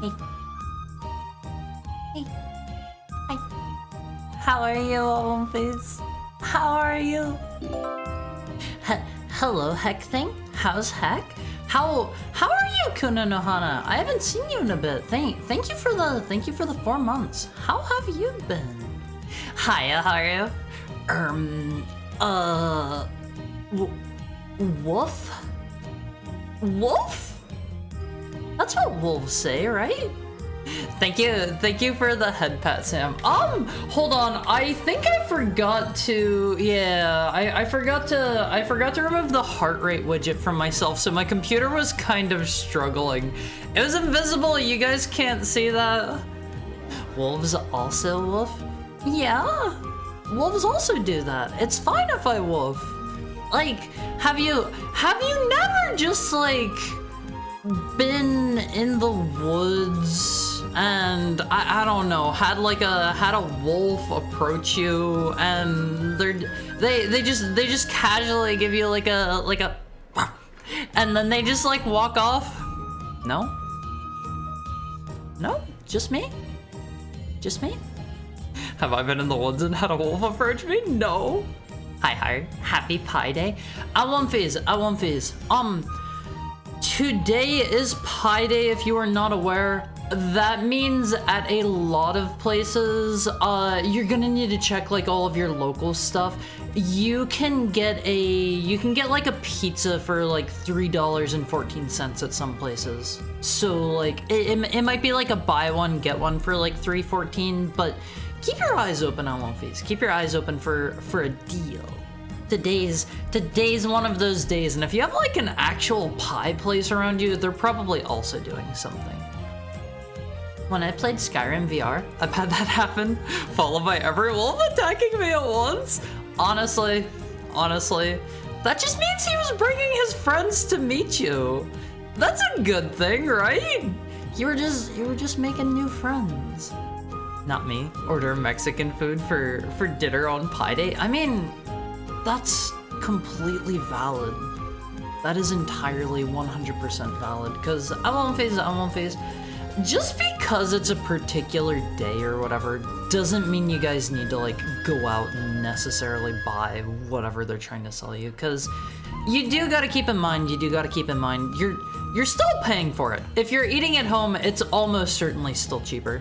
Hey. Hey. Hi. How are you, Olympus? How are you? Hello, Heck Thing. How's Heck? How are you, Kuna Nohana? I haven't seen you in a bit. Thank you for the 4 months. How have you been? Hiya, Haru. Woof? Woof? That's what wolves say, right? Thank you for the head pat, Sam. Hold on, I think I forgot to, I forgot to remove the heart rate widget from myself, so my computer was kind of struggling. It was invisible, you guys can't see that. Wolves also woof? Yeah, wolves also do that. It's fine if I woof. Like, have you never just like been in the woods and I don't know, had a wolf approach you and they just casually give you like a and then they just like walk off? No? No? Just me? Just me? Have I been in the woods and had a wolf approach me? No. Hi. Happy Pie Day. I won't phase. Today is Pie Day, if you are not aware. That means at a lot of places, you're gonna need to check like all of your local stuff. You can get like a pizza for like $3.14 at some places. So like it might be like a buy one get one for like $3.14, but keep your eyes open on Wolfies. Keep your eyes open for a deal. Today's one of those days, and if you have like an actual pie place around you, they're probably also doing something. When I played Skyrim VR, I've had that happen, followed by every wolf attacking me at once. Honestly, that just means he was bringing his friends to meet you. That's a good thing, right? You were just making new friends. Not me. Order Mexican food for dinner on Pie Day. I mean, that's completely valid. That is entirely 100% valid, because I won't phase. Just because it's a particular day or whatever doesn't mean you guys need to like go out and necessarily buy whatever they're trying to sell you, because you do gotta keep in mind, you're still paying for it. If you're eating at home, it's almost certainly still cheaper.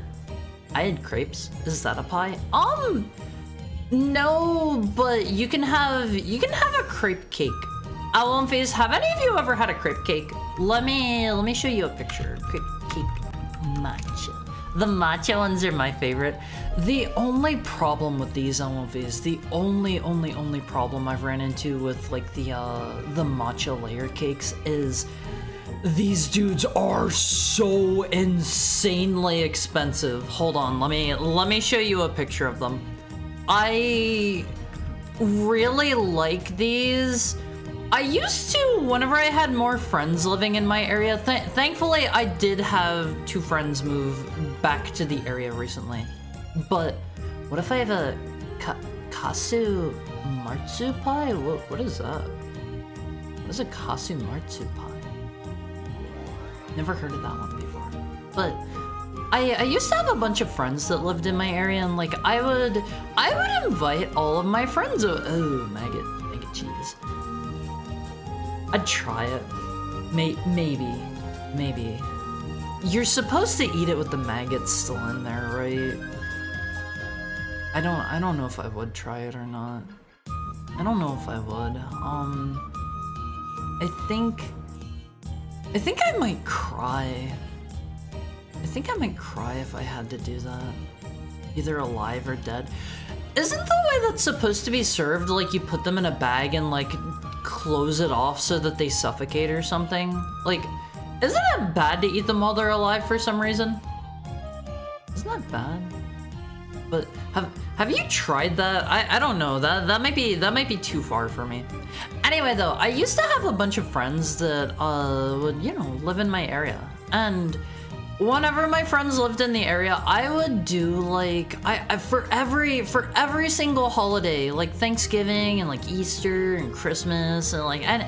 I had crepes. Is that a pie? No, but you can have a crepe cake. I won't phase. Have any of you ever had a crepe cake? Let me show you a picture. Crepe cake matcha. The matcha ones are my favorite. The only problem with these LMVs, the only problem I've ran into with like the matcha layer cakes is these dudes are so insanely expensive. Hold on, let me show you a picture of them. I really like these. I used to, whenever I had more friends living in my area. Thankfully, I did have 2 friends move back to the area recently. But what if I have a kasu martsu pie? What is that? What is a kasu martsu pie? Never heard of that one before. But I used to have a bunch of friends that lived in my area, and like I would invite all of my friends. Oh, maggot cheese. I'd try it. Maybe. You're supposed to eat it with the maggots still in there, right? I don't know if I would try it or not. I don't know if I would. I think I might cry. I think I might cry if I had to do that. Either alive or dead. Isn't the way that's supposed to be served like you put them in a bag and like close it off so that they suffocate or something? Like, isn't it bad to eat them while they're alive for some reason? Isn't that bad? But have you tried that? I don't know. That might be too far for me. Anyway, though, I used to have a bunch of friends that would, you know, live in my area, and whenever my friends lived in the area, I would do like for every single holiday, like Thanksgiving and like Easter and Christmas and like any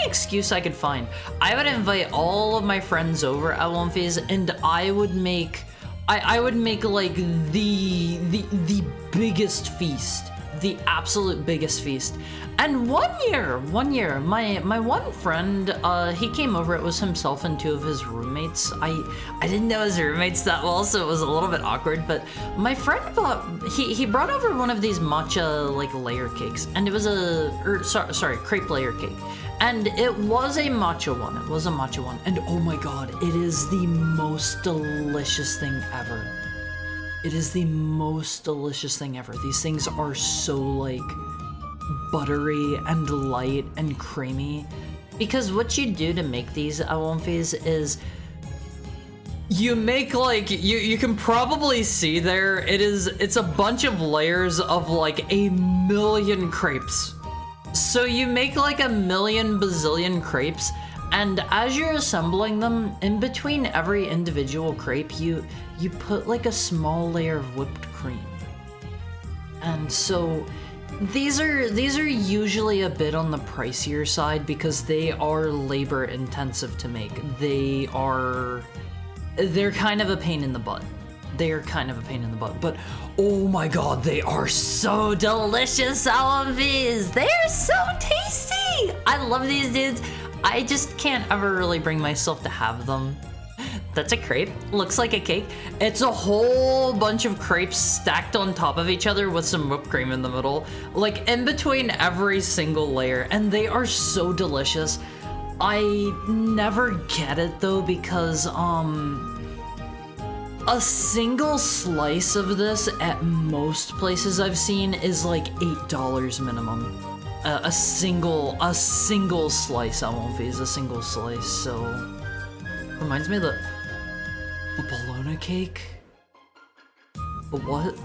excuse I could find, I would invite all of my friends over at one phase, and I would make like the biggest feast, the absolute biggest feast. And one year, my one friend, he came over. It was himself and 2 of his roommates. I didn't know his roommates that well, so it was a little bit awkward. But my friend he brought over one of these matcha like layer cakes, and it was crepe layer cake, and it was a matcha one. It was a matcha one, and oh my god, it is the most delicious thing ever. It is the most delicious thing ever. These things are so like buttery and light and creamy, because what you do to make these awonfis is you make like you can probably see there, it's a bunch of layers of like a million crepes. So you make like a million bazillion crepes, and as you're assembling them, in between every individual crepe you put like a small layer of whipped cream. And so these are usually a bit on the pricier side because they are labor intensive to make. They are they're kind of a pain in the butt. They're kind of a pain in the butt, but oh my god, they are so delicious, Allenbees! They are so tasty! I love these dudes. I just can't ever really bring myself to have them. That's a crepe. Looks like a cake. It's a whole bunch of crepes stacked on top of each other with some whipped cream in the middle, like in between every single layer, and they are so delicious. I never get it though because a single slice of this at most places I've seen is like $8 minimum. A single slice, I won't use a single slice. So reminds me of the bologna cake. The what?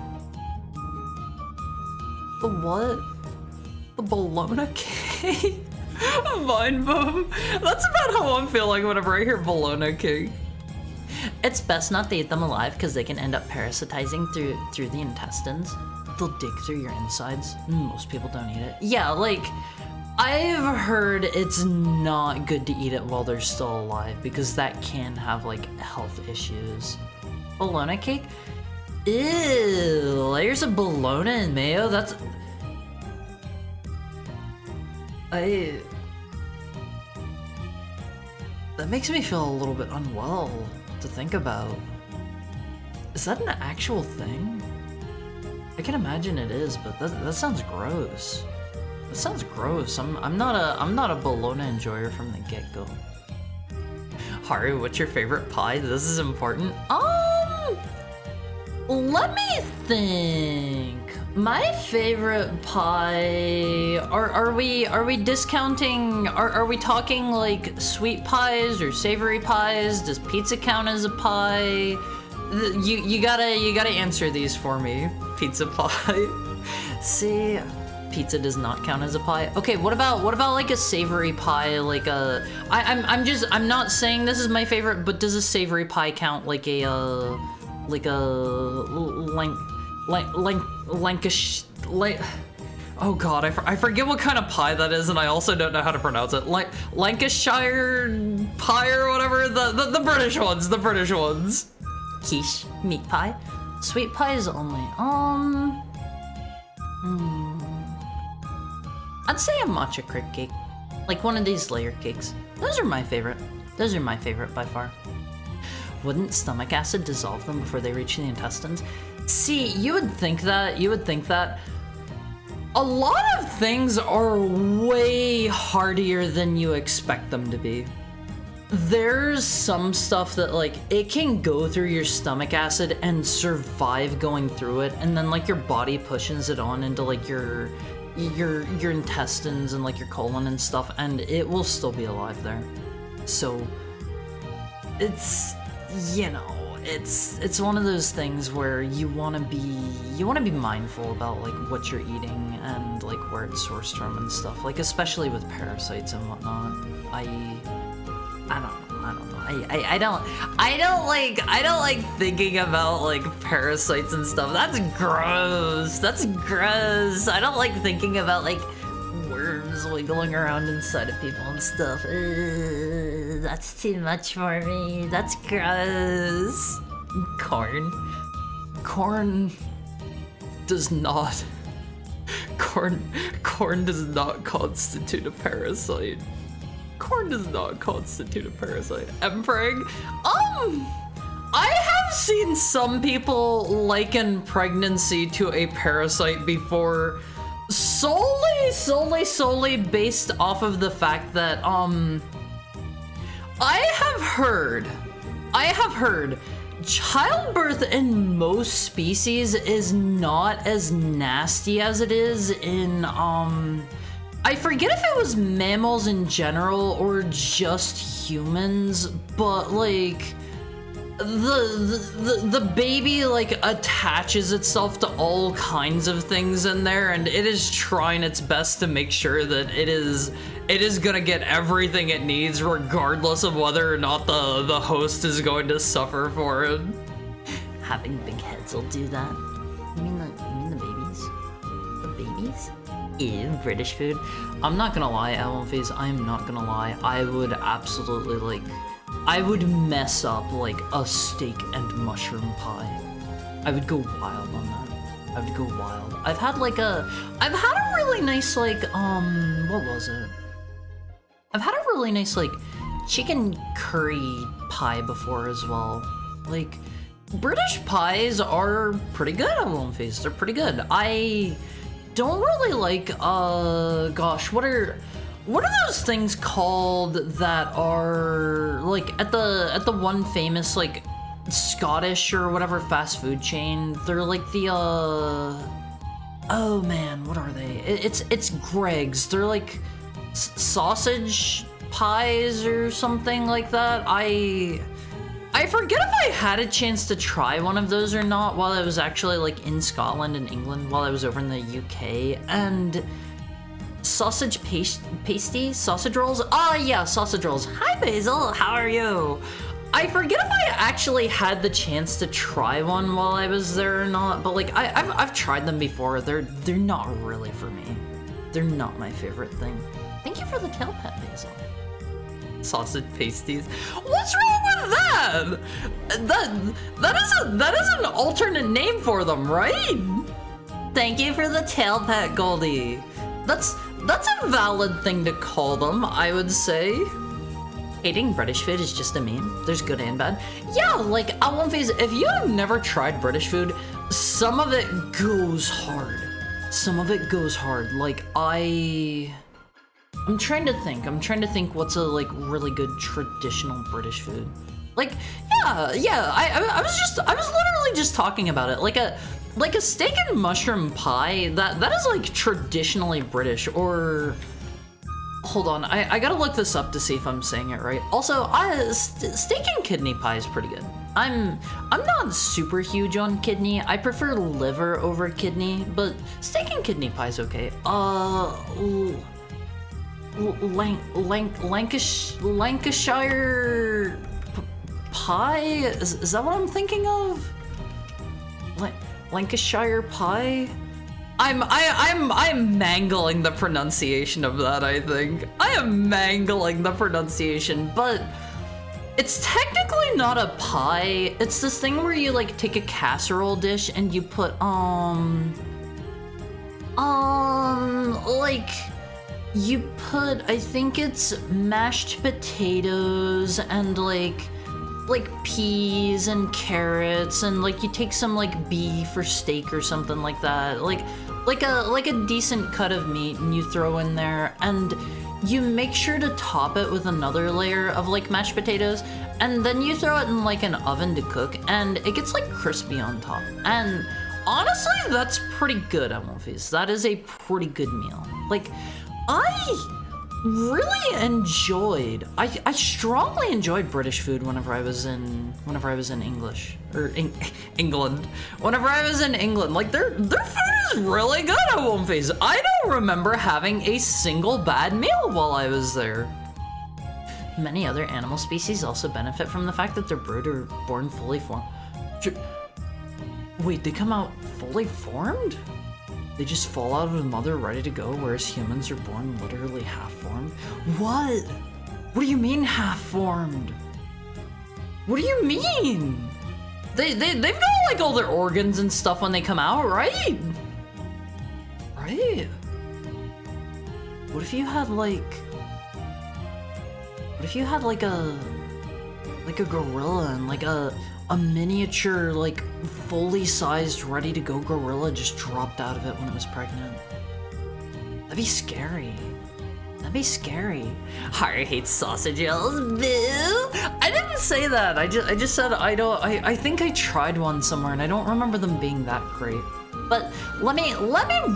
The what? The bologna cake? Mind boom. That's about how I'm feeling whenever I hear bologna cake. It's best not to eat them alive because they can end up parasitizing through the intestines. They'll dig through your insides. Most people don't eat it. Yeah, like, I've heard it's not good to eat it while they're still alive because that can have, like, health issues. Bologna cake? Ew, layers of bologna and mayo? That makes me feel a little bit unwell to think about. Is that an actual thing? I can imagine it is, but that sounds gross. That sounds gross. I'm not a bologna enjoyer from the get-go. Haru, what's your favorite pie? This is important. Let me think. My favorite pie. Are we discounting? Are we talking like sweet pies or savory pies? Does pizza count as a pie? You gotta answer these for me. Pizza pie. See, pizza does not count as a pie. Okay, what about like a savory pie? Like a I'm not saying this is my favorite, but does a savory pie count like a oh god, I forget what kind of pie that is, and I also don't know how to pronounce it. Lancashire pie or whatever, the British ones. Quiche, meat pie, sweet pies only. I'd say a matcha crepe cake, like one of these layer cakes. Those are my favorite. Those are my favorite by far. Wouldn't stomach acid dissolve them before they reach the intestines? See, you would think that. A lot of things are way hardier than you expect them to be. There's some stuff that, like, it can go through your stomach acid and survive going through it, and then, like, your body pushes it on into, like, your intestines and, like, your colon and stuff, and it will still be alive there. So, it's, you know, it's one of those things where you want to be mindful about like what you're eating and like where it's sourced from and stuff, like especially with parasites and whatnot. I don't like thinking about like parasites and stuff. That's gross. I don't like thinking about like worms wiggling around inside of people and stuff. That's too much for me. That's gross. Corn does not constitute a parasite. Corn does not constitute a parasite. Emperor, I have seen some people liken pregnancy to a parasite before, solely based off of the fact that I have heard childbirth in most species is not as nasty as it is in I forget if it was mammals in general or just humans, but like the baby like attaches itself to all kinds of things in there, and it is trying its best to make sure that it is gonna get everything it needs regardless of whether or not the host is going to suffer for it. Having big heads will do that. You mean the babies? The babies? Ew, British food. I'm not gonna lie, Elmfies, I'm not gonna lie. I would absolutely like I would mess up like a steak and mushroom pie. I would go wild on that. I would go wild. I've had a really nice like, what was it? I've had a really nice like chicken curry pie before as well. Like, British pies are pretty good, I won't face. They're pretty good. I don't really like, gosh, what are those things called that are like at the one famous like Scottish or whatever fast food chain? They're like the oh man, what are they? It's Greg's. They're like sausage pies or something like that. I forget if I had a chance to try one of those or not while I was actually like in Scotland and England while I was over in the UK. And sausage pasty, sausage rolls. Oh yeah, sausage rolls. Hi Basil, how are you? I forget if I actually had the chance to try one while I was there or not, but like I've tried them before. They're not really for me. They're not my favorite thing. Thank you for the tail pet, Basil. Sausage pasties. What's wrong with that? That is an alternate name for them, right? Thank you for the tail pet, Goldie. That's a valid thing to call them, I would say. Hating British food is just a meme. There's good and bad. Yeah, like, I won't face it. If you have never tried British food, some of it goes hard. Some of it goes hard. Like, I'm trying to think what's a like really good traditional British food. Like, yeah, I was literally just talking about it. Like a steak and mushroom pie, that is like traditionally British. Or hold on, I gotta look this up to see if I'm saying it right. Also, steak and kidney pie is pretty good. I'm not super huge on kidney. I prefer liver over kidney, but steak and kidney pie is okay. Lancashire pie? Is that what I'm thinking of? Lancashire pie? I'm mangling the pronunciation of that, I think. I am mangling the pronunciation, but it's technically not a pie. It's this thing where you like take a casserole dish and you put like you put, I think it's mashed potatoes and like peas and carrots, and like you take some like beef or steak or something like that, like a decent cut of meat, and you throw in there, and you make sure to top it with another layer of like mashed potatoes, and then you throw it in like an oven to cook, and it gets like crispy on top. And honestly, that's pretty good, Amalfis. That is a pretty good meal. Like, I really enjoyed, I strongly enjoyed British food whenever I was in England. Whenever I was in England, like their food is really good at Amalfis. I don't remember having a single bad meal while I was there. Many other animal species also benefit from the fact that their brood are born fully formed. Wait, they come out fully formed? They just fall out of the mother ready to go, whereas humans are born literally half-formed? What? What do you mean half-formed? What do you mean? They've got like all their organs and stuff when they come out, right? Right? What if you had like a gorilla and like a miniature, like, fully sized, ready to go gorilla just dropped out of it when it was pregnant? That'd be scary. That'd be scary. Harry hates sausages, boo! I didn't say that. I just said I think I tried one somewhere and I don't remember them being that great. But let me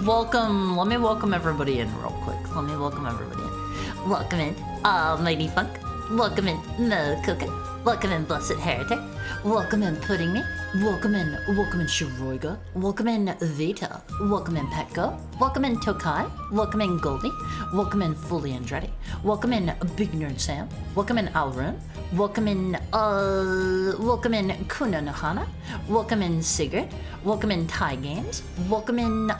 welcome everybody in real quick. Let me welcome everybody in. Welcome in, Lady Funk. Welcome in, Mo Cookin'. Welcome in, Blessed Heretic. Welcome in, Pudding Me. Welcome in, Shiroiga. Welcome in, Vita. Welcome in, Petco. Welcome in, Tokai. Welcome in, Goldie. Welcome in, Fully Andretti. Welcome in, Big Nerd Sam. Welcome in, Alrune. Welcome in, Kuna Nohana. Welcome in, Sigurd. Welcome in, Thai Games. Welcome in,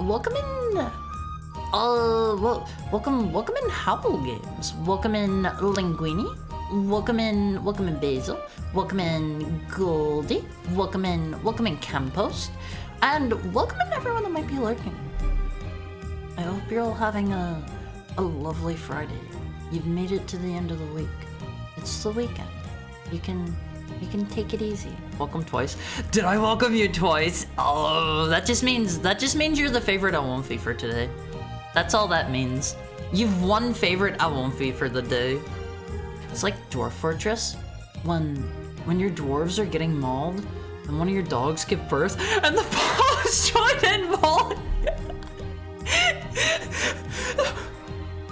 welcome in Howl Games. Welcome in, Linguini. welcome in Basil, welcome in Goldie, welcome in Campost, and welcome in everyone that might be lurking. I hope you're all having a lovely Friday. You've made it to the end of the week. It's the weekend. You can take it easy. Welcome twice. Did I welcome you twice? Oh, that just means you're the favorite Awomfi for today. That's all that means. You've one favorite Awomfi for the day. It's like Dwarf Fortress when your dwarves are getting mauled and one of your dogs give birth and the paws join in maul.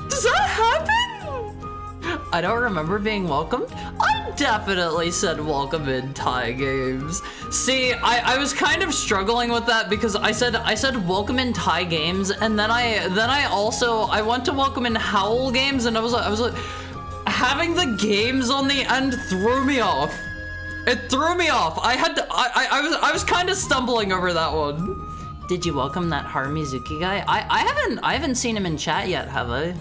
Does that happen? I don't remember being welcomed. I definitely said welcome in Thai games. See, I was kind of struggling with that because I said welcome in Thai games, and then I went to welcome in Howl games, and I was like having the games on the end threw me off. It threw me off. I was kind of stumbling over that one. Did you welcome that Harumizuki guy? I haven't seen him in chat yet, have I?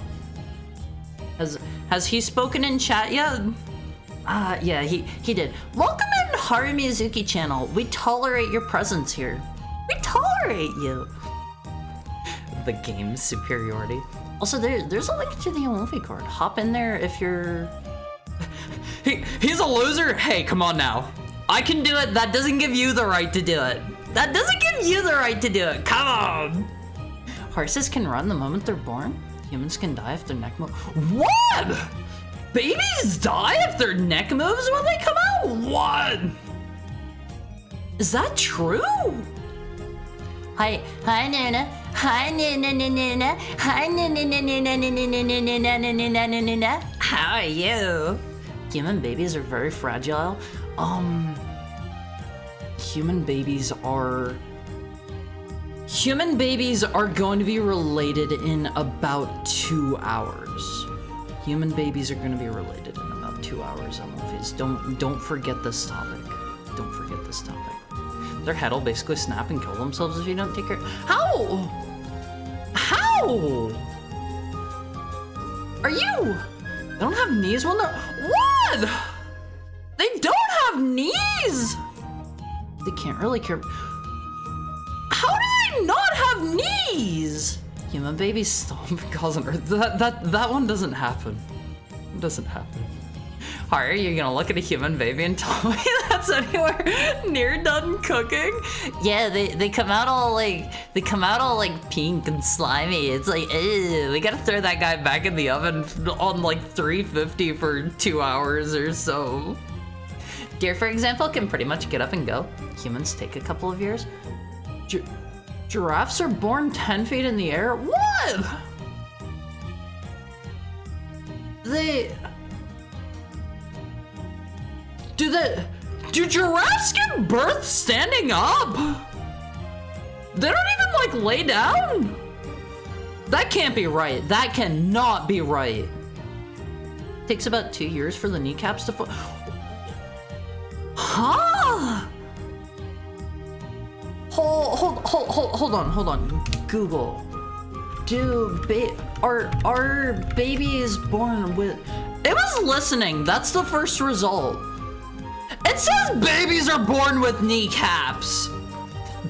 Has he spoken in chat yet? Yeah, he did. Welcome in Harumizuki channel. We tolerate your presence here. We tolerate you. The game superiority. Also, there's a link to the Awomfi card. Hop in there if you're... He's a loser? Hey, come on now. I can do it. That doesn't give you the right to do it. That doesn't give you the right to do it. Come on. Horses can run the moment they're born. Humans can die if their neck moves. What? Babies die if their neck moves when they come out? What? Is that true? Hi Nuna. Hi Nuna. Hi Nuna. How are you? Human babies are very fragile. Human babies are going to be related in about 2 hours. Human babies are going to be related in about 2 hours. Don't forget this topic. Don't forget this topic. Their head will basically snap and kill themselves if you don't take care. How? Are you? They don't have knees when they're... What? They don't have knees? They can't really care. How do they not have knees? Human babies stop causing Earth. That one doesn't happen. It doesn't happen. Are you gonna look at a human baby and tell me that's anywhere near done cooking? Yeah, they come out all like pink and slimy. It's like, ew, we gotta throw that guy back in the oven on like 350 for 2 hours or so. Deer, for example, can pretty much get up and go. Humans take a couple of years. Giraffes are born 10 feet in the air? What? Do giraffes give birth standing up? They don't even like lay down? That can't be right. That cannot be right. Takes about 2 years for the kneecaps to Huh? Hold on. Google. Are babies born with... It was listening. That's the first result. It says babies are born with kneecaps.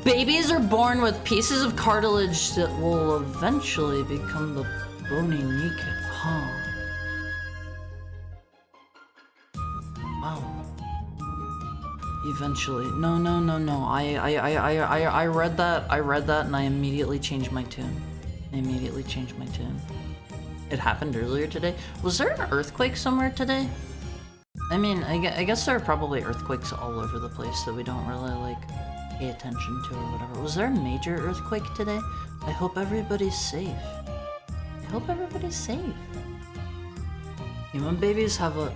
Babies are born with pieces of cartilage that will eventually become the bony kneecap. Huh. Wow. Eventually. No. I read that and I immediately changed my tune. It happened earlier today. Was there an earthquake somewhere today? I mean, I guess there are probably earthquakes all over the place that we don't really, like, pay attention to or whatever. Was there a major earthquake today? I hope everybody's safe. Human babies have a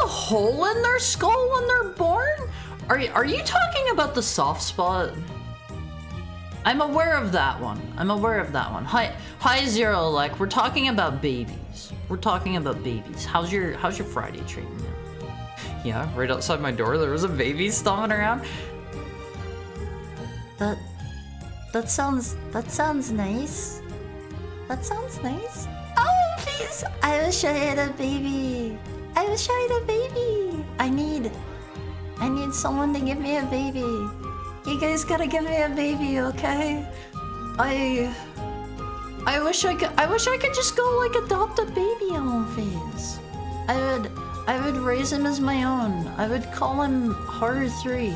hole in their skull when they're born? Are you talking about the soft spot? I'm aware of that one. Hi Zero, like, we're talking about babies. How's your Friday treating you? Yeah, right outside my door there was a baby stomping around. That sounds nice. Oh, Please! I wish I had a baby. I wish I had a baby. I need someone to give me a baby. You guys gotta give me a baby, okay? I wish I could just go like adopt a baby on one phase. I would raise him as my own. I would call him Horror 3.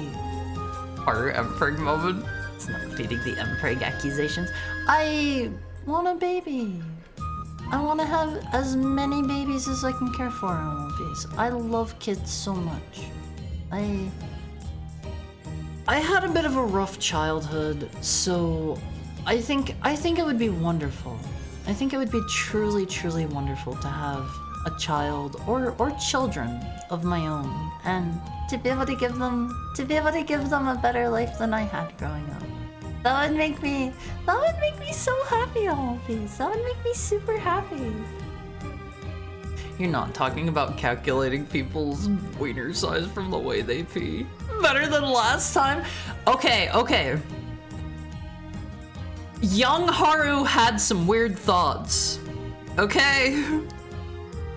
Horror Mpreg moment. It's not feeding the Mpreg accusations. I want a baby. I want to have as many babies as I can care for on one phase. I love kids so much. I had a bit of a rough childhood, so I think it would be wonderful. I think it would be truly, truly wonderful to have a child or children of my own, and to be able to give them a better life than I had growing up. That would make me so happy, all of these. That would make me super happy. You're not talking about calculating people's wiener size from the way they pee. Better than last time? Okay. Young Haru had some weird thoughts. Okay?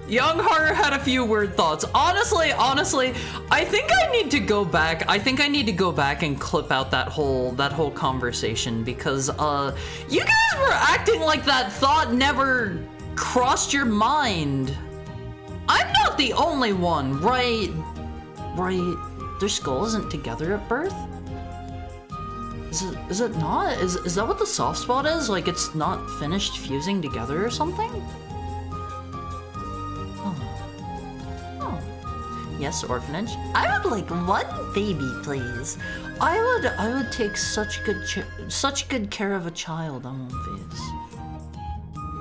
Young Haru had a few weird thoughts. Honestly, I think I need to go back. I think I need to go back and clip out that whole conversation, because you guys were acting like that thought never crossed your mind. I'm not the only one, right? Right? Their skull isn't together at birth? Is it not? Is that what the soft spot is? Like it's not finished fusing together or something? Oh. Yes, orphanage. I would like one baby, please. I would take such good care of a child on one phase.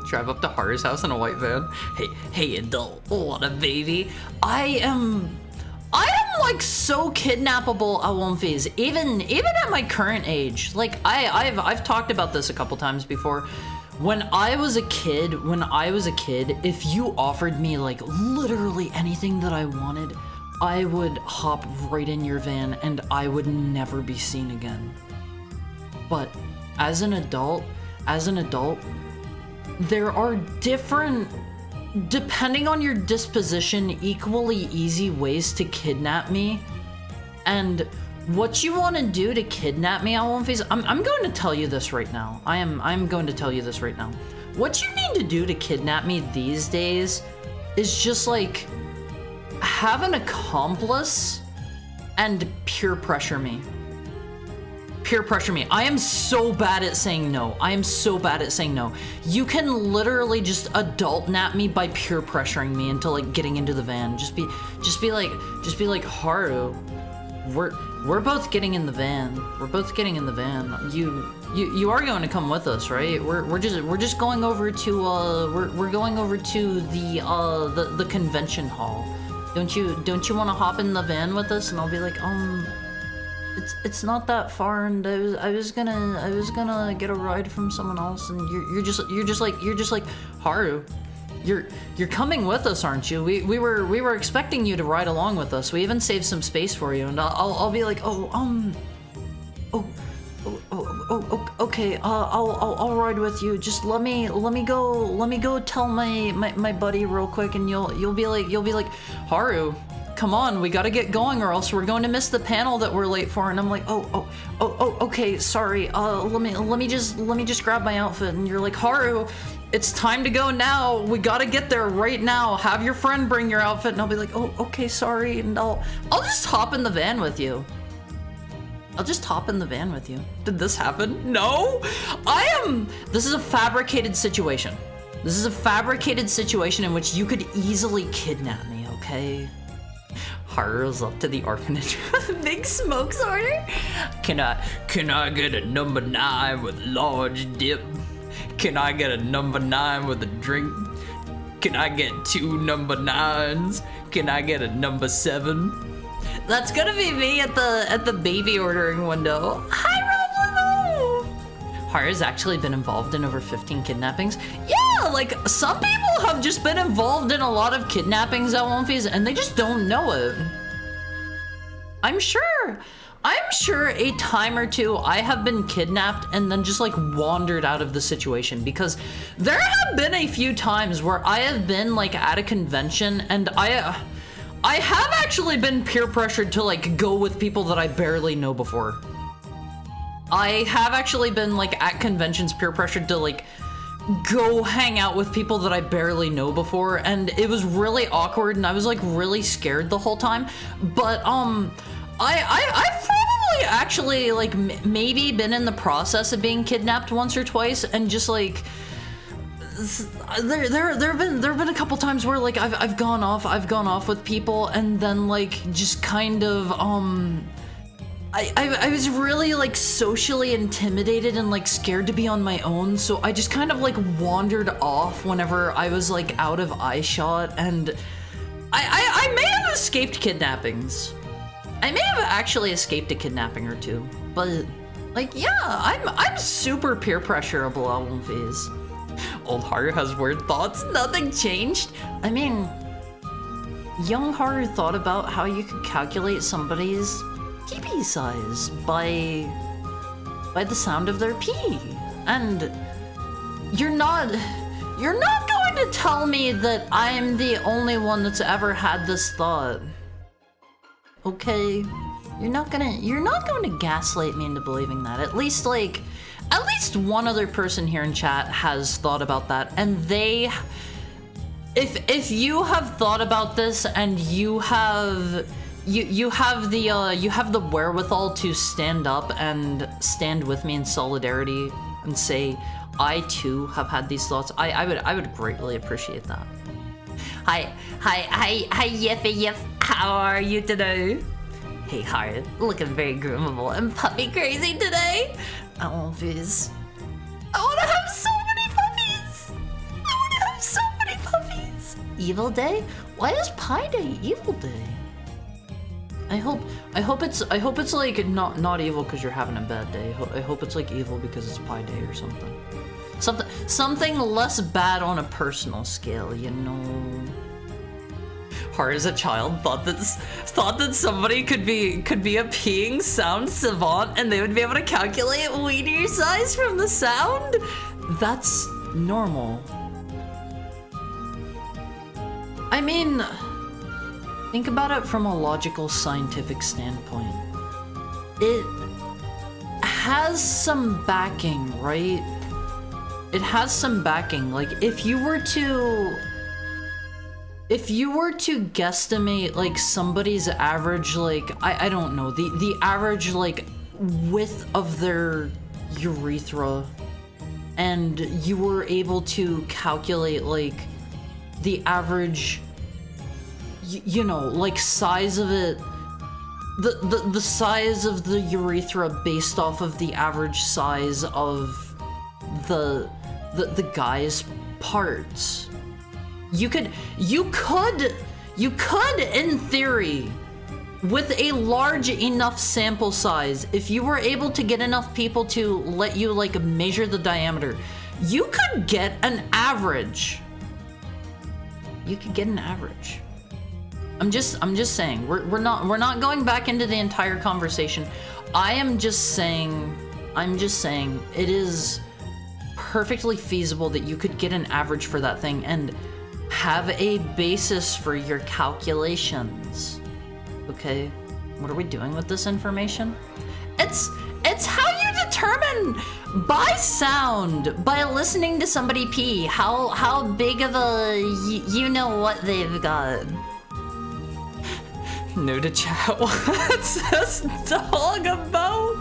Drive up to Haru's house in a white van. Hey, adult, want a baby? I am like so kidnappable at one phase, even at my current age. Like I've talked about this a couple times before. When I was a kid, if you offered me like literally anything that I wanted, I would hop right in your van and I would never be seen again. But as an adult, there are different, depending on your disposition, equally easy ways to kidnap me. And what you want to do to kidnap me on one phase, I'm going to tell you this right now. I'm going to tell you this right now. What you need to do to kidnap me these days is just like have an accomplice and peer pressure me. I am so bad at saying no. You can literally just adult nap me by peer pressuring me into like getting into the van. Just be like Haru, we're both getting in the van. You are going to come with us, right? We're just going over to we're going over to the convention hall. Don't you want to hop in the van with us? And I'll be like, it's not that far, and I was gonna get a ride from someone else, and you're just like Haru, you're coming with us, aren't you? We were expecting you to ride along with us. We even saved some space for you, and I'll be like, okay, I'll ride with you. Just let me go tell my buddy real quick, and you'll be like, Haru, come on, we gotta get going or else we're going to miss the panel that we're late for. And I'm like, okay, sorry. Let me just grab my outfit. And you're like, Haru, it's time to go now. We gotta get there right now. Have your friend bring your outfit. And I'll be like, oh, okay, sorry. And I'll just hop in the van with you. Did this happen? No, this is a fabricated situation. In which you could easily kidnap me, okay? Haru's up to the orphanage with a big smokes order. Can I get a number 9 with large dip? Can I get a number 9 with a drink? Can I get 2 number 9s? Can I get a number 7? That's gonna be me at the baby ordering window. Hi, Rob. Haru's actually been involved in over 15 kidnappings. Yeah, like some people have just been involved in a lot of kidnappings at one phase and they just don't know it. I'm sure I'm sure a time or two I have been kidnapped and then just like wandered out of the situation, because there have been a few times where I have been like at a convention and I have actually been peer pressured to like go with people that I barely know before. I have actually been like at conventions peer pressured to like go hang out with people that I barely know before, and it was really awkward and I was like really scared the whole time. But I've probably actually like maybe been in the process of being kidnapped once or twice, and just like there have been a couple times where like I've gone off with people, and then like just kind of I was really like socially intimidated and like scared to be on my own, so I just kind of like wandered off whenever I was like out of eyeshot, and I may have escaped kidnappings. I may have actually escaped a kidnapping or two, but like, yeah, I'm super peer pressurable, Alphys. Old Haru has weird thoughts. Nothing changed. I mean, young Haru thought about how you could calculate somebody's pee-pee size by the sound of their pee, and you're not going to tell me that I'm the only one that's ever had this thought. Okay, you're not going to gaslight me into believing that. At least one other person here in chat has thought about that, and if you have thought about this and you have the wherewithal to stand up and stand with me in solidarity and say, I too have had these thoughts, I would greatly appreciate that. Hi, Yiffy, how are you today? Hey, Haru, looking very groomable and puppy crazy today. Alphys, I want to have so many puppies. Evil Day? Why is Pi Day Evil Day? I hope it's like not evil because you're having a bad day. I hope it's like evil because it's Pi Day or something. Something less bad on a personal scale, you know. Hard as a child thought that somebody could be a peeing sound savant and they would be able to calculate wiener size from the sound. That's normal. I mean, think about it from a logical, scientific standpoint. It has some backing, right? It has some backing. Like, if you were to guesstimate, like, somebody's average, like, I don't know, the average, like, width of their urethra, and you were able to calculate, like, the average, you know, like, size of it, the size of the urethra based off of the average size of the guy's parts. You could in theory, with a large enough sample size, if you were able to get enough people to let you like measure the diameter, you could get an average. You could get an average. I'm just saying, we're not going back into the entire conversation. I'm just saying it is perfectly feasible that you could get an average for that thing and have a basis for your calculations. Okay, what are we doing with this information? It's how you determine by sound, by listening to somebody pee, how big of a you know what they've got. New to chat. What's this dog about?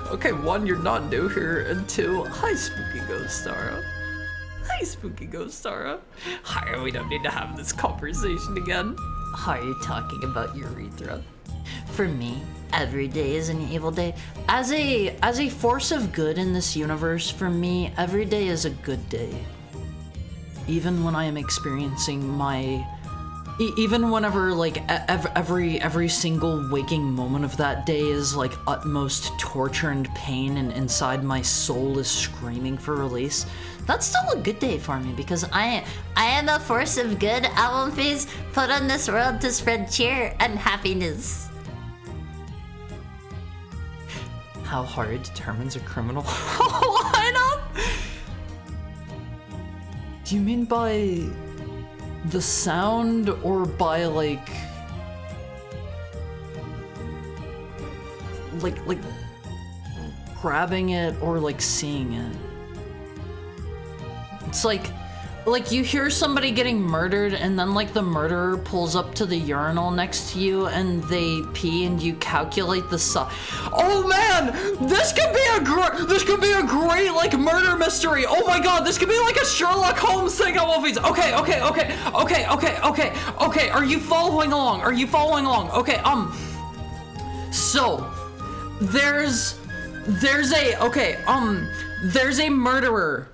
Okay, one, you're not new here, and two, hi, Spooky Ghost Tara. Hi, Spooky Ghost Tara. Hi, we don't need to have this conversation again. How are you talking about urethra? For me, every day is an evil day. As a force of good in this universe, for me, every day is a good day. Even when I am experiencing even whenever, like, every single waking moment of that day is, like, utmost torture and pain, and inside my soul is screaming for release, that's still a good day for me, because I am a force of good, Alphys, put on this world to spread cheer and happiness. How hard determines a criminal lineup? Do you mean by the sound or by like grabbing it or like seeing it? It's like you hear somebody getting murdered and then like the murderer pulls up to the urinal next to you and they pee and you calculate the size. Oh man, this could be a great like murder mystery. Oh my god, this could be like a Sherlock Holmes thing on movies. Okay. Are you following along? Okay, so there's a murderer.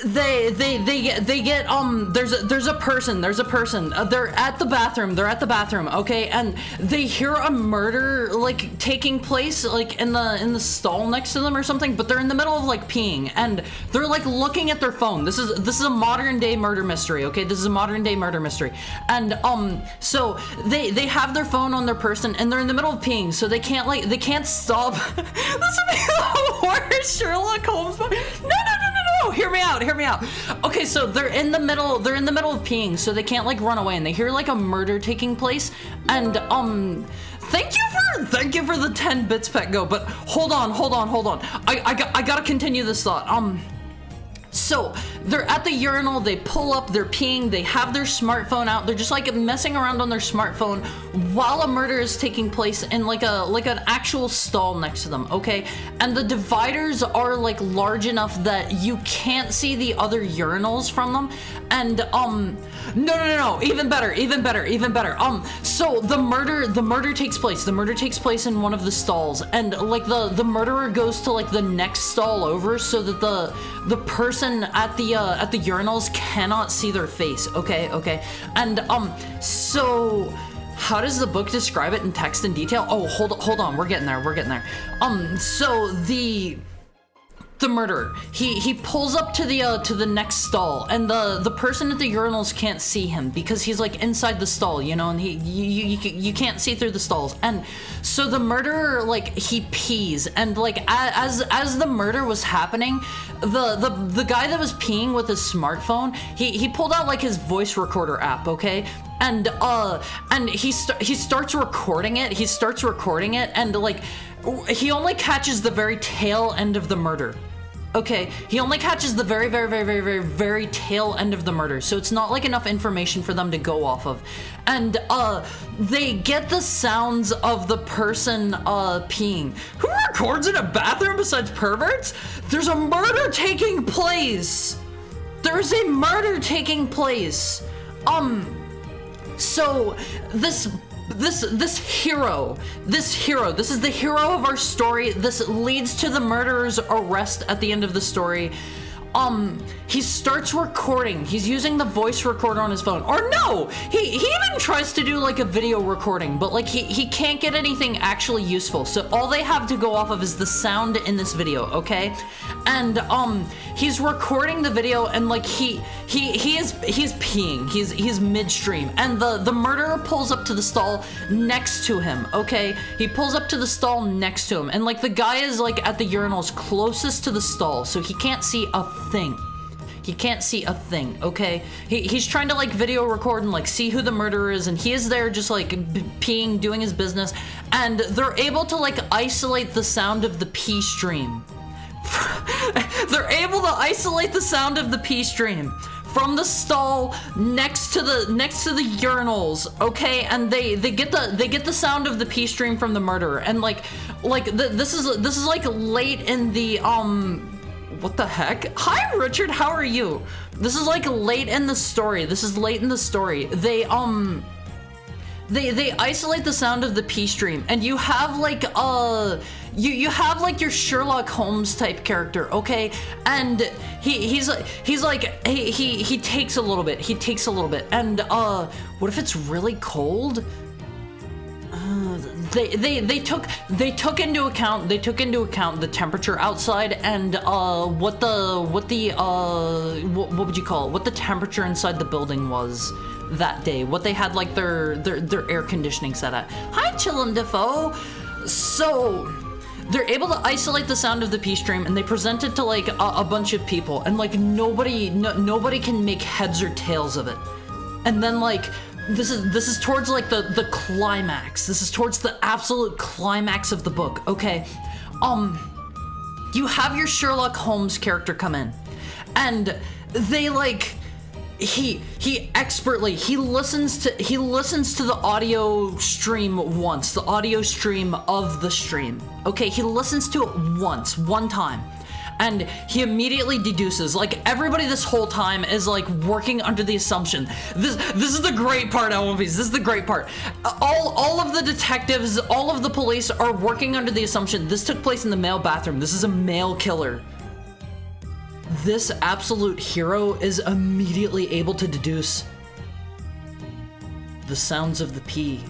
They get there's a person they're at the bathroom, okay, and they hear a murder like taking place like in the stall next to them or something, but they're in the middle of like peeing and they're like looking at their phone. This is a modern day murder mystery, okay? And so they have their phone on their person and they're in the middle of peeing, so they can't stop. This would be the worst Sherlock Holmes. No, hear me out. Okay, so they're in the middle of peeing, so they can't like run away, and they hear like a murder taking place, and thank you for the 10 bits, Pet Go, but hold on. I gotta continue this thought. So they're at the urinal, they pull up, they're peeing, they have their smartphone out, they're just like messing around on their smartphone while a murder is taking place in like an actual stall next to them, okay? And the dividers are like large enough that you can't see the other urinals from them. And no, even better. So the murder takes place in one of the stalls, and like the murderer goes to like the next stall over so that the person at the urinals cannot see their face, okay? And so how does the book describe it in text and detail? Oh, hold on, we're getting there. So the murderer, he pulls up to the next stall, and the person at the urinals can't see him because he's like inside the stall, you know, and you can't see through the stalls. And so the murderer, like, he pees, and like as the murder was happening, the guy that was peeing with his smartphone, he pulled out like his voice recorder app, okay? And he starts recording it, and like he only catches the very tail end of the murder. Okay, he only catches the very, very, very, very, very, very tail end of the murder, so it's not like enough information for them to go off of. And they get the sounds of the person peeing. Who records in a bathroom besides perverts? There's a murder taking place. So this hero, this is the hero of our story. This leads to the murderer's arrest at the end of the story. He starts recording. He's using the voice recorder on his phone. Or no, he even tries to do like a video recording, but like he can't get anything actually useful. So all they have to go off of is the sound in this video, okay? And he's recording the video, and like he's peeing. He's midstream, and the murderer pulls up to the stall next to him, okay? He pulls up to the stall next to him, and like the guy is like at the urinals closest to the stall, so he can't see a thing. Okay? He's trying to like video record and like see who the murderer is, and he is there just like peeing, doing his business, and they're able to like isolate the sound of the pee stream. They're able to isolate the sound of the pee stream from the stall next to the urinals, okay? And they get the sound of the pee stream from the murderer, and this is like late in the what the heck? Hi Richard, how are you? This is like late in the story. They isolate the sound of the pee stream, and you have like you have like your Sherlock Holmes type character, okay? And he takes a little bit, and what if it's really cold? They took into account the temperature outside, and what would you call it? What the temperature inside the building was that day, what they had like their air conditioning set at. Hi Chillum Defoe. So they're able to isolate the sound of the P stream and they present it to like a bunch of people, and like nobody can make heads or tails of it. And then like this is towards like the climax. This is towards the absolute climax of the book. Okay, you have your Sherlock Holmes character come in, and they like he expertly listens to the audio stream once, the audio stream of the stream. Okay, he listens to it one time, and he immediately deduces. Like, everybody this whole time is like working under the assumption. This is the great part, This is the great part. All of the detectives, all of the police are working under the assumption this took place in the male bathroom. This is a male killer. This absolute hero is immediately able to deduce the sounds of the pee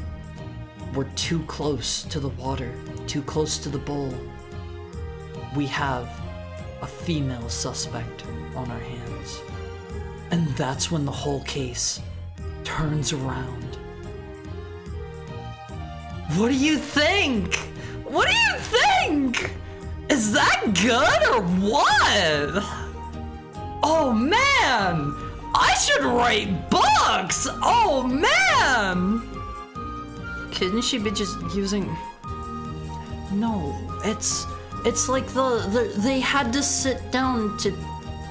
were too close to the water, too close to the bowl. We have a female suspect on our hands. And that's when the whole case turns around. What do you think? What do you think? Is that good or what? Oh man! I should write books! Oh man! Couldn't she be just using... No, it's like they had to sit down to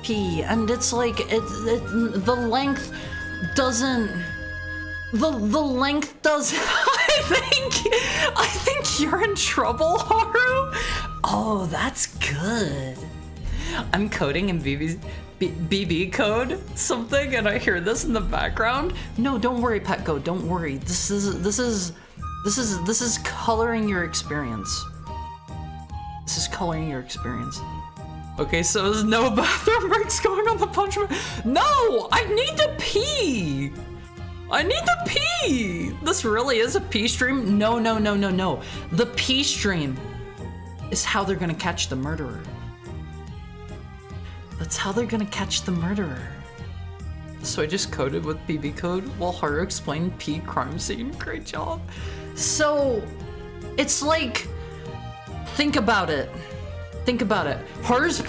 pee, and it's like the length doesn't... The length does... I think you're in trouble, Haru. Oh, that's good. I'm coding in BB code something, and I hear this in the background. No, don't worry, Petco. Don't worry. This is coloring your experience. This is coloring your experience. Okay, so there's no bathroom breaks going on the punchman. No, I need to pee. I need to pee. This really is a pee stream? No. The pee stream is how they're gonna catch the murderer. That's how they're gonna catch the murderer. So I just coded with BB code while Haru explained P crime scene. Great job. So it's like, think about it. Haru's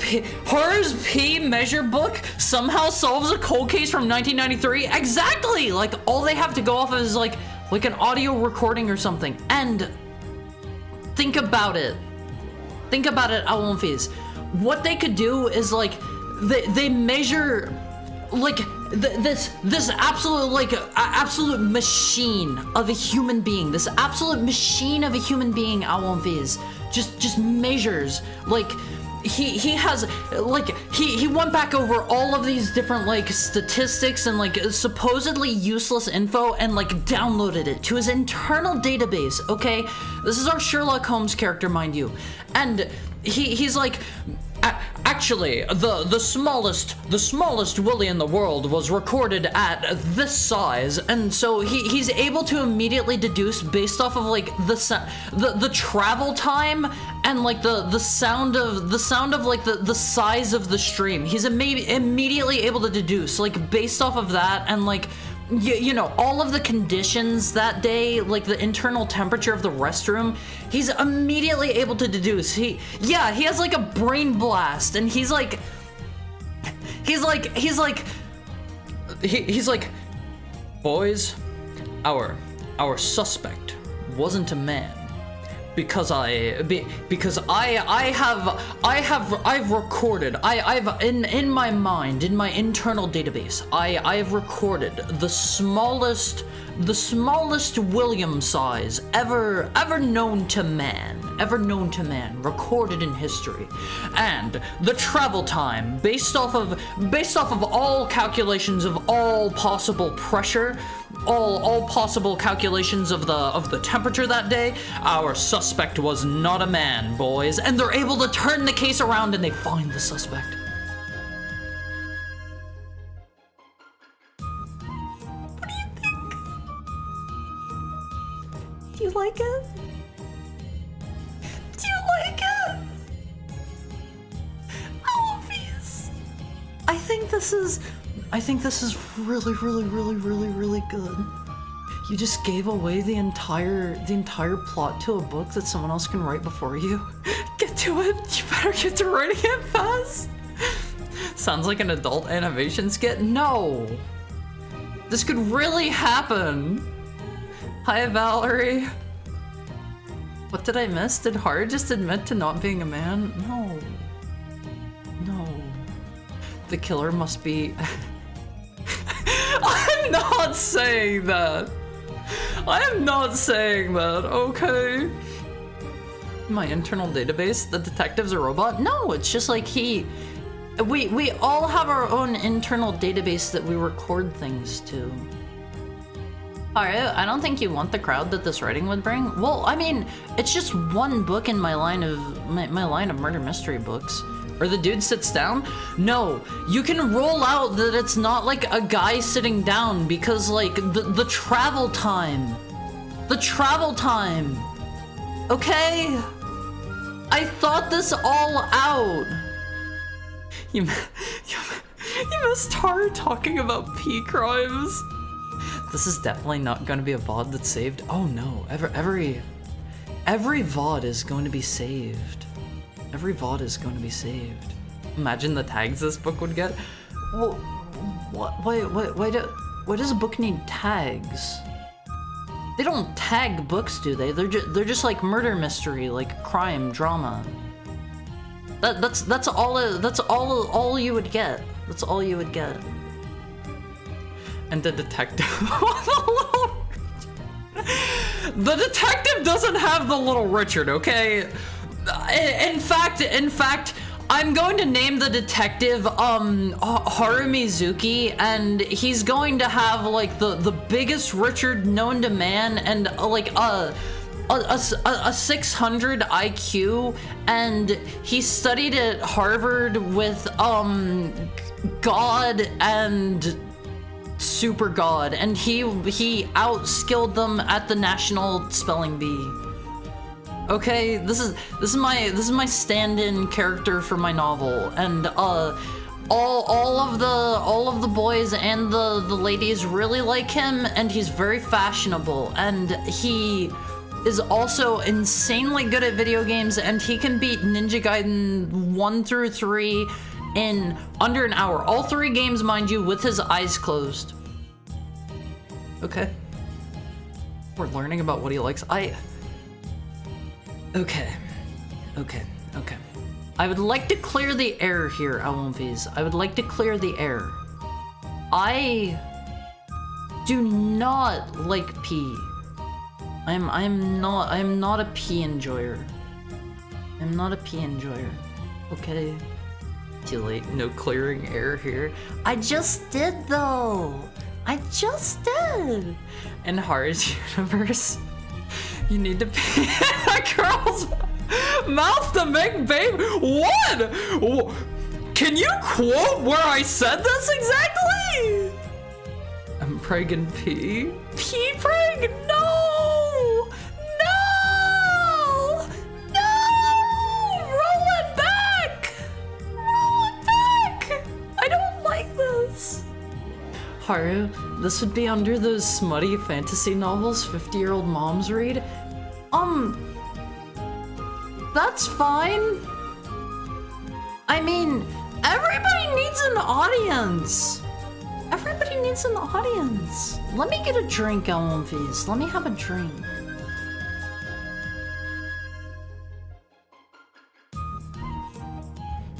P measure book somehow solves a cold case from 1993. Exactly. Like, all they have to go off of is like an audio recording or something. And think about it, Alonfis. What they could do is like they measure like this absolute like absolute machine of a human being. This absolute machine of a human being, Alonfis, just measures like he has like he went back over all of these different like statistics and like supposedly useless info and like downloaded it to his internal database. Okay, this is our Sherlock Holmes character, mind you, and he's like, actually, the smallest willy in the world was recorded at this size, and so he's able to immediately deduce based off of like the travel time and like the sound of like the size of the stream. He's immediately able to deduce like based off of that, and like you know, all of the conditions that day, like the internal temperature of the restroom, he's immediately able to deduce. He has like a brain blast, and he's like, boys, our suspect wasn't a man. Because I've recorded, I've in my mind, in my internal database, I have recorded the smallest William size ever known to man, recorded in history, and the travel time based off of all calculations of all possible pressure, all possible calculations of the temperature that day. Our suspect was not a man, boys, and they're able to turn the case around and they find the suspect. What do you think? Do you like it? Do you like it? Alphys. I think this is really good. You just gave away the entire plot to a book that someone else can write before you. into it. You better get to writing it fast. Sounds like an adult animation skit. No. This could really happen. Hi, Valerie. What did I miss? Did Haru just admit to not being a man? No. No. The killer must be... I'm not saying that. I am not saying that, okay? My internal database, the detective's a robot? No, it's just like we all have our own internal database that we record things to. Alright, I don't think you want the crowd that this writing would bring. Well, I mean, it's just one book in my line of murder mystery books. Or the dude sits down? No, you can roll out that it's not like a guy sitting down because like the travel time. The travel time. Okay? I thought this all out. You missed Haru talking about pee crimes. This is definitely not going to be a VOD that's saved. Oh no, every VOD is going to be saved. Every VOD is going to be saved. Imagine the tags this book would get. Well, why does a book need tags? They don't tag books, do they? They're just like murder mystery, like crime, drama. That's all you would get. That's all you would get. And the detective. The detective doesn't have the little Richard, okay? In fact, I'm going to name the detective Haru Mizuki, and he's going to have like the biggest Richard known to man, and like a 600 IQ, and he studied at Harvard with God and Super God, and he outskilled them at the National Spelling Bee. Okay, this is my stand-in character for my novel, and all of the boys and the ladies really like him, and he's very fashionable, and he is also insanely good at video games, and he can beat Ninja Gaiden 1 through 3 in under an hour. All 3 games, mind you, with his eyes closed. Okay. We're learning about what he likes. Okay. I would like to clear the air here, Alonvies. I would like to clear the air. I do not like pee. I'm not a pee enjoyer. I'm not a pee enjoyer. Okay. Too late, no clearing air here. I just did though. I just did. In Haru's universe, you need to pee in a girl's mouth to make babe. What? Can you quote where I said this exactly? I'm pregnant pee. Pee preg? No! No! No! Roll it back! Roll it back! I don't like this. Haru, this would be under those smutty fantasy novels 50-year-old moms read. That's fine. I mean, everybody needs an audience. Everybody needs an audience. Let me get a drink, Alonvies. Let me have a drink.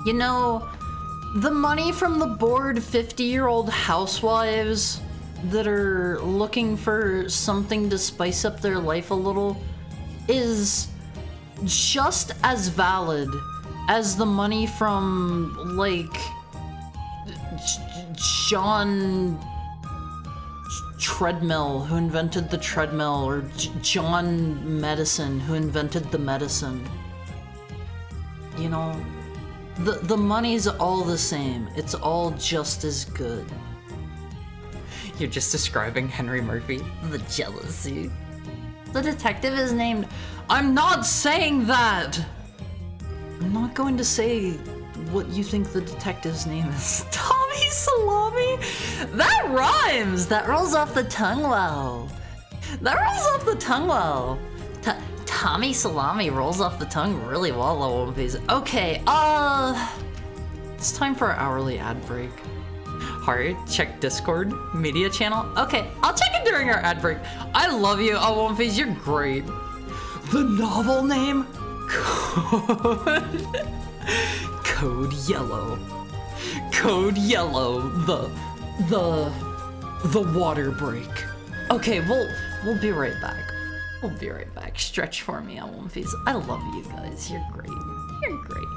You know, the money from the bored 50-year-old housewives that are looking for something to spice up their life a little is just as valid as the money from, like, John Treadmill, who invented the treadmill, or John Medicine, who invented the medicine. You know, the money's all the same. It's all just as good. You're just describing Henry Murphy. The jealousy. The detective is named... I'm not saying that! I'm not going to say what you think the detective's name is. Tommy Salami? That rhymes! That rolls off the tongue well. That rolls off the tongue well. Tommy Salami rolls off the tongue really well, though, One Piece. Okay, it's time for our hourly ad break. Alright, check Discord, media channel. Okay, I'll check it during our ad break. I love you, One Piece, you're great. The novel name? Code Yellow. Code Yellow, the water break. Okay, we'll be right back. We'll be right back. Stretch for me on One Piece. I love you guys. You're great. You're great.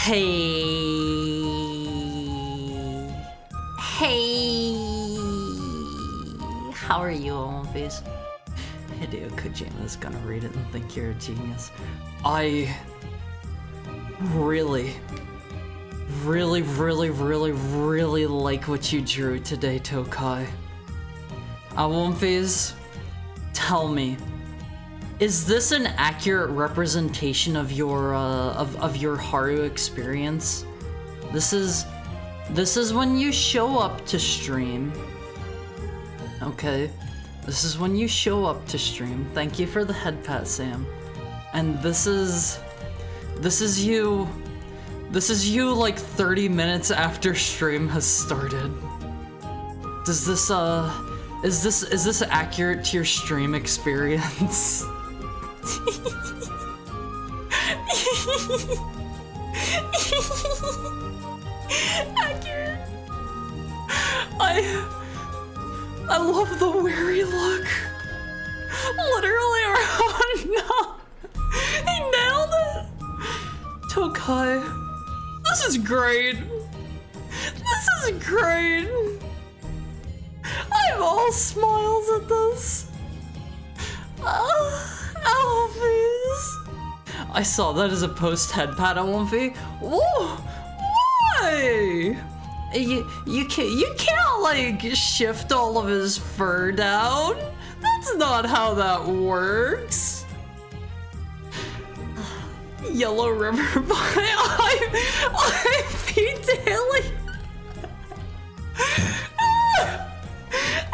Hey. How are you, Olympus? Hideo Kojima's gonna read it and think you're a genius. I really like what you drew today, Tokai. Olympus, tell me, is this an accurate representation of your Haru experience? This is when you show up to stream. Okay, this is when you show up to stream. Thank you for the head pat, Sam. And this is you like 30 minutes after stream has started. Does this is this accurate to your stream experience? Accurate. I love the weary look. Literally, oh no. He nailed it. Tokai, this is great. This is great. I'm all smiles at this. Alphys. I saw that as a post head pat, Alphys. Whoa, why? You can't like shift all of his fur down. That's not how that works. Yellow River by I'm detailing.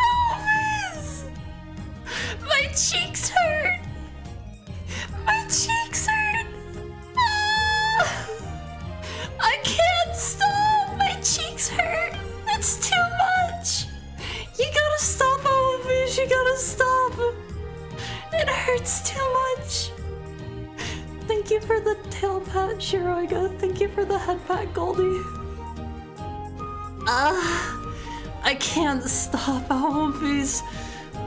Elvis! My cheeks hurt. My cheeks hurt. I can't stop. My cheeks hurt. It's too much. You gotta stop, Elvis. You gotta stop. It hurts too much. Thank you for the tail pat, Shiroiga. Thank you for the head pat, Goldie. I can't stop, Alphys.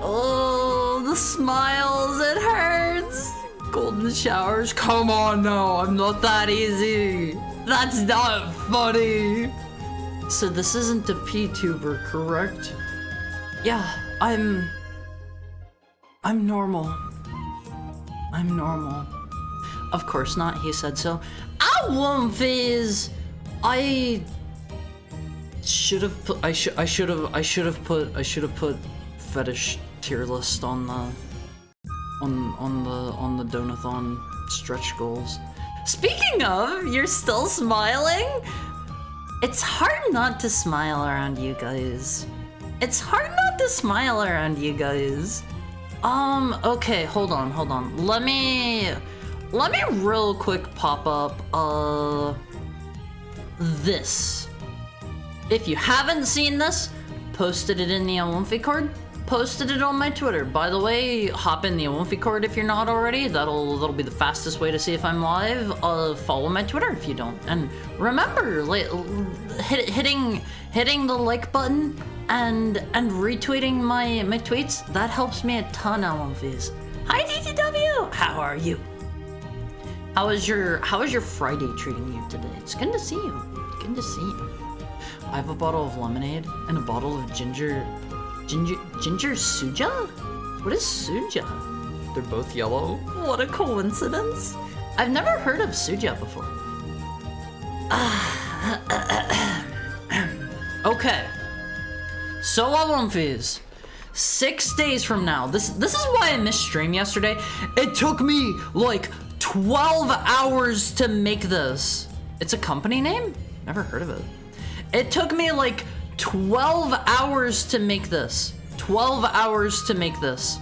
Oh, the smiles, it hurts. Golden showers, come on now, I'm not that easy. That's not funny. So this isn't a P-tuber, correct? Yeah, I'm normal. I'm normal. Of course not, he said so. Alphys! I should have put fetish tier list on the Donathon stretch goals. Speaking of, you're still smiling? It's hard not to smile around you guys. It's hard not to smile around you guys. Okay, hold on. Let me real quick pop up this. If you haven't seen this, posted it in the Olympic card, posted it on my Twitter. By the way, hop in the Olympic card if you're not already. That'll be the fastest way to see if I'm live. Follow my Twitter if you don't. And remember, hitting the like button and retweeting my tweets, that helps me a ton, Olympics. Hi DTW! How are you? How is your Friday treating you today? It's good to see you. Good to see you. I have a bottle of lemonade and a bottle of ginger suja? What is suja? They're both yellow. What a coincidence. I've never heard of suja before. Okay. So Olympics. 6 days from now. This is why I missed stream yesterday. It took me like 12 hours to make this. It's a company name? Never heard of it. It took me like 12 hours to make this. 12 hours to make this.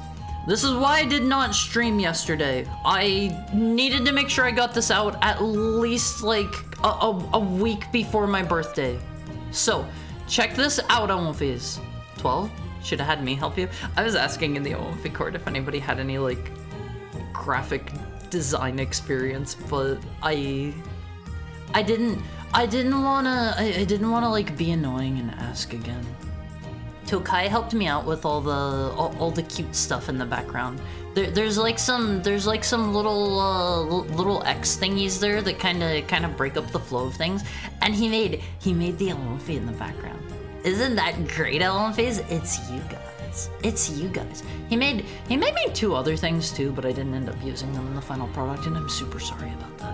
This is why I did not stream yesterday. I needed to make sure I got this out at least like a week before my birthday. So, check this out, Olympics. 12? Should have had me help you. I was asking in the Olympic court if anybody had any like graphic design experience, but I didn't wanna like be annoying and ask again. Tokai helped me out with all the cute stuff in the background. There's like some little X thingies there that kind of break up the flow of things, and he made the Elonfi in the background. Isn't that great, Elonfis? It's you guys. It's you guys. He made me 2 other things too, but I didn't end up using them in the final product, and I'm super sorry about that.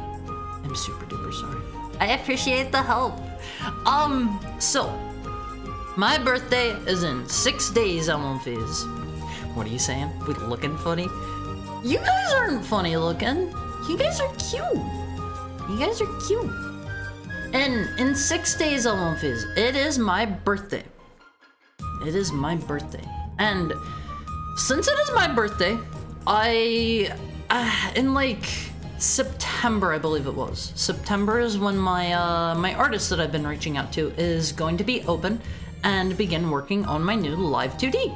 I'm super duper sorry. I appreciate the help. So. My birthday is in 6 days, Elonfis. What are you saying? We looking funny? You guys aren't funny looking. You guys are cute. You guys are cute. And in 6 days, Elonfis, it is my birthday. It is my birthday. And since it is my birthday, in like September, I believe it was. September is when my artist that I've been reaching out to is going to be open and begin working on my new Live 2D.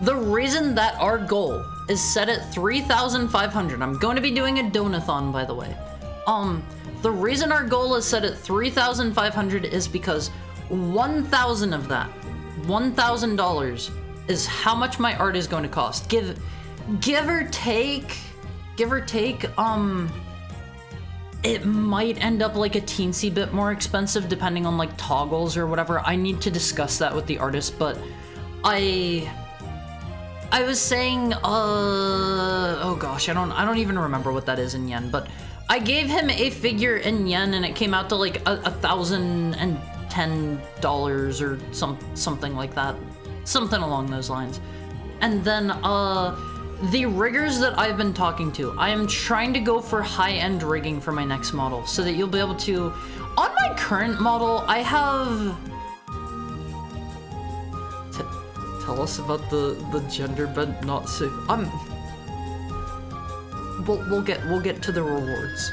The reason that our goal is set at 3,500, I'm going to be doing a donathon, by the way. The reason our goal is set at 3,500 is because 1,000 of that, $1,000, is how much my art is going to cost. Give or take, it might end up like a teensy bit more expensive depending on like toggles or whatever. I need to discuss that with the artist, but I was saying, oh gosh, I don't even remember what that is in yen, but I gave him a figure in yen and it came out to like $1,010 or something like that, something along those lines. And then the riggers that I've been talking to, I am trying to go for high-end rigging for my next model so that you'll be able to... On my current model, I have... Tell us about the gender bent not safe. We'll get to the rewards.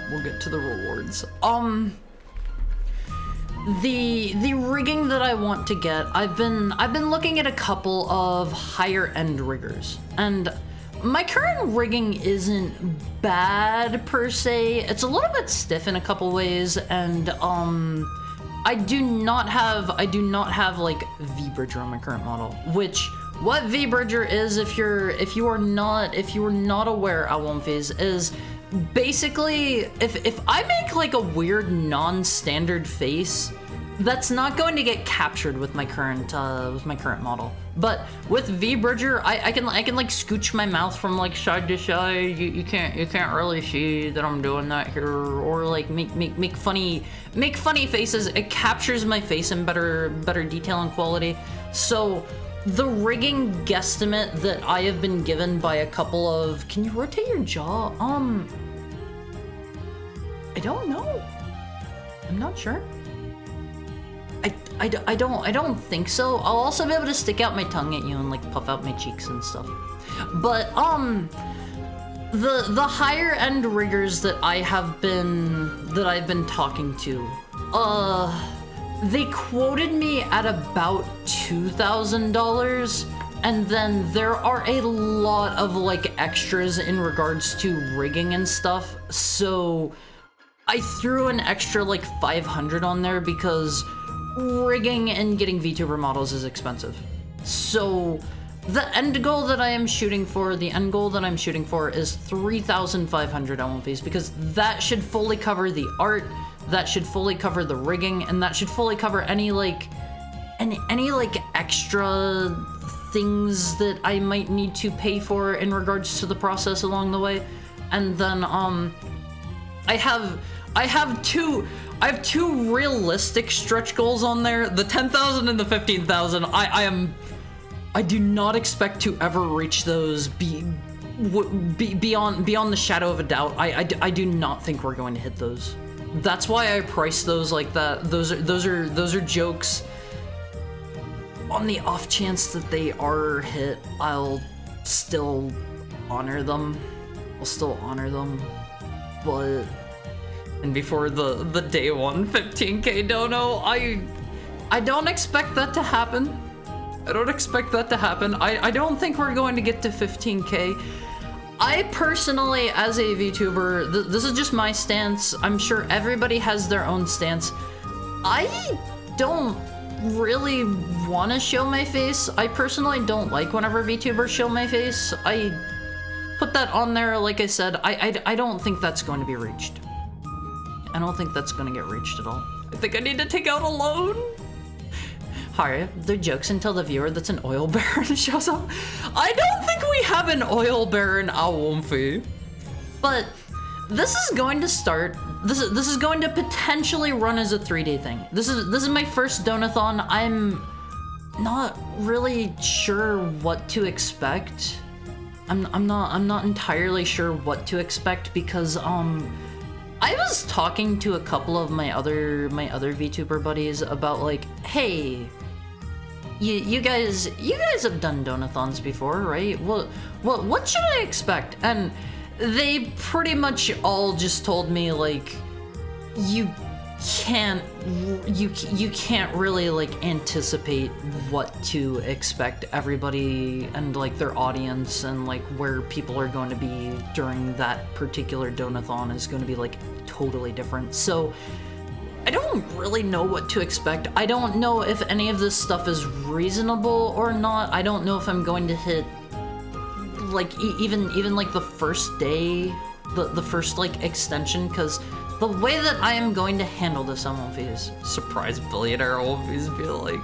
We'll get to the rewards. The rigging that I want to get, I've been looking at a couple of higher end riggers, and my current rigging isn't bad per se. It's a little bit stiff in a couple ways, and I do not have like V-Bridger on my current model, which what V-Bridger is, if you are not aware, Elonfis, is basically if I make like a weird non-standard face, that's not going to get captured with my current model. But with V-Bridger, I can like scooch my mouth from like side to side. You can't really see that I'm doing that here, or like make funny faces. It captures my face in better detail and quality. So the rigging guesstimate that I have been given by a couple of... Can you rotate your jaw? I don't know. I'm not sure. I don't think so. I'll also be able to stick out my tongue at you and like puff out my cheeks and stuff. But the higher end riggers that I've been talking to, they quoted me at about $2,000, and then there are a lot of like extras in regards to rigging and stuff. So I threw an extra like 500 on there because rigging and getting VTuber models is expensive. So the end goal that I'm shooting for is 3,500 LMVs, because that should fully cover the art, that should fully cover the rigging, and that should fully cover any extra things that I might need to pay for in regards to the process along the way. And then I have two realistic stretch goals on there, the 10,000 and the 15,000. I do not expect to ever reach those beyond the shadow of a doubt. I do not think we're going to hit those. That's why I price those like that. Those are jokes. On the off chance that they are hit, I'll still honor them. But and before the day one 15k dono, I don't expect that to happen. I don't think we're going to get to 15k. I personally, as a VTuber, this is just my stance. I'm sure everybody has their own stance. I don't really want to show my face. I personally don't like whenever VTubers show my face. I put that on there, like I said, I don't think that's going to be reached. I don't think that's going to get reached at all. I think I need to take out a loan. Hi, they're jokes until the viewer that's an oil baron shows up. I don't think we have an oil baron, Awomfi. But this is going to start, this is going to potentially run as a 3-day thing. This is my first donathon. I'm not really sure what to expect. I'm not entirely sure what to expect because I was talking to a couple of my other VTuber buddies about like, hey, you guys have done donathons before, right? What should I expect? And they pretty much all just told me like, you can't really like anticipate what to expect. Everybody and like their audience and like where people are going to be during that particular donathon is going to be like totally different. So I don't really know what to expect. I don't know if any of this stuff is reasonable or not. I don't know if I'm going to hit like even like the first day, the first like extension, because the way that I am going to handle this, I won't be surprise billionaire, I won't be like,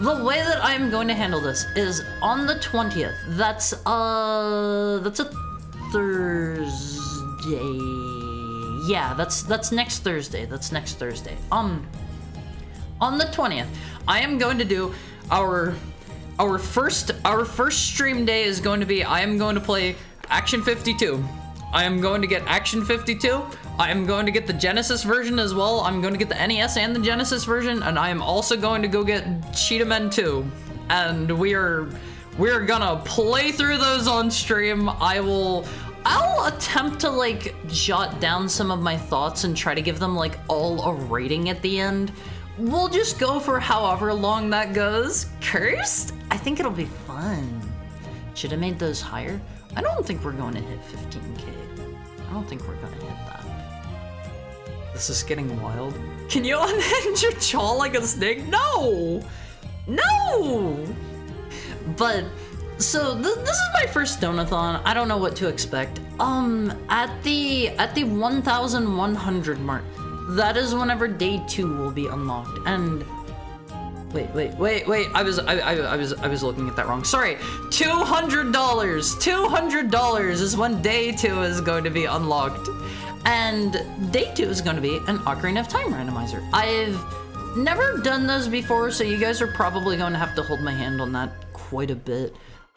the way that I am going to handle this is on the 20th. That's a Thursday. Yeah, that's next Thursday. That's next Thursday. On the 20th, I am going to do our first stream day is going to be, I am going to play Action 52. I am going to get Action 52. I am going to get the Genesis version as well. I'm going to get the NES and the Genesis version, and I am also going to go get Cheetah Men 2. And we're gonna play through those on stream. I'll attempt to like jot down some of my thoughts and try to give them like all a rating at the end. We'll just go for however long that goes. Cursed? I think it'll be fun. Should have made those higher. I don't think we're going to hit 15K. I don't think we're gonna hit that. This is getting wild. Can you unhinge your jaw like a snake? No! No! But, so this is my first donathon. I don't know what to expect. At the 1,100 mark, that is whenever day 2 will be unlocked. And wait. I was looking at that wrong. Sorry. $200. $200 is when day 2 is going to be unlocked. And day 2 is going to be an Ocarina of Time randomizer. I've never done those before, so you guys are probably going to have to hold my hand on that quite a bit.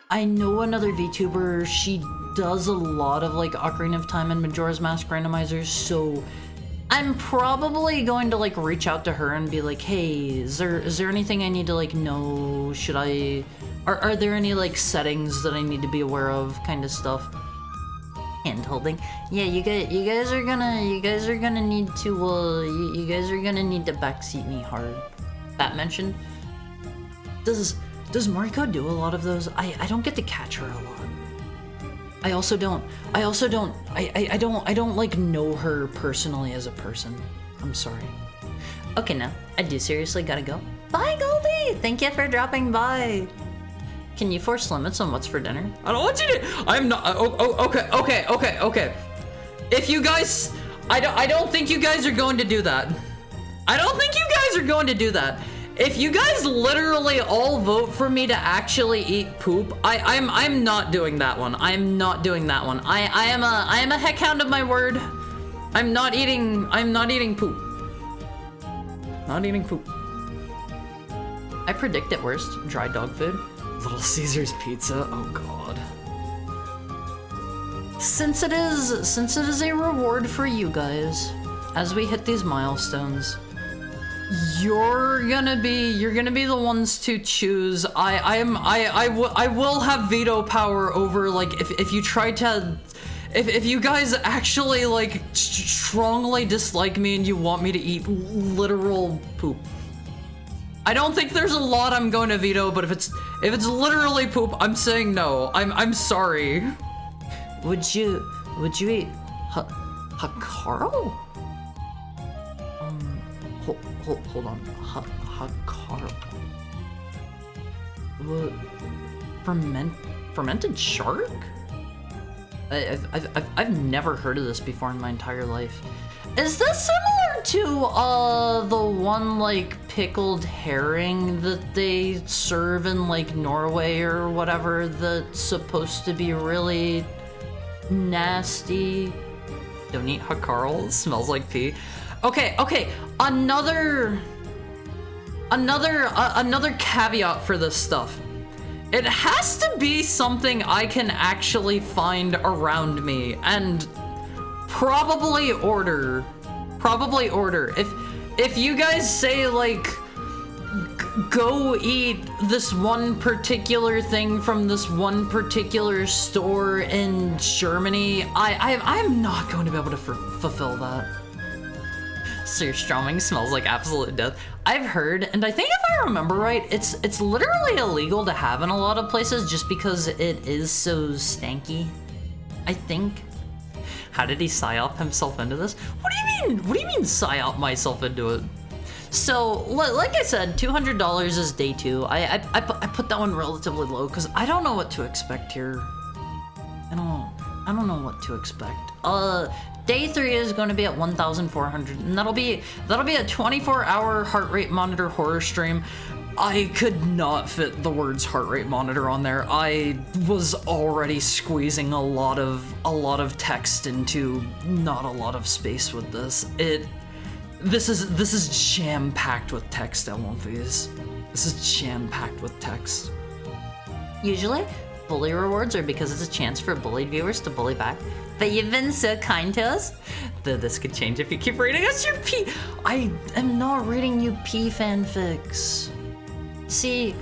I know another VTuber, she does a lot of like Ocarina of Time and Majora's Mask randomizers, so I'm probably going to like reach out to her and be like, hey, is there anything I need to like know? Should I, are there any like settings that I need to be aware of, kind of stuff? Hand holding. Yeah, you guys are gonna need to you guys are gonna need to backseat me hard. That mentioned. Does Mariko do a lot of those? I don't get to catch her a lot. I don't like know her personally as a person. I'm sorry. Okay, now I do seriously gotta go. Bye, Goldie. Thank you for dropping by. Can you force limits on what's for dinner? I don't want you to. I'm not. Okay. If you guys, I don't think you guys are going to do that. I don't think you guys are going to do that. If you guys literally all vote for me to actually eat poop, I'm not doing that one. I'm not doing that one. I am a heckhound of my word. I'm not eating poop. Not eating poop. I predict at worst, dry dog food. Little Caesar's pizza, oh god. Since it is a reward for you guys, as we hit these milestones, you're gonna be the ones to choose. I will have veto power over like if you try to, if you guys actually like strongly dislike me and you want me to eat literal poop. I don't think there's a lot I'm going to veto, but if it's literally poop, I'm saying no. I'm sorry. Would you eat Hakaro? hold on. Hakaro. What? Fermented shark? I've never heard of this before in my entire life. Is this similar to the one like pickled herring that they serve in like Norway or whatever that's supposed to be really nasty? Don't eat Hakarl, it smells like pee. Okay, another caveat for this stuff. It has to be something I can actually find around me and probably order. If you guys say like, go eat this one particular thing from this one particular store in Germany, I'm not going to be able to fulfill that. Surströmming smells like absolute death. I've heard, and I think if I remember right, it's literally illegal to have in a lot of places just because it is so stanky. I think. How did he psyop himself into this? What do you mean psyop myself into it? So, like I said, $200 is day 2. I put that one relatively low because I don't know what to expect here. I don't know what to expect. Day 3 is going to be at 1,400, and that'll be a 24-hour heart rate monitor horror stream. I could not fit the words heart rate monitor on there. I was already squeezing a lot of text into not a lot of space with this. This is jam-packed with text, Elmonfees. This is jam-packed with text. Usually, bully rewards are because it's a chance for bullied viewers to bully back. But you've been so kind to us. Though this could change if you keep reading us your P. I am not reading you P fanfics. See,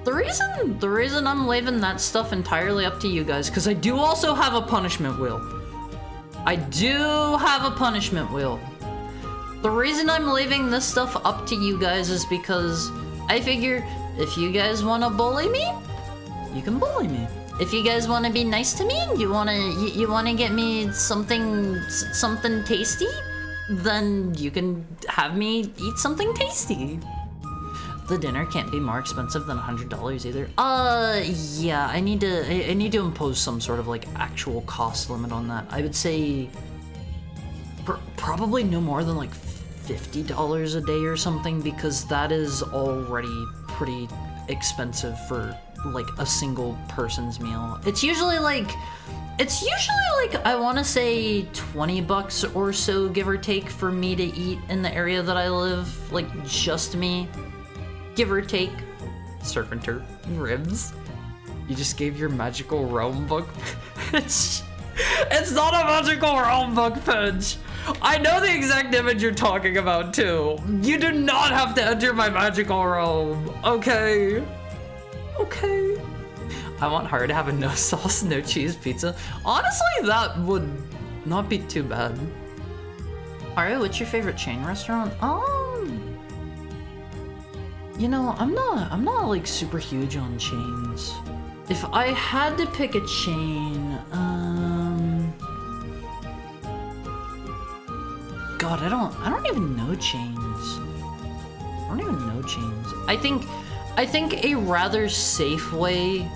the reason I'm leaving that stuff entirely up to you guys, because I do also have a punishment wheel. The reason I'm leaving this stuff up to you guys is because I figure if you guys want to bully me, you can bully me. If you guys want to be nice to me and you want to get me something tasty, then you can have me eat something tasty. The dinner can't be more expensive than $100 either. Yeah, I need to impose some sort of like actual cost limit on that. I would say probably no more than like $50 a day or something, because that is already pretty expensive for like a single person's meal. It's usually like I want to say $20 or so, give or take, for me to eat in the area that I live, like just me, give or take. Surf and turf ribs. You just gave your magical realm book. It's not a magical realm book, Pinch. I know the exact image you're talking about too. You do not have to enter my magical realm, okay? Okay. I want her to have a no sauce, no cheese pizza. Honestly, that would not be too bad. Alright, what's your favorite chain restaurant? You know, I'm not like super huge on chains. If I had to pick a chain, God, I don't even know chains. I think a rather safe way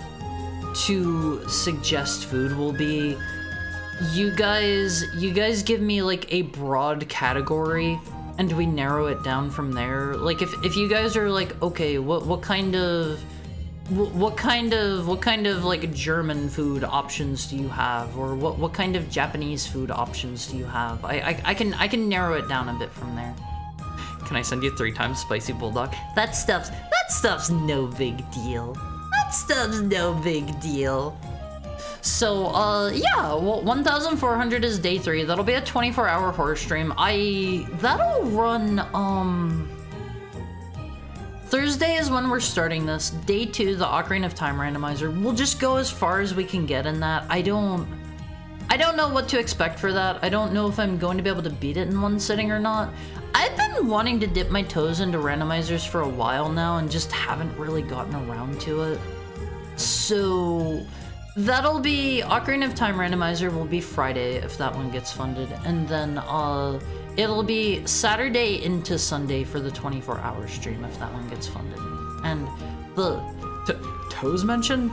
to suggest food will be you guys give me like a broad category and we narrow it down from there. Like if you guys are like, okay, what kind of like German food options do you have, or what kind of Japanese food options do you have? I can narrow it down a bit from there. Can I send you 3 times spicy bulldog? That stuff's no big deal. So, yeah, well, 1,400 is day 3. That'll be a 24-hour horror stream. That'll run, Thursday is when we're starting this. Day 2, the Ocarina of Time randomizer. We'll just go as far as we can get in that. I don't know what to expect for that. I don't know if I'm going to be able to beat it in one sitting or not. I've been wanting to dip my toes into randomizers for a while now and just haven't really gotten around to it. So that'll be Ocarina of Time randomizer will be Friday if that one gets funded, and then It'll be Saturday into Sunday for the 24-hour stream if that one gets funded. And the toes mentioned?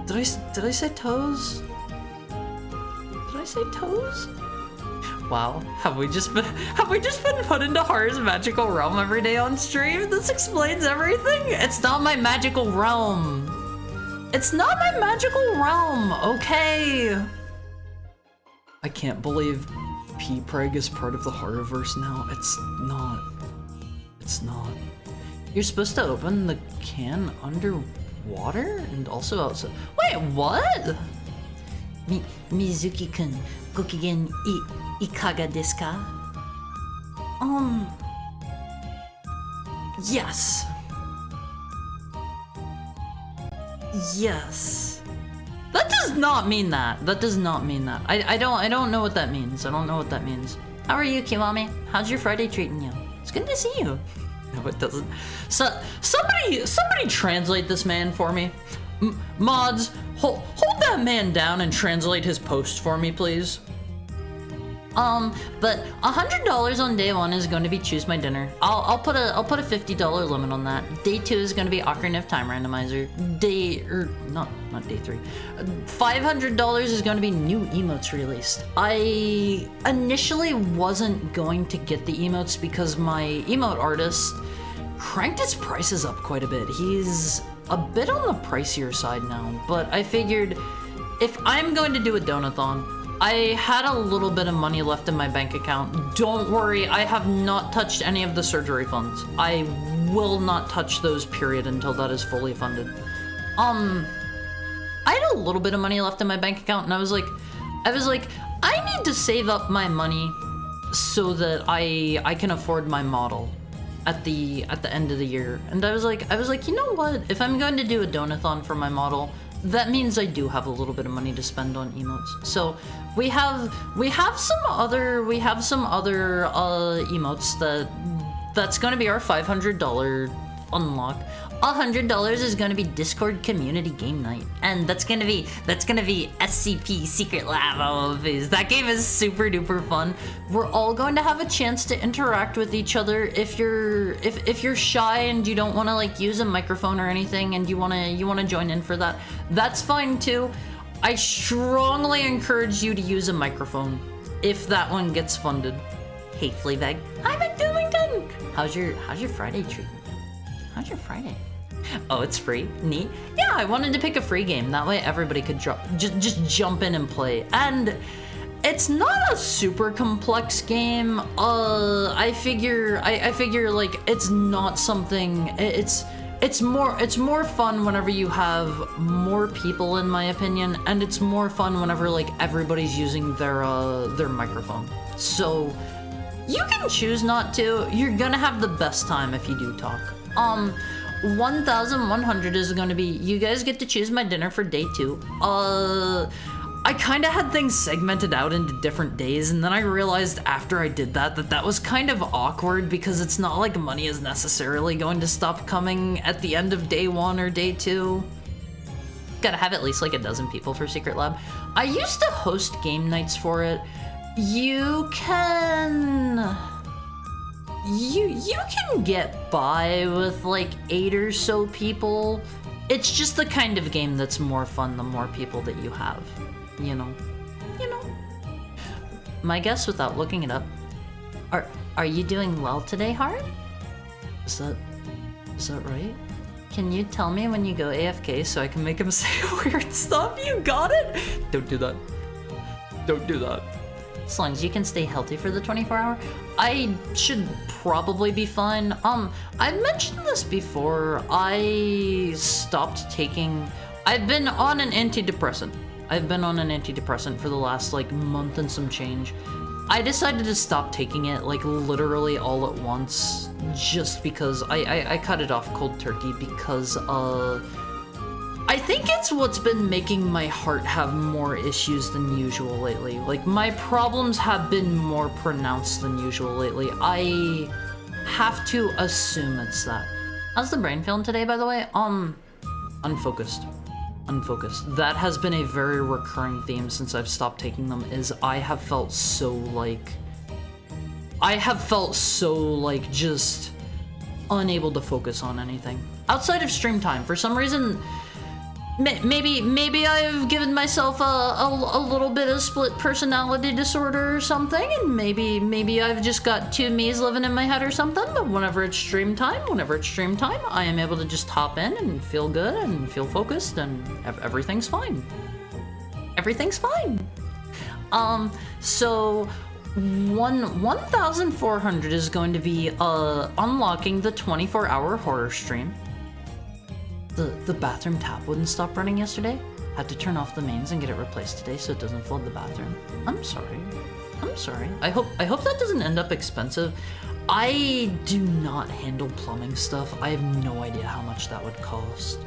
Did I say toes? Did I say toes? Wow, have we just been put into Hara's magical realm every day on stream? This explains everything. It's not my magical realm. It's not my magical realm, okay? I can't believe P-Preg is part of the Haraverse now. It's not. It's not. You're supposed to open the can underwater and also outside. Wait, what? Mizuki-kun, gokigen ikaga desu ka? Yes. Yes. That does not mean that. That does not mean that. I don't know what that means. I don't know what that means. How are you, Kiwami? How's your Friday treating you? It's good to see you. No, it doesn't. So somebody translate this man for me. Mods, hold that man down and translate his post for me, please. But $100 on day 1 is going to be choose my dinner. I'll put a $50 limit on that. Day 2 is going to be Ocarina of Time randomizer. Not day 3. $500 is going to be new emotes released. I initially wasn't going to get the emotes because my emote artist cranked his prices up quite a bit. He's a bit on the pricier side now, but I figured if I'm going to do a donathon, I had a little bit of money left in my bank account. Don't worry, I have not touched any of the surgery funds. I will not touch those, period, until that is fully funded. I had a little bit of money left in my bank account, and I was like, I need to save up my money so that I can afford my model at the end of the year. And I was like, you know what? If I'm going to do a donathon for my model, that means I do have a little bit of money to spend on emotes. So we have some other emotes that's going to be our $500 unlock. $100 is going to be Discord community game night, and that's going to be SCP Secret Lab. All of these. That game is super duper fun. We're all going to have a chance to interact with each other. If you're shy and you don't want to like use a microphone or anything, and you want to join in for that, that's fine too. I strongly encourage you to use a microphone if that one gets funded. Hey Fleabag. Hi McDillington. How's your Friday treat? How's your Friday? Oh, it's free? Neat. Yeah, I wanted to pick a free game. That way everybody could just jump in and play. And it's not a super complex game. I figure like it's not something. It's more fun whenever you have more people, in my opinion, and it's more fun whenever like everybody's using their microphone. So you can choose not to. You're gonna have the best time if you do talk. 1,100 is going to be, you guys get to choose my dinner for day 2. I kind of had things segmented out into different days, and then I realized after I did that was kind of awkward because it's not like money is necessarily going to stop coming at the end of day 1 or day 2. Gotta have at least like a dozen people for Secret Lab. I used to host game nights for it. You can get by with like 8 or so people. It's just the kind of game that's more fun the more people that you have, you know. My guess, without looking it up, are you doing well today, Hart? Is that right? Can you tell me when you go AFK so I can make him say weird stuff? You got it? Don't do that. Don't do that. As long as you can stay healthy for the 24-hour, I should probably be fine. I've mentioned this before. I stopped taking... I've been on an antidepressant. For the last like month and some change. I decided to stop taking it like literally all at once just because I cut it off cold turkey because I think it's what's been making my heart have more issues than usual lately. Like, my problems have been more pronounced than usual lately. I have to assume it's that. How's the brain feeling today, by the way? Unfocused. That has been a very recurring theme since I've stopped taking them, is I have felt so, like, I have felt so, like, just unable to focus on anything. Outside of stream time, for some reason, maybe I've given myself a little bit of split personality disorder or something, and maybe I've just got two me's living in my head or something, but whenever it's stream time, I am able to just hop in and feel good and feel focused, and everything's fine. Everything's fine. So 1,400 is going to be unlocking the 24-hour horror stream. The bathroom tap wouldn't stop running yesterday. Had to turn off the mains and get it replaced today so it doesn't flood the bathroom. I'm sorry. I hope that doesn't end up expensive. I do not handle plumbing stuff. I have no idea how much that would cost.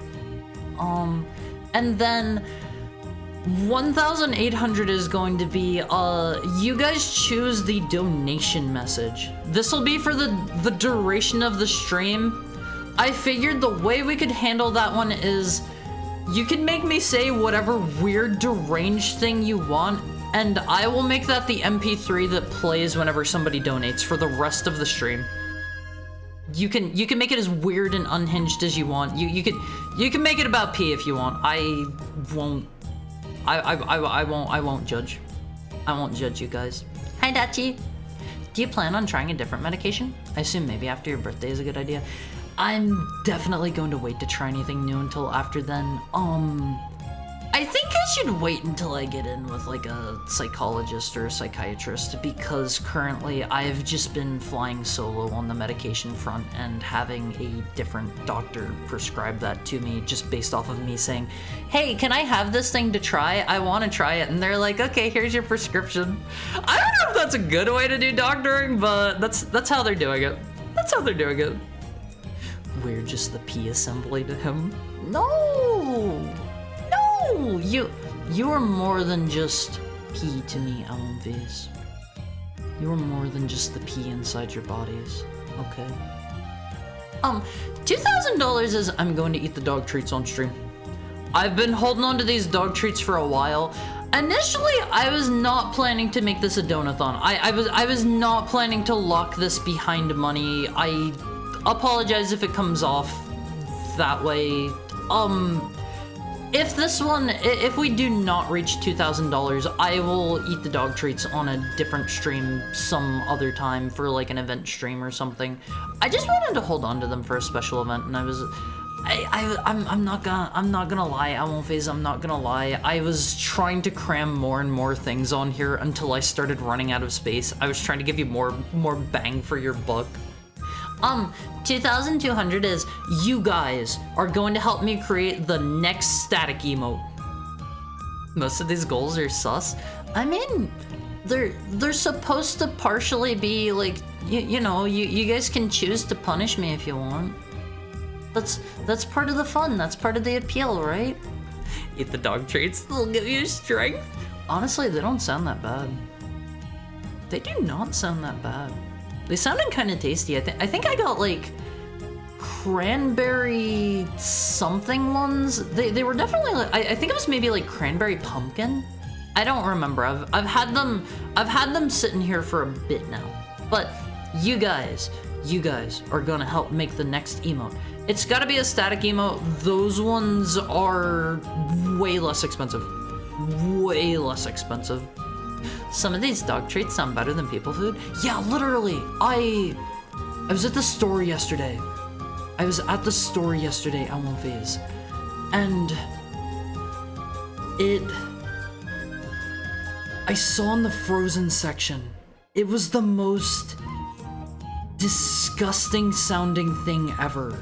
And then 1,800 is going to be, you guys choose the donation message. This will be for the duration of the stream. I figured the way we could handle that one is you can make me say whatever weird deranged thing you want, and I will make that the MP3 that plays whenever somebody donates for the rest of the stream. You can make it as weird and unhinged as you want. You can make it about pee if you want. I won't judge. I won't judge you guys. Hi, Dachi. Do you plan on trying a different medication? I assume maybe after your birthday is a good idea. I'm definitely going to wait to try anything new until after then. I think I should wait until I get in with like a psychologist or a psychiatrist, because currently I've just been flying solo on the medication front and having a different doctor prescribe that to me just based off of me saying, hey, can I have this thing to try? I want to try it. And they're like, okay, here's your prescription. I don't know if that's a good way to do doctoring, but that's how they're doing it. That's how they're doing it. We're just the pee assembly to him. No! You are more than just pee to me, Alan-V's. You are more than just the pee inside your bodies, okay? $2,000 is I'm going to eat the dog treats on stream. I've been holding on to these dog treats for a while. Initially, I was not planning to make this a donathon. I was not planning to lock this behind money. I apologize if it comes off that way. If we do not reach $2,000, I will eat the dog treats on a different stream some other time for like an event stream or something. I just wanted to hold on to them for a special event, and I'm not gonna lie, I won't phase, I'm not gonna lie. I was trying to cram more and more things on here until I started running out of space. I was trying to give you more bang for your buck. 2,200 is you guys are going to help me create the next static emote. Most of these goals are sus. I mean, they're supposed to partially be like, you know, you guys can choose to punish me if you want. That's part of the fun. That's part of the appeal, right? Eat the dog treats. They'll give you strength. Honestly, they don't sound that bad. They do not sound that bad. They sounded kind of tasty. I think I got like cranberry something ones. They were definitely like, I think it was maybe like cranberry pumpkin. I don't remember. I've had them sitting here for a bit now. But you guys are gonna help make the next emote. It's gotta be a static emote. Those ones are way less expensive. Way less expensive. Some of these dog treats sound better than people food. Yeah, literally. I was at the store yesterday. I won't phase. And I saw in the frozen section, it was the most disgusting sounding thing ever.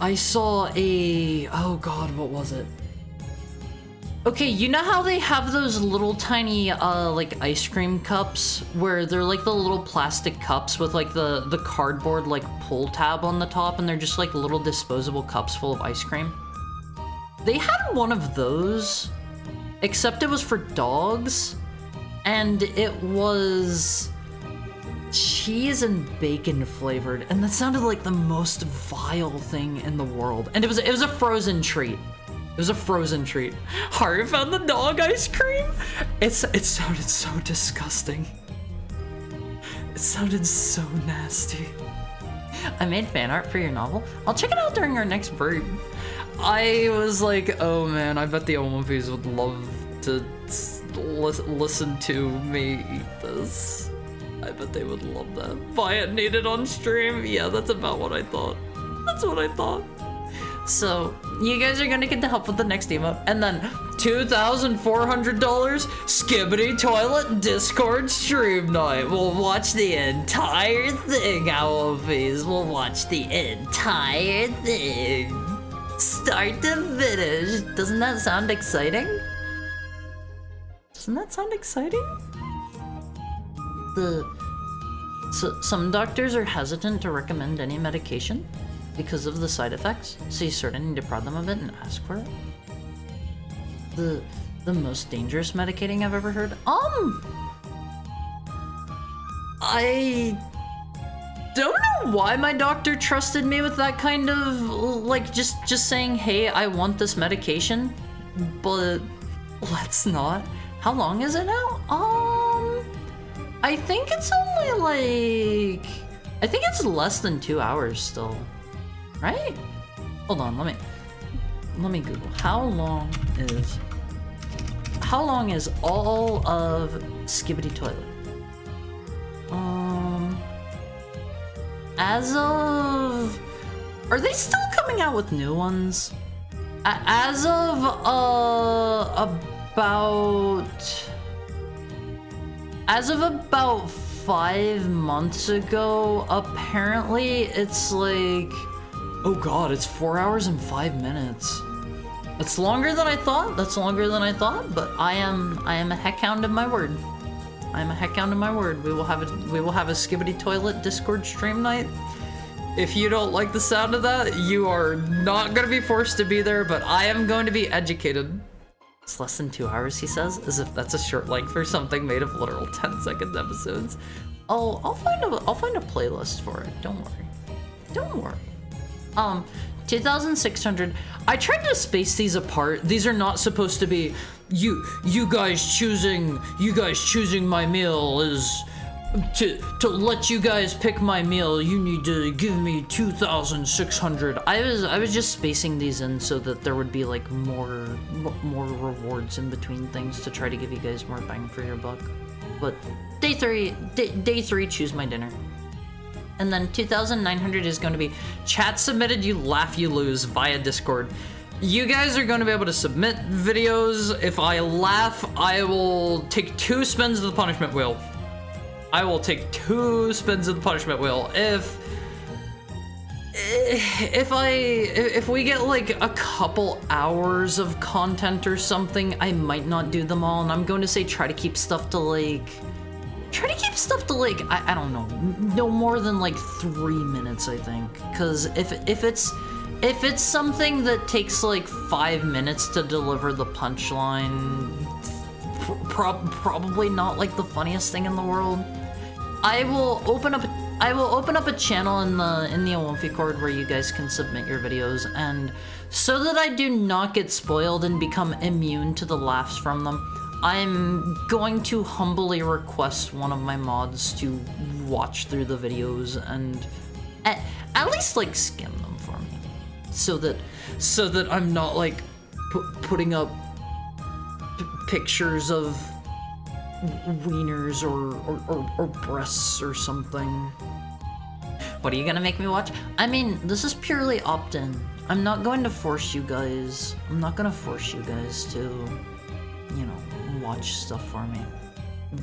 I saw oh god, what was it? Okay, you know how they have those little tiny, like ice cream cups where they're like the little plastic cups with like the cardboard like pull tab on the top, and they're just like little disposable cups full of ice cream? They had one of those, except it was for dogs, and it was cheese and bacon flavored, and that sounded like the most vile thing in the world. And it was a frozen treat. It was a frozen treat. Haru found the dog ice cream? It sounded so disgusting. It sounded so nasty. I made fan art for your novel. I'll check it out during our next break. I was like, oh man, I bet the Omofis would love to listen to me eat this. I bet they would love that. Buy it, need it on stream. Yeah, that's about what I thought. That's what I thought. So, you guys are gonna get to help with the next emote. And then, $2,400, Skibbity Toilet Discord stream night. We'll watch the entire thing, Owlfies. We'll watch the entire thing. Start to finish. Doesn't that sound exciting? Doesn't that sound exciting? So some doctors are hesitant to recommend any medication because of the side effects, so you sort of need to prod them a bit and ask for it. The most dangerous medicating I've ever heard? I don't know why my doctor trusted me with that kind of, like, just saying, hey, I want this medication, but let's not. How long is it now? I think it's only like, I think it's less than 2 hours still, right? Hold on, let me Google. How long is all of Skibbity Toilet? As of, are they still coming out with new ones? As of about 5 months ago, apparently it's like, oh god, it's 4 hours and 5 minutes. That's longer than I thought. That's longer than I thought, but I am a heckhound of my word. I am a heckhound of my word. We will have a Skibbity Toilet Discord stream night. If you don't like the sound of that, you are not gonna be forced to be there, but I am going to be educated. It's less than 2 hours, he says, as if that's a short length for something made of literal 10-second episodes. I'll find a playlist for it. Don't worry. Don't worry. 2,600. I tried to space these apart. These are not supposed to be you guys choosing my meal is to let you guys pick my meal. You need to give me 2,600. I was just spacing these in so that there would be like more rewards in between things to try to give you guys more bang for your buck. But day three, choose my dinner. And then 2,900 is going to be chat submitted, you laugh, you lose via Discord. You guys are going to be able to submit videos. If I laugh, I will take 2 spins of the punishment wheel. I will take 2 spins of the punishment wheel. If we get like a couple hours of content or something, I might not do them all, and I'm going to say try to keep stuff to like, I don't know, no more than like 3 minutes, I think. Because if it's something that takes like 5 minutes to deliver the punchline, probably not like the funniest thing in the world. I will open up a channel in the Owamfi Cord where you guys can submit your videos, and so that I do not get spoiled and become immune to the laughs from them, I'm going to humbly request one of my mods to watch through the videos and at least like skim them for me, so that I'm not like putting up pictures of wieners or breasts or something. What are you gonna make me watch? I mean, this is purely opt-in. I'm not going to force you guys. I'm not gonna force you guys to, you know, watch stuff for me.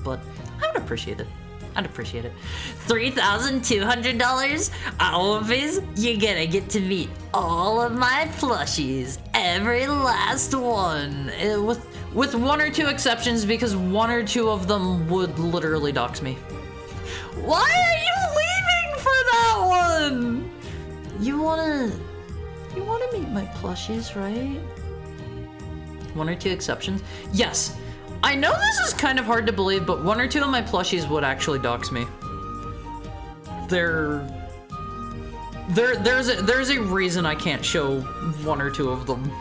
But I would appreciate it. I'd appreciate it. $3,200? Always, you're gonna get to meet all of my plushies. Every last one. With 1 or 2 exceptions, because 1 or 2 of them would literally dox me. Why are you leaving for that one? You wanna meet my plushies, right? 1 or 2 exceptions? Yes. I know this is kind of hard to believe, but 1 or 2 of my plushies would actually dox me. There's a reason I can't show 1 or 2 of them.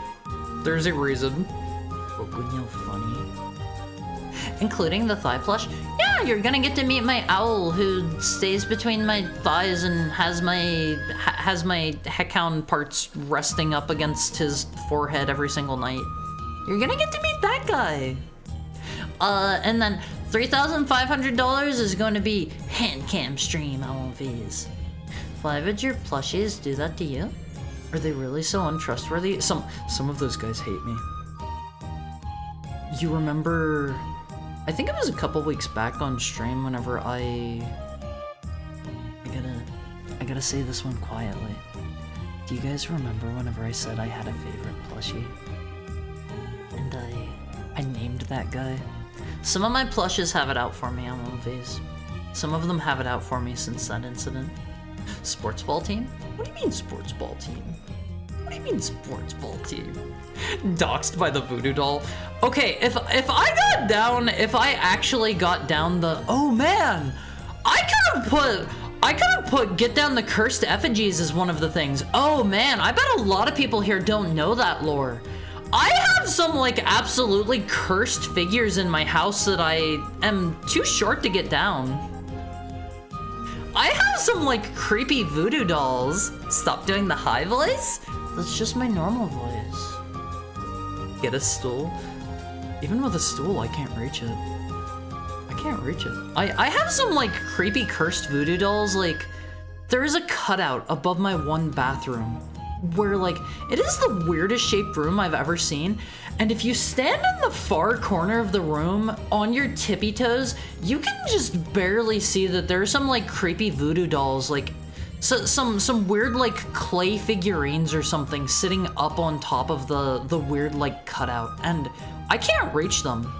There's a reason. Bouken, funny. Including the thigh plush? Yeah, you're gonna get to meet my owl who stays between my thighs and has my heckhound parts resting up against his forehead every single night. You're gonna get to meet that guy. And then $3,500 is going to be hand cam stream on fees. 5 of your plushies do that to you? Are they really so untrustworthy? Some of those guys hate me. You remember, I think it was a couple weeks back on stream whenever I gotta say this one quietly. Do you guys remember whenever I said I had a favorite plushie? And I named that guy? Some of my plushes have it out for me on movies. Some of them have it out for me since that incident. Sports ball team? What do you mean sports ball team? What do you mean sports ball team? Doxed by the voodoo doll. Okay, if I actually got down the, oh man, I could have put get down the cursed effigies as one of the things. Oh man, I bet a lot of people here don't know that lore. I have some like absolutely cursed figures in my house that I am too short to get down. I have some like creepy voodoo dolls. Stop doing the high voice? That's just my normal voice. Get a stool? Even with a stool, I can't reach it. I can't reach it. I have some like creepy cursed voodoo dolls. Like there is a cutout above my one bathroom where like it is the weirdest shaped room I've ever seen, and if you stand in the far corner of the room on your tippy toes, you can just barely see that there are some like creepy voodoo dolls, like some weird like clay figurines or something sitting up on top of the weird like cutout, and I can't reach them.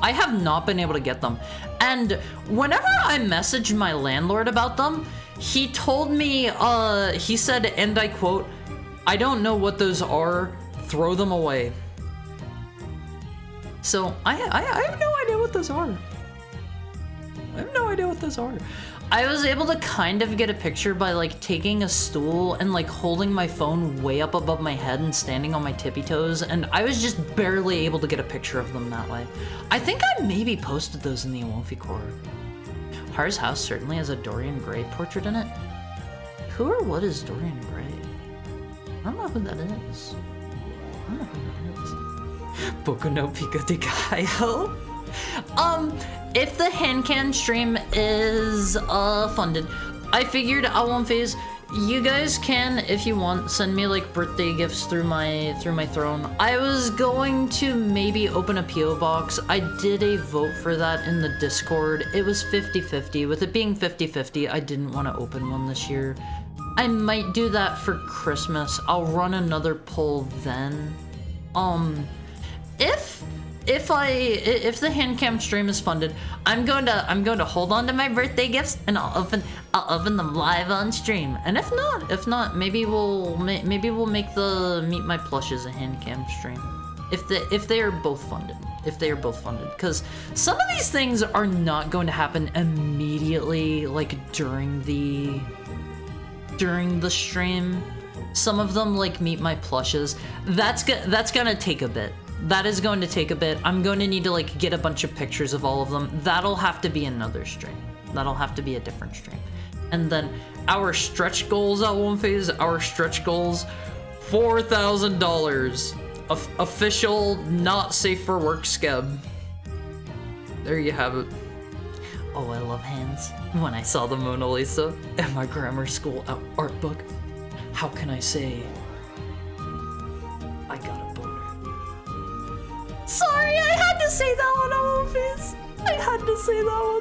I have not been able to get them. And whenever I messaged my landlord about them, he told me, he said, and I quote, "I don't know what those are, throw them away." So I have no idea what those are. I have no idea what those are. I was able to kind of get a picture by like taking a stool and like holding my phone way up above my head and standing on my tippy toes, and I was just barely able to get a picture of them that way. I think I maybe posted those in the Awofi Core. Har's house certainly has a Dorian Gray portrait in it. Who or what is Dorian Gray? I don't know who that is. I don't know who that is. Bouken no Pika de Gaio. If the handcan stream is funded, I figured I won't phase. You guys can, if you want, send me like birthday gifts through my throne. I was going to maybe open a PO box. I did a vote for that in the Discord. It was 50-50. With it being 50-50, I didn't want to open one this year. I might do that for Christmas. I'll run another poll then. If the handcam stream is funded, I'm going to hold on to my birthday gifts and I'll open them live on stream. And if not, maybe we'll make the Meet My Plushes a handcam stream. If they are both funded. Because some of these things are not going to happen immediately, like during the stream. Some of them, like Meet My Plushes, that's gonna take a bit. That is going to take a bit. I'm going to need to like get a bunch of pictures of all of them. That'll have to be another stream. That'll have to be a different stream. And then our stretch goals at One Phase, our stretch goals, $4,000. Official not safe for work scab. There you have it. Oh, I love hands. When I saw the Mona Lisa in my grammar school art book, how can I say I got a boner? Sorry, I had to say that one, Office. I had to say that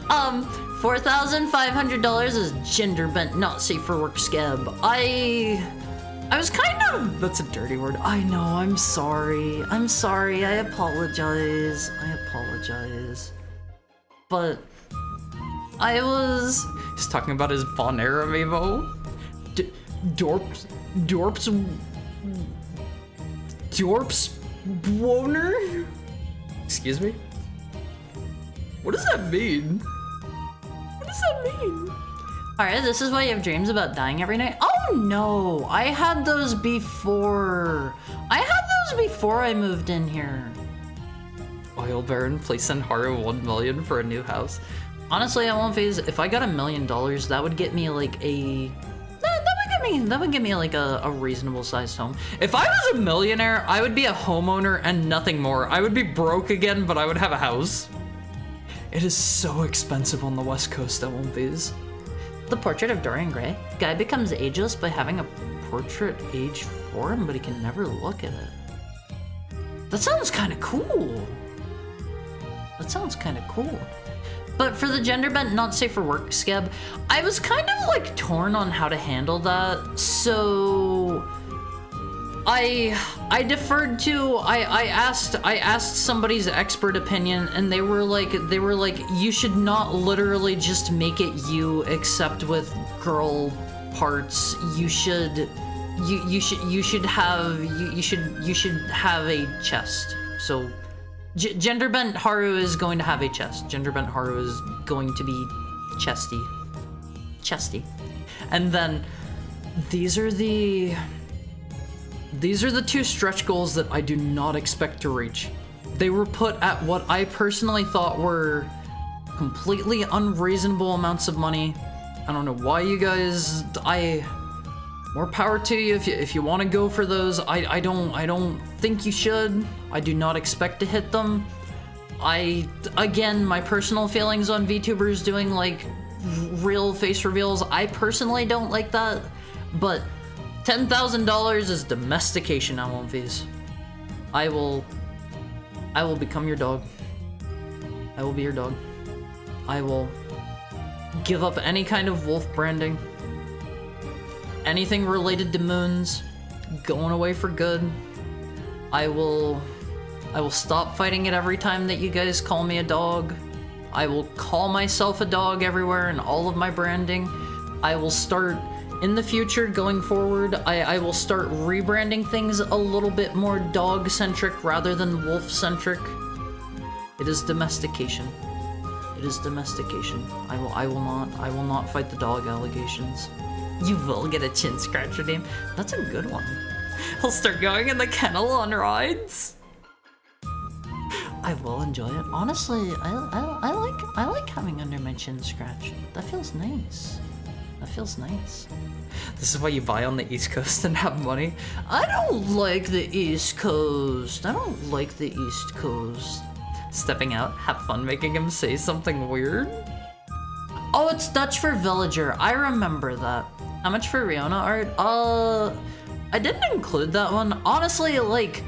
one. $4,500 is gender bent, not safe for work scab. I was kind of, that's a dirty word. I know, I'm sorry. I apologize. But I was, he's talking about his Bon Air amiibo. Dorps boner? Excuse me? What does that mean? Alright, this is why you have dreams about dying every night? Oh no! I had those before I moved in here. Oil Baron, please send Haru 1 million for a new house. Honestly, I won't phase. If I got $1 million, that would get me like a... That would give me like a reasonable sized home. If I was a millionaire, I would be a homeowner and nothing more. I would be broke again, but I would have a house. It is so expensive on the West Coast, that won't phase. The portrait of Dorian Gray. Guy becomes ageless by having a portrait aged for him, but he can never look at it. That sounds kind of cool. That sounds kind of cool. But for the gender bent not safe for work scab, I was kind of like torn on how to handle that. So I deferred to I asked somebody's expert opinion, and they were like you should not literally just make it you except with girl parts. You should have a chest. So gender bent Haru is going to have a chest. Gender bent Haru is going to be chesty. And then these are the 2 stretch goals that I do not expect to reach. They were put at what I personally thought were completely unreasonable amounts of money. I don't know why you guys, more power to you if you want to go for those. I don't think you should. I do not expect to hit them. Again, my personal feelings on VTubers doing like real face reveals, I personally don't like that, but $10,000 is domestication now on V's. I will become your dog. I will be your dog. I will give up any kind of wolf branding. Anything related to moons, going away for good. I will stop fighting it every time that you guys call me a dog. I will call myself a dog everywhere in all of my branding. I will start, in the future, going forward, I will start rebranding things a little bit more dog-centric rather than wolf-centric. It is domestication. It is domestication. I will not fight the dog allegations. You will get a chin scratcher name. That's a good one. I'll start going in the kennel on rides. I will enjoy it. Honestly, I like having under my chin scratch. That feels nice. That feels nice. This is why you buy on the East Coast and have money. I don't like the East Coast. I don't like the East Coast. Stepping out, have fun making him say something weird. Oh, it's Dutch for villager. I remember that. How much for Riona art? I didn't include that one. Honestly, like,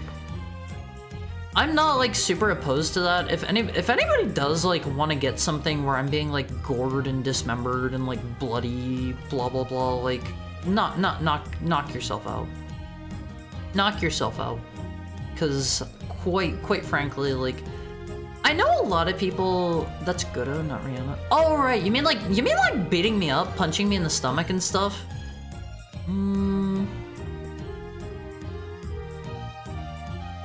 I'm not like super opposed to that. If anybody does like want to get something where I'm being like gored and dismembered and like bloody, blah blah blah, like, knock yourself out. Knock yourself out. Cause quite frankly, like, I know a lot of people. That's Gura, not Rihanna. Oh right, you mean like beating me up, punching me in the stomach and stuff?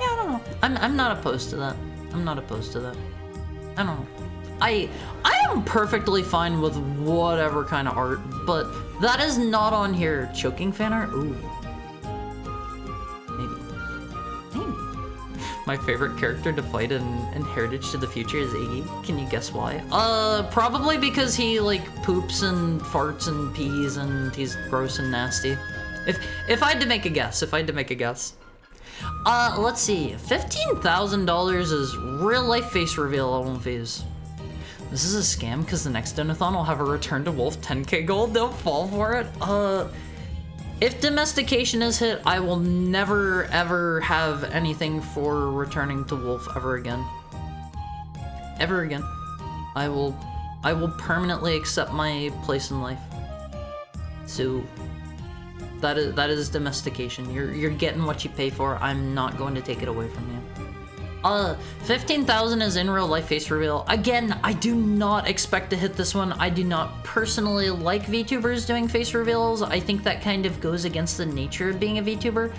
Yeah, I don't know. I'm not opposed to that. I'm not opposed to that. I don't know. I am perfectly fine with whatever kind of art, but that is not on here. Choking fan art? Ooh. My favorite character to fight in Heritage to the Future is Iggy. Can you guess why? Probably because he like poops and farts and pees and he's gross and nasty. If I had to make a guess, Let's see. $15,000 is real life face reveal on phase. This is a scam because the next donathon will have a return to wolf 10k gold. Don't fall for it. If domestication is hit, I will never ever have anything for returning to wolf ever again. Ever again. I will permanently accept my place in life. So that is domestication. You're getting what you pay for. I'm not going to take it away from you. 15,000 is in real life face reveal. Again, I do not expect to hit this one. I do not personally like VTubers doing face reveals. I think that kind of goes against the nature of being a VTuber.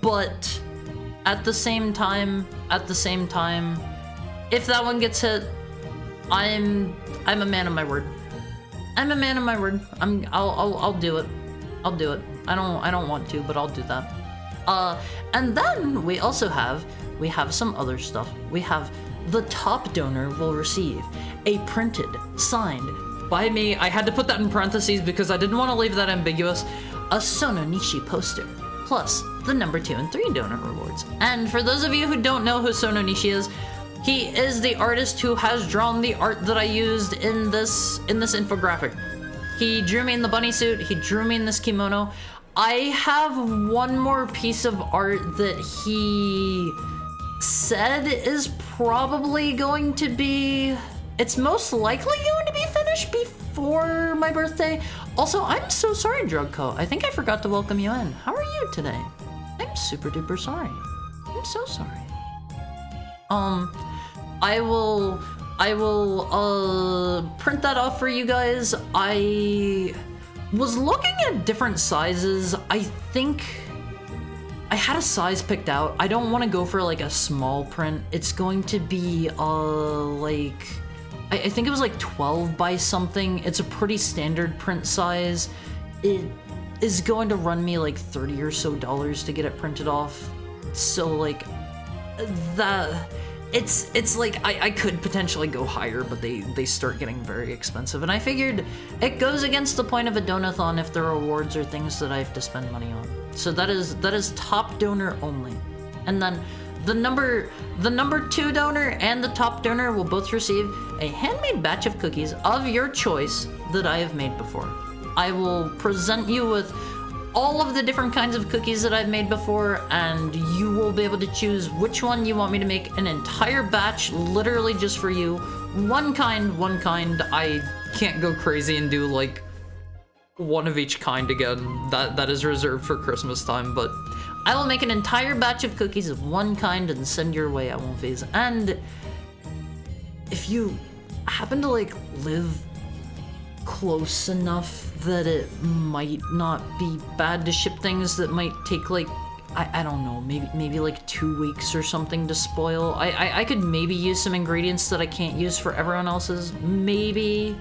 But at the same time, if that one gets hit, I'm a man of my word. I'm a man of my word. I'll do it. I'll do it. I don't want to, but I'll do that. And then we also have some other stuff. We have the top donor will receive a printed, signed by me. I had to put that in parentheses because I didn't want to leave that ambiguous. A Sono Nishi poster, plus the number 2 and 3 donor rewards. And for those of you who don't know who Sono Nishi is, he is the artist who has drawn the art that I used in this infographic. He drew me in the bunny suit, he drew me in this kimono. I have one more piece of art that he said is probably going to be, it's most likely going to be finished before my birthday. Also, I'm so sorry, Drugco. I think I forgot to welcome you in. How are you today? I'm super duper sorry. I'm so sorry. I will print that off for you guys. I was looking at different sizes. I think I had a size picked out. I don't want to go for like a small print. It's going to be like, I think it was like 12 by something. It's a pretty standard print size. It is going to run me like $30 or so to get it printed off. So like that, it's like I could potentially go higher, but they start getting very expensive. And I figured it goes against the point of a donathon if there are rewards or things that I have to spend money on. So that is top donor only. And then the number 2 donor and the top donor will both receive a handmade batch of cookies of your choice that I have made before. I will present you with all of the different kinds of cookies that I've made before, and you will be able to choose which one you want me to make an entire batch literally just for you. One kind. I can't go crazy and do like one of each kind again. That is reserved for Christmas time, but I will make an entire batch of cookies of one kind and send your way. I won't phase. And if you happen to like live close enough that it might not be bad to ship things that might take like, I don't know, maybe like 2 weeks or something to spoil. I could maybe use some ingredients that I can't use for everyone else's. Maybe,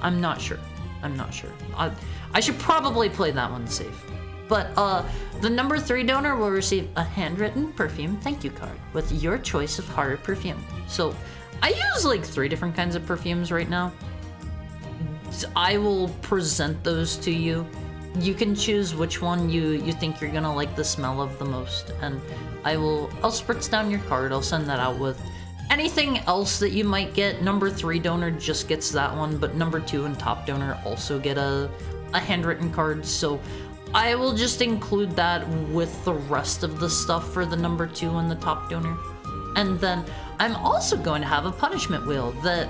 I'm not sure. I should probably play that one safe. But the number 3 donor will receive a handwritten perfume thank you card with your choice of horror perfume. So I use like 3 different kinds of perfumes right now. I will present those to you. You can choose which one you think you're gonna like the smell of the most, and I'll spritz down your card. I'll send that out with anything else that you might get. Number 3 donor just gets that one, but number 2 and top donor also get a handwritten card. So I will just include that with the rest of the stuff for the number 2 and the top donor. And then I'm also going to have a punishment wheel that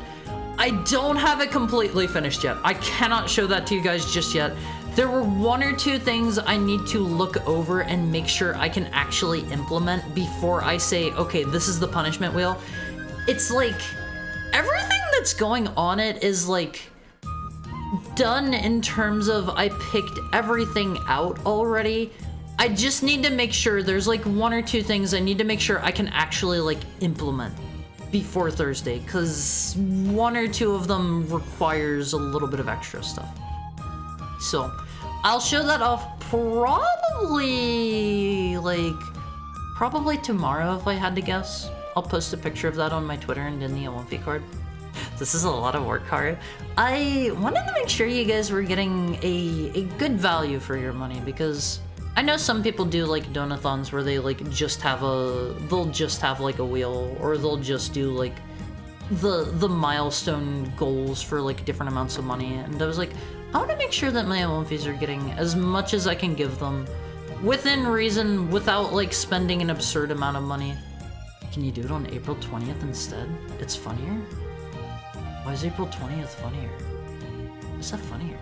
I don't have it completely finished yet. I cannot show that to you guys just yet. There were 1 or 2 things I need to look over and make sure I can actually implement before I say, okay, this is the punishment wheel. It's like, everything that's going on it is like done in terms of I picked everything out already. I just need to make sure there's like 1 or 2 things I need to make sure I can actually like implement before Thursday, because 1 or 2 of them requires a little bit of extra stuff. So I'll show that off probably tomorrow if I had to guess. I'll post a picture of that on my Twitter and in the OMP card. This is a lot of work, Haru. I wanted to make sure you guys were getting a good value for your money, because I know some people do like donathons where they like they'll just have like a wheel, or they'll just do like the milestone goals for like different amounts of money. And I was like, I want to make sure that my OMPs are getting as much as I can give them within reason, without like spending an absurd amount of money. Can you do it on April 20th instead? It's funnier? Why is April 20th funnier? What's that funnier?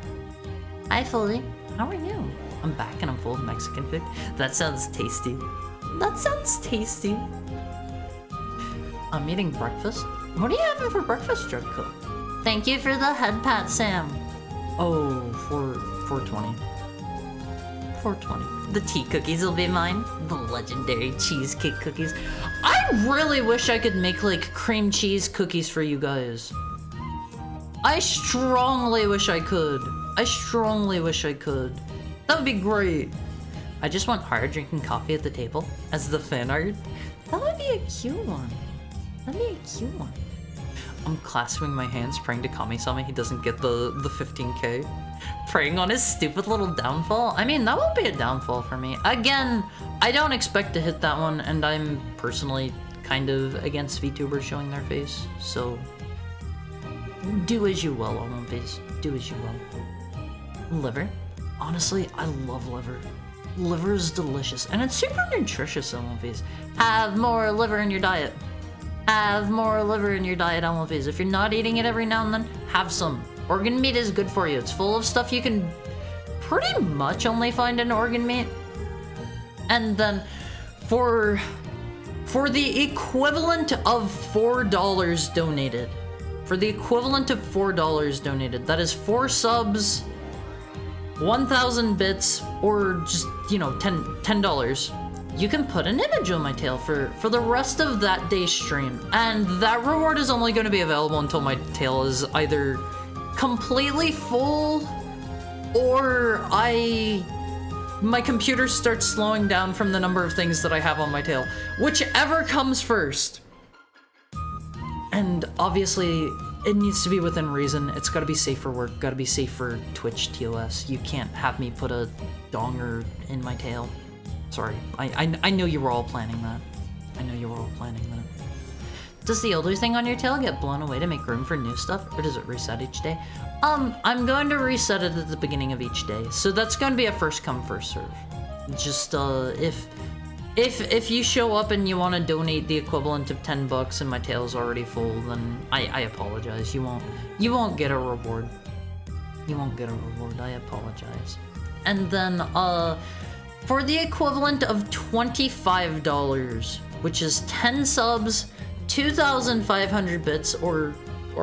Hi, Foley. How are you? I'm back and I'm full of Mexican food. That sounds tasty. That sounds tasty. I'm eating breakfast. What are you having for breakfast, Drugco? Thank you for the head pat, Sam. Oh, 420. 420. The tea cookies will be mine. The legendary cheesecake cookies. I really wish I could make like cream cheese cookies for you guys. I strongly wish I could. That would be great. I just want Hara drinking coffee at the table as the fan art. That would be a cute one. That'd be a cute one. I'm clasping my hands, praying to Kami-sama he doesn't get the 15k. Praying on his stupid little downfall. I mean, that won't be a downfall for me. Again, I don't expect to hit that one, and I'm personally kind of against VTubers showing their face, so do as you will on One Piece. Do as you will. Liver? Honestly, I love liver. Liver is delicious, and it's super nutritious on One Piece. Have more liver in your diet. Have more liver in your diet on One Piece. If you're not eating it every now and then, have some. Organ meat is good for you. It's full of stuff you can pretty much only find in organ meat. And then for the equivalent of $4 donated, that is 4 subs, 1,000 bits, or just, you know, $10. You can put an image on my tail for the rest of that day's stream. And that reward is only going to be available until my tail is either completely full or my computer starts slowing down from the number of things that I have on my tail. Whichever comes first. And obviously, it needs to be within reason. It's gotta be safe for work, gotta be safe for Twitch TOS. You can't have me put a donger in my tail. Sorry, I know you were all planning that. Does the older thing on your tail get blown away to make room for new stuff, or does it reset each day? I'm going to reset it at the beginning of each day, so that's going to be a first come, first serve. Just, if you show up and you want to donate the equivalent of $10 and my tail's already full, then I apologize. You won't get a reward. I apologize. And then, for the equivalent of $25, which is 10 subs, 2,500 bits, or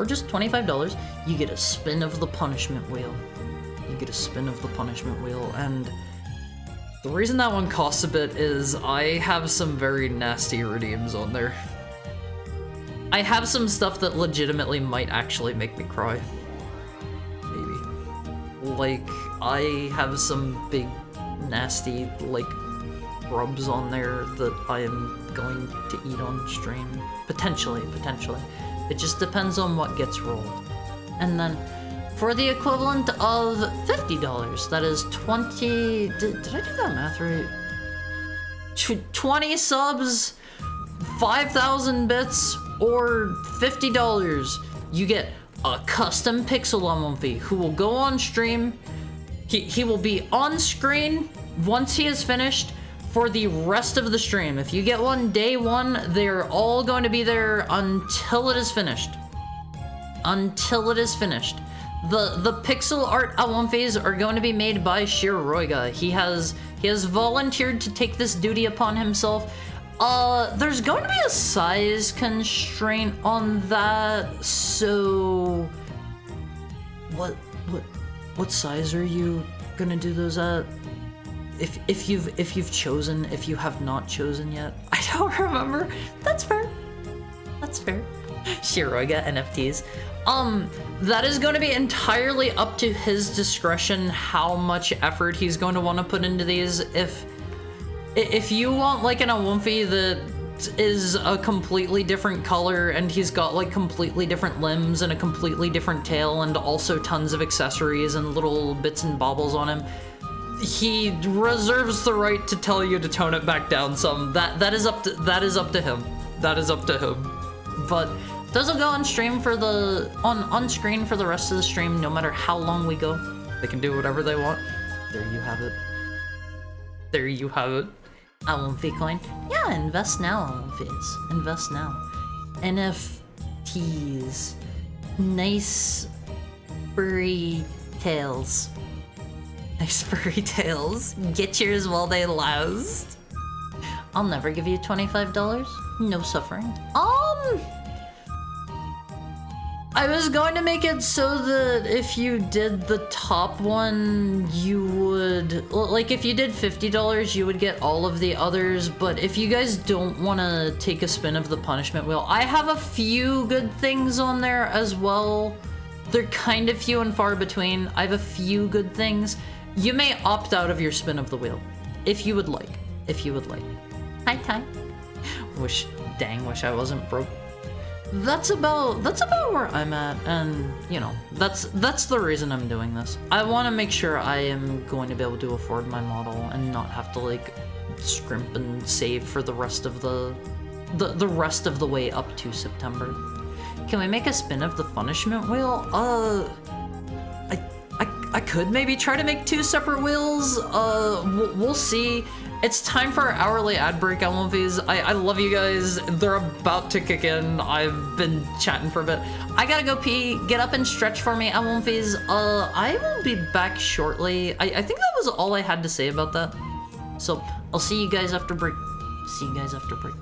just $25, you get a spin of the punishment wheel. And the reason that one costs a bit is I have some very nasty redeems on there. I have some stuff that legitimately might actually make me cry. Maybe. Like, I have some big, nasty, like, rubs on there that I am going to eat on stream. Potentially. It just depends on what gets rolled. And then, for the equivalent of $50, that is 20... Did I do that math right? 20 subs, 5,000 bits, or $50, you get a custom pixel on Lumpy who will go on stream. He will be on screen once he is finished for the rest of the stream. If you get one day one, they're all going to be there until it is finished. The pixel art at One Phase are going to be made by Shiroiga. He has volunteered to take this duty upon himself. There's going to be a size constraint on that, so what size are you gonna do those at? If you've chosen, if you have not chosen yet, I don't remember. That's fair. Shiroiga NFTs. That is going to be entirely up to his discretion how much effort he's going to want to put into these. If you want like an Awumfi that is a completely different color and he's got like completely different limbs and a completely different tail and also tons of accessories and little bits and baubles on him, he reserves the right to tell you to tone it back down some. That is up to him. But those will go on stream for on screen for the rest of the stream, no matter how long we go. They can do whatever they want. There you have it. Awumfi coin. Yeah, invest now, Awumfis. Invest now. NFTs. Nice furry tails. Get yours while they last. I'll never give you $25. No suffering. I was going to make it so that if you did the top one, you would... Like, if you did $50, you would get all of the others, but if you guys don't want to take a spin of the punishment wheel, I have a few good things on there as well. They're kind of few and far between. I have a few good things. You may opt out of your spin of the wheel, if you would like. Hi, Ty. Wish I wasn't broke. that's about where I'm at, and you know, that's the reason I'm doing this. I want to make sure I am going to be able to afford my model and not have to like scrimp and save for the rest of the rest of the way up to September. Can we make a spin of the punishment wheel? I could maybe try to make 2 separate wheels. We'll see. It's time for our hourly ad break, Elmovies. I love you guys. They're about to kick in. I've been chatting for a bit. I gotta go pee. Get up and stretch for me, Elmovies. I will be back shortly. I think that was all I had to say about that. So I'll see you guys after break. See you guys after break.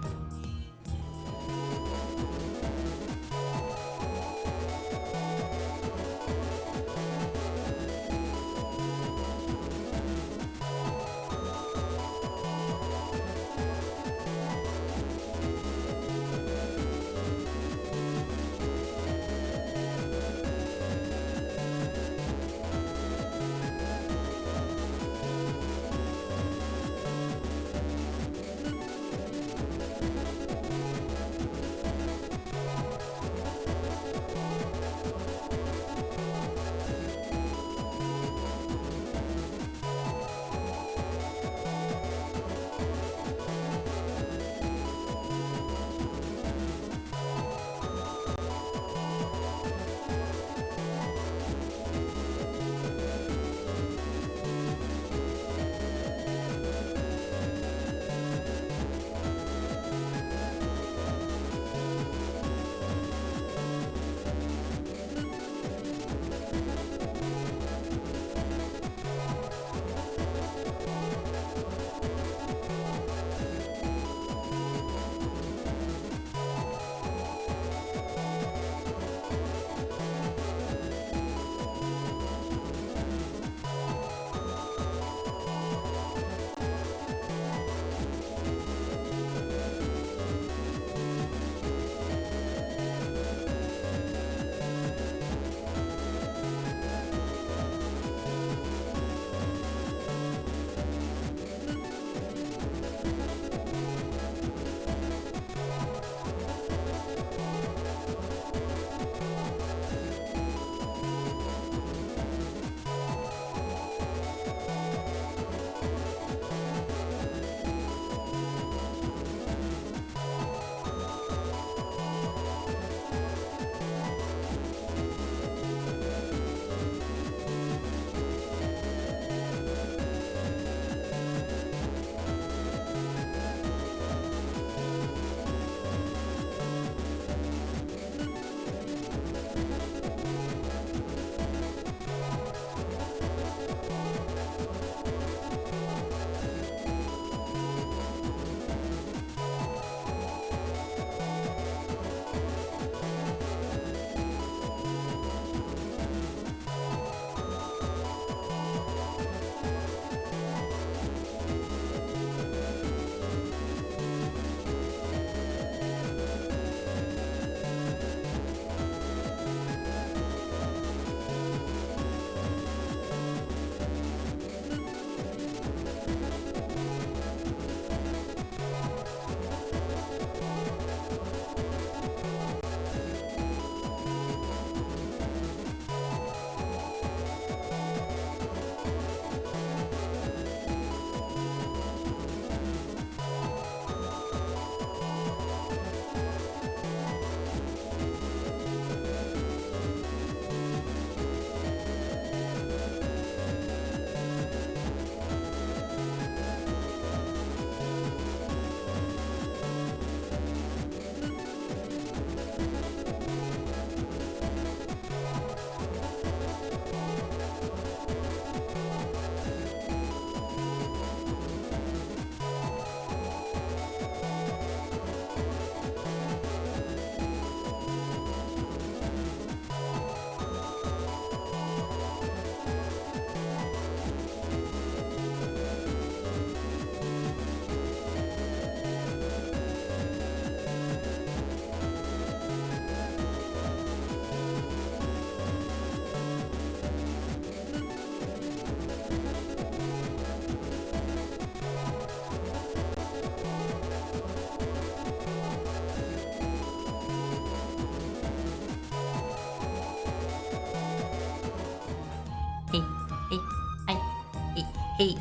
Hey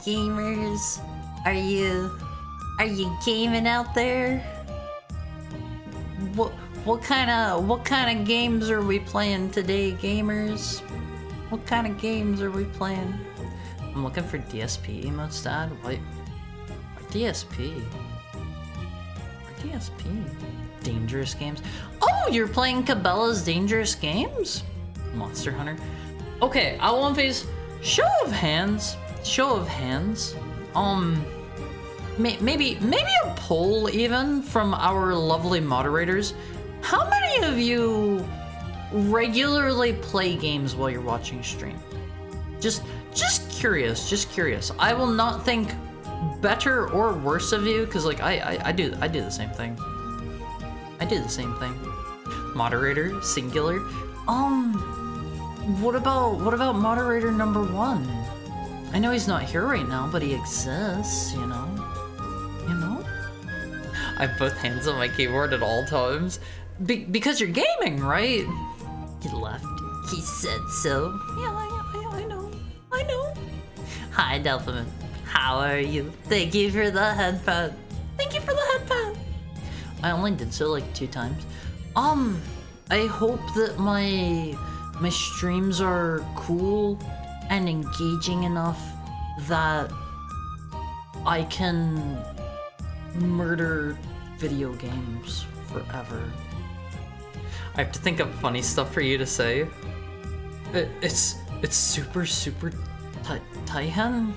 gamers, are you gaming out there? What kind of games are we playing today, gamers? What kind of games are we playing? I'm looking for DSP emotes, Dad. What? DSP? DSP? Dangerous games? Oh, you're playing Cabela's Dangerous Games? Monster Hunter. Okay, I want these. Show of hands. Maybe a poll even from our lovely moderators. How many of you regularly play games while you're watching stream? Just curious. I will not think better or worse of you, because like I do the same thing. Moderator singular. What about moderator number 1? I know he's not here right now, but he exists, you know? I have both hands on my keyboard at all times. Because you're gaming, right? He left. He said so. Yeah, I know. Hi, Delphiman. How are you? Thank you for the headpad. I only did so like 2 times. I hope that my streams are cool and engaging enough that I can murder video games forever. I have to think of funny stuff for you to say. It's super Taihan?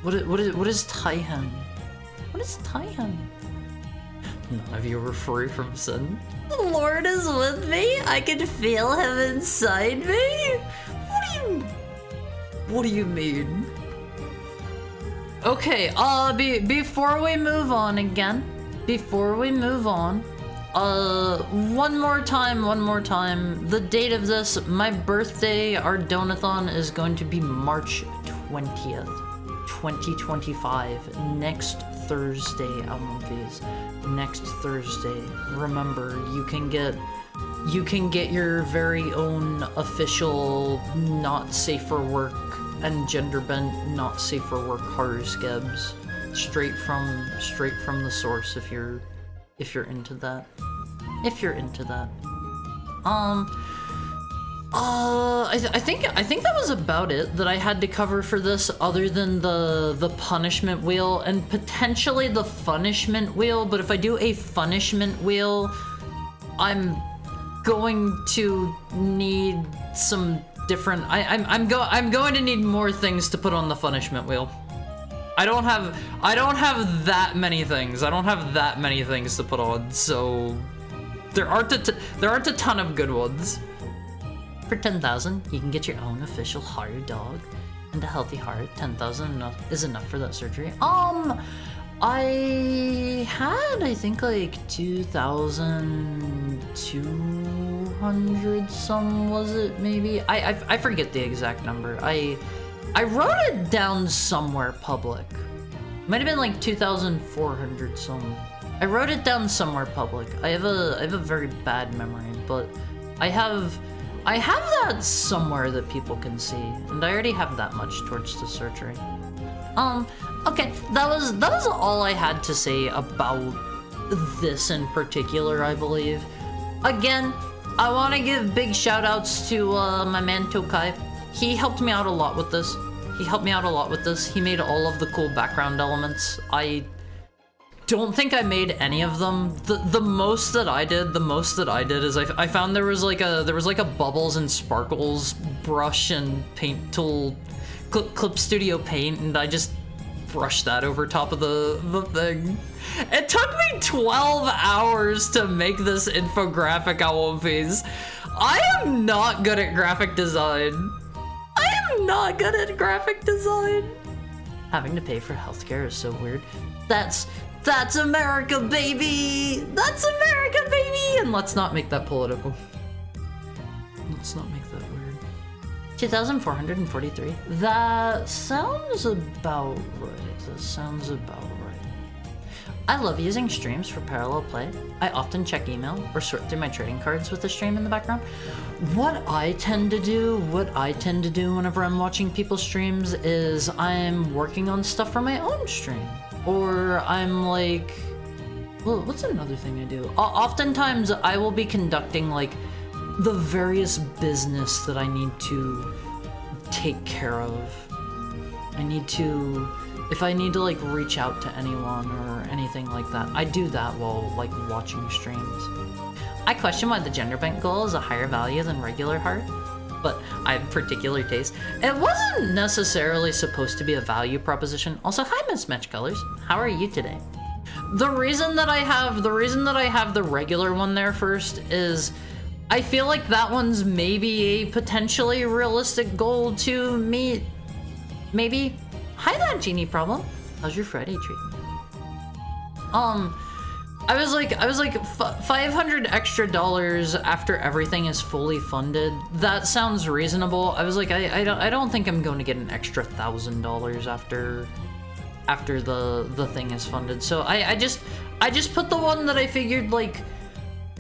What is Taihan? What is Taihan? None of you were free from sin. The Lord is with me. I can feel him inside me. What do you mean? Okay, before we move on, one more time, the date of this, my birthday, our donathon is going to be March 20th, 2025, next Thursday, next Thursday. Remember, you can get your very own official not safe for work and gender bent not safe for work horror skebs straight from the source if you're into that. I think that was about it that I had to cover for this, other than the punishment wheel and potentially the funishment wheel. But if I do a funishment wheel, I'm going to need some different. I'm going to need more things to put on the punishment wheel. I don't have that many things. I don't have that many things to put on, so there aren't a ton of good ones. For 10,000, you can get your own official Haru dog and a healthy heart. 10,000 is enough for that surgery. I had, I think, like 2,200 some, was it, maybe? I forget the exact number. I wrote it down somewhere public. Might have been like 2,400 some. I wrote it down somewhere public. I have a very bad memory, but I have that somewhere that people can see, and I already have that much towards the surgery. Okay, that was all I had to say about this in particular, I believe. Again, I want to give big shout outs to my man Tokai. He helped me out a lot with this. He made all of the cool background elements. I don't think I made any of them. The most that I did is I found there was like a bubbles and sparkles brush and paint tool, Clip Studio Paint, and I just brushed that over top of the thing. It took me 12 hours to make this infographic on One Piece. I am not good at graphic design. Having to pay for healthcare is so weird. That's America, baby! That's America, baby! And let's not make that political. Let's not make that weird. 2,443. That sounds about right. I love using streams for parallel play. I often check email or sort through my trading cards with the stream in the background. What I tend to do whenever I'm watching people's streams is I'm working on stuff for my own stream. Or I'm like, well, what's another thing I do? Oftentimes I will be conducting like the various business that I need to take care of. If I need to like reach out to anyone or anything like that, I do that while like watching streams. I question why the gender bent goal is a higher value than regular heart, but I have particular taste. It wasn't necessarily supposed to be a value proposition. Also, hi Miss Match Colors, how are you today? The reason that I have the regular one there first is I feel like that one's maybe a potentially realistic goal to meet. Maybe. Hi that Genie Problem. How's your Friday treat? I was like $500 extra after everything is fully funded. That sounds reasonable. I was like, I don't think I'm going to get an extra $1,000 after the thing is funded. So I just put the one that I figured like.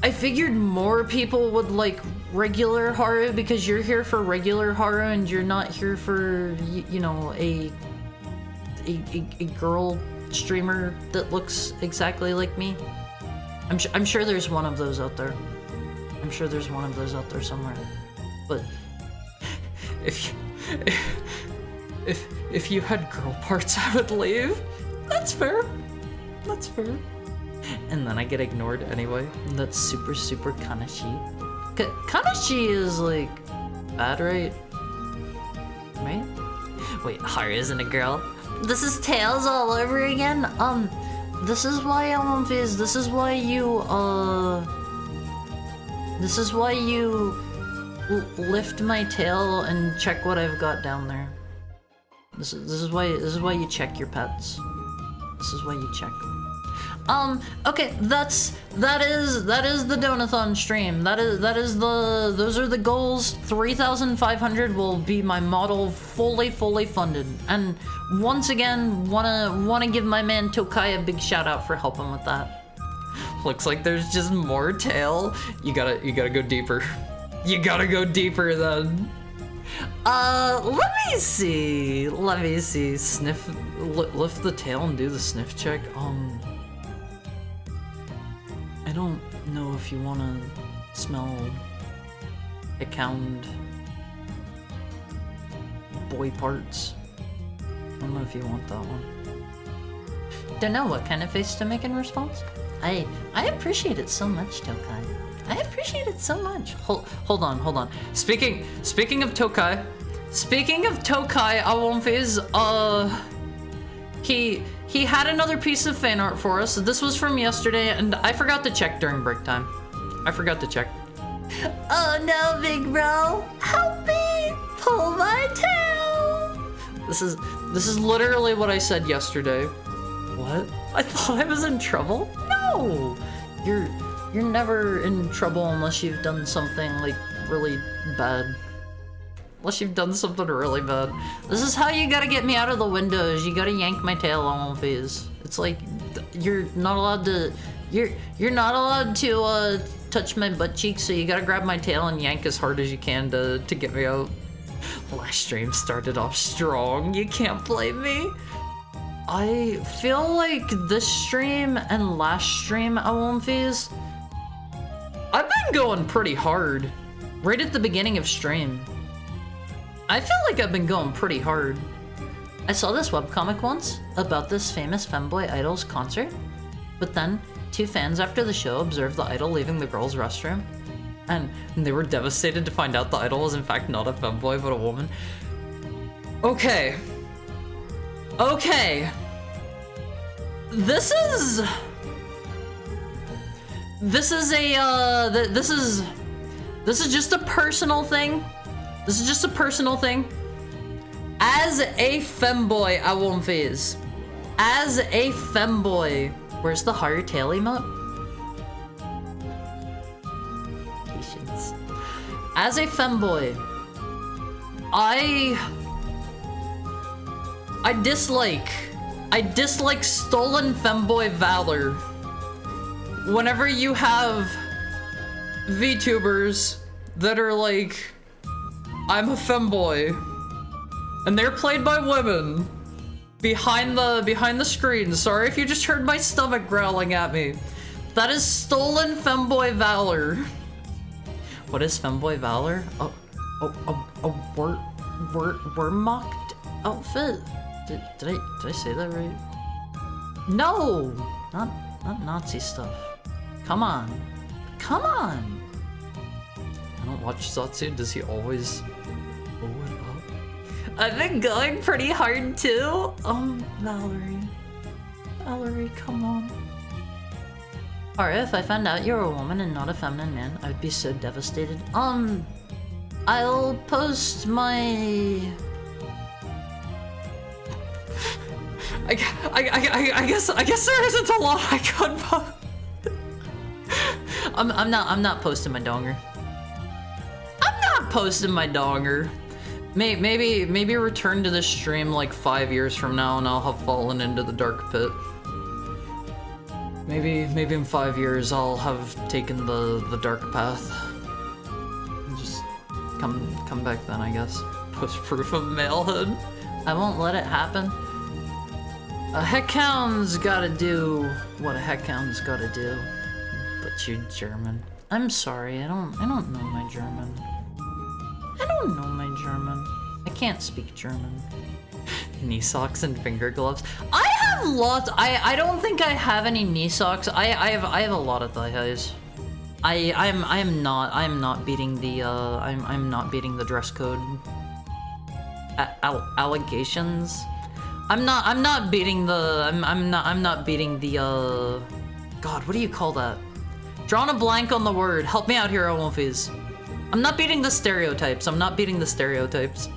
I figured more people would like regular Haru because you're here for regular Haru and you're not here for, you know, a girl streamer that looks exactly like me. I'm sure there's one of those out there. I'm sure there's one of those out there somewhere. But if you had girl parts, I would leave. That's fair. That's fair. And then I get ignored anyway. That's super, super Kanashi. Kanashi is like bad, right? Right? Wait, Haru isn't a girl. This is Tails all over again. This is why this is why you lift my tail and check what I've got down there. This is why you check your pets. This is why you check. Okay, that is the Donathon stream. Those are the goals. 3,500 will be my model fully funded. And once again, wanna give my man Tokai a big shout out for helping with that. Looks like there's just more tail. You gotta go deeper. You gotta go deeper then. Let me see. Sniff, lift the tail and do the sniff check. I don't know if you want to smell account boy parts. I don't know if you want that one. Don't know what kind of face to make in response. I appreciate it so much, Tokai. I appreciate it so much. Hold on. Speaking of Tokai, Awonfiz, he had another piece of fan art for us. This was from yesterday, and I forgot to check during break time. I forgot to check. Oh no, big bro! Help me! Pull my tail! This is literally what I said yesterday. What? I thought I was in trouble? No! You're never in trouble unless you've done something like really bad. Unless you've done something really bad. This is how you gotta get me out of the windows. You gotta yank my tail on phase. It's like you're not allowed to touch my butt cheeks, so you gotta grab my tail and yank as hard as you can to get me out. Last stream started off strong. You can't blame me. I feel like this stream and last stream Awonfiz, I've been going pretty hard. Right at the beginning of stream. I feel like I've been going pretty hard. I saw this webcomic once about this famous femboy idol's concert, but then 2 fans after the show observed the idol leaving the girls' restroom, and they were devastated to find out the idol was in fact not a femboy but a woman. Okay. This is just a personal thing. This is just a personal thing. As a femboy, Awonfiz. As a femboy. Where's the hard tail emote? Patience. As a femboy, I I dislike stolen femboy valor. Whenever you have VTubers that are like, I'm a femboy, and they're played by women behind the screen. Sorry if you just heard my stomach growling at me. That is stolen femboy valor. What is femboy valor? We're mocked outfit. Did I say that right? No, not Nazi stuff. Come on. Come on! I don't watch Satsu. Does he always blow it up? I've been going pretty hard too. Valerie. Valerie, come on. Alright, if I found out you're a woman and not a feminine man, I would be so devastated. I'll post my... I guess there isn't a lot I could post. I'm not posting my donger. I'm not posting my donger. Maybe return to this stream like 5 years from now and I'll have fallen into the dark pit. Maybe in 5 years I'll have taken the dark path. Just come back then, I guess. Post proof of malehood. I won't let it happen. A heckhound's gotta do what a heckhound's gotta do. But you're German. I'm sorry, I don't know my German. I don't know my German. I can't speak German. Knee socks and finger gloves. I have lots. I don't think I have any knee socks. I have a lot of thigh highs. I am not beating the I'm not beating the dress code allegations. I'm not beating the I'm not beating the God, what do you call that? Drawn a blank on the word. Help me out here, Olmfies. I'm not beating the stereotypes. I'm not beating the stereotypes.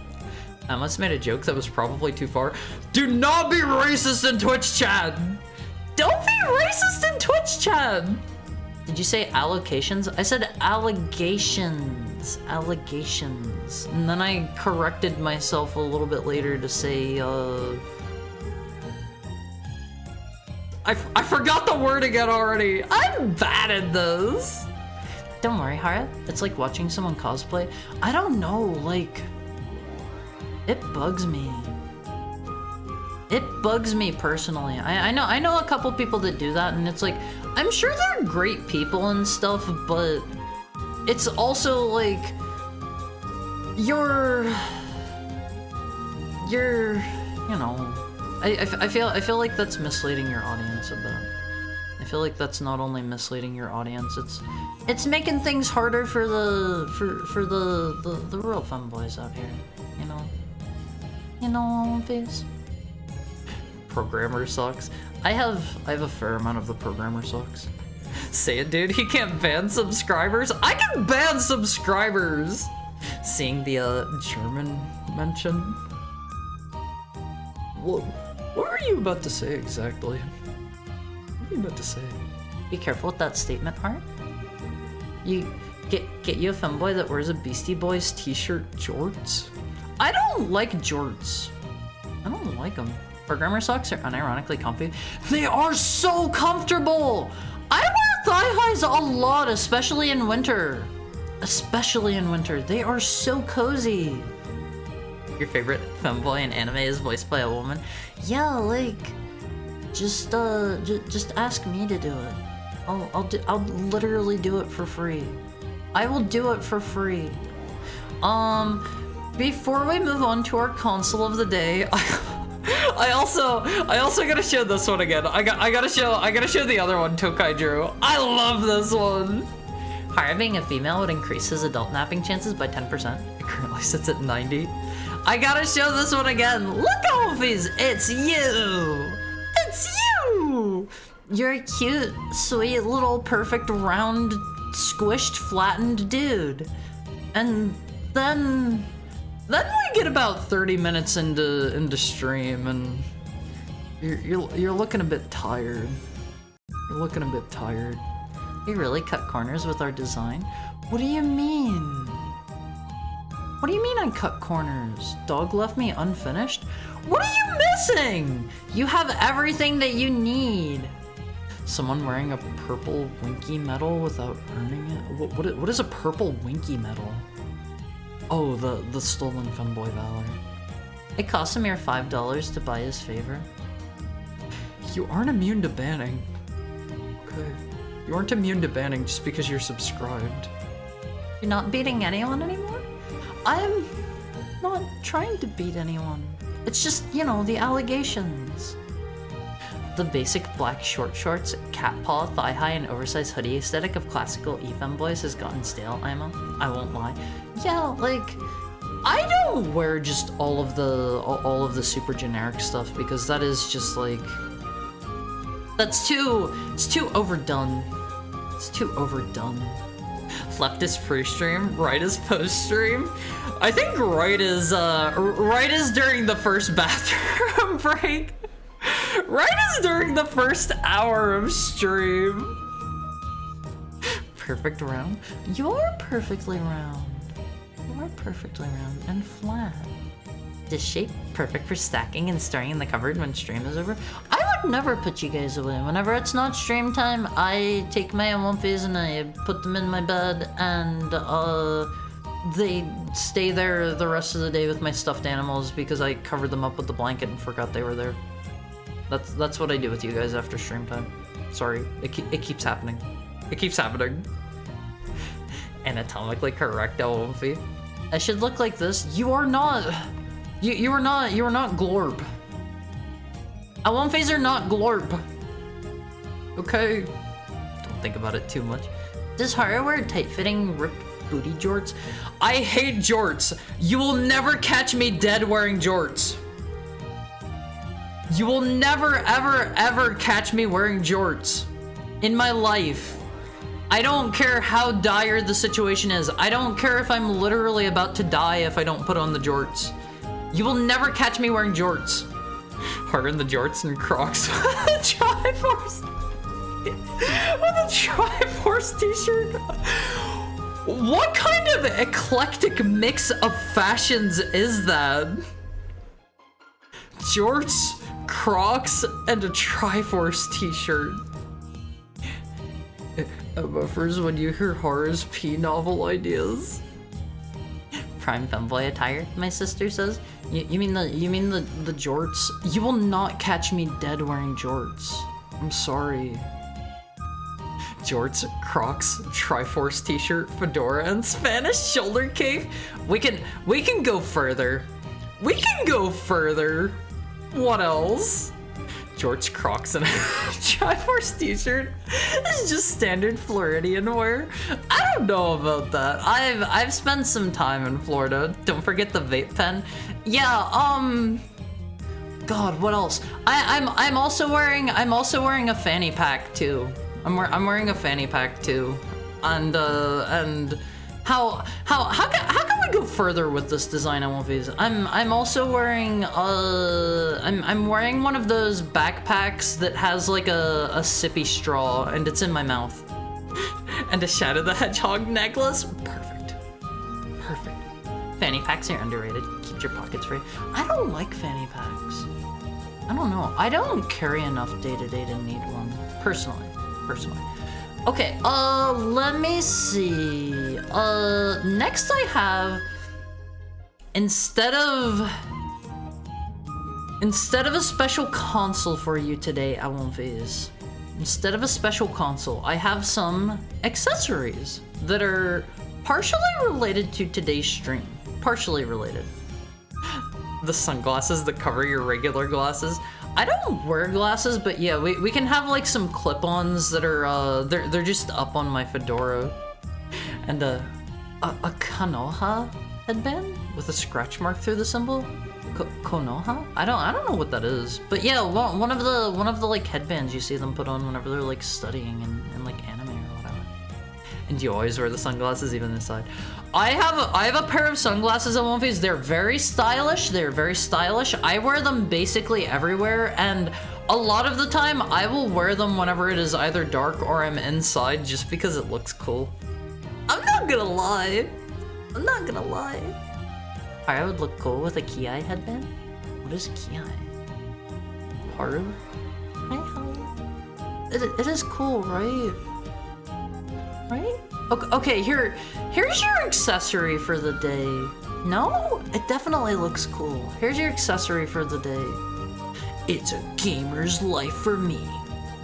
I must have made a joke that was probably too far. Do not be racist in Twitch chat. Don't be racist in Twitch chat. Did you say allocations? I said allegations. Allegations. And then I corrected myself a little bit later to say, I forgot the word again already. I'm bad at this. Don't worry, Hara. It's like watching someone cosplay. I don't know, like... It bugs me. It bugs me personally. I know a couple people that do that, and it's like, I'm sure they're great people and stuff, but it's also like you're you know, I feel like that's misleading your audience a bit. I feel like that's not only misleading your audience, it's making things harder for the real femboys out here, you know. You know, face. Programmer sucks. I have a fair amount of the programmer sucks. Say it, dude. He can't ban subscribers. I can ban subscribers. Seeing the German mention. What were you about to say exactly? What were you about to say? Be careful with that statement, Heart. You get you a femboy that wears a Beastie Boys t-shirt jorts. I don't like jorts. I don't like them. Programmer socks are unironically comfy. They are so comfortable! I wear thigh highs a lot, especially in winter. Especially in winter. They are so cozy. Your favorite femboy in anime is voiced by a woman? Yeah, like, just ask me to do it. I'll literally do it for free. I will do it for free. Before we move on to our console of the day, I also gotta show this one again. I gotta show the other one Tokai drew. I love this one. Hara being a female would increase his adult napping chances by 10%. It currently sits at 90. I gotta show this one again. Look, Olfies, it's you. It's you. You're a cute, sweet, little, perfect, round, squished, flattened dude. And then we get about 30 minutes into stream, and you're looking a bit tired. You're looking a bit tired. We really cut corners with our design. What do you mean? What do you mean I cut corners? Dog left me unfinished? What are you missing? You have everything that you need. Someone wearing a purple winky medal without earning it? What is a purple winky medal? Oh, the stolen femboy valor. It cost a mere $5 to buy his favor. You aren't immune to banning. Okay. You aren't immune to banning just because you're subscribed. You're not beating anyone anymore? I'm not trying to beat anyone. It's just, you know, the allegations. The basic black short shorts, cat paw, thigh high, and oversized hoodie aesthetic of classical e-femboys has gotten stale, I won't lie. Yeah, like, I don't wear just all of the super generic stuff because that is just like, it's too overdone. It's too overdone. Left is pre-stream, right is post-stream. I think right is during the first bathroom break. Right is during the first hour of stream. Perfect round. You're perfectly round. You're perfectly round and flat. This shape, perfect for stacking and storing in the cupboard when stream is over. I would never put you guys away. Whenever it's not stream time, I take my Amomphis and I put them in my bed and they stay there the rest of the day with my stuffed animals because I covered them up with the blanket and forgot they were there. That's what I do with you guys after stream time. Sorry, it keeps happening. It keeps happening. Anatomically correct Awomphi. I should look like this. You are not. You are not glorp. Awomphis are not glorp. Okay. Don't think about it too much. Does Haru wear tight-fitting ripped booty jorts? I hate jorts. You will never catch me dead wearing jorts. You will never, ever, ever catch me wearing jorts in my life. I don't care how dire the situation is. I don't care if I'm literally about to die if I don't put on the jorts. You will never catch me wearing jorts. Harder in the jorts and Crocs with a Triforce. With a Triforce t-shirt. What kind of eclectic mix of fashions is that? Jorts, Crocs, and a Triforce t-shirt. MFers, when you hear Horror's P novel ideas. Prime femboy attire, my sister says. You mean the jorts? You will not catch me dead wearing jorts. I'm sorry. Jorts, Crocs, Triforce t-shirt, fedora, and Spanish shoulder cape. We can go further. We can go further. What else? Jorts, Crocs, and a Triforce t-shirt. This is just standard Floridian wear. I don't know about that. I've spent some time in Florida. Don't forget the vape pen. Yeah, God, what else? I'm also wearing a fanny pack too. I'm wearing a fanny pack too. And how can we go further with this design? I won't visa. I'm also wearing I'm wearing one of those backpacks that has like a sippy straw and it's in my mouth. And a Shadow the Hedgehog necklace. Perfect. Perfect. Fanny packs are underrated. Keep your pockets free. I don't like fanny packs. I don't know. I don't carry enough day-to-day to need one. Personally. Okay, let me see. Next I have, instead of a special console for you today, Awomphis, instead of a special console, I have some accessories that are partially related to today's stream. Partially related. The sunglasses that cover your regular glasses. I don't wear glasses, but yeah, we can have like some clip-ons that are they're just up on my fedora, and a Konoha headband with a scratch mark through the symbol. Konoha? I don't know what that is, but yeah, one of the like headbands you see them put on whenever they're like studying in like anime or whatever. And you always wear the sunglasses even inside. I have a pair of sunglasses at One Piece. They're very stylish. I wear them basically everywhere, and a lot of the time I will wear them whenever it is either dark or I'm inside just because it looks cool. I'm not gonna lie. Pyro would look cool with a Ki headband. What is Ki? Haru? Hi, Haru. It is cool, right? Right? Okay, here's your accessory for the day. No? It definitely looks cool. Here's your accessory for the day. It's a gamer's life for me.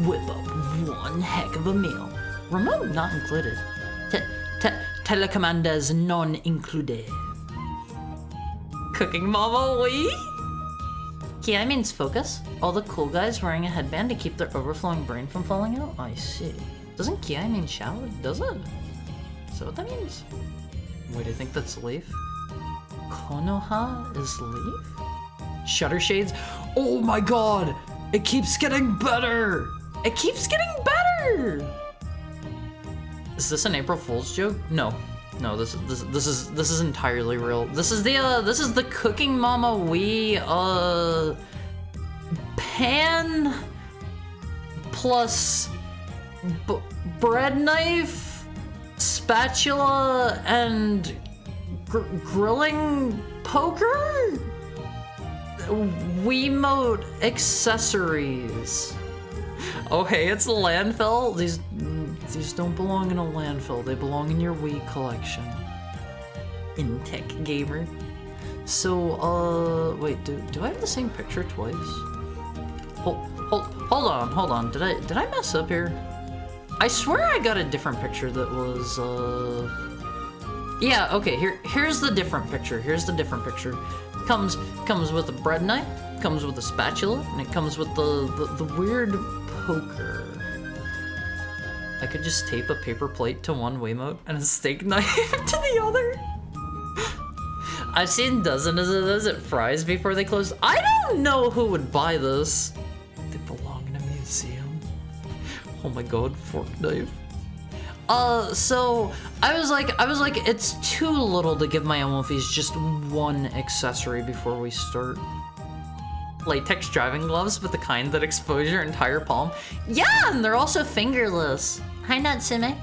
Whip up one heck of a meal. Remote not included. Telecommandas non included. Cooking Mama Wee? Ki means focus. All the cool guys wearing a headband to keep their overflowing brain from falling out? I see. Doesn't Ki mean shower? Does it? Is that what that means? Wait, I think that's leaf. Konoha is leaf? Shutter shades? Oh my god! It keeps getting better! It keeps getting better! Is this an April Fool's joke? No. No, this is entirely real. This is the Cooking Mama Wii pan plus bread knife, spatula, and grilling poker? Wiimote accessories. Oh hey, it's a landfill. These don't belong in a landfill. They belong in your Wii collection. In Tech Gamer. So wait, do I have the same picture twice? Hold on. Did I mess up here? I swear I got a different picture that was yeah, okay, here's the different picture. Here's the different picture. Comes with a bread knife, comes with a spatula, and it comes with the weird poker. I could just tape a paper plate to one Wiimote and a steak knife to the other. I've seen dozens of those at Fry's before they closed. I don't know who would buy this. They belong in a museum. Oh my god, fork knife. So I was like, it's too little to give my Omofis just one accessory before we start. Latex driving gloves, but the kind that expose your entire palm. Yeah, and they're also fingerless. Hi, Natsume.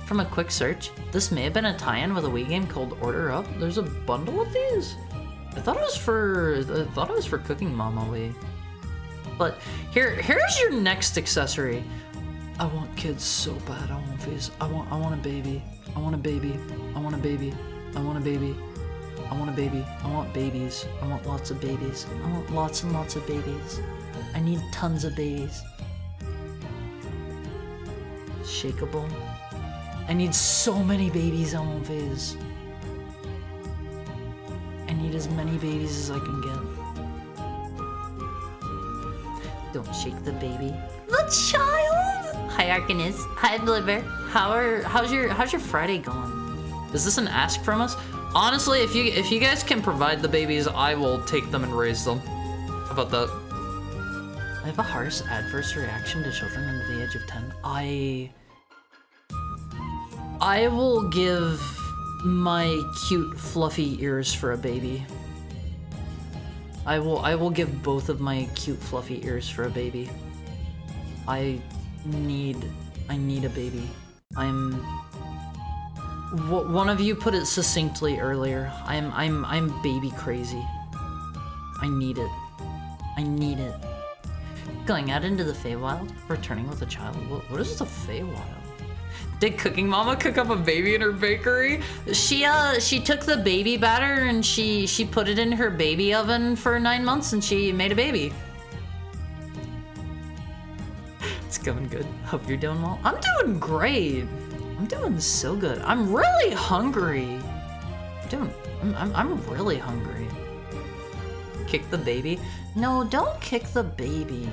From a quick search, this may have been a tie-in with a Wii game called Order Up. There's a bundle of these. I thought it was for Cooking Mama Wii. But here's your next accessory. I want kids so bad, Omofis. I want a baby. I want a baby. I want a baby. I want a baby. I want a baby. I want babies. I want lots of babies. I want lots and lots of babies. I need tons of babies. Shakeable. I need so many babies, Omofis. I need as many babies as I can get. Don't shake the baby. The child! Hi Arcanis. Hi Bliver. How's your Friday going? Is this an ask from us? Honestly, if you guys can provide the babies, I will take them and raise them. How about that? I have a harsh adverse reaction to children under the age of 10. I will give my cute fluffy ears for a baby. I will give both of my cute fluffy ears for a baby. I need a baby. One of you put it succinctly earlier. I'm baby crazy. I need it. I need it. Going out into the Feywild, returning with a child. What is the Feywild? Did Cooking Mama cook up a baby in her bakery? She took the baby batter and she put it in her baby oven for 9 months and she made a baby. It's going good. Hope you're doing well. I'm doing great. I'm doing so good. I'm really hungry. I'm really hungry. Kick the baby? No, don't kick the baby.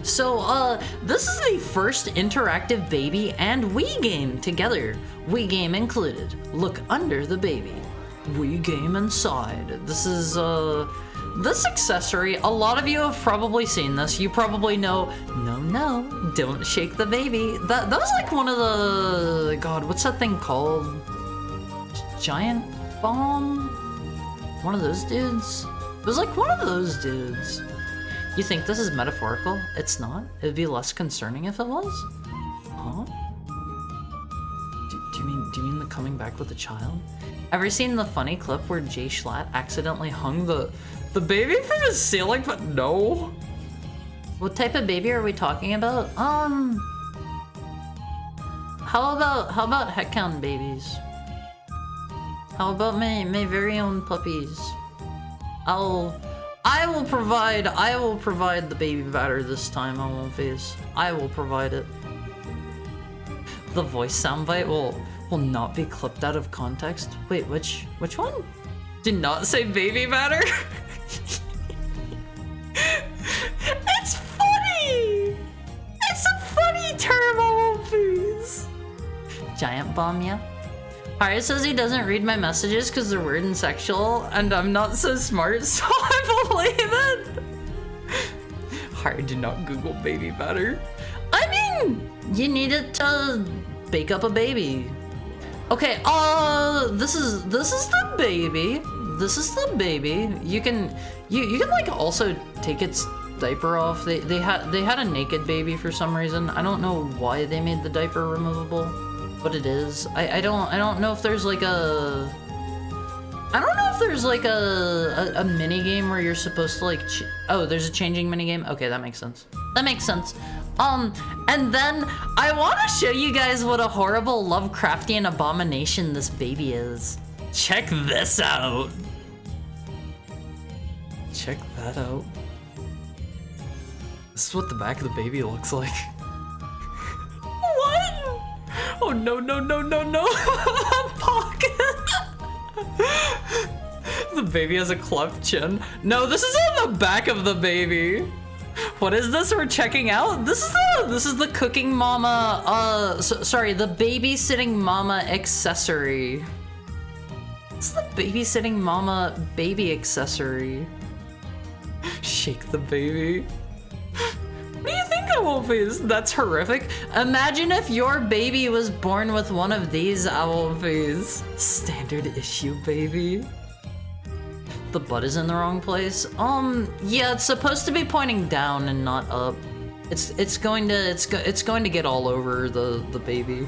So, this is the first interactive baby and Wii game together. Wii game included. Look under the baby. Wii game inside. This is, this accessory, a lot of you have probably seen this. You probably know, no, don't shake the baby. That was like one of the, God, what's that thing called? Giant Bomb? One of those dudes? It was like one of those dudes. You think this is metaphorical? It's not. It would be less concerning if it was. Huh? Do Do you mean the coming back with a child? Ever seen the funny clip where Jay Schlatt accidentally hung the baby from his ceiling? But no. What type of baby are we talking about? How about heckhound babies? How about my very own puppies? I will provide the baby batter this time, I won't face. I will provide it. The voice soundbite will not be clipped out of context. Wait, which one? Did not say baby batter? It's funny! It's a funny term, I won't face. Giant bomb, yeah? Harry says he doesn't read my messages because they're weird and sexual, and I'm not so smart, so I believe it. Harry did not Google baby batter. I mean, you needed to bake up a baby. Okay, this is the baby. This is the baby. You can like also take its diaper off. They had a naked baby for some reason. I don't know why they made the diaper removable. But it is. I don't know if there's like a mini game where you're supposed to like oh, there's a changing mini game. Okay, that makes sense. That makes sense. And then I want to show you guys what a horrible Lovecraftian abomination this baby is. Check this out. Check that out. This is what the back of the baby looks like. What? Oh no no no no no! Pocket. The baby has a cleft chin. No, this is on the back of the baby. What is this we're checking out? This is the cooking mama. Sorry, the babysitting mama accessory. This is the babysitting mama baby accessory. Shake the baby. What do you think, Owlface? That's horrific. Imagine if your baby was born with one of these, Owlface. Standard issue baby. The butt is in the wrong place. Yeah, it's supposed to be pointing down and not up. It's going to get all over the baby.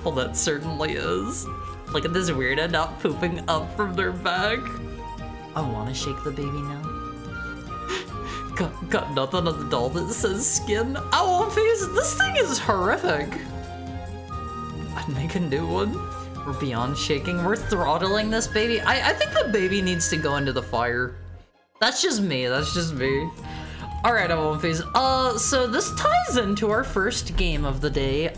Well, that certainly is. Look at this weirdo not pooping up from their back. I want to shake the baby now. Got nothing on the doll that says skin. Owlface, this thing is horrific. I'd make a new one. We're beyond shaking. We're throttling this baby. I think the baby needs to go into the fire. That's just me. That's just me. All right, Owlface. So this ties into our first game of the day.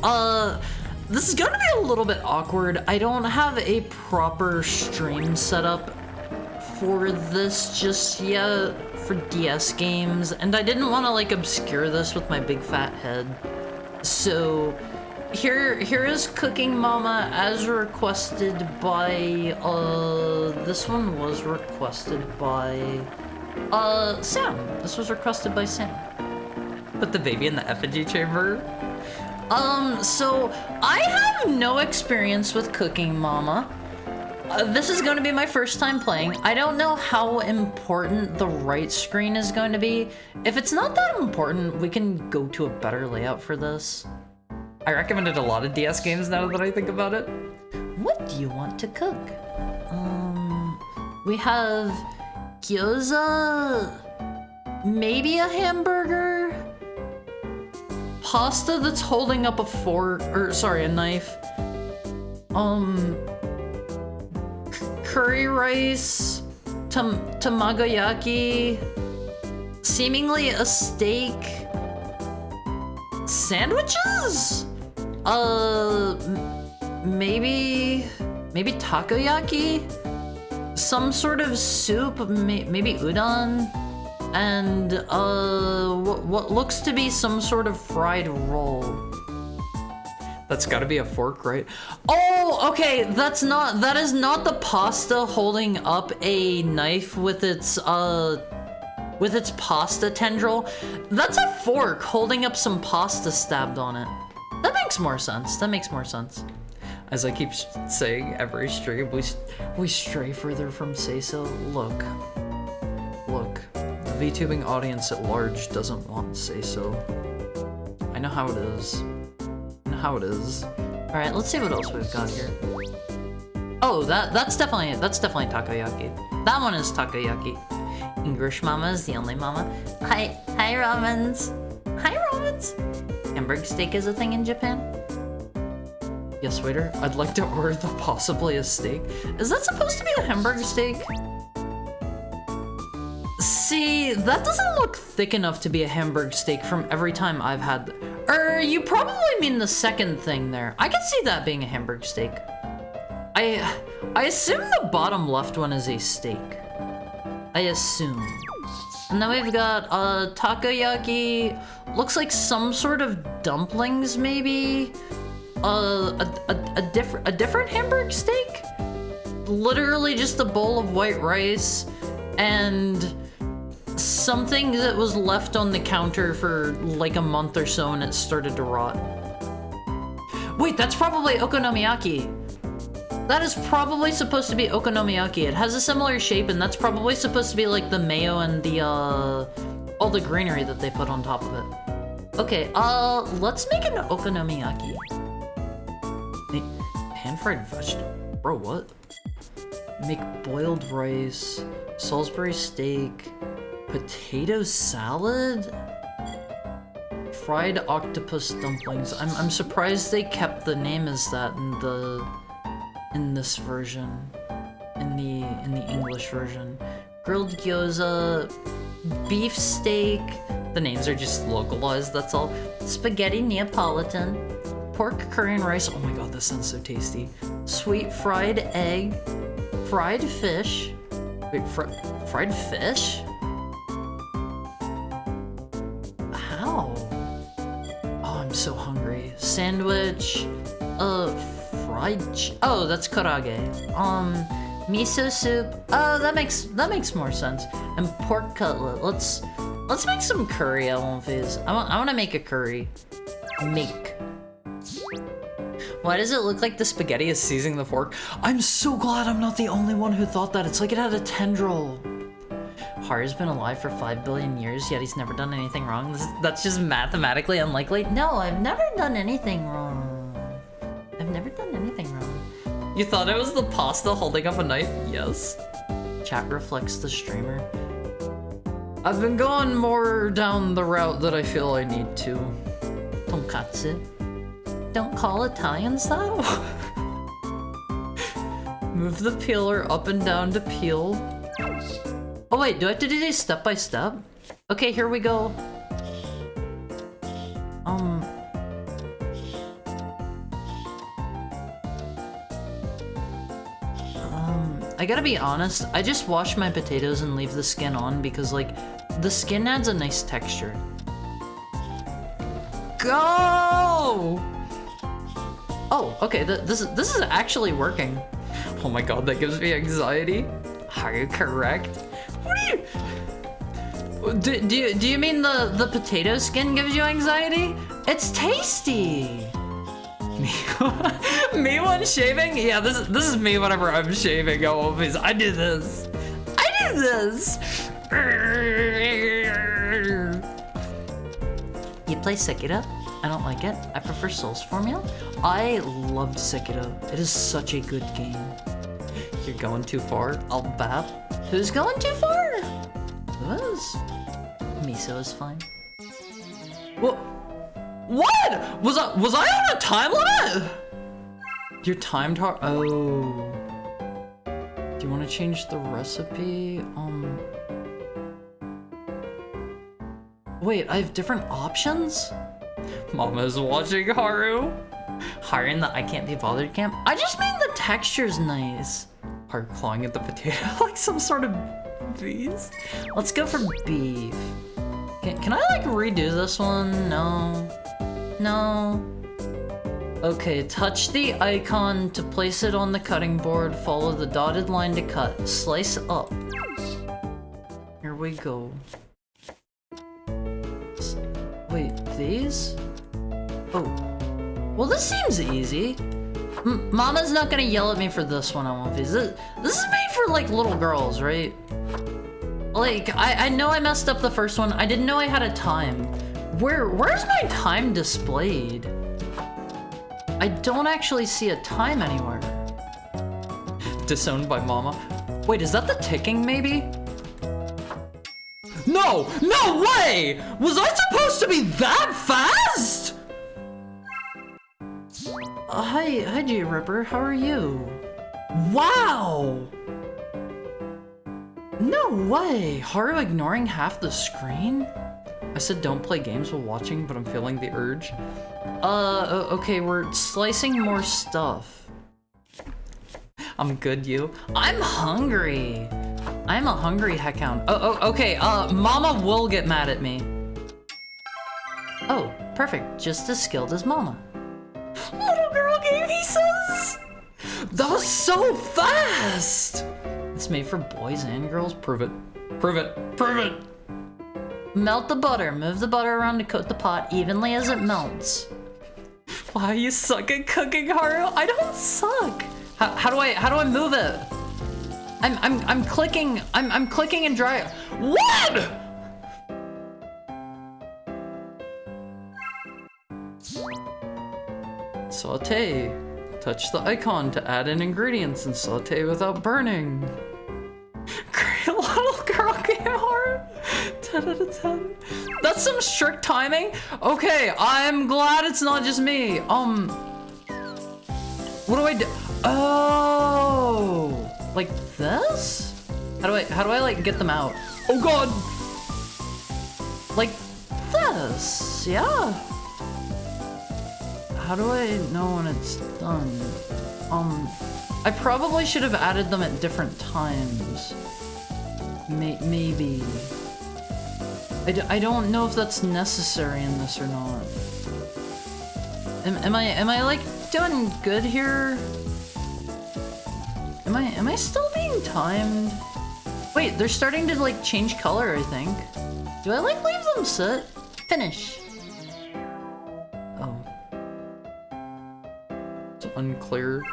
This is gonna be a little bit awkward. I don't have a proper stream setup for this just yet. For DS games, and I didn't want to like obscure this with my big fat head. So here is Cooking Mama as requested by this one was requested by Sam. This was requested by Sam. Put the baby in the effigy chamber. So I have no experience with Cooking Mama. This is going to be my first time playing. I don't know how important the right screen is going to be. If it's not that important, we can go to a better layout for this. I recommended a lot of DS games now that I think about it. What do you want to cook? We have gyoza, maybe a hamburger, pasta that's holding up a fork, or sorry, a knife. Curry rice, tamagoyaki, seemingly a steak, sandwiches? Maybe takoyaki? Some sort of soup, maybe udon, and what looks to be some sort of fried roll. That's gotta be a fork, right? Oh, okay, that is not the pasta holding up a knife with its pasta tendril. That's a fork holding up some pasta stabbed on it. That makes more sense. That makes more sense. As I keep saying every stream, we stray further from say so. Look, the VTubing audience at large doesn't want say so. I know how it is. All right, let's see what else we've got here. Oh, that's definitely takoyaki. That one is takoyaki. English mama is the only mama. Hi Robins. Hi Robins. Hamburg steak is a thing in Japan. Yes, waiter. I'd like to order the possibly a steak. Is that supposed to be a hamburger steak? See, that doesn't look thick enough to be a hamburg steak from every time I've had. You probably mean the second thing there. I can see that being a hamburg steak. I assume the bottom left one is a steak. I assume. And then we've got takoyaki. Looks like some sort of dumplings, maybe. A different hamburg steak. Literally just a bowl of white rice and something that was left on the counter for like a month or so and it started to rot. Wait, that's probably okonomiyaki. That is probably supposed to be okonomiyaki. It has a similar shape and that's probably supposed to be like the mayo and the all the greenery that they put on top of it. Okay, let's make an okonomiyaki. Pan-fried vegetable. Bro, what? Make boiled rice, Salisbury steak, potato salad, fried octopus dumplings. I'm surprised they kept the name as that in this version, in the English version. Grilled gyoza, beef steak. The names are just localized. That's all. Spaghetti Neapolitan, pork curry and rice. Oh my god, this sounds so tasty. Sweet fried egg, fried fish. Wait, fried fish? How? Oh, I'm so hungry. Sandwich, oh, that's karage. Miso soup. Oh, that makes more sense. And pork cutlet. Let's make some curry, Alphys. I want to make a curry. Make. Why does it look like the spaghetti is seizing the fork? I'm so glad I'm not the only one who thought that. It's like it had a tendril. Haru's been alive for 5 billion years, yet he's never done anything wrong. That's just mathematically unlikely. No, I've never done anything wrong. I've never done anything wrong. You thought it was the pasta holding up a knife? Yes. Chat reflects the streamer. I've been going more down the route that I feel I need to. Tonkatsu. Don't call Italians that? Move the peeler up and down to peel. Oh wait, do I have to do these step by step? Okay, here we go. I gotta be honest, I just wash my potatoes and leave the skin on because like, the skin adds a nice texture. Go! Oh, okay, this is actually working. Oh my god, that gives me anxiety. Are you correct? What do you... Do you mean the potato skin gives you anxiety? It's tasty! Me when shaving? Yeah, this is me whenever I'm shaving. Oh, please, I do this. I do this! You play Sekiro? I don't like it. I prefer Souls Formula. I loved Sekiro. It is such a good game. You're going too far. I'll bap. Who's going too far? Who is? Miso is fine. What? What? Was I on a time limit? Your timed hard. Oh. Do you want to change the recipe? Wait, I have different options? Mama's watching Haru. Haru in the I can't be bothered camp. I just mean the texture's nice. Haru clawing at the potato like some sort of beast. Let's go for beef. Can I like redo this one? No. No. Okay, touch the icon to place it on the cutting board. Follow the dotted line to cut. Slice up. Here we go. Wait, these? Oh. Well, this seems easy. Mama's not gonna yell at me for this one, I won't be. This is made for, like, little girls, right? Like, I know I messed up the first one. I didn't know I had a time. Where's my time displayed? I don't actually see a time anywhere. Disowned by mama. Wait, is that the ticking maybe? No! No way! Was I supposed to be that fast? Hi G Ripper, how are you? Wow! No way! Haru ignoring half the screen? I said don't play games while watching, but I'm feeling the urge. Okay, we're slicing more stuff. I'm good, you. I'm hungry. I'm a hungry heckhound. Okay, mama will get mad at me. Oh, perfect. Just as skilled as mama. Little girl game, he says! That was so fast! It's made for boys and girls. Prove it. Prove it. Prove it! Melt the butter. Move the butter around to coat the pot evenly as it melts. Wow, you suck at cooking, Haru. I don't suck. How do I move it? I'm clicking. I'm clicking and dry. What? Saute. Touch the icon to add in ingredients and saute without burning. Great little girl game, Haru. 10 out of 10. That's some strict timing. Okay, I'm glad it's not just me. What do I do? Oh, like this? How do I like get them out? Oh God. Like this, yeah. How do I know when it's done? I probably should have added them at different times. Maybe. I don't know if that's necessary in this or not. Am I like doing good here? Am I still being timed? Wait, they're starting to like change color, I think. Do I like leave them sit? Finish. Oh. It's unclear.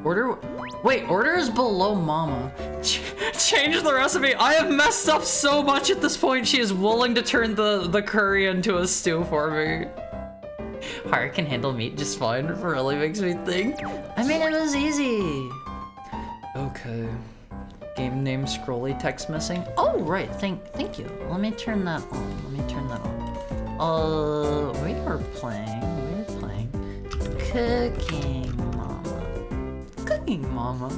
Order. Wait, order is below mama. Change the recipe. I have messed up so much at this point. She is willing to turn the curry into a stew for me. Haru can handle meat just fine. It really makes me think. I mean, it was easy. Okay. Game name scrolly text missing. Oh, right. Thank you. Let me turn that on. We are playing. Cooking Mama.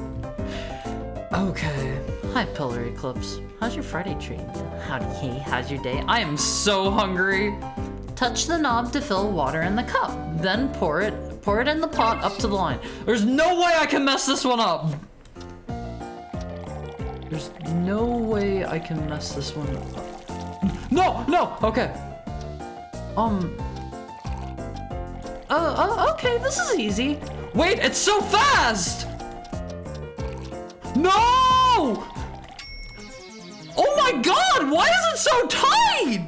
Okay. Hi, Pillar Eclipse. How's your Friday treating you? Howdy, hey, how's your day? I am so hungry. Touch the knob to fill water in the cup. Then pour it in the pot up to the line. There's no way I can mess this one up. There's no way I can mess this one up. No, okay. Okay, this is easy. Wait, it's so fast! No! Oh my God, why is it so tight?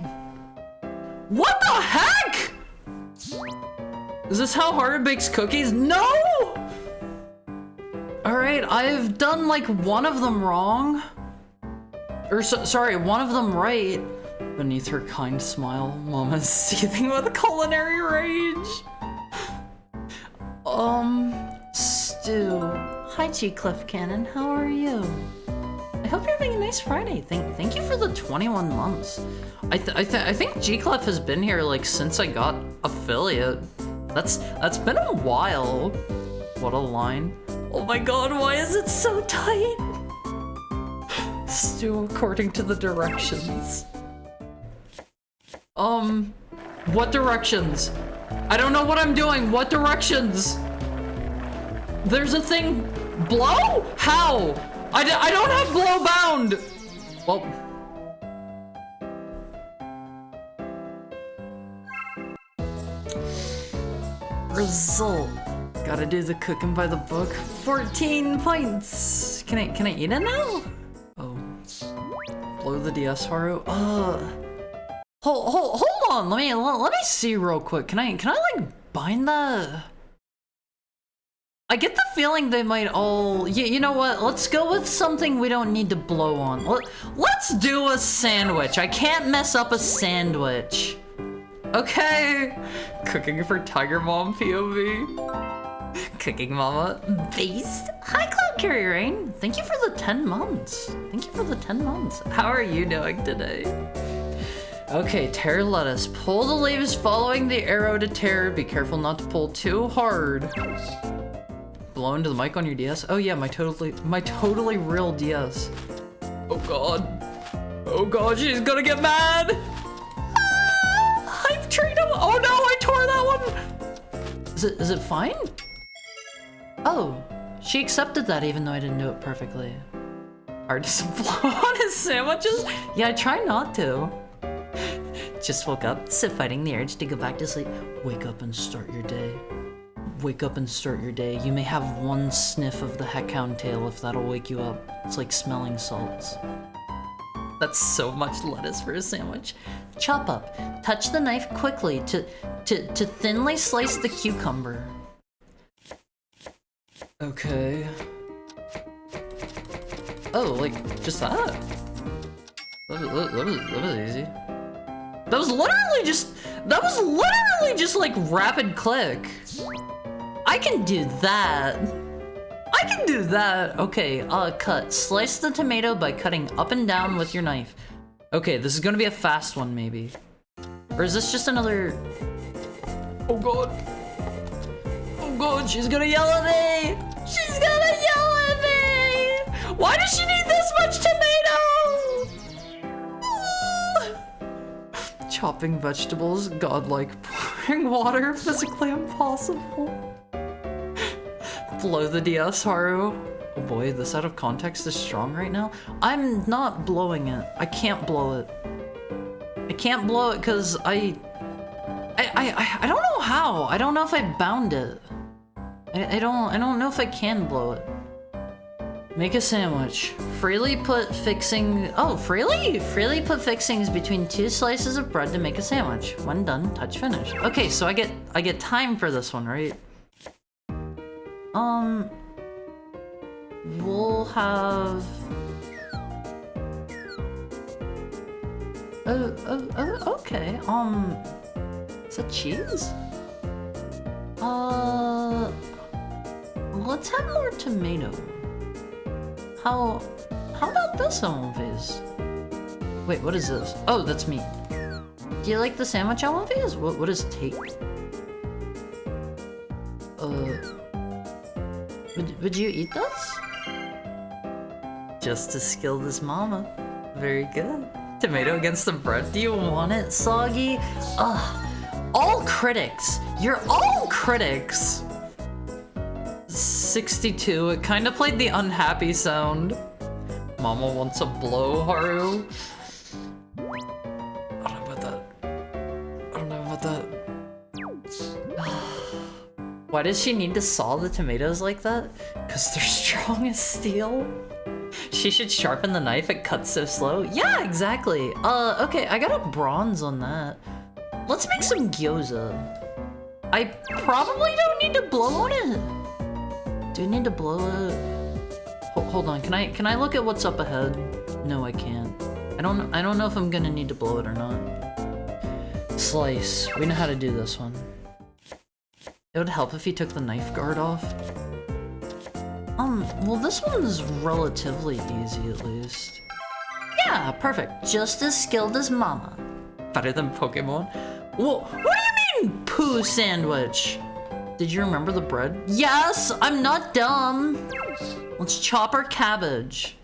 What the heck? Is this how Haru bakes cookies? No! All right, I've done like one of them wrong. Or sorry, one of them right. Beneath her kind smile, Mama's seething with culinary rage. Stew. Hi, G Cliff Cannon. How are you? I hope you're having a nice Friday. Thank you for the 21 months. I think G Clef has been here like since I got affiliate. That's been a while. What a line. Oh my God, why is it so tight? Stew according to the directions. What directions? I don't know what I'm doing. What directions? There's a thing. Blow? How? I don't have blow bound. Well. Result. Gotta do the cooking by the book. 14 pints. Can I eat it now? Oh. Blow the DS, Haru. Hold on. Let me see real quick. Can I like bind the? I get the feeling they might all. You know what? Let's go with something we don't need to blow on. Let's do a sandwich. I can't mess up a sandwich. Okay. Cooking for Tiger Mom POV. Cooking Mama Beast. Hi, Cloud Carrier Rain. Thank you for the 10 months. Thank you for the 10 months. How are you doing today? Okay, tear lettuce. Pull the leaves following the arrow to tear. Be careful not to pull too hard. Blow into the mic on your DS? Oh yeah, my totally real DS. Oh god. Oh god, she's gonna get mad! Ah, Hype train him! Oh no, I tore that one! Is it fine? Oh, she accepted that even though I didn't do it perfectly. Hard to blow on his sandwiches? Yeah, I try not to. Just woke up, still fighting the urge to go back to sleep. Wake up and start your day. Wake up and start your day. You may have one sniff of the heckhound tail if that'll wake you up. It's like smelling salts. That's so much lettuce for a sandwich. Chop up. Touch the knife quickly to thinly slice the cucumber. Okay. Oh, like, just that? That was easy. That was literally just like rapid click. I can do that. I can do that. Okay, cut. Slice the tomato by cutting up and down with your knife. Okay, this is gonna be a fast one, maybe. Or is this just another... Oh god. Oh god, she's gonna yell at me! She's gonna yell at me! Why does she need this much tomato? Chopping vegetables, godlike. Pouring water, physically impossible. Blow the DS, Haru. Oh boy, this out of context is strong right now. I'm not blowing it. I can't blow it. I can't blow it because I don't know how. I don't know if I bound it. I don't know if I can blow it. Make a sandwich. Freely put fixing. Oh, freely put fixings between 2 slices of bread to make a sandwich. When done, touch finish. Okay, so I get time for this one, right? We'll have... okay, is that cheese? Let's have more tomato. How about this Elmovies? Wait, what is this? Oh, that's meat. Do you like the sandwich Elmovies? What is take? Would you eat this? Just as skilled as Mama. Very good. Tomato against the bread. Do you want it soggy? Ugh. All critics. You're all critics. 62. It kind of played the unhappy sound. Mama wants a blow, Haru. I don't know about that. I don't know about that. Why does she need to saw the tomatoes like that? Because they're strong as steel? She should sharpen the knife, it cuts so slow. Yeah, exactly. Okay, I got a bronze on that. Let's make some gyoza. I probably don't need to blow on it. Do I need to blow it? Hold on, can I look at what's up ahead? No, I can't. I don't know if I'm gonna need to blow it or not. Slice. We know how to do this one. It would help if he took the knife guard off. Well, this one's relatively easy at least. Yeah, perfect. Just as skilled as Mama. Better than Pokemon? Whoa, what do you mean, poo sandwich? Did you remember the bread? Yes, I'm not dumb. Let's chop our cabbage.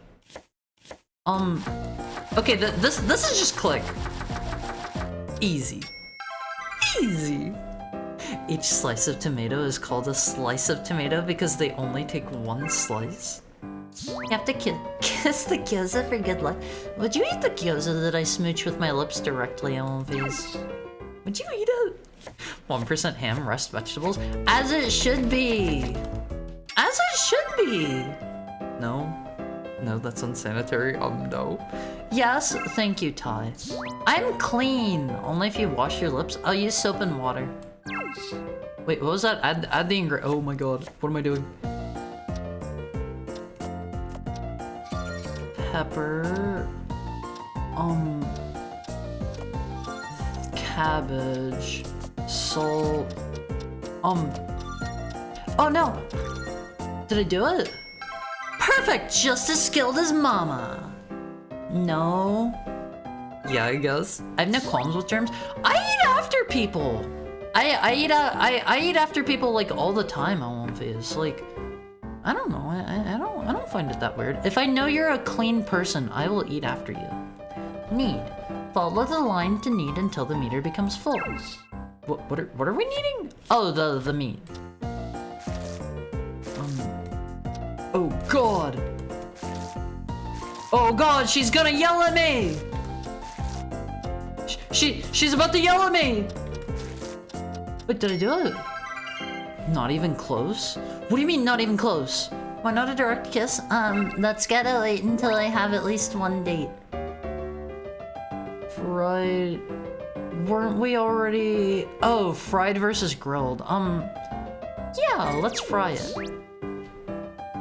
Okay, this is just click. Easy. Easy. Each slice of tomato is called a slice of tomato because they only take 1 slice. You have to kiss the gyoza for good luck. Would you eat the gyoza that I smooch with my lips directly on face? Would you eat it? 1% ham, rest vegetables. As it should be! As it should be! No. No, that's unsanitary. No. Yes, thank you, Ty. I'm clean. Only if you wash your lips. I'll use soap and water. Wait, what was that? Add the ingredient. Oh my god, what am I doing? Pepper. cabbage, salt. Oh no! Did I do it? Perfect! Just as skilled as Mama. No. Yeah, I guess. I have no qualms with germs. I eat after people. I eat after people like all the time on One Face. Like, I don't know. I don't find it that weird. If I know you're a clean person, I will eat after you. Need. Follow the line to knead until the meter becomes full. What are we kneading? Oh, the meat. Oh god. Oh god, she's gonna yell at me. She's about to yell at me. Wait, did I do it? Not even close? What do you mean not even close? Why not a direct kiss? Let's get it late until I have at least one date. Fried... Weren't we already... Oh, fried versus grilled. Yeah, let's fry it.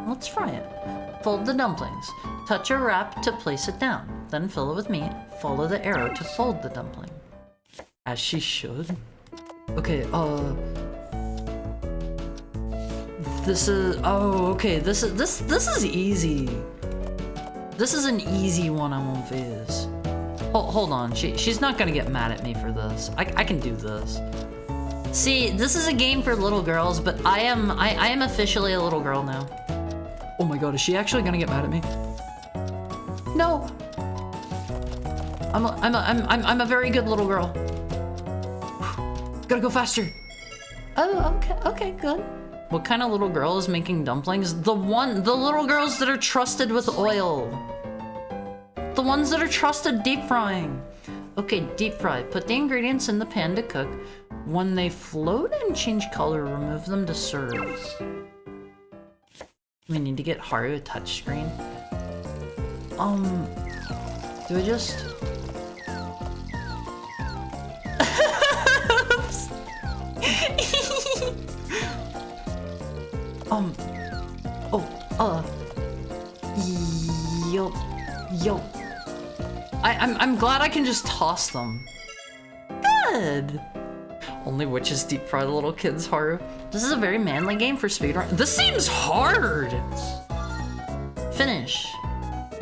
Let's fry it. Fold the dumplings. Touch a wrap to place it down. Then fill it with meat. Follow the arrow to fold the dumpling. As she should. Okay, this is... Oh, okay, this is easy. This is an easy one on One Face. Hold on, she's not gonna get mad at me for this. I can do this. See, this is a game for little girls, but I am officially a little girl now. Oh my god, is she actually gonna get mad at me? No. I'm a very good little girl. Gotta go faster. Oh, okay, good. What kind of little girl is making dumplings? The little girls that are trusted with oil. The ones that are trusted deep frying. Okay, deep fry. Put the ingredients in the pan to cook. When they float and change color, remove them to serve. We need to get Haru a touchscreen. Do I just... Yo. I'm glad I can just toss them. Good. Only witches deep fry the little kids, Haru. This is a very manly game for speedrun. This seems hard. Finish.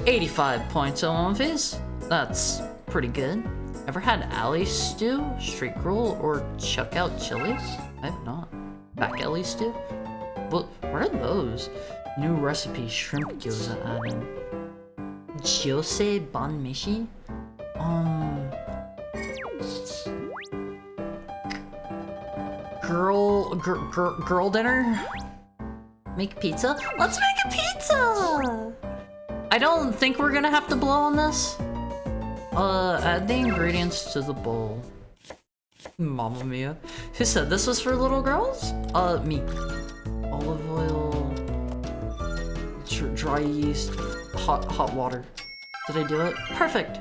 85 points on One Face. That's pretty good. Ever had alley stew, street roll, or chuck out chilies? I have not. Back alley stew? What are those? New recipe, shrimp gyoza added. Jose ban mishi? Girl dinner? Make pizza? Let's make a pizza! I don't think we're gonna have to blow on this. Add the ingredients to the bowl. Mamma mia. Who said this was for little girls? Me. Olive oil. Dry yeast. Hot water. Did I do it? Perfect.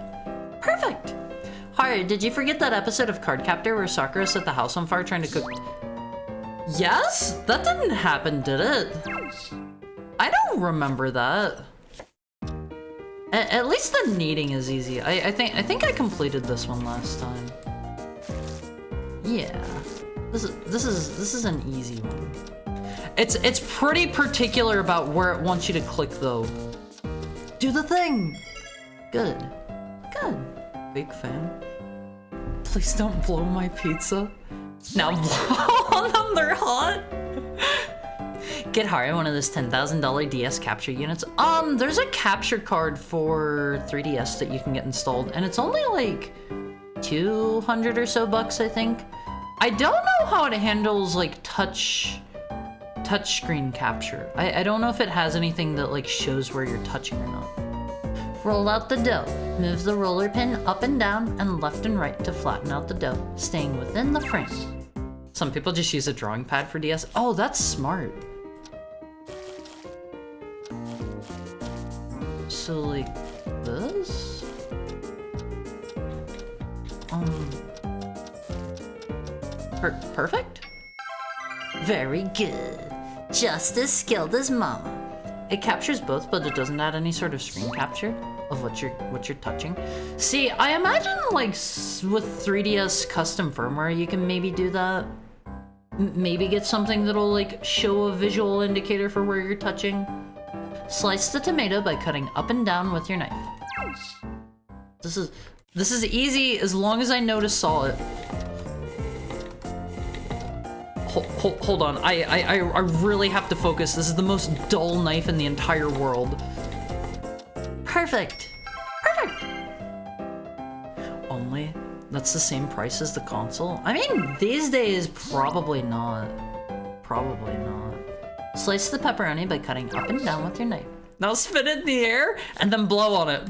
Perfect! Haru, did you forget that episode of Cardcaptor where Sakura set the house on fire trying to cook? Yes? That didn't happen, did it? I don't remember that. At least the kneading is easy. I think I completed this one last time. Yeah. This is an easy one. It's pretty particular about where it wants you to click though. Do the thing! Good. Good. Big fan. Please don't blow my pizza. Now blow on them, they're hot! Get Haru one of those $10,000 DS capture units. There's a capture card for 3DS that you can get installed, and it's only like 200 or so bucks, I think. I don't know how it handles like touch screen capture. I don't know if it has anything that like shows where you're touching or not. Roll out the dough. Move the roller pin up and down and left and right to flatten out the dough, staying within the frame. Some people just use a drawing pad for DS. Oh, that's smart. So like this? Perfect? Very good. Just as skilled as Mama. It captures both, but it doesn't add any sort of screen capture. of what you're touching. See, I imagine like with 3DS custom firmware, you can maybe do that. Maybe get something that'll like show a visual indicator for where you're touching. Slice the tomato by cutting up and down with your knife. This is easy as long as I know to saw it. Hold on, I really have to focus. This is the most dull knife in the entire world. Perfect. Perfect. Only that's the same price as the console? I mean, these days, probably not. Probably not. Slice the pepperoni by cutting up and down with your knife. Now spin it in the air and then blow on it.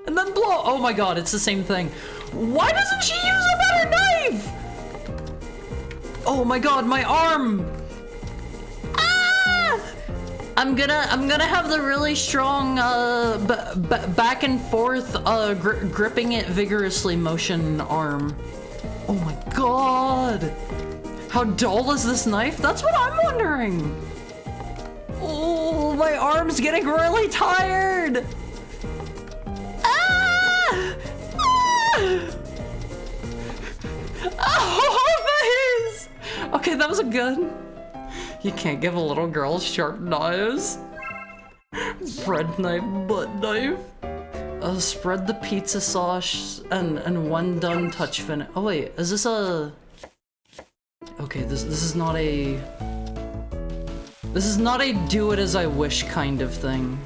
And then blow. Oh my god, it's the same thing. Why doesn't she use a better knife? Oh my god, my arm! Ah! I'm gonna have the really strong back and forth gripping it vigorously motion arm. Oh my god! How dull is this knife? That's what I'm wondering. Oh, my arm's getting really tired. Ah! Ah! Oh, nice! Okay, that was a gun. You can't give a little girl sharp knives. Bread knife, butt knife. Spread the pizza sauce and when done, touch finish. Oh wait, is this a? Okay, this is not a. This is not a do it as I wish kind of thing.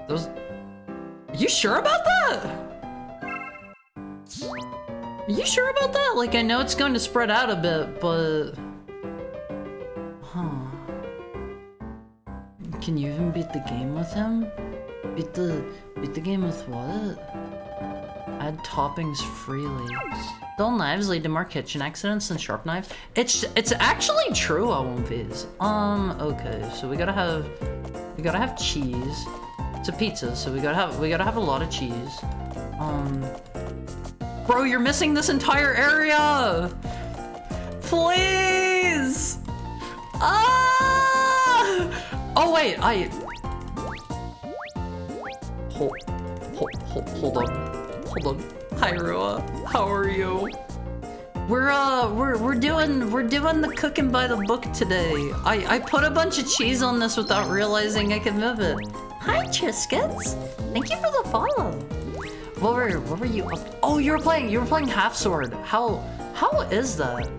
Those. Are you sure about that? Are you sure about that? Like, I know it's going to spread out a bit, but... Huh. Can you even beat the game with him? Beat the game with what? Add toppings freely. Dull knives lead to more kitchen accidents than sharp knives. It's actually true, Awonfies. Okay, so we gotta have cheese. It's a pizza, so we gotta have a lot of cheese. Bro, you're missing this entire area! Please! Ah! Oh wait, hold on. Hi, Rua. How are you? We're doing the cooking by the book today. I put a bunch of cheese on this without realizing I could move it. Hi, Triscuits. Thank you for the follow. What were you up to? Oh, you were playing Half Sword. How is that?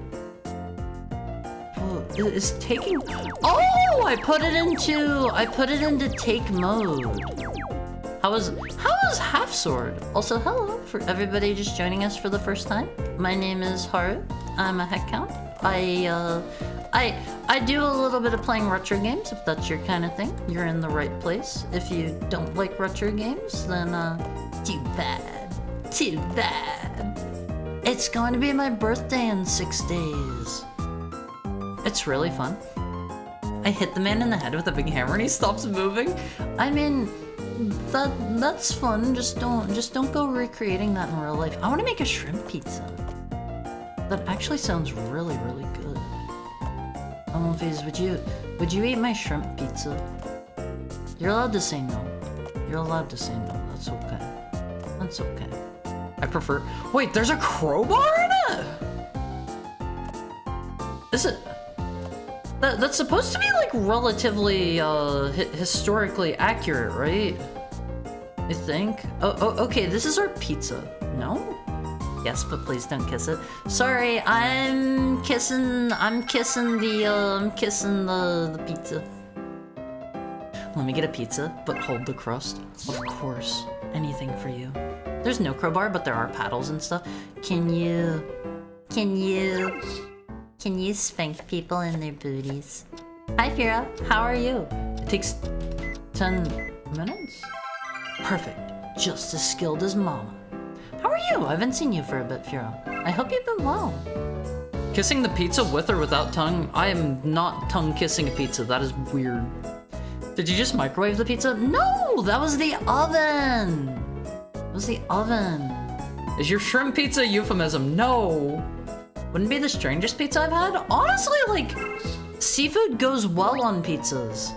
Oh, is taking. Oh, I put it into take mode. How is Half Sword? Also, hello for everybody just joining us for the first time. My name is Haru. I'm a head count. I do a little bit of playing retro games, if that's your kind of thing. You're in the right place. If you don't like retro games, then too bad. Too bad. It's going to be my birthday in 6 days. It's really fun. I hit the man in the head with a big hammer and he stops moving. I mean, that's fun. Just don't go recreating that in real life. I want to make a shrimp pizza. That actually sounds really, really good. Fiz, would you eat my shrimp pizza? You're allowed to say no. You're allowed to say no. That's okay. That's okay. I prefer. Wait, there's a crowbar in it? Is it? That's supposed to be like relatively historically accurate, right? I think. Oh, okay. This is our pizza. No? Yes, but please don't kiss it. Sorry, I'm kissing the pizza. Let me get a pizza, but hold the crust. Of course, anything for you. There's no crowbar, but there are paddles and stuff. Can you spank people in their booties? Hi, Fira. How are you? It takes 10 minutes? Perfect. Just as skilled as Mama. How are you? I haven't seen you for a bit, Fira. I hope you've been well. Kissing the pizza with or without tongue? I am not tongue kissing a pizza. That is weird. Did you just microwave the pizza? No! That was the oven! It was the oven. Is your shrimp pizza a euphemism? No! Wouldn't be the strangest pizza I've had. Honestly, like, seafood goes well on pizzas.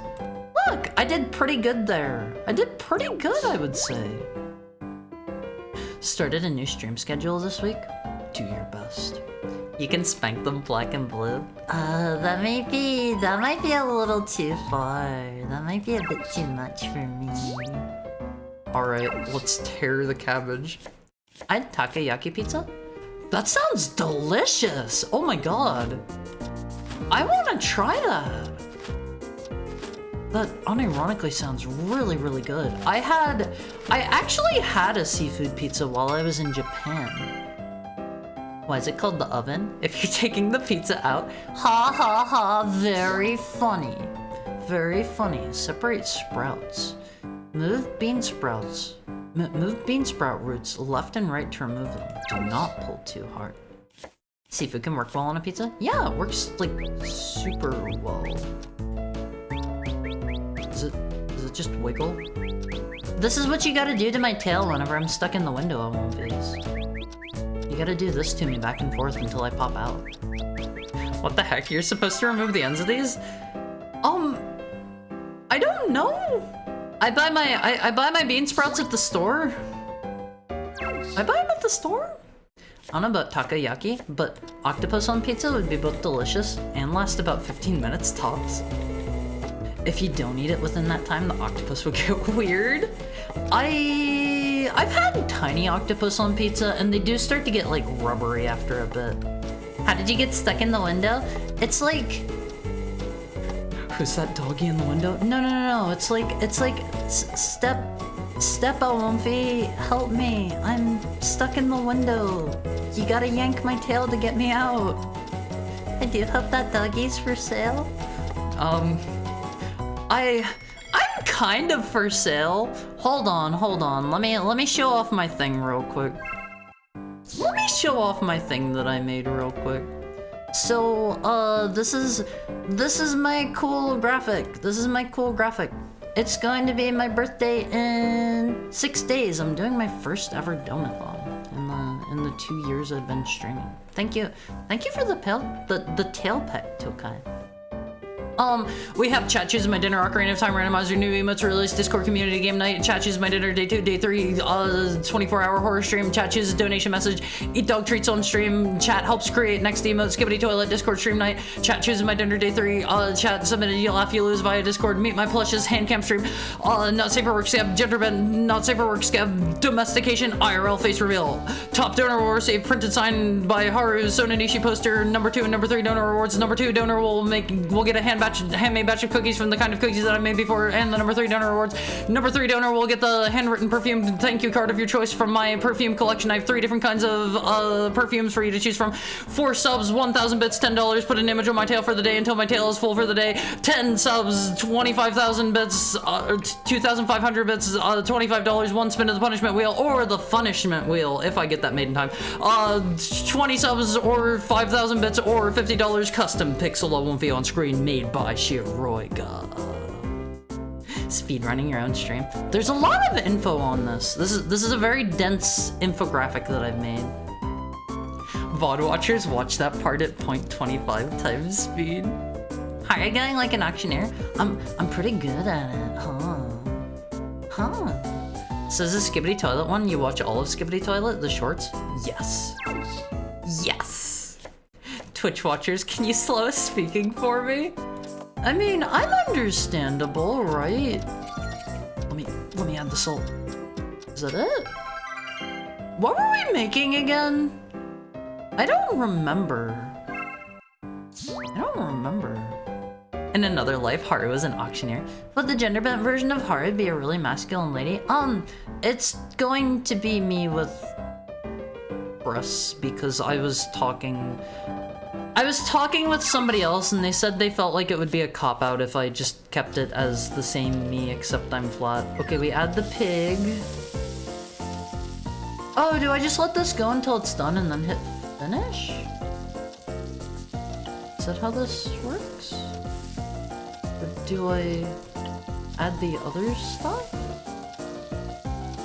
Look, I did pretty good there. I did pretty good, I would say. Started a new stream schedule this week. Do your best. You can spank them black and blue. That might be a little too far. That might be a bit too much for me. Alright, let's tear the cabbage. I had takoyaki pizza? That sounds delicious! Oh my god. I want to try that. That unironically sounds really, really good. I actually had a seafood pizza while I was in Japan. Why is it called the oven? If you're taking the pizza out. Ha ha ha, very funny. Very funny. Separate sprouts. Move bean sprouts. Move bean sprout roots left and right to remove them. Do not pull too hard. Seafood can work well on a pizza? Yeah, it works like super well. Does it just wiggle? This is what you gotta do to my tail whenever I'm stuck in the window on one phase. You gotta do this to me back and forth until I pop out. What the heck? You're supposed to remove the ends of these? I don't know. I buy my bean sprouts at the store. I buy them at the store. I don't know about takoyaki, but octopus on pizza would be both delicious and last about 15 minutes tops. If you don't eat it within that time, the octopus will get weird. I've had tiny octopus on pizza, and they do start to get like rubbery after a bit. How did you get stuck in the window? It's like... Who's that doggy in the window? No. It's like Step Wonfy, help me. I'm stuck in the window. You gotta yank my tail to get me out. I do hope that doggy's for sale. I'm kind of for sale. Hold on. Let me show off my thing real quick. Let me show off my thing that I made real quick. So, this is my cool graphic. It's going to be my birthday in 6 days. I'm doing my first ever donathon in the 2 years I've been streaming. Thank you for the tail peck, Tokai. We have chat choose my dinner, Ocarina of Time randomizer, new emotes release, Discord community game night, chat choose my dinner, day 2, day 3, 24-hour horror stream, chat choose donation message, eat dog treats on stream, chat helps create next emote, skibbity toilet, Discord stream night, chat chooses my dinner, day 3, chat submitted, you laugh, you lose via Discord, meet my plushes, hand cam stream, not safe for work scab, gender bend, not safe for work scab, domestication, IRL face reveal, top donor will receive printed sign by Haru Sonanishi poster, number 2 and number 3 donor rewards, number 2 donor will get a handmade batch of cookies from the kind of cookies that I made before, and the number 3 donor rewards. Number 3 donor will get the handwritten perfume thank you card of your choice from my perfume collection. I have 3 different kinds of perfumes for you to choose from. 4 subs, 1,000 bits, $10. Put an image on my tail for the day until my tail is full for the day. 10 subs, 25,000 bits, 2,500 bits, $25. 1 spin of the punishment wheel or the punishment wheel if I get that made in time. 20 subs or 5,000 bits or $50 custom pixel won't be on screen made by Shiroiga. Speedrunning your own stream. There's a lot of info on this. This is a very dense infographic that I've made. VOD watchers watch that part at 0.25 times speed. How are you going like an auctioneer? I'm pretty good at it, huh? Says the Skibbity Toilet one, you watch all of Skibbity Toilet, the shorts? Yes. Twitch watchers, can you slow speaking for me? I mean, I'm understandable, right? Let me add the salt. Is that it? What were we making again? I don't remember. In another life, Haru was an auctioneer. Would the gender bent version of Haru be a really masculine lady? It's going to be me with breasts because I was talking with somebody else and they said they felt like it would be a cop-out if I just kept it as the same me except I'm flat. Okay, we add the pig. Oh, do I just let this go until it's done and then hit finish? Is that how this works? Or do I add the other stuff?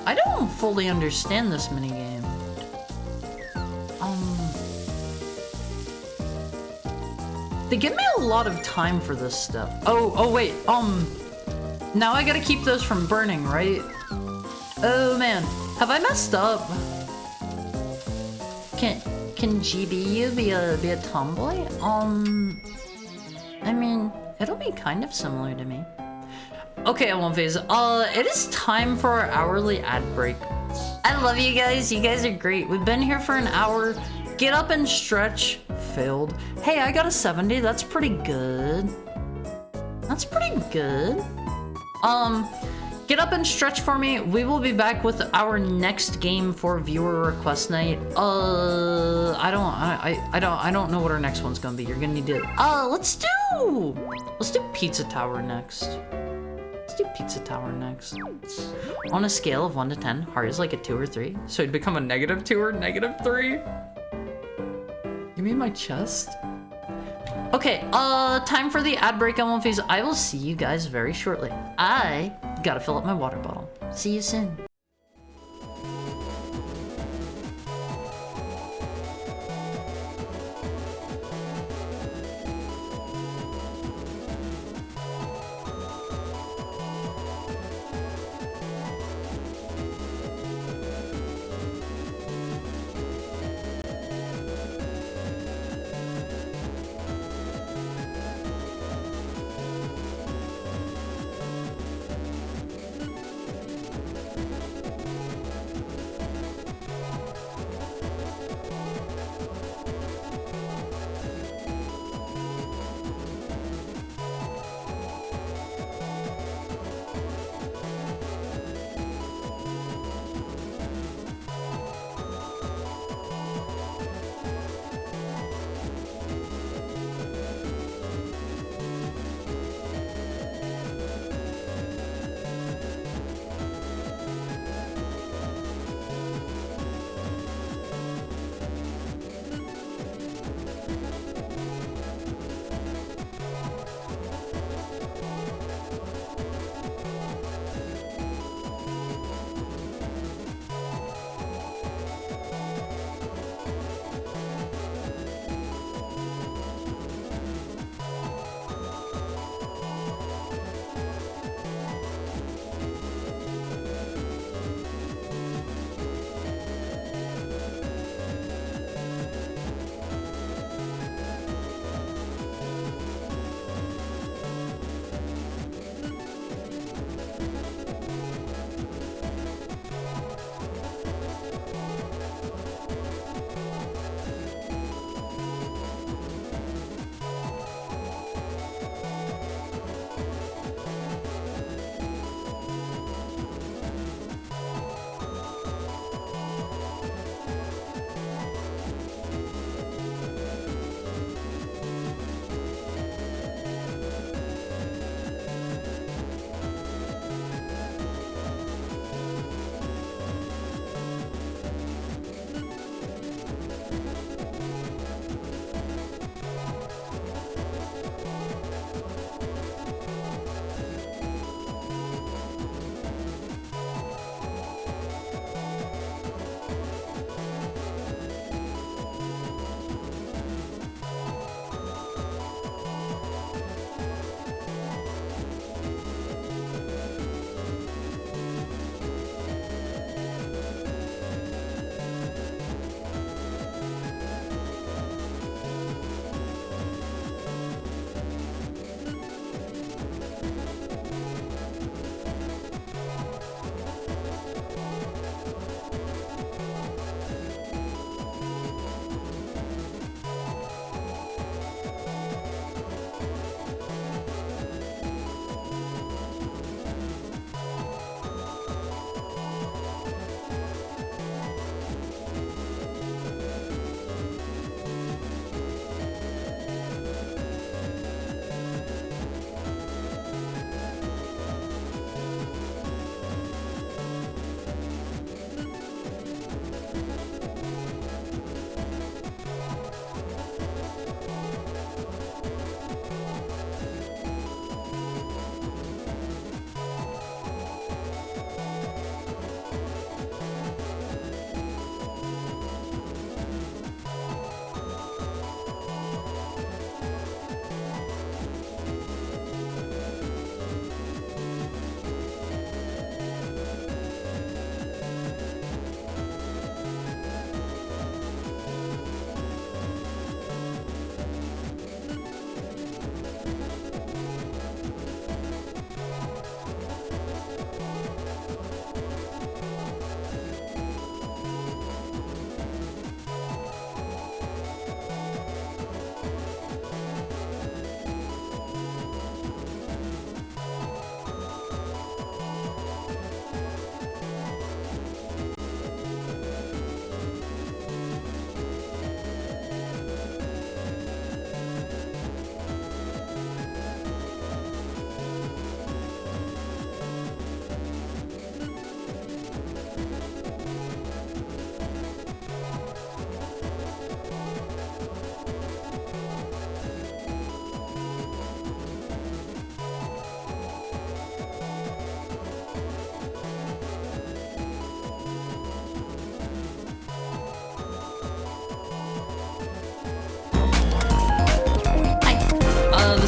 I don't fully understand this minigame. They give me a lot of time for this step. Oh wait, now I gotta keep those from burning, right? Oh man, have I messed up? Can GBU be a tomboy? I mean, it'll be kind of similar to me. Okay, I won't phase. It is time for our hourly ad break. I love you guys. You guys are great. We've been here for an hour. Get up and stretch. Failed. Hey, I got a 70. That's pretty good. That's pretty good. Get up and stretch for me. We will be back with our next game for viewer request night. I don't know what our next one's gonna be. You're gonna need to. Let's do Pizza Tower next. Let's do Pizza Tower next. On a scale of 1 to 10, heart is like a 2 or 3. So it'd become a -2 or -3. Give me my chest. Okay, time for the ad break. I won't phase. I will see you guys very shortly. I gotta fill up my water bottle. See you soon.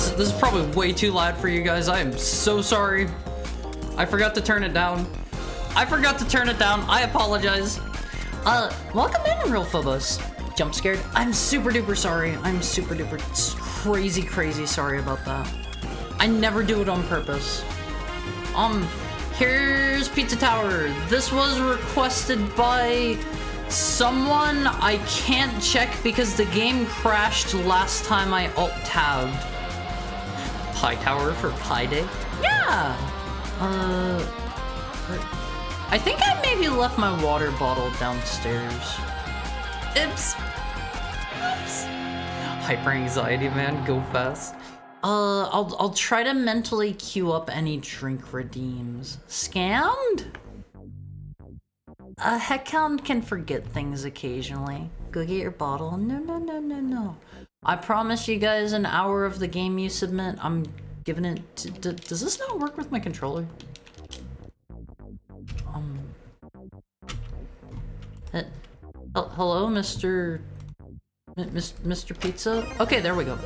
this is probably way too loud for you guys. I am so sorry. I forgot to turn it down. I apologize. Welcome in, Real Phobos. Jump scared? I'm super duper sorry. I'm super duper crazy sorry about that. I never do it on purpose. Here's Pizza Tower. This was requested by someone. I can't check because the game crashed last time I alt-tabbed. Pie Tower for Pie Day? Yeah! I think I maybe left my water bottle downstairs. Oops. Hyper anxiety, man, go fast. I'll try to mentally queue up any drink redeems. Scammed? A heckhound can forget things occasionally. Go get your bottle. No. I promise you guys an hour of the game you submit, I'm giving it to, does this not work with my controller? Hello, Mr. Pizza? Okay, there we go.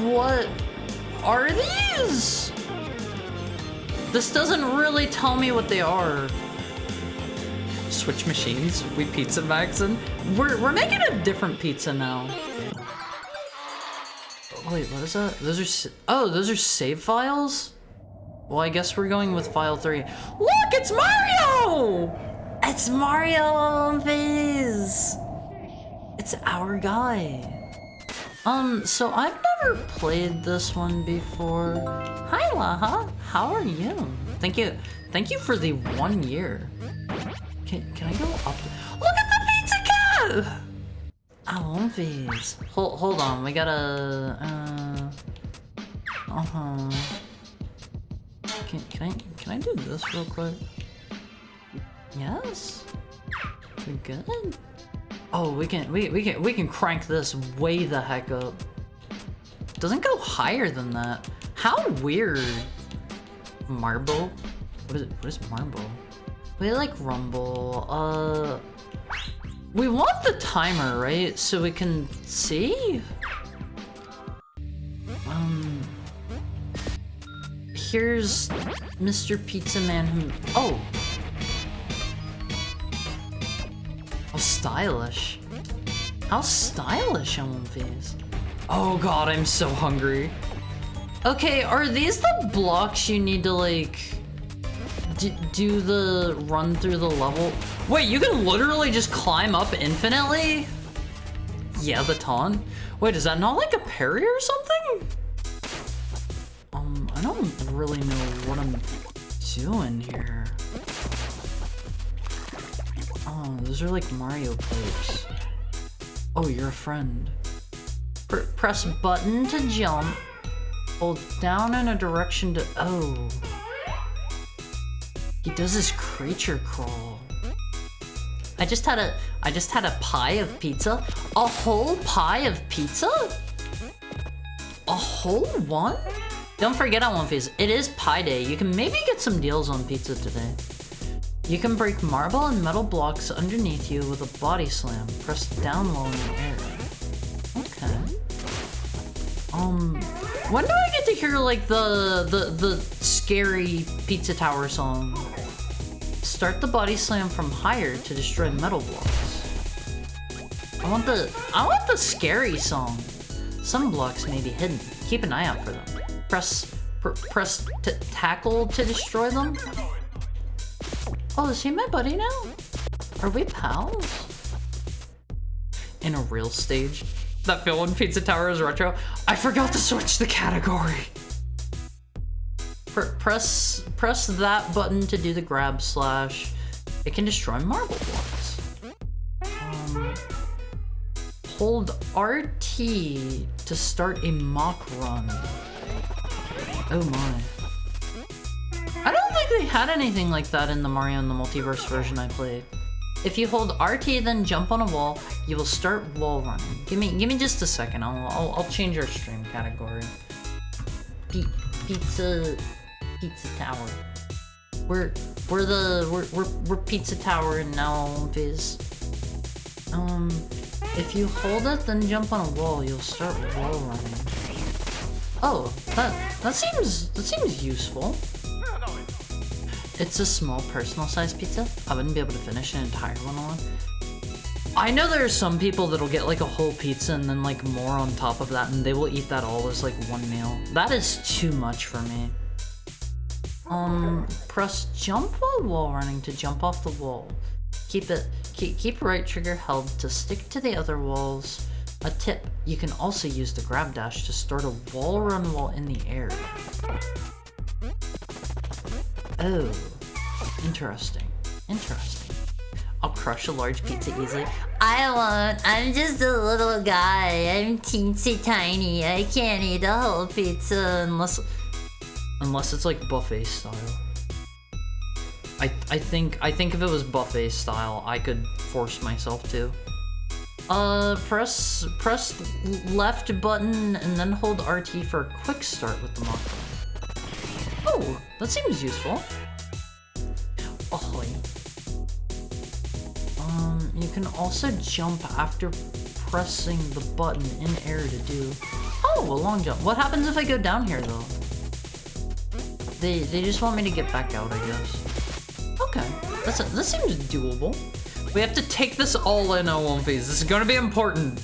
What are these? This doesn't really tell me what they are. Switch machines, we pizza Maxon. We're making a different pizza now. Wait, what is that? Those are save files? Well, I guess we're going with file 3. Look, it's Mario! It's Mario Viz. It's our guy. So I've never played this one before. Hi, Laha. How are you? Thank you for the 1 year. Can I go up? Look at the pizza cat! I love these. Hold on, we gotta. Can I do this real quick? Yes. We good? Oh, we can crank this way the heck up. Doesn't go higher than that. How weird. Marble? What is marble? We like rumble. We want the timer, right? So we can see? Here's Mr. Pizza Man who... Oh! How stylish. How stylish on these. Oh god, I'm so hungry. Okay, are these the blocks you need to like... do the run through the level? Wait, you can literally just climb up infinitely? Yeah, the taunt. Wait, is that not like a parry or something? I don't really know what I'm doing here. Oh, those are like Mario pipes. Oh, you're a friend. Press button to jump. Hold down in a direction to... Oh. He does his creature crawl. I just had a pie of pizza. A whole pie of pizza? A whole one? Don't forget on One Piece, it is Pie Day. You can maybe get some deals on pizza today. You can break marble and metal blocks underneath you with a body slam. Press down low in the air. Okay. When do I get to hear like the scary Pizza Tower song? Start the body slam from higher to destroy metal blocks. I want the scary song. Some blocks may be hidden. Keep an eye out for them. Press tackle to destroy them. Oh, is he my buddy now? Are we pals? In a real stage? That feel when Pizza Tower is retro? I forgot to switch the category. Press that button to do the grab slash. It can destroy marble blocks. Hold RT to start a mock run. Oh my. I don't think they had anything like that in the Mario in the Multiverse version I played. If you hold RT then jump on a wall, you will start wall running. Give me just a second. I'll change our stream category. Pizza Tower. We're Pizza Tower and now Viz. If you hold it, then jump on a wall, you'll start wall running. Oh, that seems useful. It's a small personal-sized pizza. I wouldn't be able to finish an entire one alone. I know there are some people that'll get like a whole pizza and then like more on top of that, and they will eat that all as like one meal. That is too much for me. Press jump while wall running to jump off the wall. Keep right trigger held to stick to the other walls. A tip, you can also use the grab dash to start a wall run while in the air. Oh, interesting. I'll crush a large pizza easily. I won't. I'm just a little guy. I'm teensy tiny. I can't eat a whole pizza unless it's like buffet style. I think if it was buffet style, I could force myself to. Press left button and then hold RT for a quick start with the mock run. Oh, that seems useful. Ahoy. You can also jump after pressing the button in air to do. Oh, a long jump. What happens if I go down here though? They just want me to get back out, I guess. Okay, this seems doable. We have to take this all in, O1 phase. This is gonna be important.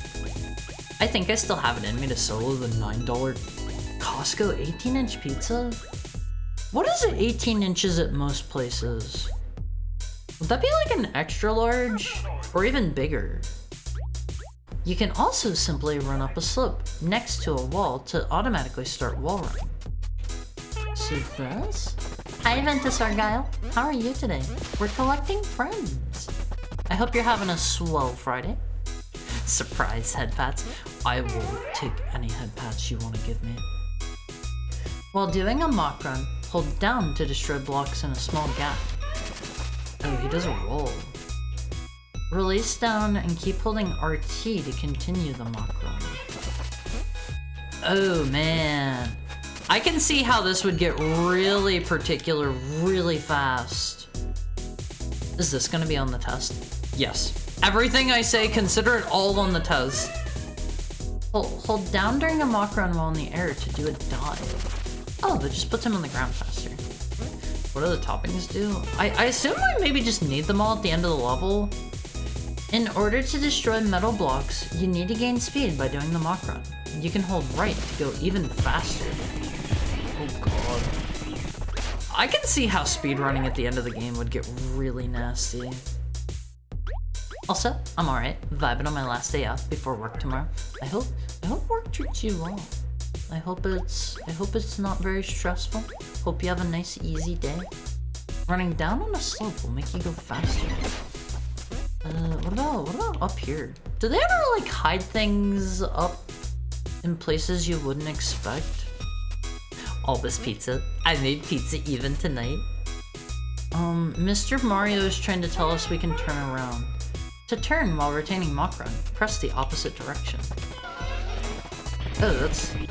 I think I still have it in me to solo the $9 Costco 18-inch pizza. What is it 18 inches at most places? Would that be like an extra large? Or even bigger? You can also simply run up a slope next to a wall to automatically start wall running. So this? Hi, Ventus Argyle. How are you today? We're collecting friends. I hope you're having a swell Friday. Surprise head pats. I will take any head pats you want to give me. While doing a mock run, hold down to destroy blocks in a small gap. Oh, he does a roll. Release down and keep holding RT to continue the mock run. Oh man. I can see how this would get really particular really fast. Is this gonna be on the test? Yes. Everything I say, consider it all on the test. Hold down during a mock run while in the air to do a dive. Oh, that just puts him on the ground faster. What do the toppings do? I assume I maybe just need them all at the end of the level. In order to destroy metal blocks, you need to gain speed by doing the mock run. You can hold right to go even faster. Oh god. I can see how speedrunning at the end of the game would get really nasty. Also, I'm alright, vibing on my last day off before work tomorrow. I hope work treats you well. I hope it's not very stressful. Hope you have a nice easy day. Running down on a slope will make you go faster. What about up here? Do they ever like hide things up in places you wouldn't expect? All this pizza. I made pizza even tonight. Mr. Mario is trying to tell us we can turn around. To turn while retaining mock run, press the opposite direction. Oh,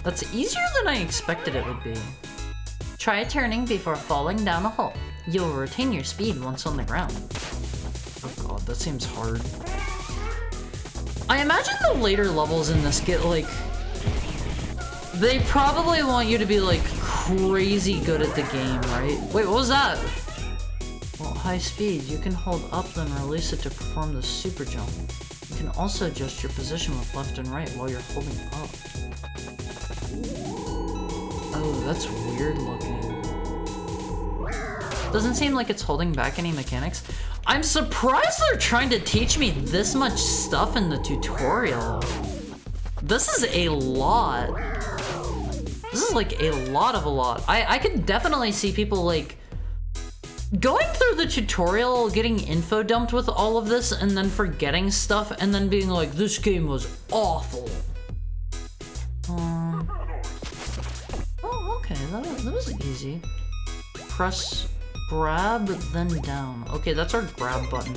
that's easier than I expected it would be. Try turning before falling down a hole. You'll retain your speed once on the ground. Oh god, that seems hard. I imagine the later levels in this get like... They probably want you to be like crazy good at the game, right? Wait, what was that? Well, high speed, you can hold up then release it to perform the super jump. You can also adjust your position with left and right while you're holding up. Oh, that's weird looking. Doesn't seem like it's holding back any mechanics. I'm surprised they're trying to teach me this much stuff in the tutorial. This is a lot. This is like a lot of a lot. I could definitely see people like going through the tutorial, getting info dumped with all of this, and then forgetting stuff, and then being like, this game was awful. Oh, okay, that was easy. Press grab, then down. Okay, that's our grab button.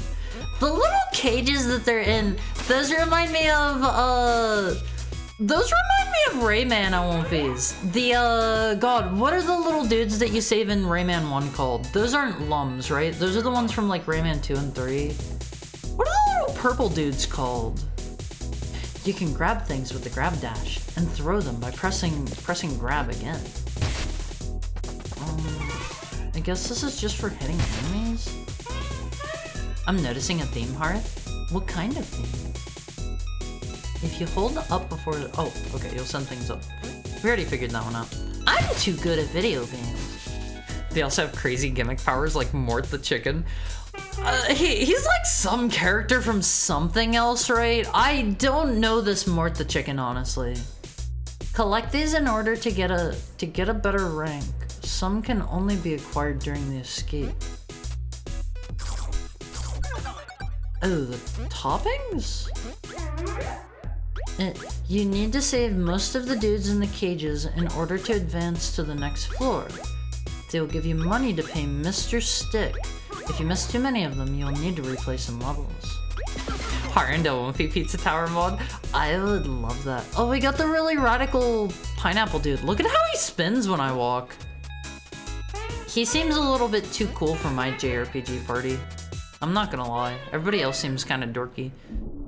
The little cages that they're in, those remind me of, Rayman LMVs. God, what are the little dudes that you save in Rayman 1 called? Those aren't lums, right? Those are the ones from like Rayman 2 and 3. What are the do purple dudes called? You can grab things with the grab dash and throw them by pressing grab again. I guess this is just for hitting enemies? I'm noticing a theme heart. What kind of theme? If you hold up before... Oh, okay, you'll send things up. We already figured that one out. I'm too good at video games. They also have crazy gimmick powers like Mort the Chicken. He's like some character from something else, right? I don't know this Mort the Chicken, honestly. Collect these in order to get a better rank. Some can only be acquired during the escape. Oh, the toppings? You need to save most of the dudes in the cages in order to advance to the next floor. They will give you money to pay Mr. Stick. If you miss too many of them, you'll need to replay some levels. Harendale won't be Pizza Tower mod. I would love that. Oh, we got the really radical pineapple dude. Look at how he spins when I walk. He seems a little bit too cool for my JRPG party. I'm not gonna lie. Everybody else seems kind of dorky.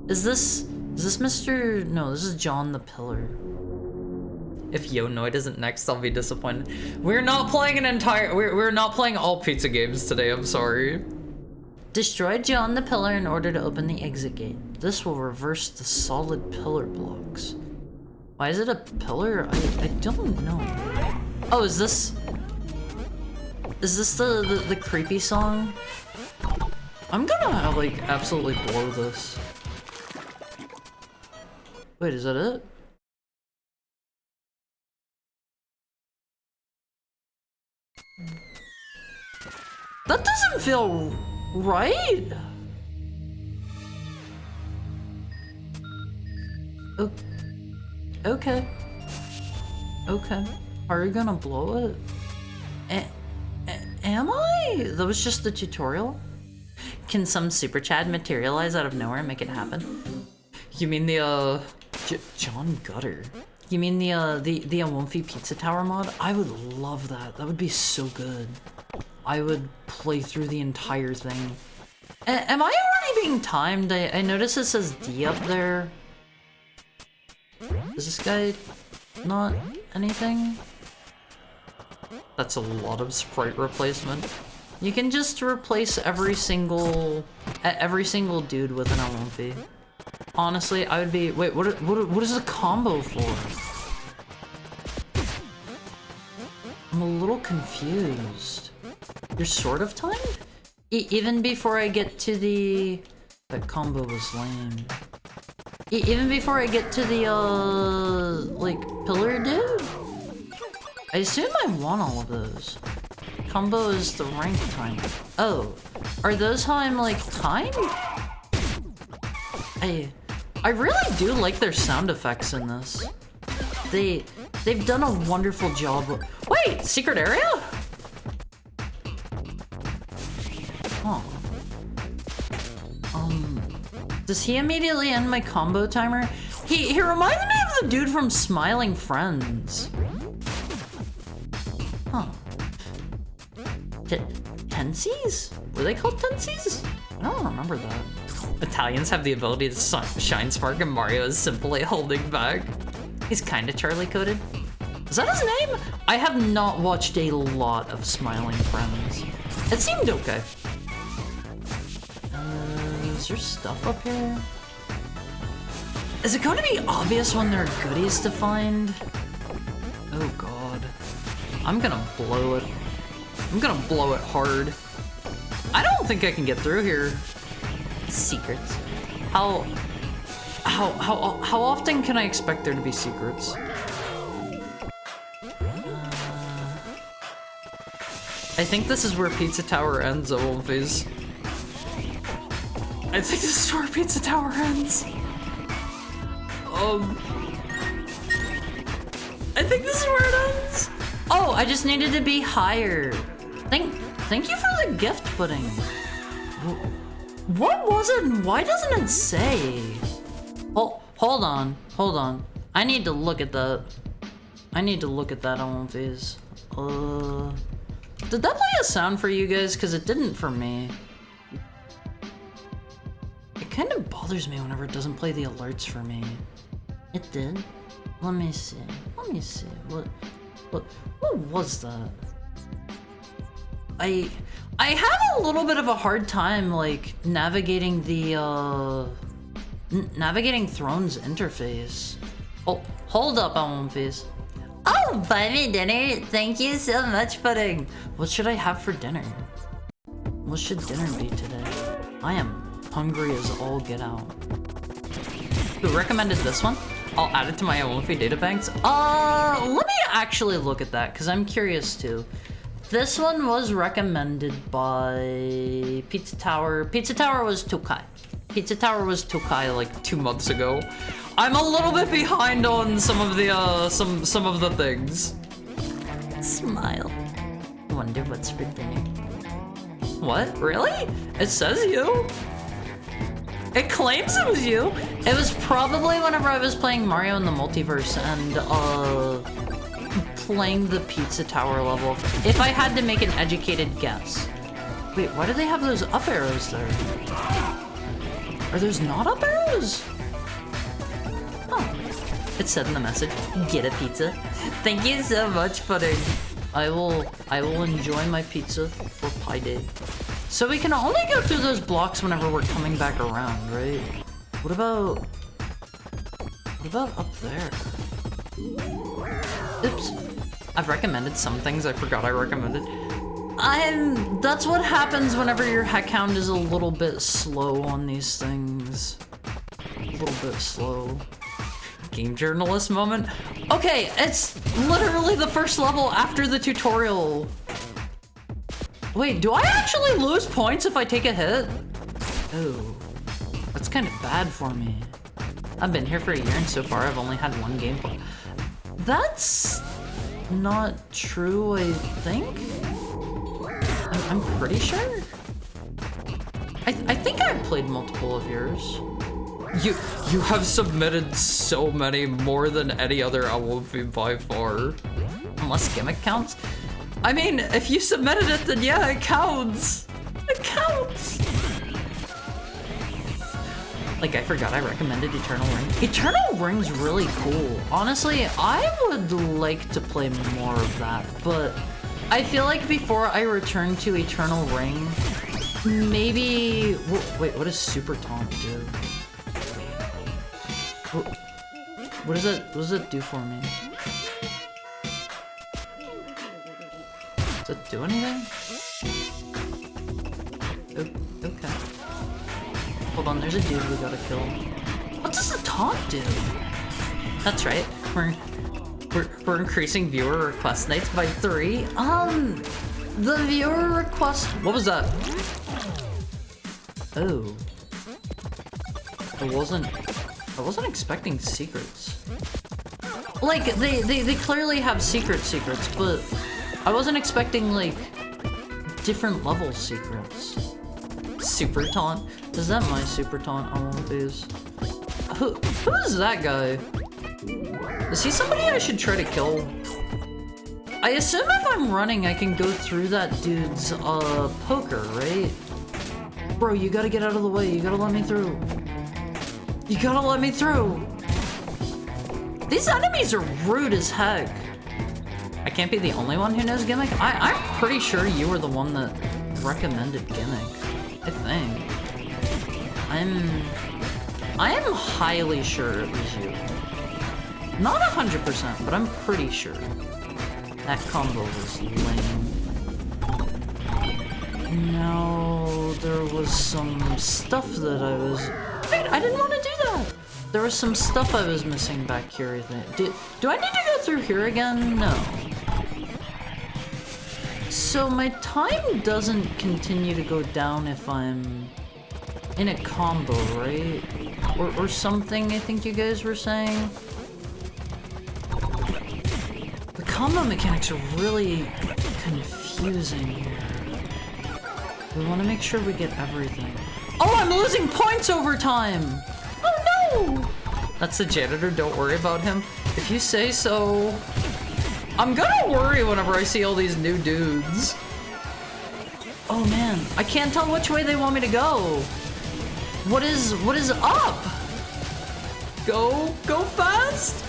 Is this Mr... No, this is John the Pillar. If Yonoid isn't next, I'll be disappointed. We're not playing an entire... We're not playing all pizza games today, I'm sorry. Destroy John the Pillar in order to open the exit gate. This will reverse the solid pillar blocks. Why is it a pillar? I don't know. Oh, is this the creepy song? I'm gonna like absolutely blow this. Wait, is that it? That doesn't feel right. Okay. Okay. Are you gonna blow it? Am I? That was just the tutorial? Can some super Chad materialize out of nowhere and make it happen? You mean the John Gutter? You mean the Awomfi Pizza Tower mod? I would love that. That would be so good. I would play through the entire thing. Am I already being timed? I notice it says D up there. Is this guy not anything? That's a lot of sprite replacement. You can just replace every single dude with an Awomfi. Honestly, I would be... Wait, what is the combo for? I'm a little confused. You're sort of timed? Even before I get to the... That combo was lame. Even before I get to the, like, pillar dude? I assume I want all of those. Combo is the rank time. Oh, are those how I'm, like, timed? I really do like their sound effects in this. They've done a wonderful job. Wait, secret area? Huh. Does he immediately end my combo timer? He reminds me of the dude from Smiling Friends. Huh. Tensies? Were they called Tensies? I don't remember that. Italians have the ability to shine spark and Mario is simply holding back. He's kinda Charlie coded. Is that his name? I have not watched a lot of Smiling Friends. It seemed okay. Is there stuff up here? Is it going to be obvious when there are goodies to find? Oh god. I'm gonna blow it. I'm gonna blow it hard. I don't think I can get through here. Secrets. How often can I expect there to be secrets? I think this is where Pizza Tower ends, Awomfis. I think this is where Pizza Tower ends. I think this is where it ends. Oh, I just needed to be higher. Thank you for the gift pudding. What was it and why doesn't it say? Oh, hold on. I need to look at that. I need to look at that on these. Did that play a sound for you guys? Because it didn't for me. It kind of bothers me whenever it doesn't play the alerts for me. It did? Let me see. Let me see. What was that? I have a little bit of a hard time, like, navigating the, navigating Throne's interface. Oh, hold up, Face. Oh, buy me dinner? Thank you so much, Pudding. What should I have for dinner? What should dinner be today? I am hungry as all get out. Who recommended this one? I'll add it to my Olympi databanks. Let me actually look at that, because I'm curious too. This one was recommended by Pizza Tower. Pizza Tower was Tokai. Pizza Tower was Tokai like 2 months ago. I'm a little bit behind on some of the some of the things. Smile. Wonder what's for dinner. What? Really? It says you. It claims it was you. It was probably whenever I was playing Mario in the Multiverse and playing the Pizza Tower level. If I had to make an educated guess. Wait, why do they have those up arrows there? Are those not up arrows? Oh. It said in the message, get a pizza. Thank you so much, Pudding. I will enjoy my pizza for Pi Day. So we can only go through those blocks whenever we're coming back around, right? What about up there? Oops. I've recommended some things I forgot I recommended. That's what happens whenever your heckhound is a little bit slow on these things. A little bit slow. Game journalist moment. Okay, it's literally the first level after the tutorial. Wait, do I actually lose points if I take a hit? Oh, that's kind of bad for me. I've been here for a year and so far I've only had one game point. That's not true, I think? I'm pretty sure? I think I've played multiple of yours. You have submitted so many, more than any other LOV by far. Unless gimmick counts. I mean, if you submitted it, then yeah, it counts. It counts. Like, I forgot I recommended Eternal Ring. Eternal Ring's really cool. Honestly, I would like to play more of that, but I feel like before I return to Eternal Ring, maybe... Wait, what does Super Taunt do? What does that do for me? Does it do anything? Okay. Hold on, there's a dude we gotta kill. What does the taunt do? That's right. We're increasing viewer request nights by 3. The viewer request. What was that? Oh. I wasn't expecting secrets. Like they clearly have secrets, but I wasn't expecting like different level secrets. Super taunt? Is that my super taunt on one of these? Who is that guy? Is he somebody I should try to kill? I assume if I'm running, I can go through that dude's poker, right? Bro, you gotta get out of the way. You gotta let me through. You gotta let me through. These enemies are rude as heck. I can't be the only one who knows Gimmick. I'm pretty sure you were the one that recommended Gimmick. I think. I am highly sure it was you. Not 100%, but I'm pretty sure. That combo was lame. No, there was some stuff that I was... Wait, I didn't want to do that! There was some stuff I was missing back here, I think. Do I need to go through here again? No. So my time doesn't continue to go down if I'm in a combo, right? Or something, I think you guys were saying. The combo mechanics are really confusing here. We want to make sure we get everything. Oh, I'm losing points over time! Oh no! That's the janitor, don't worry about him. If you say so. I'm gonna worry whenever I see all these new dudes. Oh man, I can't tell which way they want me to go. What is up? Go fast!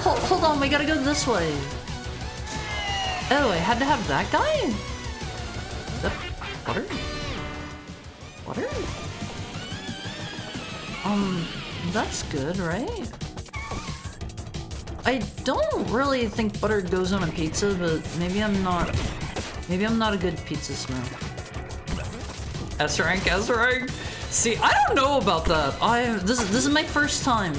Hold on, we gotta go this way. Oh, I had to have that guy? Is that butter? Butter? That's good, right? I don't really think butter goes on a pizza, but maybe I'm not a good pizza smoke. S rank. See, I don't know about that. This is my first time.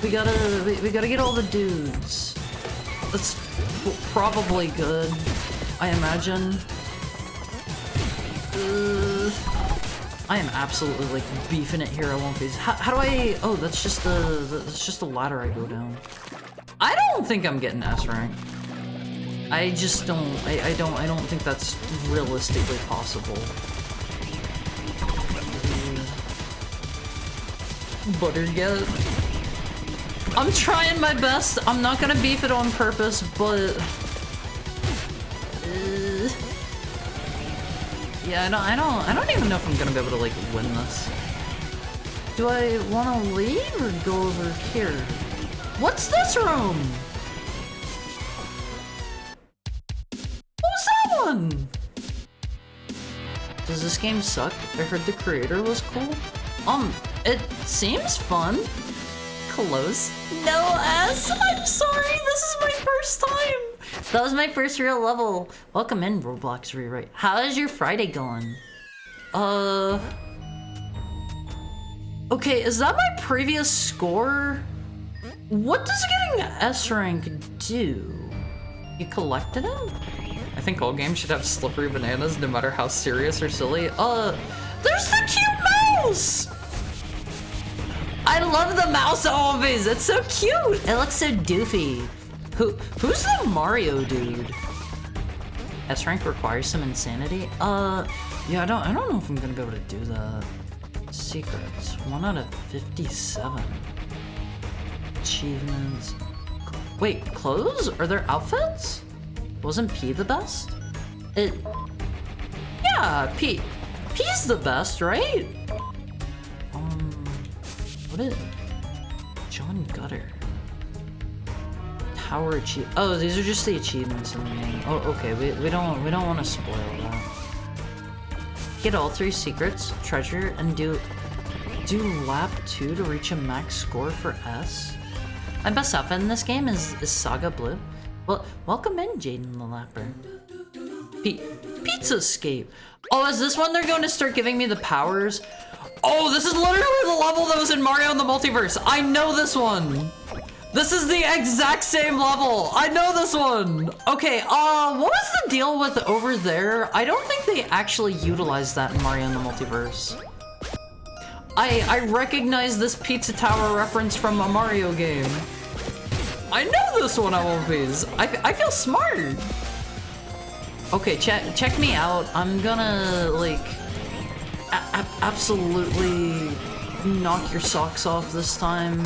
We gotta get all the dudes. That's probably good, I imagine. I am absolutely like beefing it here. I won't be. How do I? Oh, that's just the ladder I go down. I don't think I'm getting S rank. I just don't. I don't think that's realistically possible. Butter get. I'm trying my best. I'm not gonna beef it on purpose, but yeah, I don't even know if I'm gonna be able to like win this. do I want to leave or go over here? What's this room? What was that one? Does this game suck? I heard the creator was cool. It seems fun. Close. No S. I'm sorry. This is my first time. That was my first real level. Welcome in, Roblox Rewrite. How is your Friday going? Okay, is that my previous score? What does getting S rank do? You collected it? I think all games should have slippery bananas, no matter how serious or silly. There's the cute mouse! I love the mouse always. It's so cute. It looks so doofy. Who's the Mario dude? S rank requires some insanity. Yeah, I don't know if I'm gonna be able to do that. Secrets. 1 out of 57. Achievements. Wait, clothes? Are there outfits? Wasn't P the best? Yeah, P's the best, right? What is John Gutter? Tower achieve. Oh, these are just the achievements in the game. Oh, okay. We don't want to spoil that. Get all 3 secrets, treasure, and do lap 2 to reach a max score for S. My best outfit in this game is Saga Blue. Well, welcome in, Jaden the Lapper. Pizza Escape. Oh, is this one they're going to start giving me the powers? Oh, this is literally the level that was in Mario in the Multiverse. I know this one. This is the exact same level. I know this one. Okay, what was the deal with over there? I don't think they actually utilized that in Mario in the Multiverse. I recognize this Pizza Tower reference from a Mario game. I know this one, I won't be. I feel smart. Okay, check me out. I'm gonna, like, absolutely knock your socks off this time.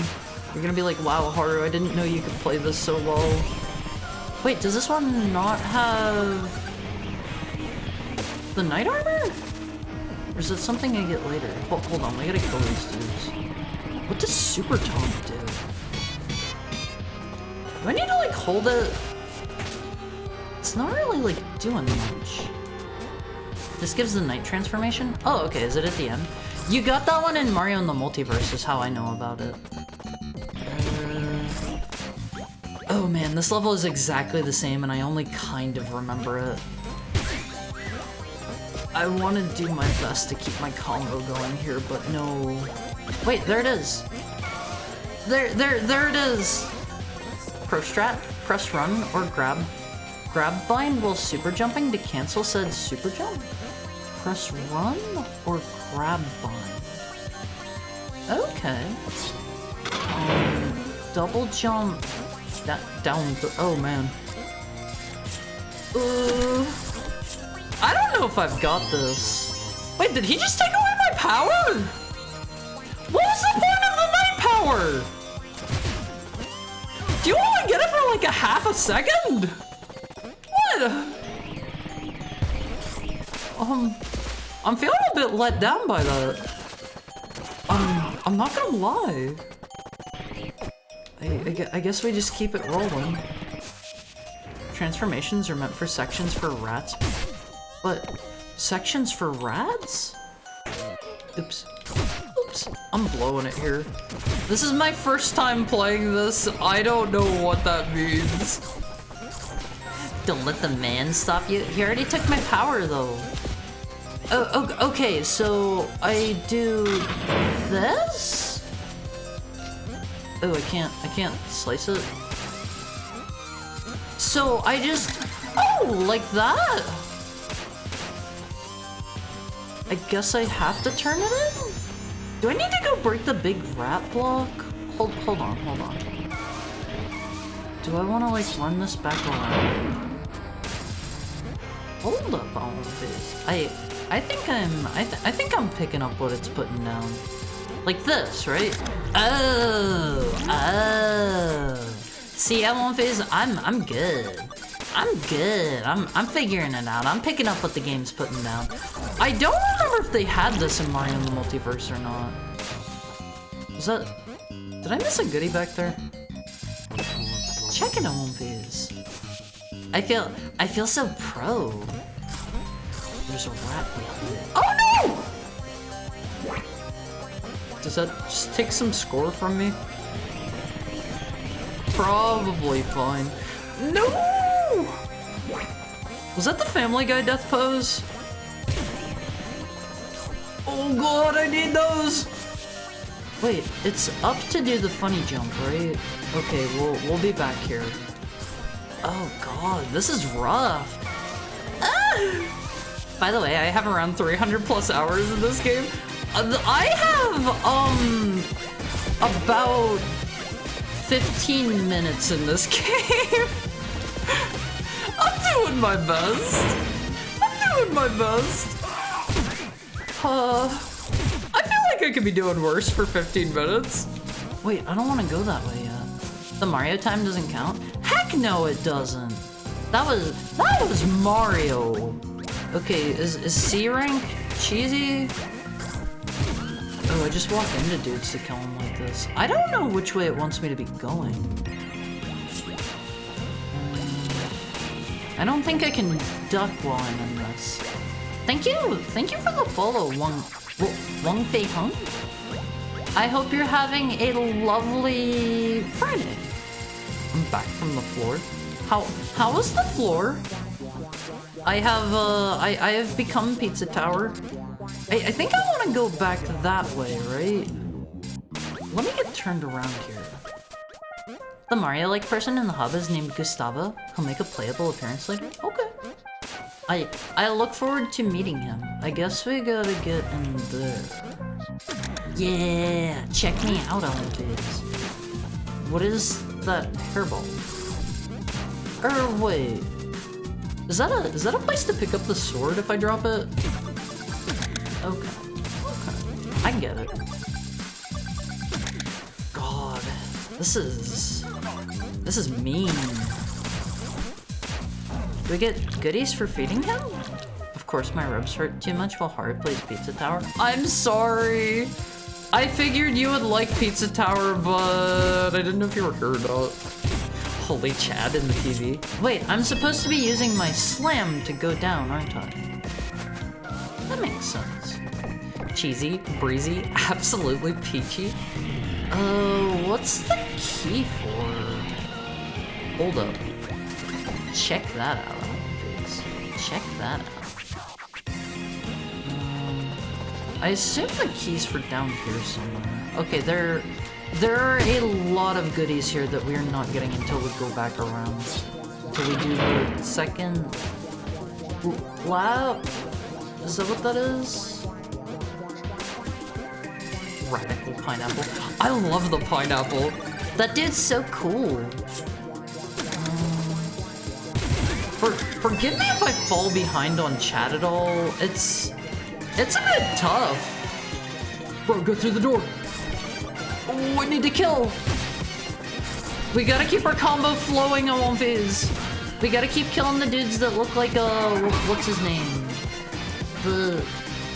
You're gonna be like, wow, Haru, I didn't know you could play this so well. Wait, does this one not have the knight armor? Or is it something I get later? Hold on, we gotta kill these dudes. What does Super Tom do? Do I need to, like, hold it? It's not really, like, doing much. This gives the knight transformation? Oh, okay, is it at the end? You got that one in Mario in the Multiverse is how I know about it. Oh man, this level is exactly the same and I only kind of remember it. I want to do my best to keep my combo going here, but no. Wait, there it is. There it is. Pro strat, press run or grab bind while super jumping to cancel said super jump. Press run or grab bind. Okay. Double jump. Down. Oh man. I don't know if I've got this. Wait, did he just take away my power? What was the point of the night power? Do you only get it for like a half a second? What? I'm feeling a bit let down by that. I'm not gonna lie. I guess we just keep it rolling. Transformations are meant for sections for rats. But sections for rats? Oops. Oops. I'm blowing it here. This is my first time playing this. I don't know what that means. Don't let the man stop you. He already took my power though. Oh, okay, so I do this? Oh, I can't slice it. So I just, oh, like that? I guess I have to turn it in? Do I need to go break the big rat block? Hold on. Do I want to like run this back around? Hold up all of this. I think I'm picking up what it's putting down. Like this, right? Oh. See, at one phase, I'm good. I'm good. I'm figuring it out. I'm picking up what the game's putting down. I don't remember if they had this in Mario in the Multiverse or not. Did I miss a goodie back there? Checking at one phase. I feel so pro. There's a rat behind it. Oh no! Does that just take some score from me? Probably fine. No! Was that the Family Guy death pose? Oh god, I need those! Wait, it's up to do the funny jump, right? Okay, we'll be back here. Oh god, this is rough. Ah! By the way, I have around 300 plus hours in this game. I have, about 15 minutes in this game. I'm doing my best. I feel like I could be doing worse for 15 minutes. Wait, I don't want to go that way yet. The Mario time doesn't count? Heck no, it doesn't. That was Mario. Okay, is C rank cheesy? Oh, I just walk into dudes to kill them like this. I don't know which way it wants me to be going. I don't think I can duck while I'm in this. Thank you for the follow, Wong Fei Hung. I hope you're having a lovely Friday. I'm back from the floor. How was the floor? I have become Pizza Tower. I think I want to go back that way, right? Let me get turned around here. The Mario-like person in the hub is named Gustavo. He'll make a playable appearance later. Okay. I look forward to meeting him. I guess we gotta get in there. Yeah, check me out on this. What is that hairball? Wait. Is that a place to pick up the sword if I drop it? Okay. I get it. God, this is mean. Do we get goodies for feeding him? Of course my ribs hurt too much while Hard plays Pizza Tower. I'm sorry. I figured you would like Pizza Tower, but I didn't know if you were here or not. Holy Chad in the TV. Wait, I'm supposed to be using my slam to go down, aren't I? That makes sense. Cheesy, breezy, absolutely peachy. What's the key for? Hold up. Check that out, please. Check that out. I assume the key's for down here somewhere. Okay, there are a lot of goodies here that we're not getting until we go back around. Until we do the second lap? Is that what that is? Radical pineapple. I love the pineapple. That dude's so cool. Forgive me if I fall behind on chat at all. It's a bit tough. Bro, go through the door. Oh, I need to kill. We gotta keep our combo flowing on one phase. We gotta keep killing the dudes that look like, what's his name?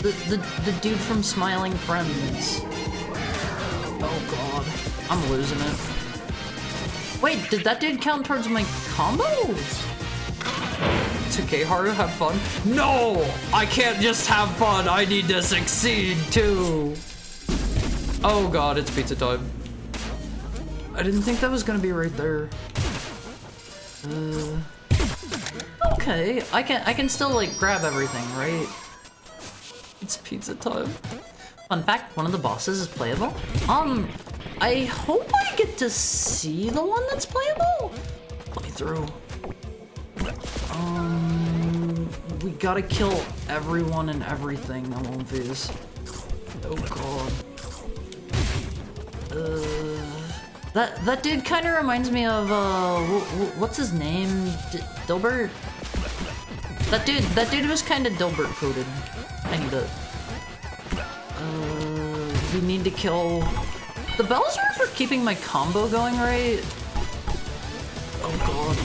The dude from Smiling Friends. Oh god, I'm losing it. Wait, did that dude count towards my combos? It's okay, Haru, have fun. No! I can't just have fun, I need to succeed too! Oh god, it's pizza time. I didn't think that was gonna be right there. Okay, I can still like grab everything, right? It's pizza time. Fun fact, one of the bosses is playable. I hope I get to see the one that's playable. Let me through. We gotta kill everyone and everything on one phase. Oh god. That dude kind of reminds me of what's his name? Dilbert. That dude was kind of Dilbert coded. Kinda. We need to kill. The bells are for keeping my combo going, right? Oh god.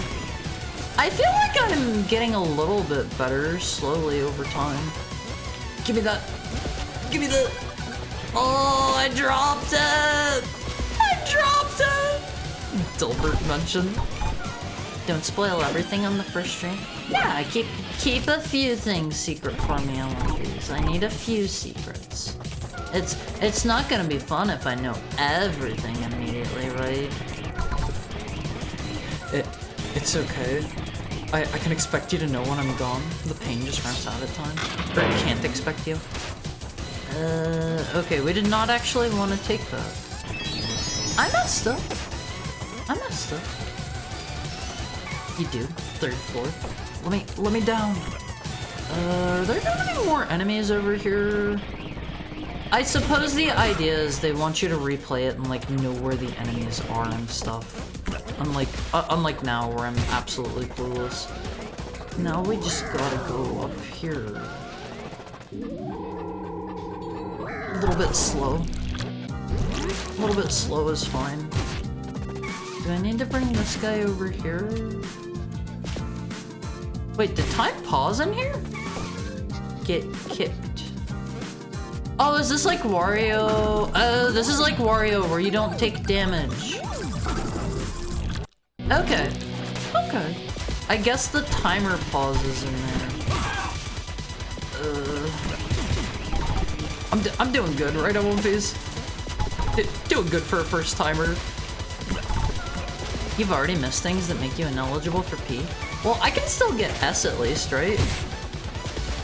I feel like I'm getting a little bit better slowly over time. Give me that. Give me the. Oh, I dropped it. I dropped it. Dilbert mentioned. Don't spoil everything on the first stream. Yeah, keep a few things secret for me on one of these. I need a few secrets. It's not gonna be fun if I know everything immediately, right? It's okay. I can expect you to know when I'm gone. The pain just runs out of time. Or I can't expect you. Okay, we did not actually want to take that. I messed up. You do. Third, fourth. Let me down. Are there gonna be more enemies over here? I suppose the idea is they want you to replay it and like know where the enemies are and stuff. Unlike now where I'm absolutely clueless. Now we just gotta go up here. A little bit slow. A little bit slow is fine. Do I need to bring this guy over here? Wait, did time pause in here? Get kicked. Oh, is this like Wario? This is like Wario where you don't take damage. Okay. Okay. I guess the timer pauses in there. I'm doing good, right, One Phase? Doing good for a first timer. You've already missed things that make you ineligible for P? Well, I can still get S at least, right?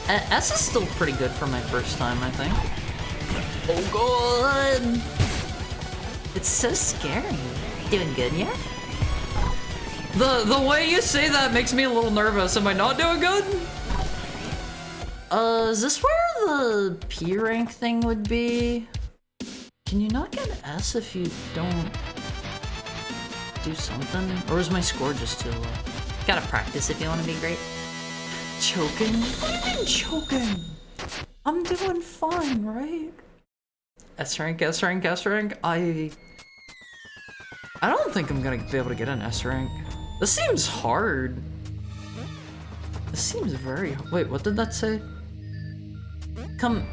S is still pretty good for my first time, I think. Oh god! It's so scary. Doing good, yeah? The way you say that makes me a little nervous. Am I not doing good? Is this where the P rank thing would be? Can you not get an S if you don't do something? Or is my score just too low? Gotta practice if you want to be great. Choking? What do you mean choking? I'm doing fine, right? S rank, S rank, S rank. I don't think I'm gonna be able to get an S rank. This seems hard. This seems very hard. Wait, what did that say? Come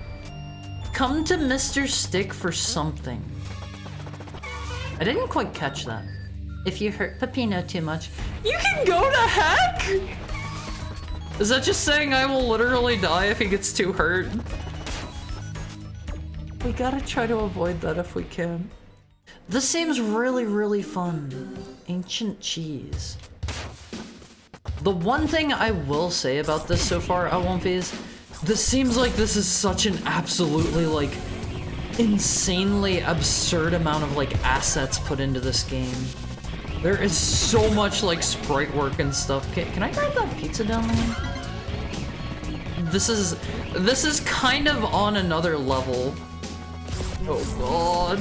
to Mr. Stick for something. I didn't quite catch that. If you hurt Peppino too much, you can go to heck? Is that just saying I will literally die if he gets too hurt? We gotta try to avoid that if we can. This seems really, really fun. Ancient cheese. The one thing I will say about this so far, Awomfi, is this seems like this is such an absolutely, like, insanely absurd amount of, like, assets put into this game. There is so much, like, sprite work and stuff. Can I grab that pizza down there? This is kind of on another level. Oh god.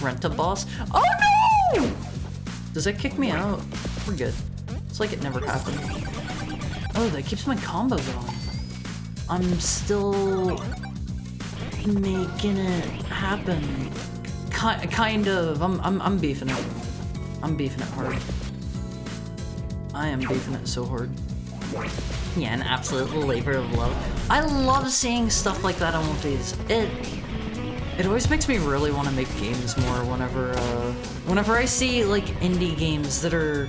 Rent a boss. Oh no! Does that kick me out? We're good. It's like it never happened. Oh, that keeps my combo going. I'm still making it happen. Kind of. I'm beefing it. I'm beefing it hard. I am beefing it so hard. Yeah, an absolute labor of love. I love seeing stuff like that on One Piece. It always makes me really want to make games more whenever I see like indie games that are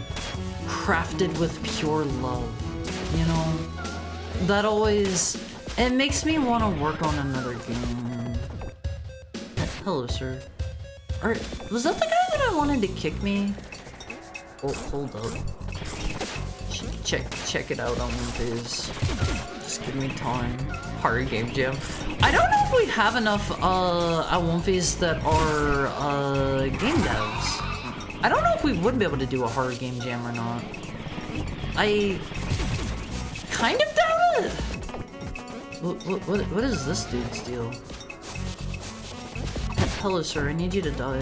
crafted with pure love, you know? That always, it makes me want to work on another game. Hello, sir. Was that the guy that I wanted to kick me? Oh, hold up. Check it out on One Piece. Just give me time. Horror game jam. I don't know if we have enough at One Piece that are game devs. I don't know if we would be able to do a horror game jam or not. I kind of doubt it. What is this dude's deal? Hello, sir. I need you to die.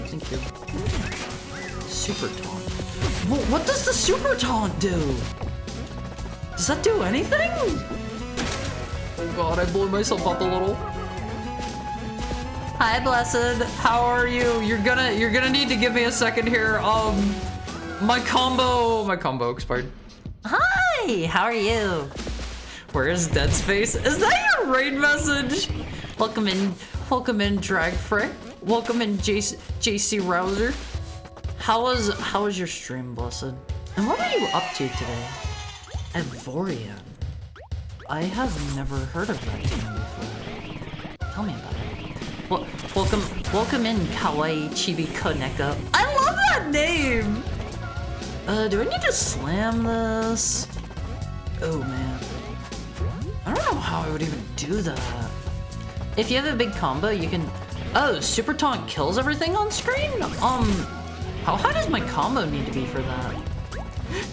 Thank you. Super taunt. What does the super taunt do? Does that do anything? Oh god, I blew myself up a little. Hi, Blessed. How are you? You're gonna need to give me a second here. My combo expired. Hi, how are you? Where is Dead Space? Is that your raid message? Welcome in, Drag Frick. Welcome in, JC Rouser. How was your stream, Blessed? And what were you up to today? Evorian. I have never heard of that game before. Tell me about it. Well, welcome in, Kawaii Chibi Koneko. I love that name! Do I need to slam this? Oh man. I don't know how I would even do that. If you have a big combo, you can... Oh, Super Taunt kills everything on screen? How high does my combo need to be for that?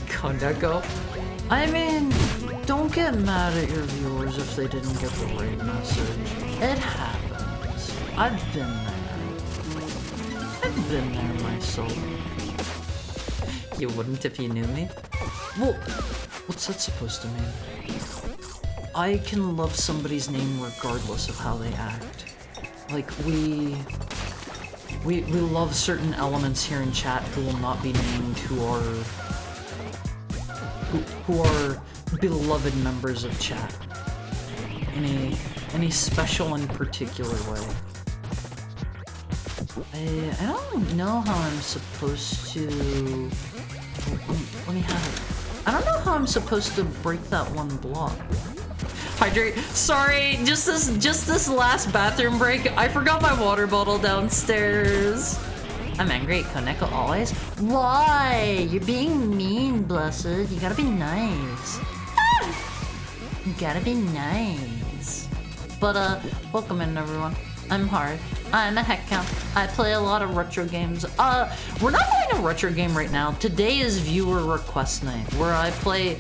Koneko? I mean, don't get mad at your viewers if they didn't get the raid message. It happens. I've been there. I've been there myself. You wouldn't if you knew me? Well, what's that supposed to mean? I can love somebody's name regardless of how they act. Like, we love certain elements here in chat who will not be named, who are beloved members of chat in a special and particular way. I don't know how I'm supposed to... Let me have it. I don't know how I'm supposed to break that one block. Hydrate. Sorry, just this last bathroom break, I forgot my water bottle downstairs. I'm angry at Koneko always. Why? You're being mean, Blessed. You gotta be nice. You gotta be nice. But welcome in, everyone. I'm Hard. I'm a heck count. I play a lot of retro games. We're not playing a retro game right now. Today is viewer request night, where I play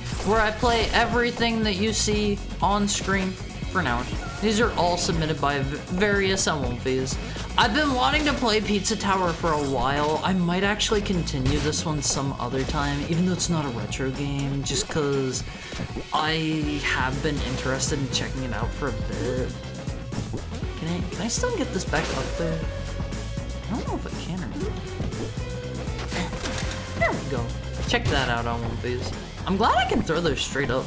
everything that you see on screen for an hour. These are all submitted by various MLPs. I've been wanting to play Pizza Tower for a while. I might actually continue this one some other time, even though it's not a retro game, just because I have been interested in checking it out for a bit. Can I still get this back up there? I don't know if I can or not. There we go. Check that out on one of these. I'm glad I can throw those straight up.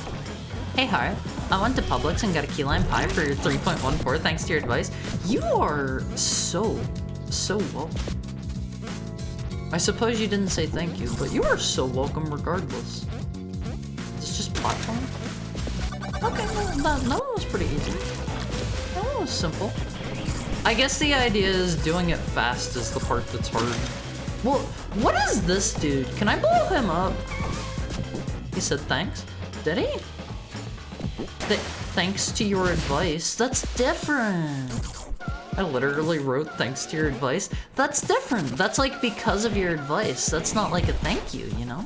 Hey Hart, I went to Publix and got a key lime pie for your 3.14 thanks to your advice. You are so welcome. I suppose you didn't say thank you, but you are so welcome regardless. It's just platform? Okay, well, that one was pretty easy. That one was simple. I guess the idea is doing it fast is the part that's hard. Well, what is this dude? Can I blow him up? He said thanks. Did he? Thanks to your advice. That's different. I literally wrote thanks to your advice. That's different. That's like because of your advice. That's not like a thank you, you know?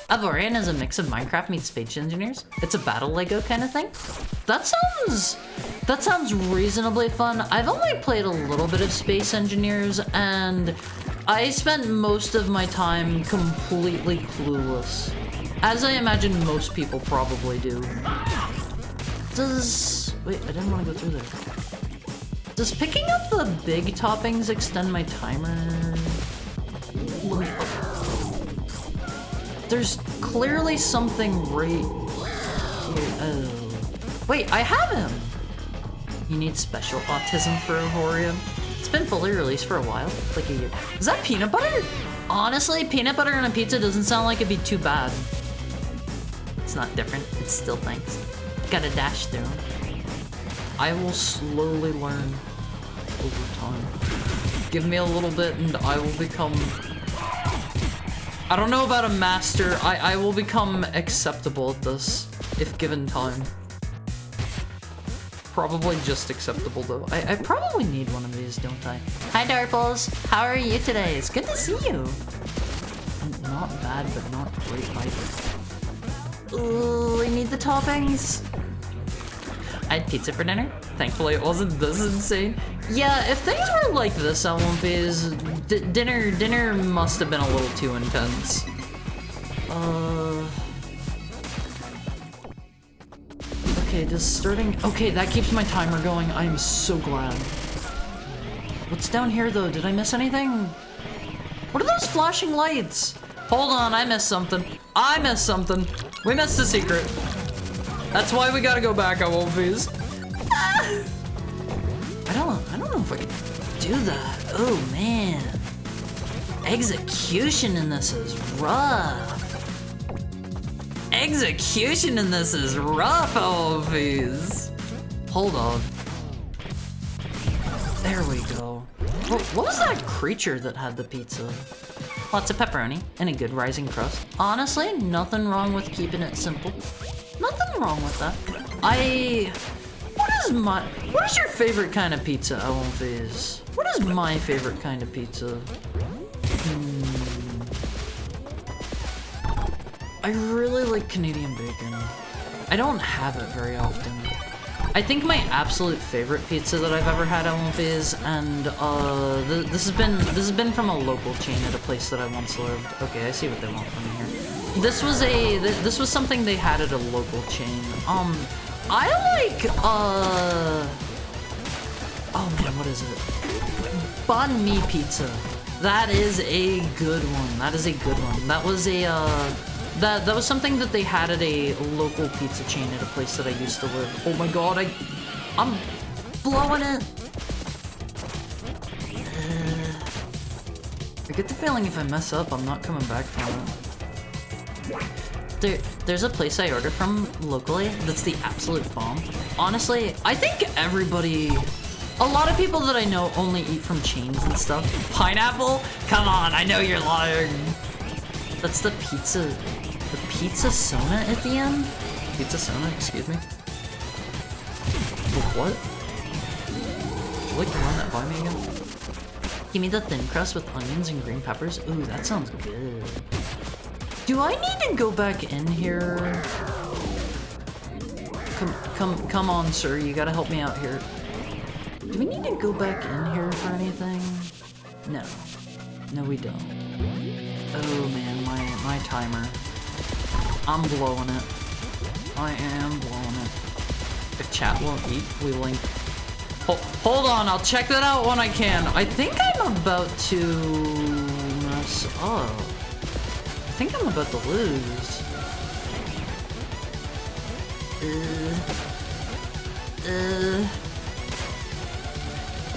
Avorian is a mix of Minecraft meets Space Engineers. It's a battle Lego kind of thing. That sounds reasonably fun. I've only played a little bit of Space Engineers, and I spent most of my time completely clueless. As I imagine most people probably do. Wait, I didn't want to go through there. Does picking up the big toppings extend my timer? There's clearly something right here. Oh. Wait, I have him! You need special autism for a Horian. It's been fully released for a while, like a year. Is that peanut butter? Honestly, peanut butter on a pizza doesn't sound like it'd be too bad. It's not different, it's still thanks. Gotta dash through. I will slowly learn over time. Give me a little bit and I will become... I don't know about a master. I will become acceptable at this, if given time. Probably just acceptable though. I probably need one of these, don't I? Hi Darples, how are you today? It's good to see you. Not bad, but not great either. Ooh, I need the toppings. I had pizza for dinner. Thankfully it wasn't this insane. Yeah, if things were like this on One Piece, dinner must have been a little too intense. Okay, just starting... Okay, that keeps my timer going. I am so glad. What's down here, though? Did I miss anything? What are those flashing lights? Hold on, I missed something. I missed something. We missed a secret. That's why we gotta go back on One Piece. I don't know if I can do that. Oh, man. Execution in this is rough. Execution in this is rough, Alphys. Hold on. There we go. What was that creature that had the pizza? Lots of pepperoni and a good rising crust. Honestly, nothing wrong with keeping it simple. Nothing wrong with that. What is your favorite kind of pizza, Alphys? What is my favorite kind of pizza? I really like Canadian bacon. I don't have it very often. I think my absolute favorite pizza that I've ever had at One Piece, and this has been from a local chain at a place that I once lived. Okay, I see what they want from me here. This was something they had at a local chain. I like oh man, what is it? Banh mi pizza. That is a good one. That is a good one. That was a that was something that they had at a local pizza chain at a place that I used to live. Oh my god, I'm blowing it. I get the feeling if I mess up, I'm not coming back from it. There's a place I order from locally that's the absolute bomb. Honestly, I think a lot of people that I know only eat from chains and stuff. Pineapple? Come on, I know you're lying. That's the pizza Sona at the end? Pizza Sona, excuse me? What? Would you like to run that by me again? Give me the thin crust with onions and green peppers. Ooh, that sounds good. Do I need to go back in here? Come on, sir. You gotta help me out here. Do we need to go back in here for anything? No. No, we don't. Oh man, my timer. I'm blowing it. I am blowing it. If chat won't eat, we link. Hold on, I'll check that out when I can. I think I'm about to mess up. I think I'm about to lose.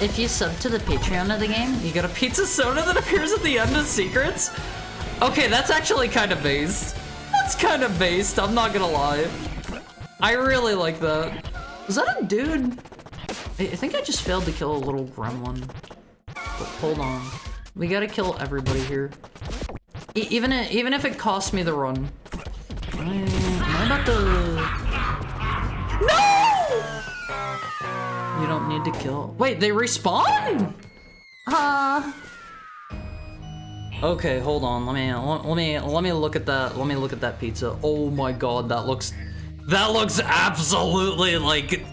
If you sub to the Patreon of the game, you get a pizza soda that appears at the end of Secrets? Okay, that's actually kind of based. That's kind of based, I'm not gonna lie. I really like that. Was that a dude? I think I just failed to kill a little gremlin. But hold on. We gotta kill everybody here. Even if it costs me the run. Am I about to... No! You don't need to kill... Wait, they respawn? Okay, hold on. Let me look at that. Let me look at that pizza. Oh my god, that looks absolutely like...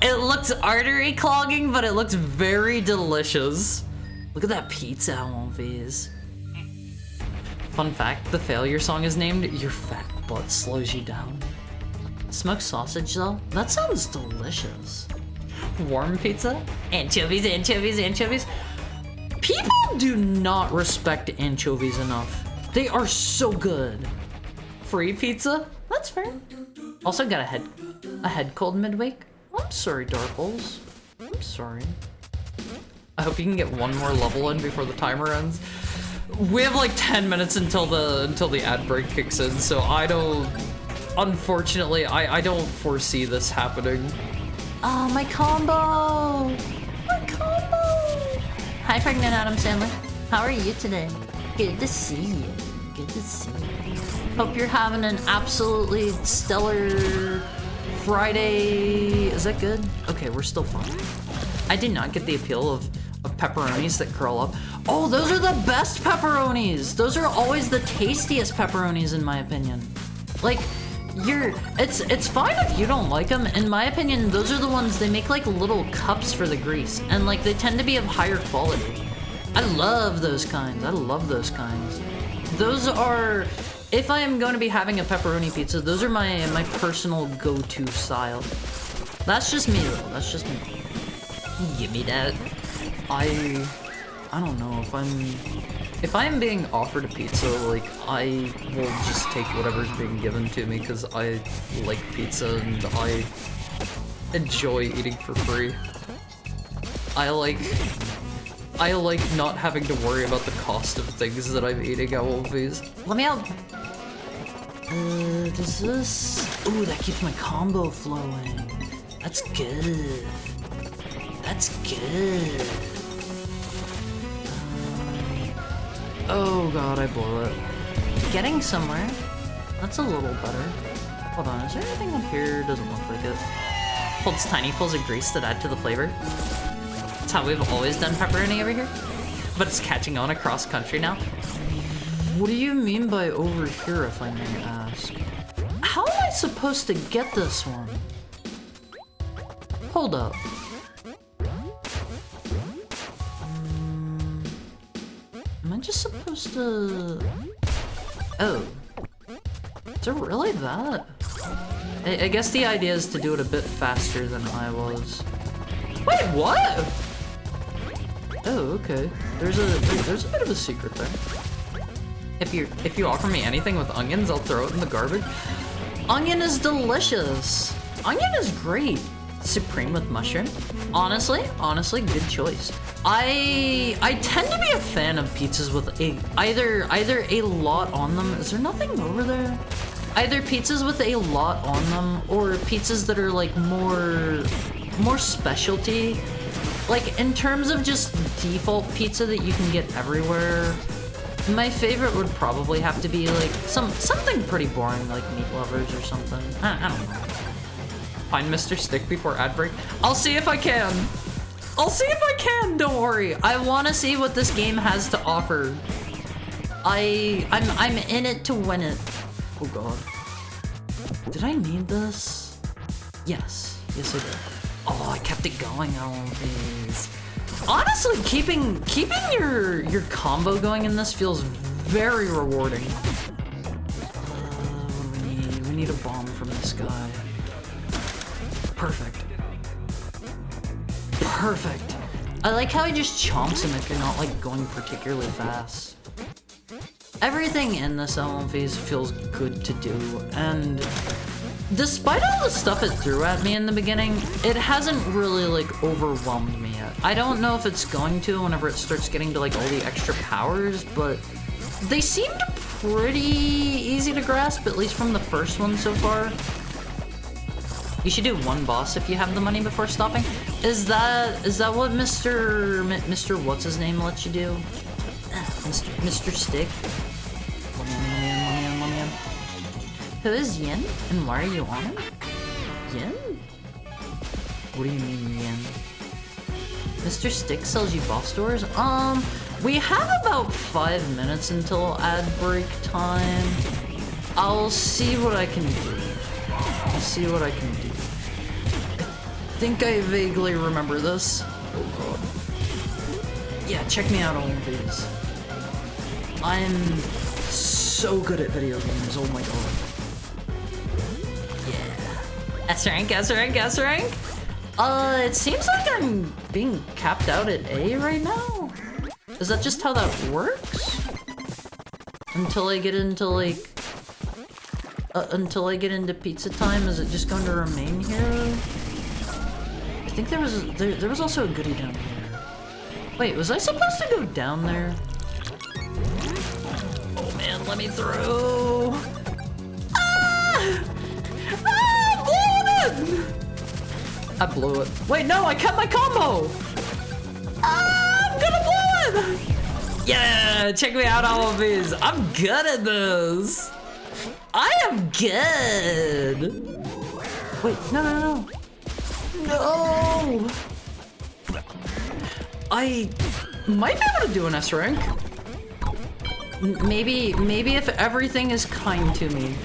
It looks artery clogging, but it looks very delicious. Look at that pizza, One Piece. Fun fact, the failure song is named Your Fat Butt Slows You Down. Smoked sausage though? That sounds delicious. Warm pizza? Anchovies, anchovies, anchovies. People do not respect anchovies enough. They are so good. free pizza. That's fair. Also got a head cold midweek. I'm sorry, Darkles. I'm sorry. I hope you can get one more level in before the timer ends. We have like 10 minutes until the ad break kicks in, so I don't. Unfortunately, I don't foresee this happening. Oh, my combo! My combo! Hi, pregnant Adam Sandler. How are you today? Good to see you. Good to see you. Hope you're having an absolutely stellar Friday. Is that good? Okay, we're still fine. I did not get the appeal of pepperonis that curl up. Oh, those are the best pepperonis! Those are always the tastiest pepperonis in my opinion. Like, it's fine if you don't like them. In my opinion, those are the ones, they make like little cups for the grease, and like they tend to be of higher quality. I love those kinds. I love those kinds. Those are, if I am going to be having a pepperoni pizza, those are my personal go-to style. That's just me though. That's just me. Give me that. I don't know if I'm being offered a pizza, like I will just take whatever's being given to me because I like pizza and I enjoy eating for free. I like not having to worry about the cost of things that I'm eating at Wolfies. Let me out. Does this? Ooh, that keeps my combo flowing. That's good. That's good. Oh god, I blew it. Getting somewhere. That's a little better. Hold on, is there anything up here? Doesn't look like it. Holds tiny pulls of grease that add to the flavor. That's how we've always done pepperoni over here. But it's catching on across country now. What do you mean by over here, if I may ask? How am I supposed to get this one? Hold up. Am I just supposed to... Oh. Is it really that? I guess the idea is to do it a bit faster than I was. Wait, what? Oh, okay. There's a bit of a secret there. If you offer me anything with onions, I'll throw it in the garbage. Onion is delicious. Onion is great. Supreme with mushroom. Honestly, good choice. I tend to be a fan of pizzas with either a lot on them. Is there nothing over there? Either pizzas with a lot on them or pizzas that are like more specialty. Like in terms of just default pizza that you can get everywhere, my favorite would probably have to be like something pretty boring like Meat Lovers or something. I don't know. Find Mr. Stick before ad break. I'll see if I can. I'll see if I can. Don't worry. I want to see what this game has to offer. I'm in it to win it. Oh god. Did I need this? Yes. Yes I did. Oh, I kept it going on all these. Honestly, keeping your combo going in this feels very rewarding. What do we need? We need a bomb from this guy. Perfect. Perfect. I like how he just chomps him if you're not like going particularly fast. Everything in this LM phase feels good to do, and despite all the stuff it threw at me in the beginning, it hasn't really like overwhelmed me yet. I don't know if it's going to whenever it starts getting to like all the extra powers, but they seemed pretty easy to grasp, at least from the first one so far. You should do one boss if you have the money before stopping. Is that what Mr. what's his name lets you do? Mr. Stick? Let me in. Who is Yin? And why are you on him? Yin? What do you mean, Yin? Mr. Stick sells you boss doors? We have about 5 minutes until ad break time. I'll see what I can do. I'll see what I can do. I think I vaguely remember this. Oh god. Yeah, check me out on these. I'm so good at video games, oh my god. Yeah. S rank, S rank, S rank? It seems like I'm being capped out at A right now. Is that just how that works? Until I get into like until I get into pizza time? Is it just going to remain here? I think there was also a goodie down here. Wait, was I supposed to go down there? Oh man, let me through. Ah! Ah! Blew it! I blew it. Wait, no, I kept my combo! Ah! I'm gonna blow it! Yeah, check me out, all of these. I'm good at this. I am good. Wait, no. No! I might be able to do an S rank. Maybe if everything is kind to me.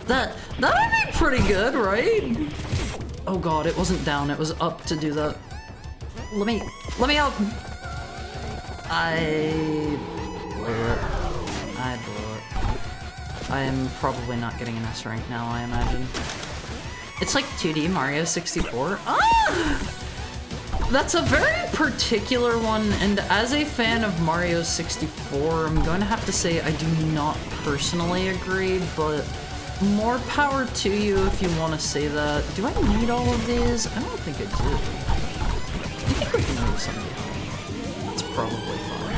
That would be pretty good, right? Oh god, it wasn't down, it was up to do that. Let me out. I blew it. I am probably not getting an S rank now, I imagine. It's like 2D Mario 64. Ah! That's a very particular one, and as a fan of Mario 64, I'm going to have to say I do not personally agree, but more power to you if you want to say that. Do I need all of these? I don't think I do. I think we can use some of these. That's probably fine.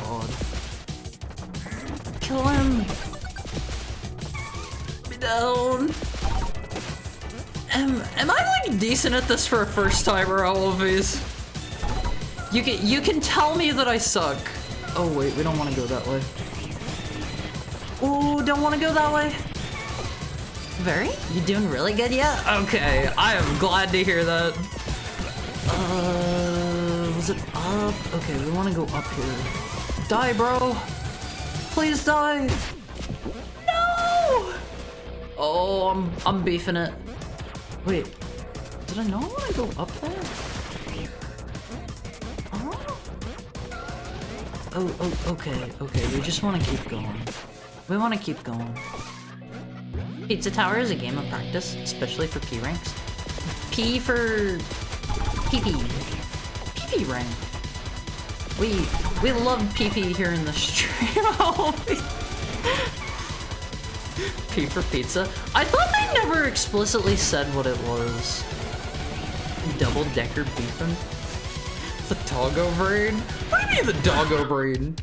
God. Kill him! Put me down! Am I like decent at this for a first timer, all of these? You can tell me that I suck. Oh wait, we don't want to go that way. Ooh, don't want to go that way. Very? You doing really good yet? Okay, I am glad to hear that. Was it up? Okay, we want to go up here. Die, bro. Please die. No! Oh, I'm beefing it. Wait, did I not want to go up there? Oh, okay, we just want to keep going. We want to keep going. Pizza Tower is a game of practice, especially for P ranks. P for PP. PP rank. We love PP here in the stream. P for pizza. I thought they never explicitly said what it was. Double-decker beefin'? The doggo brain? What do you mean the doggo brain?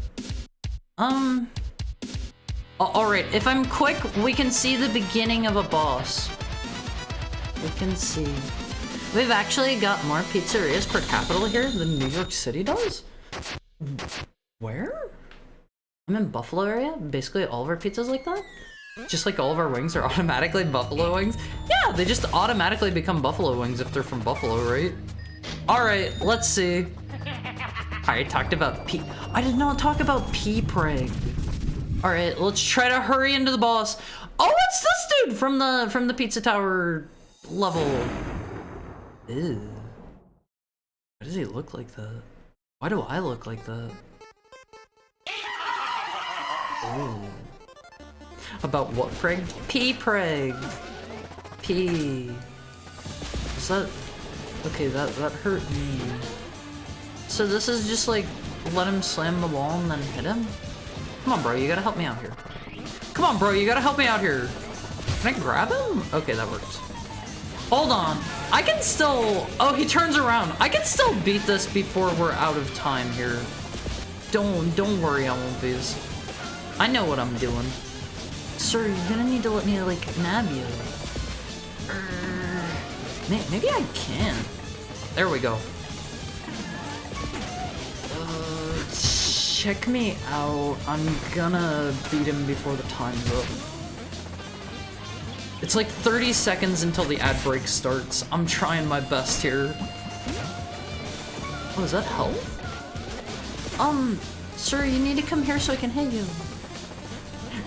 Alright, if I'm quick, we can see the beginning of a boss. We can see. We've actually got more pizzerias per capita here than New York City does? Where? I'm in Buffalo area? Basically all of our pizzas like that? Just like all of our wings are automatically buffalo wings? Yeah, they just automatically become buffalo wings if they're from Buffalo, right? Alright, let's see. I talked about P. I did not talk about P-Preg. Alright, let's try to hurry into the boss. Oh, it's this dude from the Pizza Tower level. Ew. Why does he look like that? Why do I look like that? Oh. About what preg? P-Preg. P. Is that... Okay, that hurt me. So this is just like, let him slam the wall and then hit him? Come on, bro, you gotta help me out here. Come on, bro, you gotta help me out here. Can I grab him? Okay, that works. Hold on. I can still... Oh, he turns around. I can still beat this before we're out of time here. Don't worry, I won't these. I know what I'm doing. Sir, you're gonna need to let me, like, nab you. Maybe I can. There we go. Check me out. I'm gonna beat him before the time's up. It's like 30 seconds until the ad break starts. I'm trying my best here. Oh, is that health? Sir, you need to come here so I can hit you.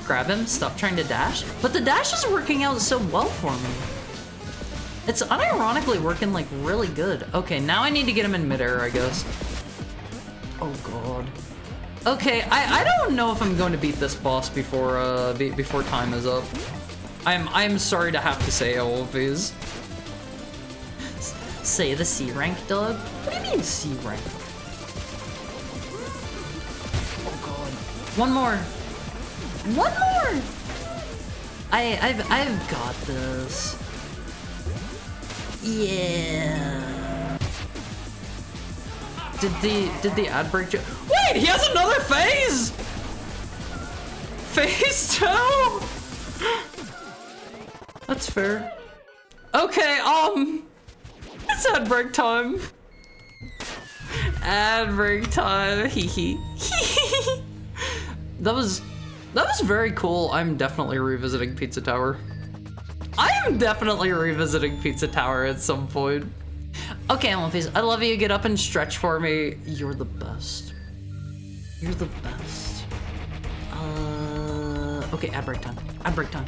Grab him, stop trying to dash. But the dash is working out so well for me. It's unironically working like really good. Okay, now I need to get him in midair, I guess. Oh god. Okay, I don't know if I'm going to beat this boss before before time is up. I'm sorry to have to say all of these. Say the C rank, dog? What do you mean C rank? Oh god. One more. One more! I've got this. Yeah. Did the ad break? Wait, he has another phase. Phase 2. That's fair. Okay, it's ad break time. Ad break time. Hee hee. That was very cool. I'm definitely revisiting Pizza Tower. I am definitely revisiting Pizza Tower at some point. Okay, Elmface, I love you. Get up and stretch for me. You're the best. You're the best. Okay, ad break time. Ad break time.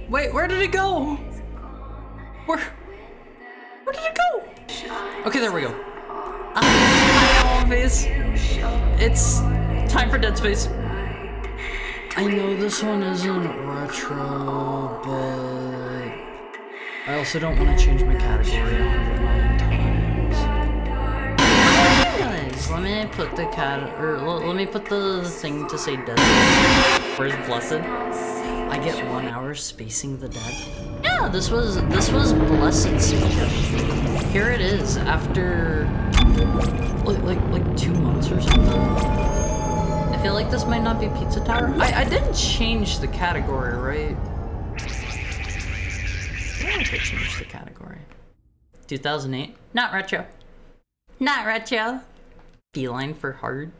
Wait, where did it go? Where did it go? Okay, there we go. Hi, Always. It's time for Dead Space. I know this one isn't retro, but I also don't want to change my category 100 million times. Anyways, let me put the let me put the thing to say Dead Space. Where's Blessed? I get 1 hour spacing the dead. Yeah, this was Blessed Spaceship. Here it is after like 2 months or something. I feel like this might not be Pizza Tower. I did change the category, right? I did change the category. 2008. Not retro. Not retro. Beeline for hard.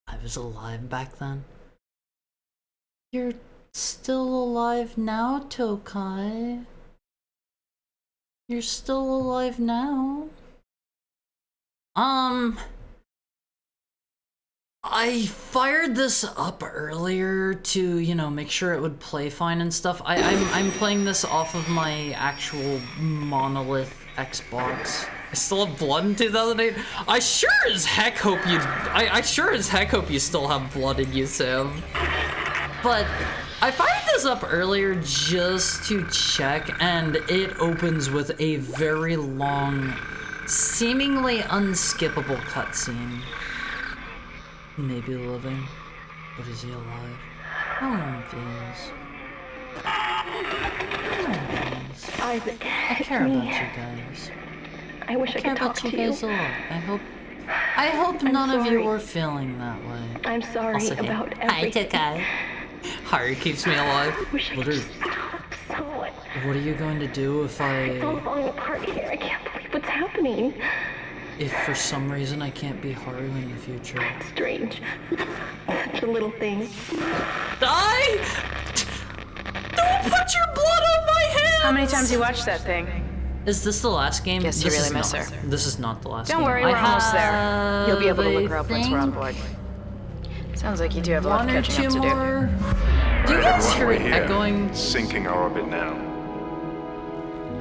I was alive back then. You're still alive now, Tokai. You're still alive now. I fired this up earlier to, you know, make sure it would play fine and stuff. I'm playing this off of my actual monolith Xbox. I still have blood in 2008. I sure as heck hope you still have blood in you, Sam. But I fired this up earlier just to check, and it opens with a very long, seemingly unskippable cutscene. Maybe living, but is he alive? How long feels? I care about you guys. I wish I could talk to you. I care about you guys a lot. I hope none of you were feeling that way. I'm sorry Also, about Hi, everything. Tokai. Heart keeps me alive. Wish I What could are, just talk to someone. what are you going to do if It's all falling apart here. I can't believe what's happening. if for some reason I can't be Haru in the future? Strange. Such a little thing. Die! Don't put your blood on my hands! How many times you watched that thing? Is this the last game? Guess you This really is miss not. her. This is not the last Don't game. worry, we're almost there. You'll be able to look her up once we're on board. Sounds like you do have a lot One of or catching up two to do. more. Do you guys hear it echoing? Sinking our orbit now.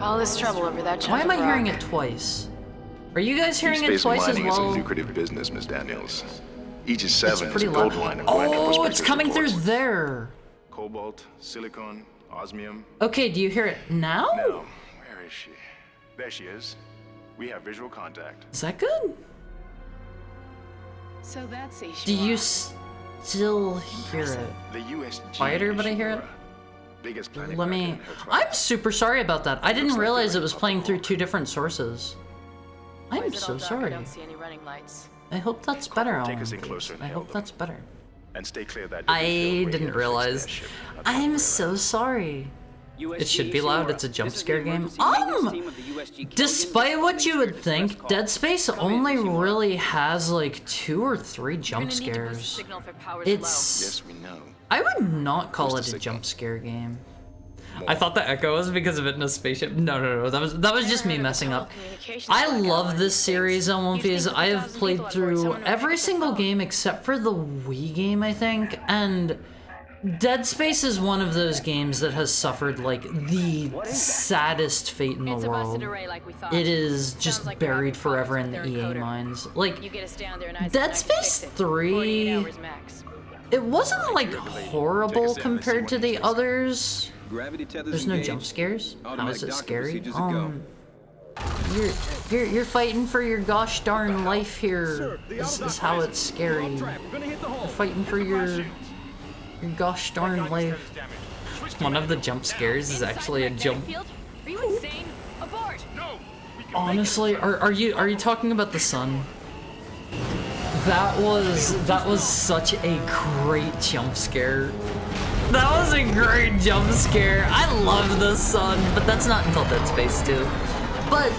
All this trouble over that chunk Why am I of hearing rock. it twice? Are you guys hearing it Space twice as mining is a well? lucrative business, Miss Daniels. Aegis It's 7 is pretty a gold loud. mine according to Oh, it's prospectors' coming through reports. there. Cobalt, silicon, osmium. Okay, do you hear it now? Now, where is she? There she is. We have visual contact. Is that good? So that's a Do you still hear it? The USG. Quieter, but I hear it. Biggest planet Let cracker me... in her class. I'm super sorry about that. I didn't Looks like realize they're it was up playing the through wall. 2 different sources. I'm so sorry. don't see any running lights. I hope that's better, Take us Alan. in closer and I hail hope them. that's better. And stay clear of that. I field didn't radio to fix realize. that ship. I'm so sorry. It should be loud, it's a jump scare game. Despite what you would think, Dead Space only really has like 2 or 3 jump scares. It's... Yes, we know. I would not call Where's it the a signal? jump scare game. I thought the echo was because of it in a spaceship. No, that was just me messing up. I love this series on One Piece. I have played through every single game except for the Wii game, I think, and Dead Space is one of those games that has suffered like the saddest fate in the world. It is just buried forever in the EA minds. Like, Dead Space 3, it wasn't like horrible compared to the others. There's no jump scares. How is it scary? You're fighting for your gosh darn life here. Is how it's scary. You're fighting for your gosh darn life. One of the jump scares is actually a jump. Are you insane? Abort! Honestly, are you talking about the sun? That was such a great jump scare. That was a great jump scare. I love the sun, but that's not until Dead Space 2. But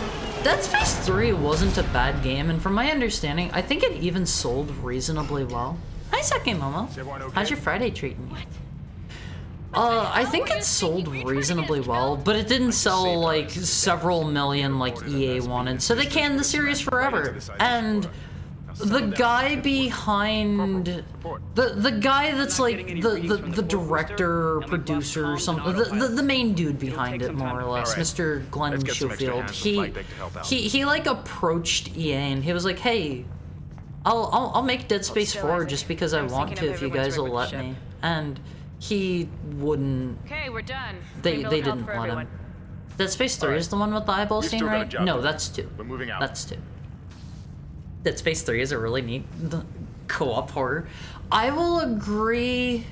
Dead Space 3 wasn't a bad game, and from my understanding, I think it even sold reasonably well. Hi, Sake Momo. How's your Friday treating you? I think it sold reasonably well, but it didn't sell like several million like EA wanted, so they canned the series forever. And the guy behind the guy that's like the director, producer, the main dude behind it, more or less, Right. Mr. Glenn Let's get some extra Schofield. hands from Flight Deck to help out. He like approached EA and he was like, hey, I'll make Dead Space 4 just because I want to if you guys will let me. And he wouldn't. Okay, we're done. They didn't let him. Dead Space 3 is the one with the eyeball We scene, still got a right? job No, to do. that's 2. We're moving out. That's 2. Dead Space 3 is a really neat co-op horror. I will agree.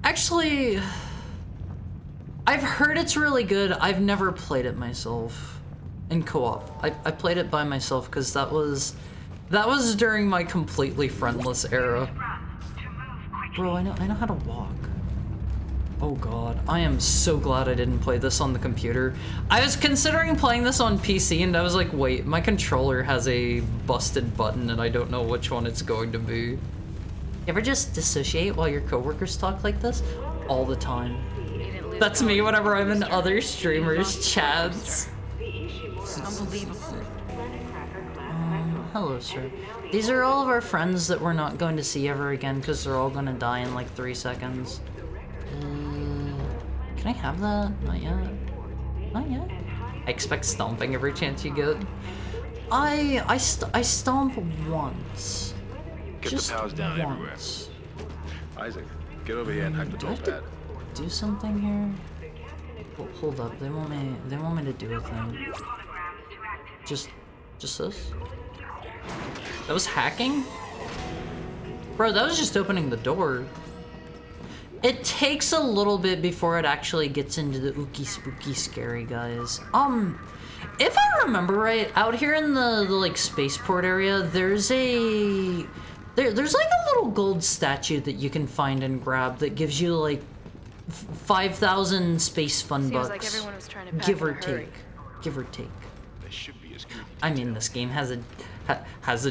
Actually, I've heard it's really good. I've never played it myself in co-op. I played it by myself because that was during my completely friendless era. Bro, I know how to walk. Oh god, I am so glad I didn't play this on the computer. I was considering playing this on PC and I was like, wait, my controller has a busted button and I don't know which one it's going to be. You ever just dissociate while your coworkers talk like this? All the time. That's me whenever I'm in other streamers' chats. Hello, sir. These are all of our friends that we're not going to see ever again because they're all going to die in like 3 seconds. Can I have that? Not yet. Not yet. I expect stomping every chance you get. I stomp once. Get Just the pals down everywhere. once. Isaac, get over here and hack the Do I have pad. to do something here? Hold up. They want me to do a thing. Just this? That was hacking? Bro, that was just opening the door. It takes a little bit before it actually gets into the ooky spooky scary guys. If I remember right, out here in the like spaceport area, there's like a little gold statue that you can find and grab that gives you like 5,000 space fun Seems bucks. like everyone was trying to pack Give in or a hurry. take. Give or take. They should be as good. I mean, this game has a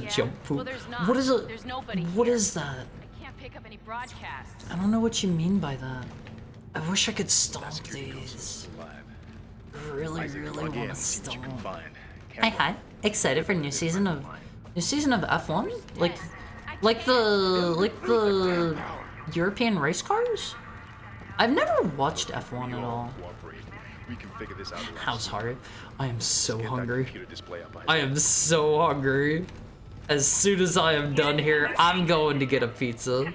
jump poop. Well, there's not. What is it? There's nobody What here. is that? I can't pick up any broadcasts. I don't know what you mean by that. I wish I could stomp these. Live. I really Isaac, really log in. want to See what you can stomp. find. Hi, hi. Excited for new season of F1? Like the European race cars? I've never watched F1 at all. Cooperate. We can figure this out. How's hard? I am so Get that hungry. computer display up, Isaac. I am so hungry. As soon as I am done here, I'm going to get a pizza.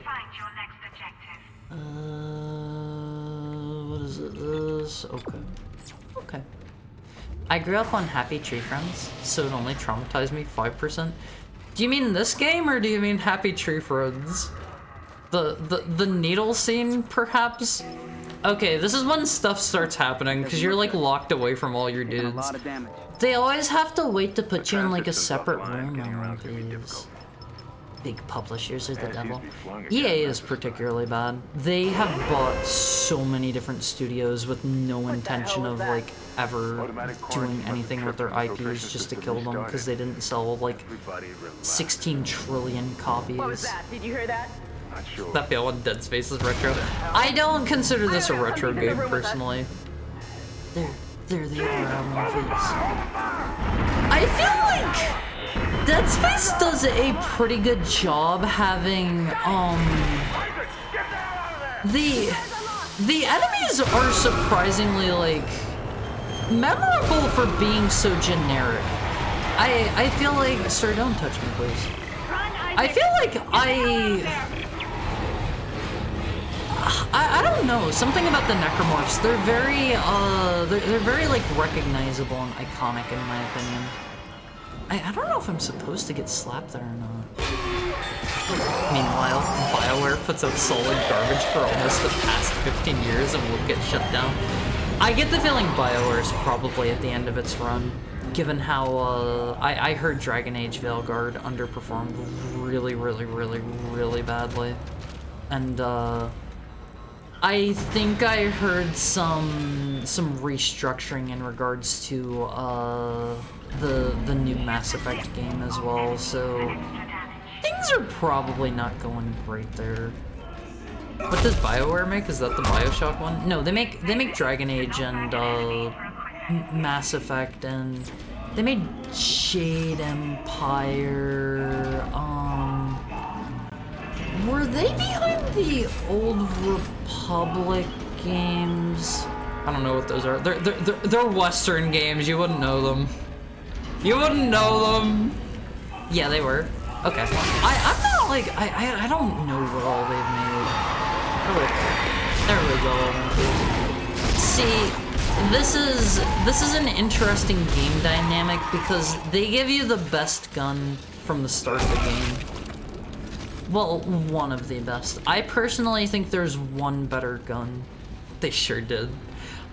What is it? This? Okay. Okay. I grew up on Happy Tree Friends, so it only traumatized me 5%. Do you mean this game, or do you mean Happy Tree Friends? The needle scene, perhaps? Okay, this is when stuff starts happening, because you're like locked away from all your dudes. They always have to wait to put you in like a separate room on these. Big publishers are the devil. EA is particularly bad. They have bought so many different studios with no intention of like ever doing anything with their IPs just to kill them because they didn't sell like 16 trillion copies. What was that? Did you hear that? Not sure. That feel when Dead Space is retro. I don't consider this a retro game personally. There they are on my face. I feel like Dead Space does a pretty good job having the enemies are surprisingly like memorable for being so generic. I feel like, sir, don't touch me, please. I feel like I don't know, something about the necromorphs. They're very like recognizable and iconic in my opinion. I don't know if I'm supposed to get slapped there or not. Meanwhile, BioWare puts out solid garbage for almost the past 15 years and won't get shut down. I get the feeling BioWare's probably at the end of its run, given how I heard Dragon Age Veilguard underperformed really badly. And I think I heard some restructuring in regards to the new Mass Effect game as well, so things are probably not going great there. What does BioWare make? Is that the BioShock one? No, they make Dragon Age and Mass Effect and They made Jade Empire. Were they behind the Old Republic games? I don't know what those are. They're Western games. You wouldn't know them. You wouldn't know them. Yeah, they were. Okay. I'm not like I don't know what all they've made. They're really well. See, this is an interesting game dynamic because they give you the best gun from the start of the game. Well, one of the best. I personally think there's one better gun. They sure did.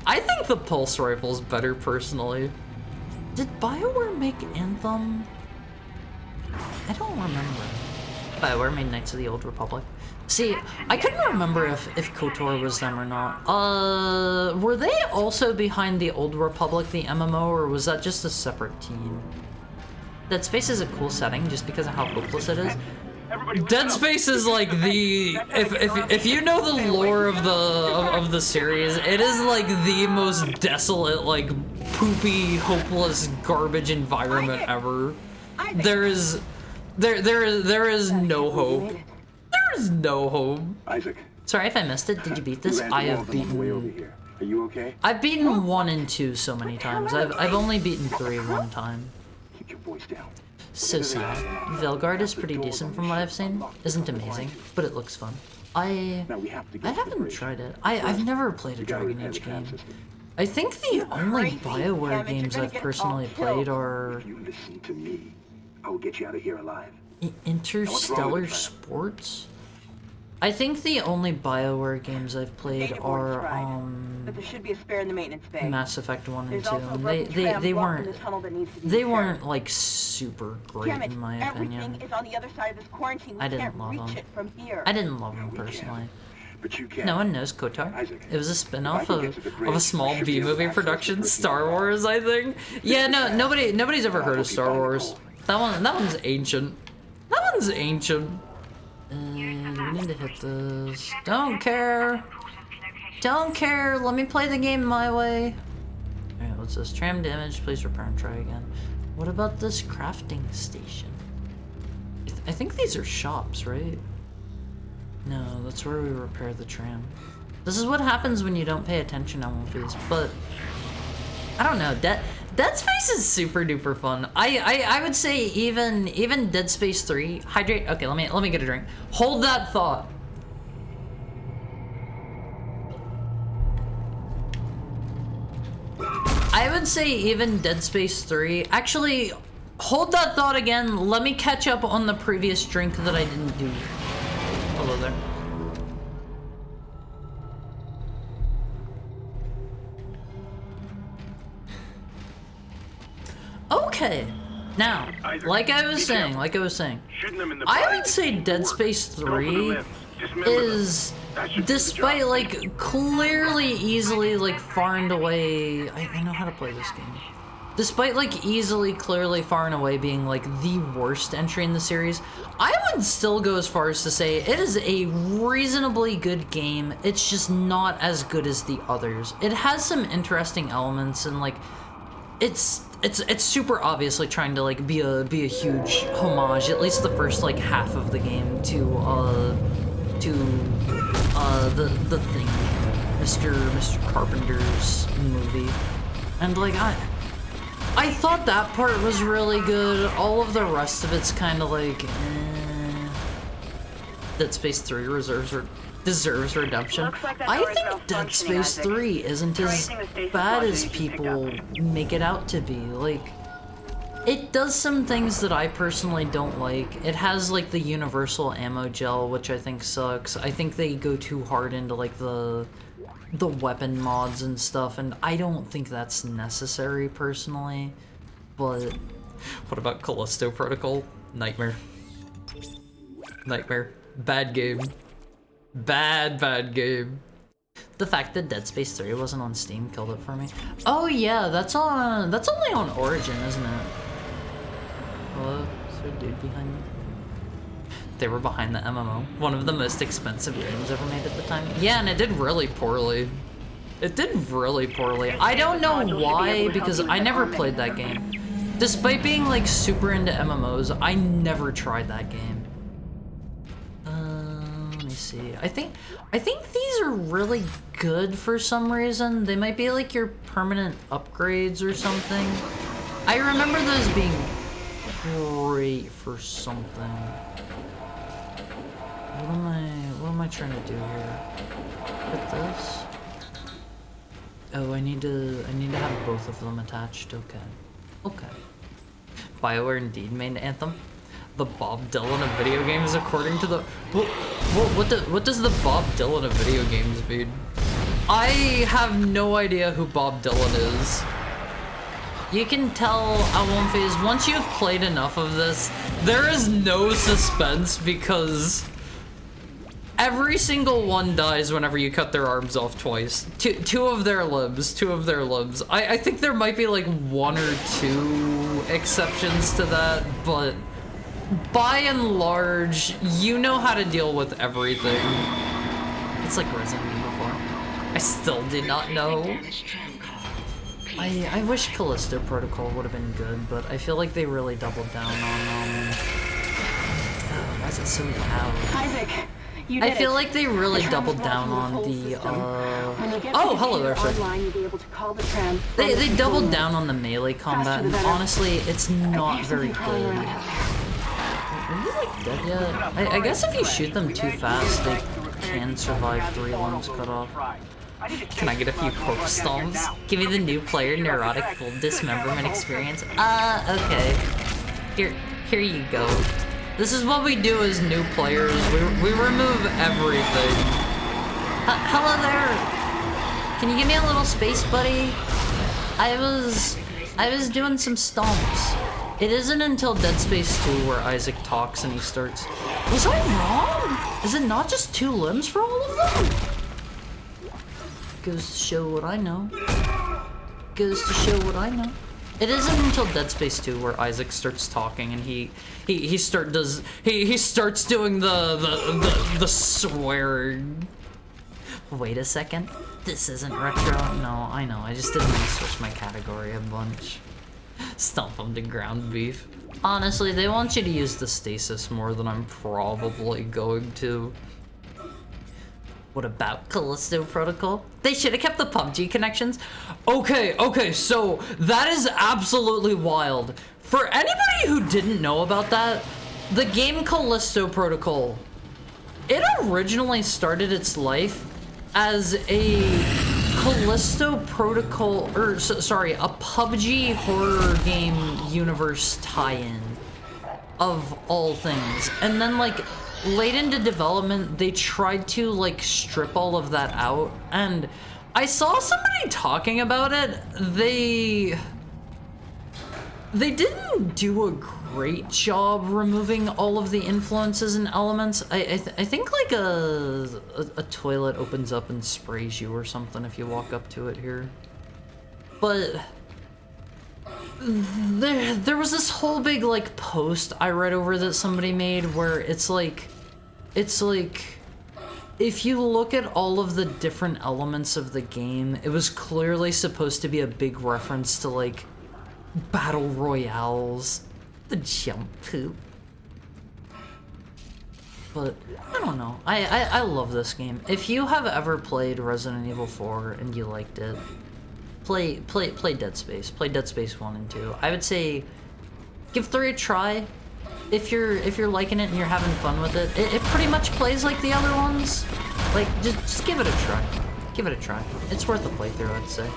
I think the pulse rifle's better personally. Did BioWare make Anthem? I don't remember. BioWare made Knights of the Old Republic. See, I couldn't remember if KOTOR was them or not. Were they also behind the Old Republic, the MMO, or was that just a separate team? Dead Space is a cool setting just because of how hopeless it is. Dead Space is like the if you know the lore of the series, it is like the most desolate, like poopy, hopeless, garbage environment ever. There is no hope. There is no hope. Isaac. Sorry if I missed it. Did you beat this? I have beaten. Way over here. Are you okay? I've beaten 1 and 2 so many times. I've only beaten 3 one time. Keep your voice down. So sad. Velgard is pretty decent from what I've seen. Isn't amazing, but it looks fun. I haven't tried it. I've never played a Dragon Age game. I think the only BioWare games I've personally played are If you listen to me, I will get you out of here alive. Interstellar Sports. I think the only BioWare games I've played are But there should be a spare in the maintenance bay. Mass Effect 1 and There's 2. also a And broken tram they blocked in weren't the tunnel that needs to be they repaired. weren't like super great Damn it, in my everything opinion. is on the other side of this quarantine. We I didn't can't love reach them. it from here. I didn't love them personally. But you can. No one knows KOTOR. Isaac, It was a spin-off if I can of get to the Of bridge, a small I should be able to B-movie access production, the Star personal Wars, I think. Yeah, no, nobody's ever heard of Star Wars. That one's ancient. That one's ancient. We need to hit this. Don't care. Don't care. Let me play the game my way. Alright, what's this? Tram damage. Please repair and try again. What about this crafting station? I think these are shops, right? No, that's where we repair the tram. This is what happens when you don't pay attention on movies, but I don't know. Dead Space is super duper fun. I would say even Dead Space 3. Hydrate. Okay, let me get a drink. Hold that thought. I would say even Dead Space 3. Actually, hold that thought again. Let me catch up on the previous drink that I didn't do. Hello there. Okay. Now, like I was saying, I would say Dead Space 3 is, despite like clearly easily like far and away, I know how to play this game. Despite like easily, clearly far and away being like the worst entry in the series, I would still go as far as to say it is a reasonably good game. It's just not as good as the others. It has some interesting elements and like it's super obviously trying to like be a huge homage, at least the first like half of the game, to the Thing, Mr. Carpenter's movie, and like I thought that part was really good. All of the rest of it's kind of like Dead Space 3 deserves redemption. I think Dead Space 3 isn't as bad as people make it out to be. Like, it does some things that I personally don't like. It has like the universal ammo gel, which I think sucks. I think they go too hard into like the weapon mods and stuff, and I don't think that's necessary personally. But What about Callisto Protocol? Nightmare. Bad game. Bad game. the fact that Dead Space 3 wasn't on Steam killed it for me. Oh yeah, that's only on Origin, isn't it? Hello? Is there a dude behind me? They were behind the MMO. One of the most expensive games ever made at the time. Yeah, and it did really poorly. It did really poorly. I don't know why, because I never played that game. Despite being like super into MMOs, I never tried that game. Let me see. I think these are really good for some reason. They might be like your permanent upgrades or something. I remember those being great for something. What am I trying to do here? Put this. Oh, I need to have both of them attached. Okay. Okay. BioWare indeed made Anthem. The Bob Dylan of video games, according to the... What does the Bob Dylan of video games mean? I have no idea who Bob Dylan is. You can tell Awonphase, once you've played enough of this, there is no suspense because every single one dies whenever you cut their arms off twice. Two of their limbs. I think there might be like one or two exceptions to that, but by and large, you know how to deal with everything. It's like Resident Evil 4. I still did not know. I wish Callisto Protocol would have been good, but I feel like they really doubled down on, why is it so loud? Isaac, you I did feel it. like they really The doubled tram's down on logged in the, the whole system. When you get oh, the hello there, computer sir. online, you'll be able to call the tram from They the doubled control down room. on the melee combat, and better. honestly, it's not There's very something crawling good. around out there. Are you like dead yet? I guess if you shoot them too fast, they can survive 3 limbs cut off. Can I get a few corpse stomps? Give me the new player neurotic full dismemberment experience. Okay. Here you go. This is what we do as new players. We remove everything. Hello there. Can you give me a little space, buddy? I was doing some stomps. It isn't until Dead Space 2 where Isaac talks and he starts. Was I wrong? Is it not just 2 limbs for all of them? Goes to show what I know. Goes to show what I know. It isn't until Dead Space 2 where Isaac starts talking and he starts doing the swearing. Wait a second. This isn't retro. No, I know. I just didn't want to switch my category a bunch. Stomp them to ground beef. Honestly, they want you to use the stasis more than I'm probably going to. What about Callisto Protocol? They should have kept the PUBG connections. Okay, so that is absolutely wild. For anybody who didn't know about that, the game Callisto Protocol, it originally started its life as a Callisto Protocol, sorry, a PUBG horror game universe tie-in of all things. And then like late into development, they tried to like strip all of that out, and I saw somebody talking about it. They didn't do a great job removing all of the influences and elements. I think like a toilet opens up and sprays you or something if you walk up to it here. But there was this whole big like post I read over that somebody made where it's like if you look at all of the different elements of the game, it was clearly supposed to be a big reference to like battle royales, the jump poop. But I don't know. I love this game. If you have ever played Resident Evil 4 and you liked it, play Dead Space. Play Dead Space 1 and 2. I would say give 3 a try. If you're liking it and you're having fun with it, it pretty much plays like the other ones. Like just give it a try. Give it a try. It's worth a playthrough, I'd say.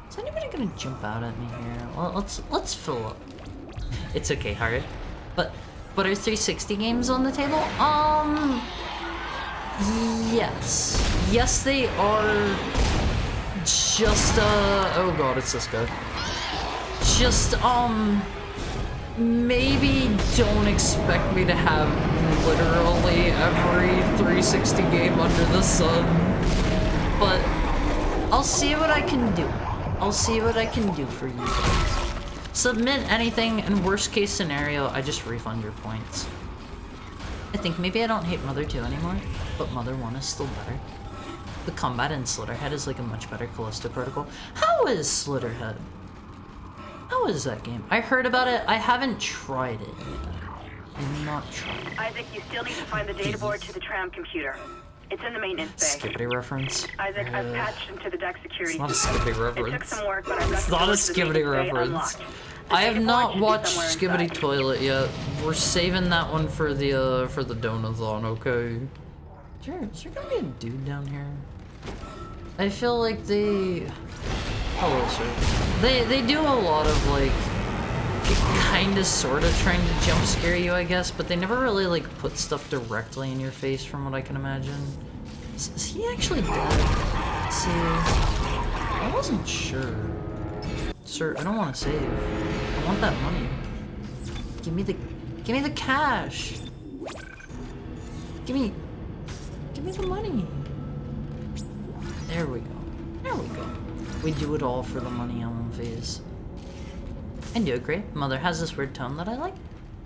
Is anybody gonna jump out at me here? Well, let's fill up. It's okay, Harry. But are 360 games on the table? Yes they are. Just oh god, it's this guy. Just maybe don't expect me to have literally every 360 game under the sun, but I'll see what I can do. I'll see what I can do for you guys. Submit anything, and worst case scenario, I just refund your points. I think maybe I don't hate Mother 2 anymore, but Mother 1 is still better. The combat in Slitterhead is like a much better Callisto Protocol. How is Slitterhead? How is that game? I heard about it. I haven't tried it yet. I've not tried it. Isaac, you still need to find the data board to the tram computer. It's in the maintenance bay. Skibbity reference. Isaac, I've patched into the deck security. It's not a Skibbity reference. It took some work, but I've got It's the not a door to the Skibbity maintenance bay reference. unlocked. The I have data not board should be watched somewhere Skibbity inside. Toilet yet. We're saving that one for the donathon, okay? Is there gonna be a dude down here? I feel like they... Hello, sir. They do a lot of, like, kinda sorta trying to jump scare you, I guess, but they never really, like, put stuff directly in your face, from what I can imagine. Is he actually dead? Let's see. I wasn't sure. Sir, I don't want to save. I want that money. Give me the cash. Give me the money. There we go. There we go. We do it all for the money on phase. I do agree. Mother has this weird tone that I like.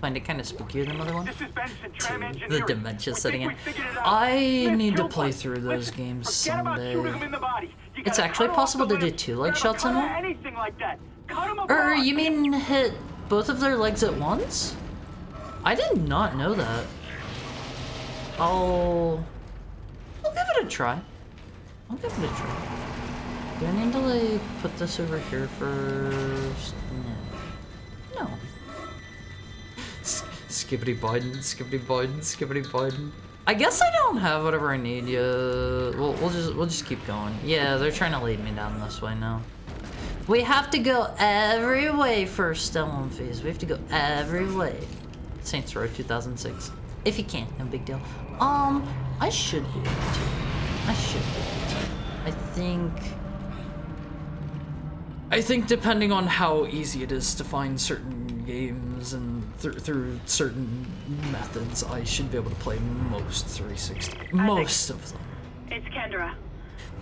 Find it kind of spookier than Mother one. This is Benson, Tram The Engineering. dementia We setting think in. we figured it out. I Smith need to killed play one. through those Listen, games forget about someday. shooting him in the body. You It's gotta actually cut off possible the to do limb. 2 You leg gotta shots in cut one? anything like that. Cut him Or apart. you mean hit both of their legs at once? I did not know that. I'll give it a try. I'll give it a try. Do I need to like put this over here first? No. No. Skibbity Biden, skibbity Biden, skibbity Biden. I guess I don't have whatever I need yet. We'll just keep going. Yeah, they're trying to lead me down this way now. We have to go every way for Stellan phase. We have to go every way. Saints Row 2006. If you can, no big deal. I should be able to. I should be able to. I think depending on how easy it is to find certain games and through certain methods, I should be able to play most 360. Most of them. It's Kendra.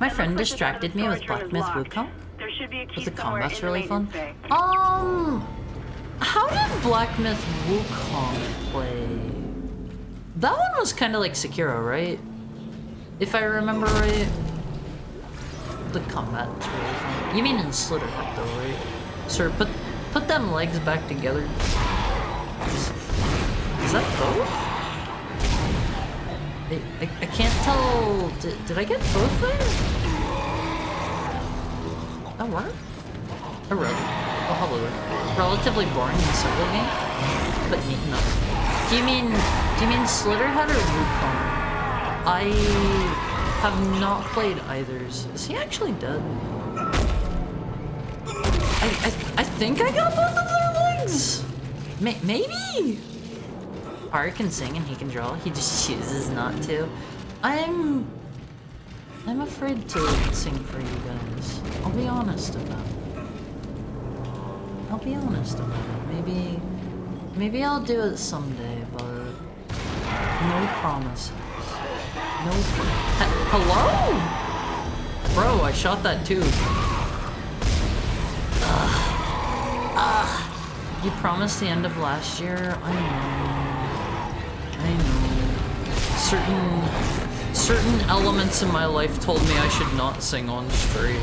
My It friend looks like the distracted me with storage room Black is Myth locked. Wukong. There should be a key Was the somewhere combat's in the really fun? maintenance bay. How did Black Myth Wukong play? That one was kind of like Sekiro, right? If I remember right. The combat's really fun. You mean in Slitterhead though, right? Sir, put them legs back together. Is that both? I can't tell. Did I get both there? That worked? Oh, really? Oh, hello. Relatively boring solo game, but neat enough. Do you mean Slitterhead or Wukong? I have not played either's. Is he actually dead? I think I got both of their legs. Maybe. Ari can sing and he can draw. He just chooses not to. I'm afraid to sing for you guys. I'll be honest about it. I'll be honest about it. Maybe I'll do it someday, but no promises. No. Hello? Bro, I shot that too. You promised the end of last year? I know. Certain elements in my life told me I should not sing on stream.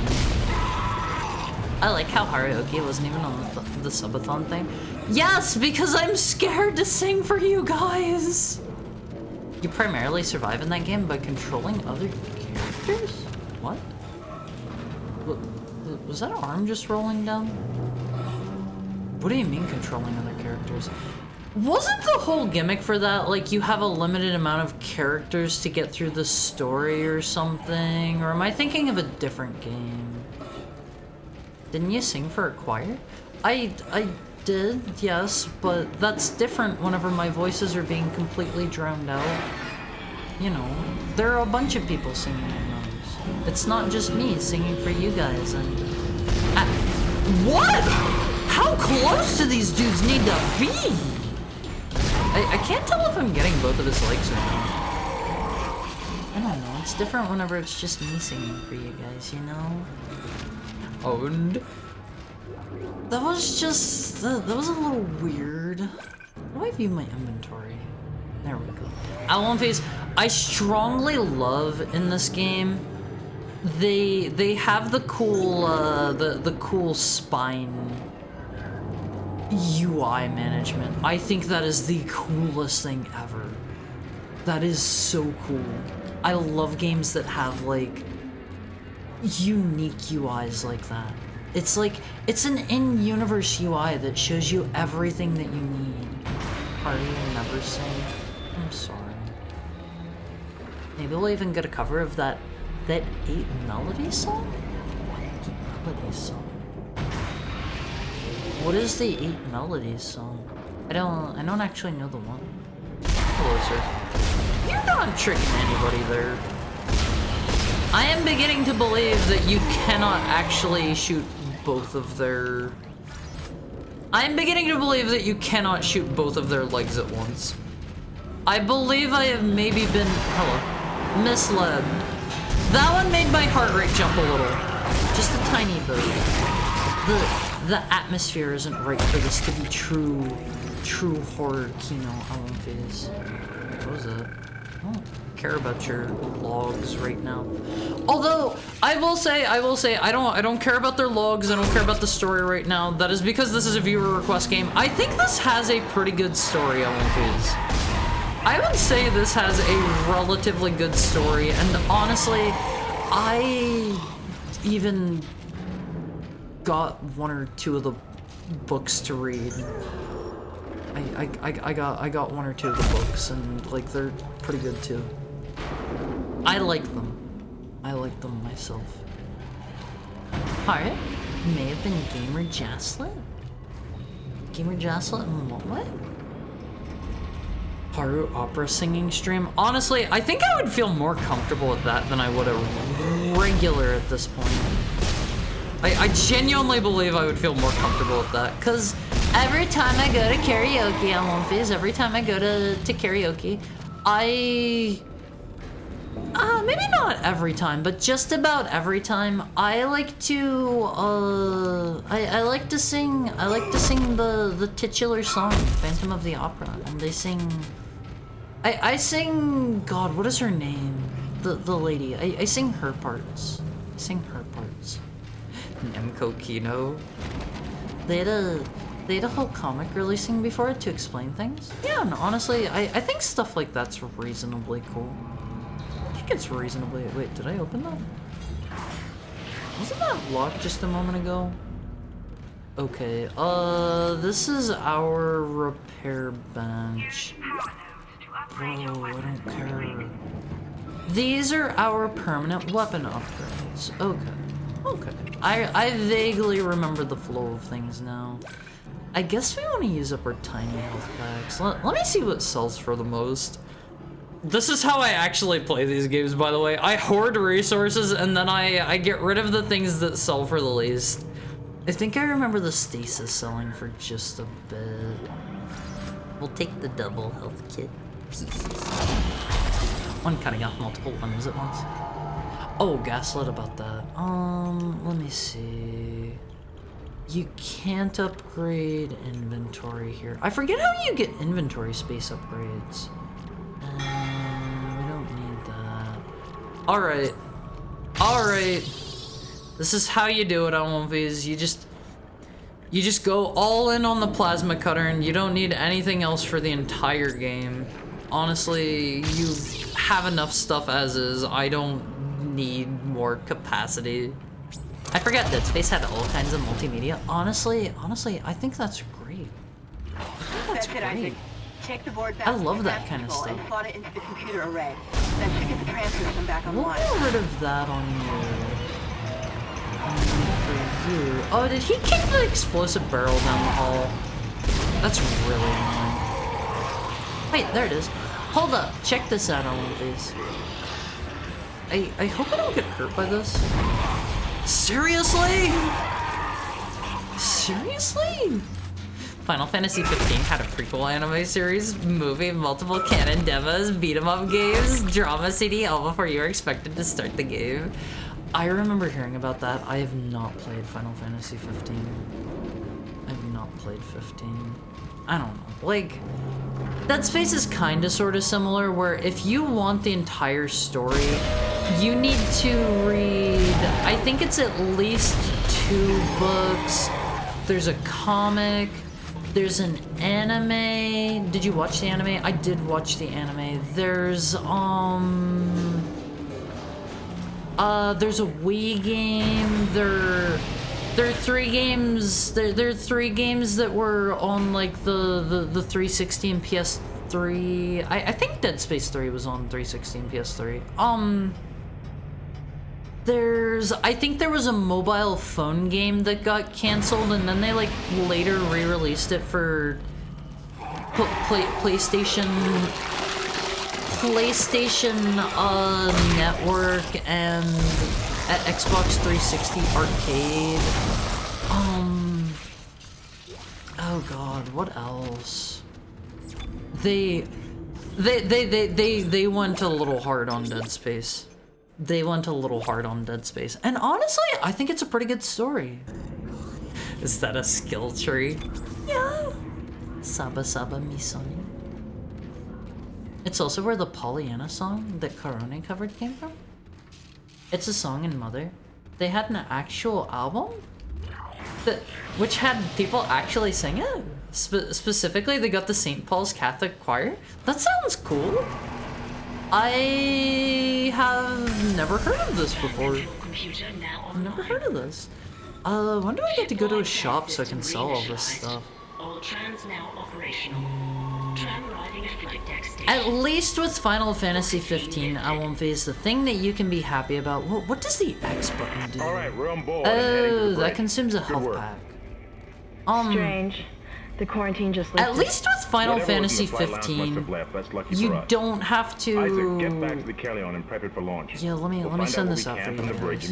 I like how karaoke wasn't even on the subathon thing. Yes, because I'm scared to sing for you guys. You primarily survive in that game by controlling other characters? What? Was that arm just rolling down? What do you mean controlling other characters? Wasn't the whole gimmick for that like you have a limited amount of characters to get through the story or something? Or am I thinking of a different game? Didn't you sing for a choir? I did, yes, but that's different whenever my voices are being completely drowned out. You know, there are a bunch of people singing in those. It's not just me singing for you guys and... What?! How close do these dudes need to be?! I can't tell if I'm getting both of his legs or not. I don't know, it's different whenever it's just me singing for you guys, you know? Owned. That was just... that was a little weird. How do I view my inventory? There we go. Alone Phase, I strongly love in this game. They have the cool, the cool spine UI management. I think that is the coolest thing ever. That is so cool. I love games that have like unique UIs like that. It's like, it's an in-universe UI that shows you everything that you need. Are you never saying? I'm sorry. Maybe we'll even get a cover of that 8 Melody song? Melody song. What is the 8 Melodies song? I don't actually know the one. Hello, sir. You're not tricking anybody there. I am beginning to believe that you cannot actually shoot both of their... I am beginning to believe that you cannot shoot both of their legs at once. I believe I have maybe been... Hello. Misled. That one made my heart rate jump a little. Just a tiny bit. The atmosphere isn't right for this to be true horror Kino phase. What was that? I don't care about your logs right now. Although I will say I don't care about their logs. I don't care about the story right now. That is because this is a viewer request game. I think this has a pretty good story phase. I would say this has a relatively good story, and honestly, I even got 1 or 2 of the books to read. I got 1 or 2 of the books, and like they're pretty good too. I like them. I like them myself. Alright. May have been Gamer Jaslet? Gamer Jaslet and what? Haru opera singing stream? Honestly, I think I would feel more comfortable with that than I would a regular at this point. I genuinely believe I would feel more comfortable with that, because every time I go to karaoke on One Phase, every time I go to karaoke, maybe not every time, but just about every time, I like to, I like to sing the titular song, Phantom of the Opera, and they sing, I sing, God, what is her name? The lady, I sing her parts. I sing her parts. Nemco Kino. They had a whole comic releasing before it to explain things. Yeah, and honestly, I think stuff like that's reasonably cool. I think it's reasonably... Wait, did I open that? Wasn't that locked just a moment ago? Okay, this is our repair bench. Bro, I don't care. These are our permanent weapon upgrades. Okay. Okay. I vaguely remember the flow of things now. I guess we want to use up our tiny health packs. Let me see what sells for the most. This is how I actually play these games, by the way. I hoard resources and then I get rid of the things that sell for the least. I think I remember the stasis selling for just a bit. We'll take the double health kit. One cutting off multiple limbs at once. Oh, gaslit about that. Let me see. You can't upgrade inventory here. I forget how you get inventory space upgrades. We don't need that. Alright. Alright. This is how you do it on one of these. You just go all in on the plasma cutter and you don't need anything else for the entire game. Honestly, you have enough stuff as is. I don't need more capacity. I forget that Space had all kinds of multimedia. Honestly, I think that's great. That's great. Check the board I love that kind of stuff. and plot it into the computer array. That should get the tram system back We'll online. get rid of that on you. For you. Oh, did he kick the explosive barrel down the hall? That's really annoying. Wait, there it is. Hold up, check this out on one of these. I hope I don't get hurt by this. Seriously? Seriously? Final Fantasy 15 had a prequel anime series, movie, multiple canon demos, beat-em-up games, drama CD, all before you were expected to start the game. I remember hearing about that. I have not played Final Fantasy 15. I have not played 15. I don't know. Like, Dead Space is kinda sorta similar, where if you want the entire story, you need to read, I think it's at least 2 books. There's a comic. There's an anime. Did you watch the anime? I did watch the anime. There's a Wii game. There are 3 games. There are 3 games that were on like the 360 and PS3. I think Dead Space 3 was on 360 and PS3. I think there was a mobile phone game that got canceled, and then they like later re-released it for PlayStation Network and Xbox 360 Arcade. Oh god, what else? They went a little hard on Dead Space. And honestly, I think it's a pretty good story. Is that a skill tree? Yeah. Saba Saba Misoni. It's also where the Pollyanna song that Karone covered came from. It's a song in Mother. They had an actual album which had people actually sing it. Specifically, they got the St. Paul's Catholic Choir. That sounds cool. I have never heard of this before. I've never heard of this. When do I get to go to a shop so I can sell all this stuff? All trams now operational. Tram arriving at flight deck station. At least with Final Fantasy 15, I won't face the thing that you can be happy about. What does the X button do? All right, we're on board. Oh, that consumes a health pack. Strange. The quarantine just At lifted. least with Final Fantasy 15, you don't have to. Isaac, get back to the Kellion and prep it for launch. Yeah, let me send this out for you guys.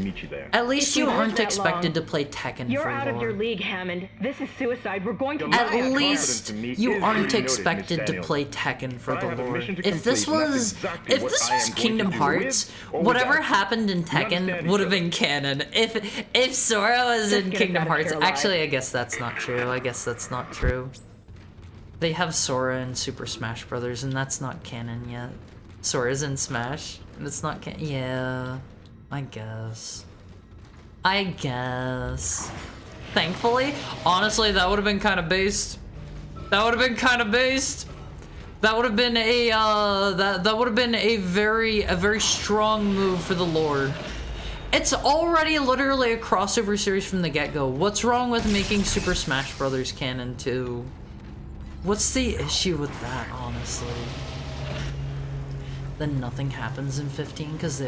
At least If you we live aren't that expected long, to play Tekken You're for out of your lore. league, Hammond. This is suicide. We're going to At die. At least you aren't expected to play Tekken for the lore. If this was Kingdom Hearts, whatever happened in Tekken would have been canon. If Sora was in Just get Kingdom us out of Hearts, here alive. actually I guess that's not true. They have Sora in Super Smash Brothers, and that's not canon yet. Sora's in Smash, and it's not canon. Yeah, I guess. Thankfully, honestly, that would have been kind of based. That would have been a very strong move for the lore. It's already literally a crossover series from the get-go. What's wrong with making Super Smash Brothers canon too? What's the issue with that, honestly? Then nothing happens in 15 because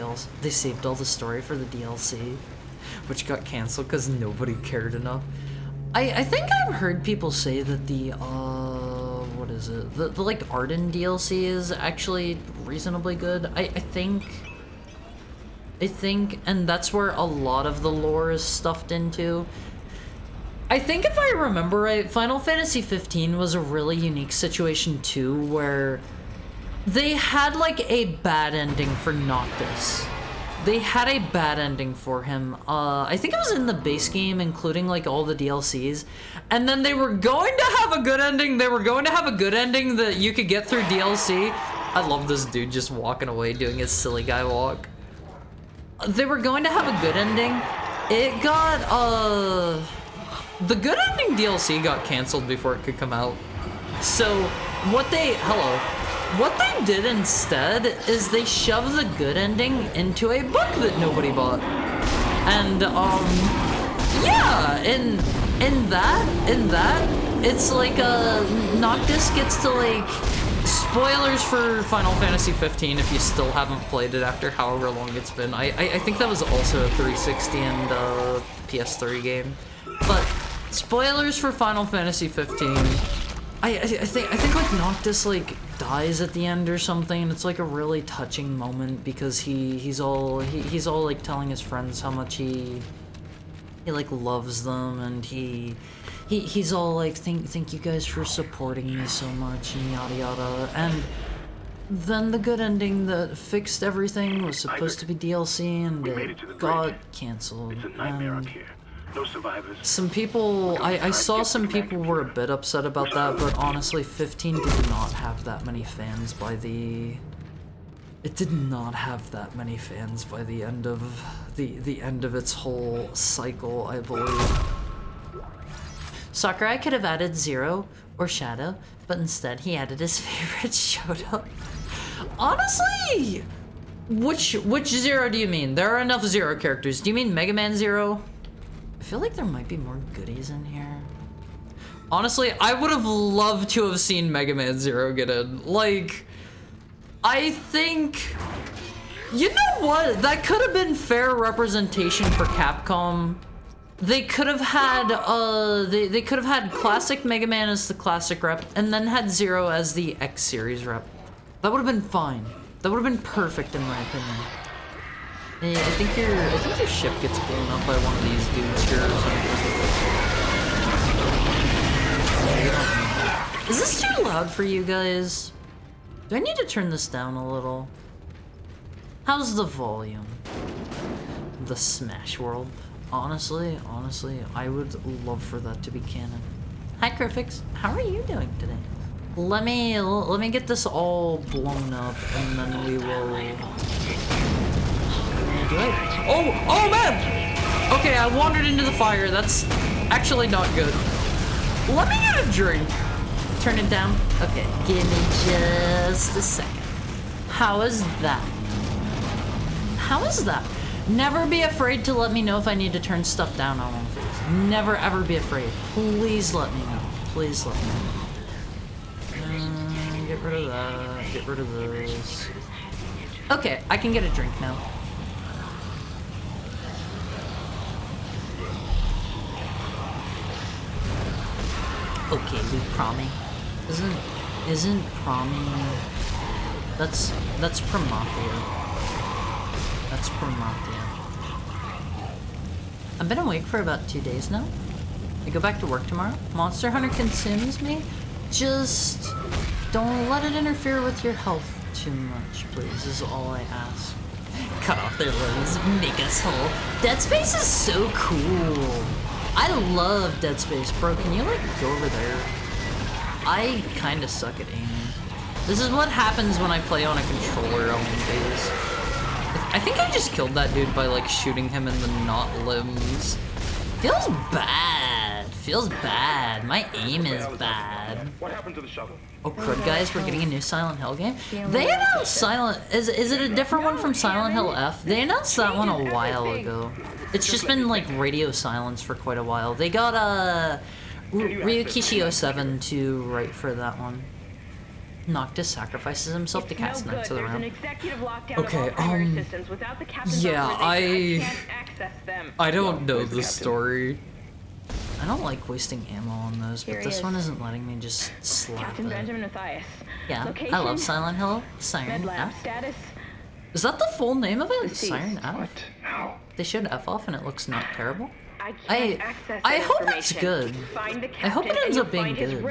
they saved all the story for the DLC, which got canceled because nobody cared enough. I think I've heard people say that the what is it? The like Arden DLC is actually reasonably good. I think, and that's where a lot of the lore is stuffed into. I think if I remember right, Final Fantasy 15 was a really unique situation too, where they had like a bad ending for Noctis. They had a bad ending for him. I think it was in the base game, including like all the DLCs. And then they were going to have a good ending. They were going to have a good ending that you could get through DLC. I love this dude just walking away doing his silly guy walk. They were going to have a good ending. It got, the good ending DLC got canceled before it could come out. So what they did instead is they shoved the good ending into a book that nobody bought. And yeah, in that it's like Noctis gets to like spoilers for Final Fantasy 15 if you still haven't played it after however long it's been. I think that was also a 360 and PS3 game. But spoilers for Final Fantasy 15. I think like Noctis like dies at the end or something. It's like a really touching moment because he's all like telling his friends how much he like loves them, and he's all like thank you guys for supporting me so much and yada yada. And then the good ending that fixed everything was supposed to be DLC, and it got canceled. It's a nightmare out here. No survivors. Some people, I saw some people were a bit upset about that, but honestly, 15 did not have that many fans by the... It did not have that many fans by the end of the end of its whole cycle, I believe. Sakurai could have added Zero or Shadow, but instead he added his favorite Shoto. Honestly, which Zero do you mean? There are enough Zero characters. Do you mean Mega Man Zero? I feel like there might be more goodies in here. Honestly, I would have loved to have seen Mega Man Zero get in. Like, I think, you know what? That could have been fair representation for Capcom. They could have had they could have had classic Mega Man as the classic rep, and then had Zero as the X series rep. That would have been fine. That would have been perfect in my opinion. I think your ship gets blown up by one of these dudes here or something. Is this too loud for you guys? Do I need to turn this down a little? How's the volume? The Smash World. Honestly, I would love for that to be canon. Hi, Crifix. How are you doing today? Let me get this all blown up, and then we will. Oh man! Okay, I wandered into the fire. That's actually not good. Let me get a drink. Turn it down. Okay, give me just a second. How is that? How is that? Never be afraid to let me know if I need to turn stuff down on one face. Never ever be afraid. Please let me know. Please let me know. Get rid of that. Get rid of this. Okay, I can get a drink now. Okay, we Promi. Isn't Promi? That's Promathia. That's Promathia. I've been awake for about 2 days now. I go back to work tomorrow. Monster Hunter consumes me. Just don't let it interfere with your health too much, please, is all I ask. Cut off their limbs, make us whole. Dead Space is so cool. I love Dead Space. Bro, can you, like, go over there? I kinda suck at aiming. This is what happens when I play on a controller on days. I think I just killed that dude by, like, shooting him in the not limbs. Feels bad. Feels bad. My aim is bad. What happened to the shuttle? Oh, crud, guys, we're getting a new Silent Hill game. They announced Silent... Is it a different one from Silent Hill F? They announced that one a while ago. It's just been, like, radio silence for quite a while. They got, Ryukishi07 to write for that one. Noctis sacrifices himself to cast Knights of the Round. Okay, yeah, I don't know the story. I don't like wasting ammo on those, but this one isn't letting me just slap it. Yeah, I love Silent Hill. Siren F. Is that the full name of it? Siren F? They showed F off and it looks not terrible. I hope it's good. I hope it ends up being good.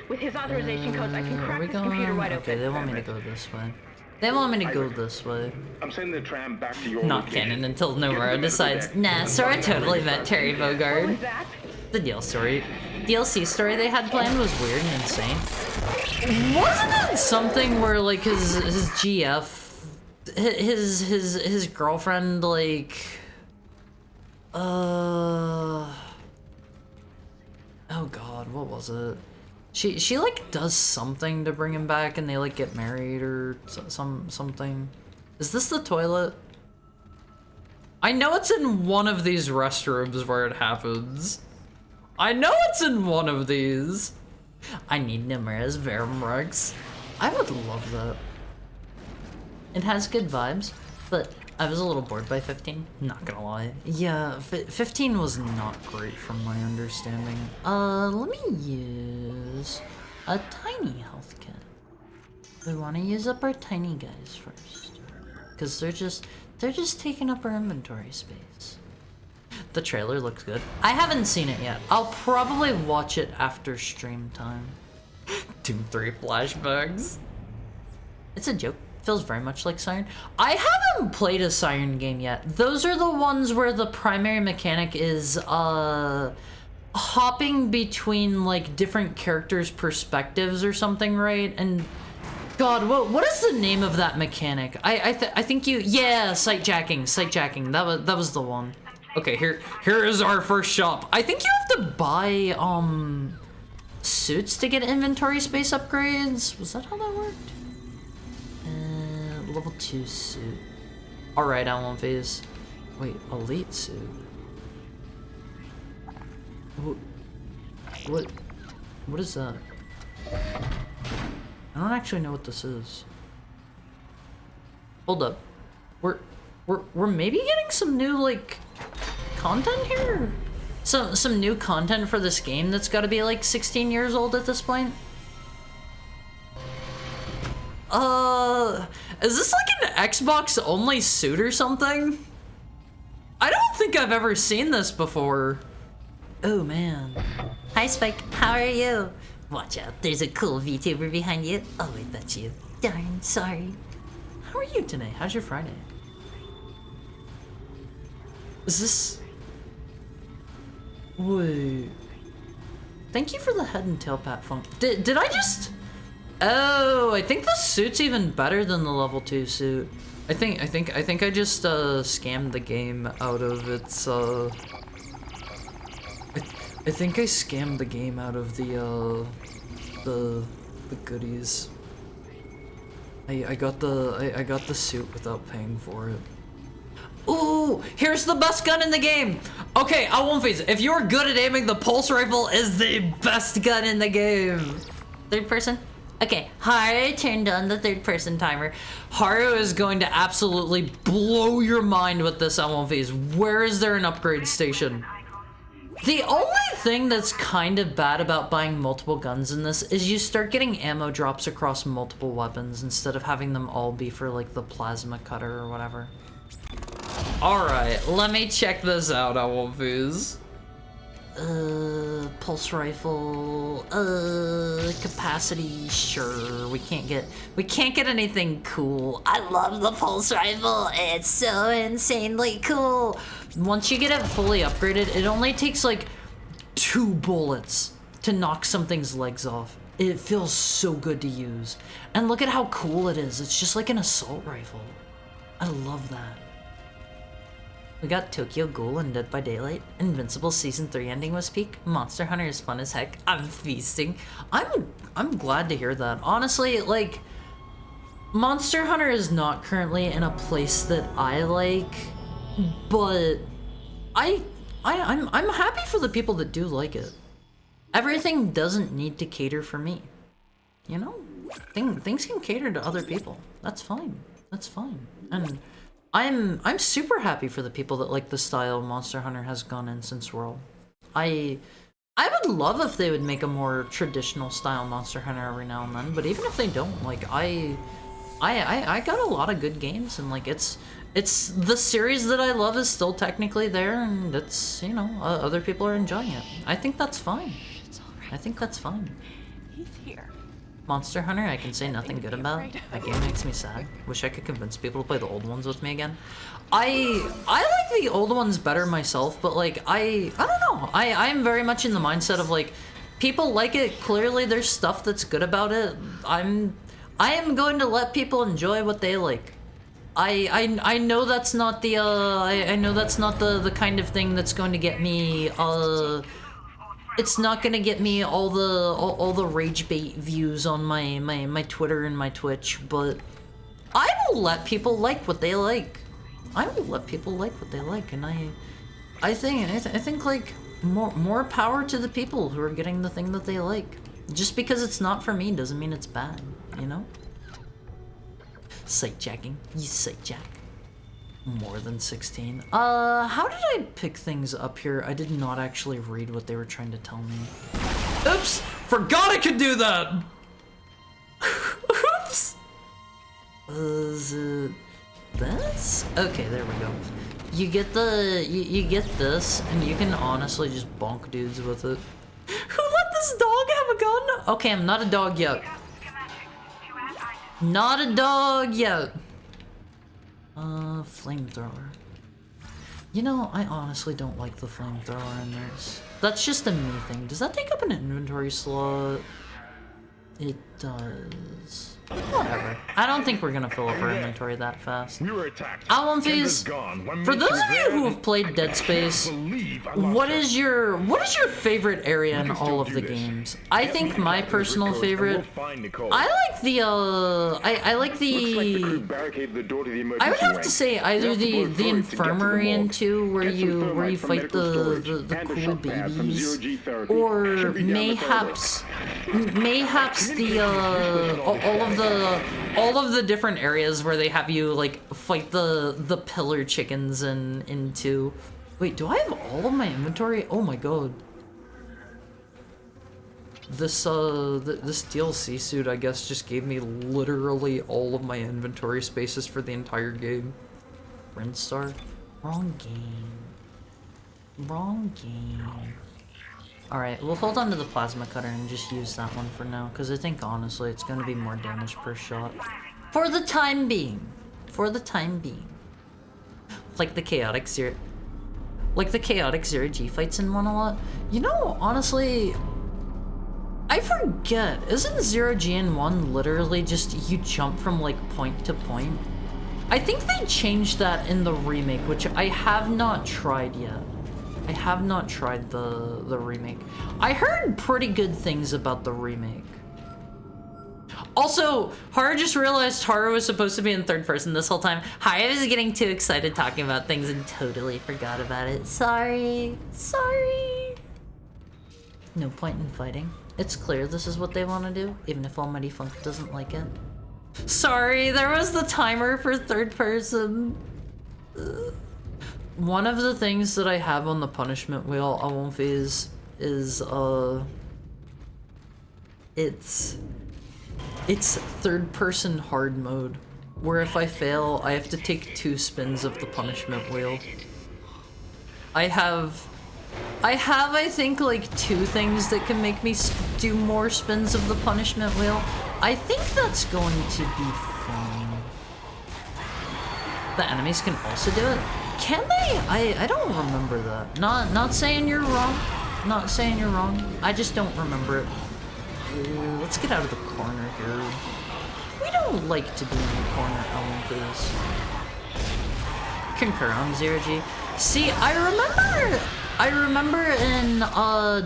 With his authorization codes, I can crack this computer wide open. Okay, they want me to go this way. They want me to go this way. I'm sending the tram back to your Not canon until Nomura decides, nah, Sora totally met Terry Bogard. The DLC story they had planned was weird and insane. Wasn't it something where, like, his GF, his girlfriend, like, oh god, what was it? She like does something to bring him back, and they like get married or something. Is this the toilet? I know it's in one of these restrooms where it happens. I know it's in one of these. I need Nomura's Verum-Rex. I would love that. It has good vibes, but I was a little bored by 15, not gonna lie. Yeah, 15 was not great from my understanding. Let me use a tiny health kit. We want to use up our tiny guys first, because they're just taking up our inventory space. The trailer looks good. I haven't seen it yet. I'll probably watch it after stream time. Doom 3 flashbacks. It's a joke. Feels very much like Siren. I haven't played a Siren game yet. Those are the ones where the primary mechanic is hopping between like different characters' perspectives or something, right? And God, what is the name of that mechanic? I think you, yeah, sight jacking. That was the one. Okay, here is our first shop. I think you have to buy suits to get inventory space upgrades. Was that how that worked? Level 2 suit. Alright, I won't phase. Wait, elite suit. What is that? I don't actually know what this is. Hold up. We're maybe getting some new like content here? Some new content for this game that's gotta be like 16 years old at this point? Is this like an Xbox only suit or something? I don't think I've ever seen this before. Oh man. Hi Spike, how are you? Watch out, there's a cool VTuber behind you. Oh wait, that's you. Darn, sorry. How are you today? How's your Friday? Is this... Wait. Thank you for the head and tail pat funk. Did I just... Oh, I think the suit's even better than the level 2 suit. I think I just scammed the game out of its I think I scammed the game out of the goodies. I got the suit without paying for it. Ooh, here's the best gun in the game. Okay, I won't face it. If you're good at aiming, the pulse rifle is the best gun in the game. Third person? Okay, Haru turned on the third person timer. Haru is going to absolutely blow your mind with this M1 Where is there an upgrade station? The only thing that's kind of bad about buying multiple guns in this is you start getting ammo drops across multiple weapons instead of having them all be for like the plasma cutter or whatever. Alright, let me check this out, M1. Pulse rifle, capacity, sure. We can't get anything cool. I love the pulse rifle. It's so insanely cool. Once you get it fully upgraded, it only takes like 2 bullets to knock something's legs off. It feels so good to use. And look at how cool it is. It's just like an assault rifle. I love that. We got Tokyo Ghoul and Dead by Daylight. Invincible Season 3 ending was peak. Monster Hunter is fun as heck. I'm feasting. I'm glad to hear that. Honestly, like, Monster Hunter is not currently in a place that I like, but I'm happy for the people that do like it. Everything doesn't need to cater for me. You know? Things can cater to other people. That's fine. That's fine. And I'm super happy for the people that like the style Monster Hunter has gone in since World. I would love if they would make a more traditional style Monster Hunter every now and then, but even if they don't, like I got a lot of good games, and like it's the series that I love is still technically there, and it's, you know, other people are enjoying it. I think that's fine. I think that's fine. He's here. Monster Hunter, I can say nothing good about. That game makes me sad. Wish I could convince people to play the old ones with me again. I like the old ones better myself, but like I don't know. I'm very much in the mindset of like, people like it. Clearly, there's stuff that's good about it. I am going to let people enjoy what they like. I know that's not the I know that's not the kind of thing that's going to get me it's not gonna get me all the rage bait views on my Twitter and my Twitch, but I will let people like what they like. I will let people like what they like, and I think like more power to the people who are getting the thing that they like. Just because it's not for me doesn't mean it's bad, you know? Sight jacking, you sight jack. More than 16. How did I pick things up here? I did not actually read what they were trying to tell me. Oops! Forgot I could do that! Oops! Is it this? Okay, there we go. You get the, you get this, and you can honestly just bonk dudes with it. Who let this dog have a gun? Okay, I'm not a dog yet. Not a dog yet. Flamethrower. You know, I honestly don't like the flamethrower in this. That's just a me thing. Does that take up an inventory slot? It does. Whatever. I don't think we're gonna fill up our inventory that fast. We were attacked. Alumphys, for those of you who have played Dead Space, what is your favorite area in all of the games? I think my personal favorite, I like the I would have to say either the infirmary in 2 where you fight the cool babies, or mayhaps the all of the different areas where they have you like fight the pillar chickens in 2. Wait, do I have all of my inventory? Oh my god. This this DLC suit, I guess, just gave me literally all of my inventory spaces for the entire game. Star? Wrong game. Wrong game. Alright, we'll hold on to the plasma cutter and just use that one for now, because I think honestly it's gonna be more damage per shot. For the time being. For the time being. Like the chaotic zero G fights in one a lot. You know, honestly, I forget, isn't 0G in 1 literally just you jump from like point to point? I think they changed that in the remake, which I have not tried yet. I have not tried the remake. I heard pretty good things about the remake. Also, Haru just realized Haru was supposed to be in third person this whole time. I was getting too excited talking about things and totally forgot about it. Sorry. Sorry. No point in fighting. It's clear this is what they want to do, even if Almighty Funk doesn't like it. Sorry, there was the timer for third person. One of the things that I have on the punishment wheel, Alumphys, is it's third person hard mode, where if I fail, I have to take 2 spins of the punishment wheel. I have, I think, like 2 things that can make me do more spins of the punishment wheel. I think that's going to be fun. The enemies can also do it. Can they? I don't remember that. Not saying you're wrong. Not saying you're wrong. I just don't remember it. Let's get out of the corner here. We don't like to be in the corner, Alumphys. Concur on 0G. See, I remember in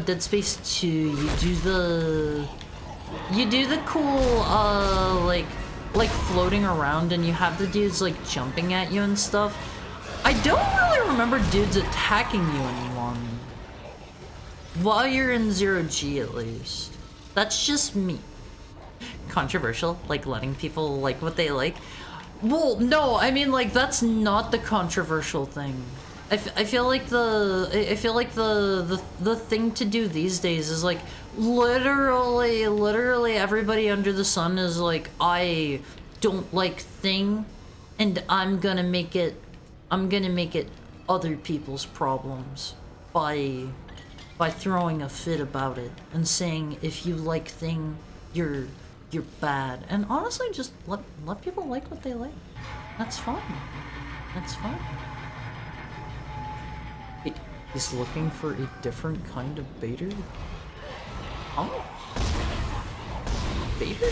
Dead Space 2 you do the cool like floating around and you have the dudes like jumping at you and stuff. I don't really remember dudes attacking you anymore. While you're in 0G at least. That's just me. Controversial, like letting people like what they like. Well, no, I mean like that's not the controversial thing. I feel like the thing to do these days is like literally everybody under the sun is like, I don't like thing and I'm gonna make it other people's problems by throwing a fit about it and saying if you like thing, you're bad. And honestly, just let people like what they like. That's fine. That's fine. He's looking for a different kind of baiter? Oh? Baiter?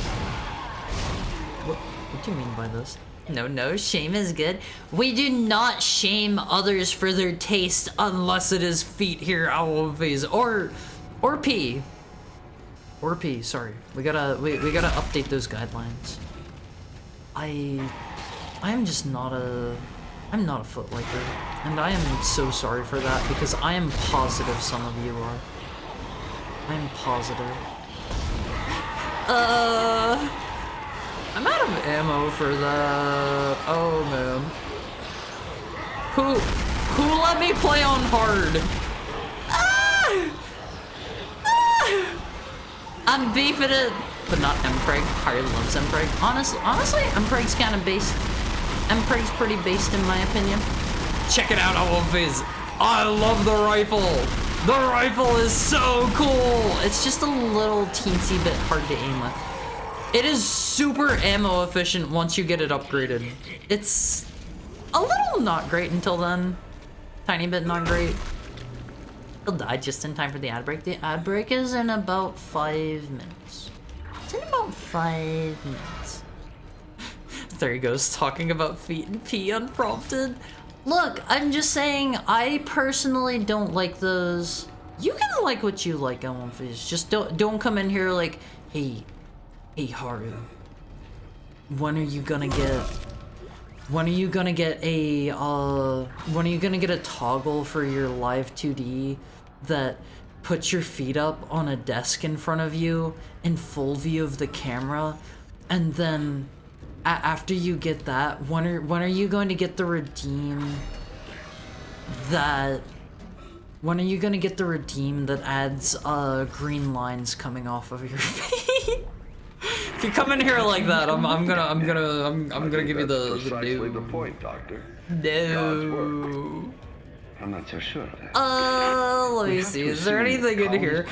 What do you mean by this? No, shame is good. We do not shame others for their taste unless it is feet here, Alumphys. Or pee. Or pee, sorry. We gotta update those guidelines. I'm just not a... I'm not a footliker, and I am so sorry for that because I am positive some of you are. I'm positive. I'm out of ammo for that. Oh man. Who let me play on hard? I'm beefing it, but not Mpreg. Harry loves Mpreg. Honestly, Mpreg's kind of based. Mpreg's pretty based in my opinion. Check it out, Alumphys. I love the rifle. The rifle is so cool. It's just a little teensy bit hard to aim with. It is super ammo efficient once you get it upgraded. It's a little not great until then. Tiny bit not great. He'll die just in time for the ad break. The ad break is in about 5 minutes. in about 5 minutes. There he goes, talking about feet and pee unprompted. Look, I'm just saying, I personally don't like those. You can like what you like, Elmfish. Just don't come in here like, hey Haru. When are you gonna get a toggle for your live 2D that puts your feet up on a desk in front of you in full view of the camera, and then after you get that, when are you going to get the redeem that adds green lines coming off of your feet? If you come in here like that, I'm gonna give you the precisely no. the point, Doctor. No. I'm not so sure of that. Let me see. Is there anything in here?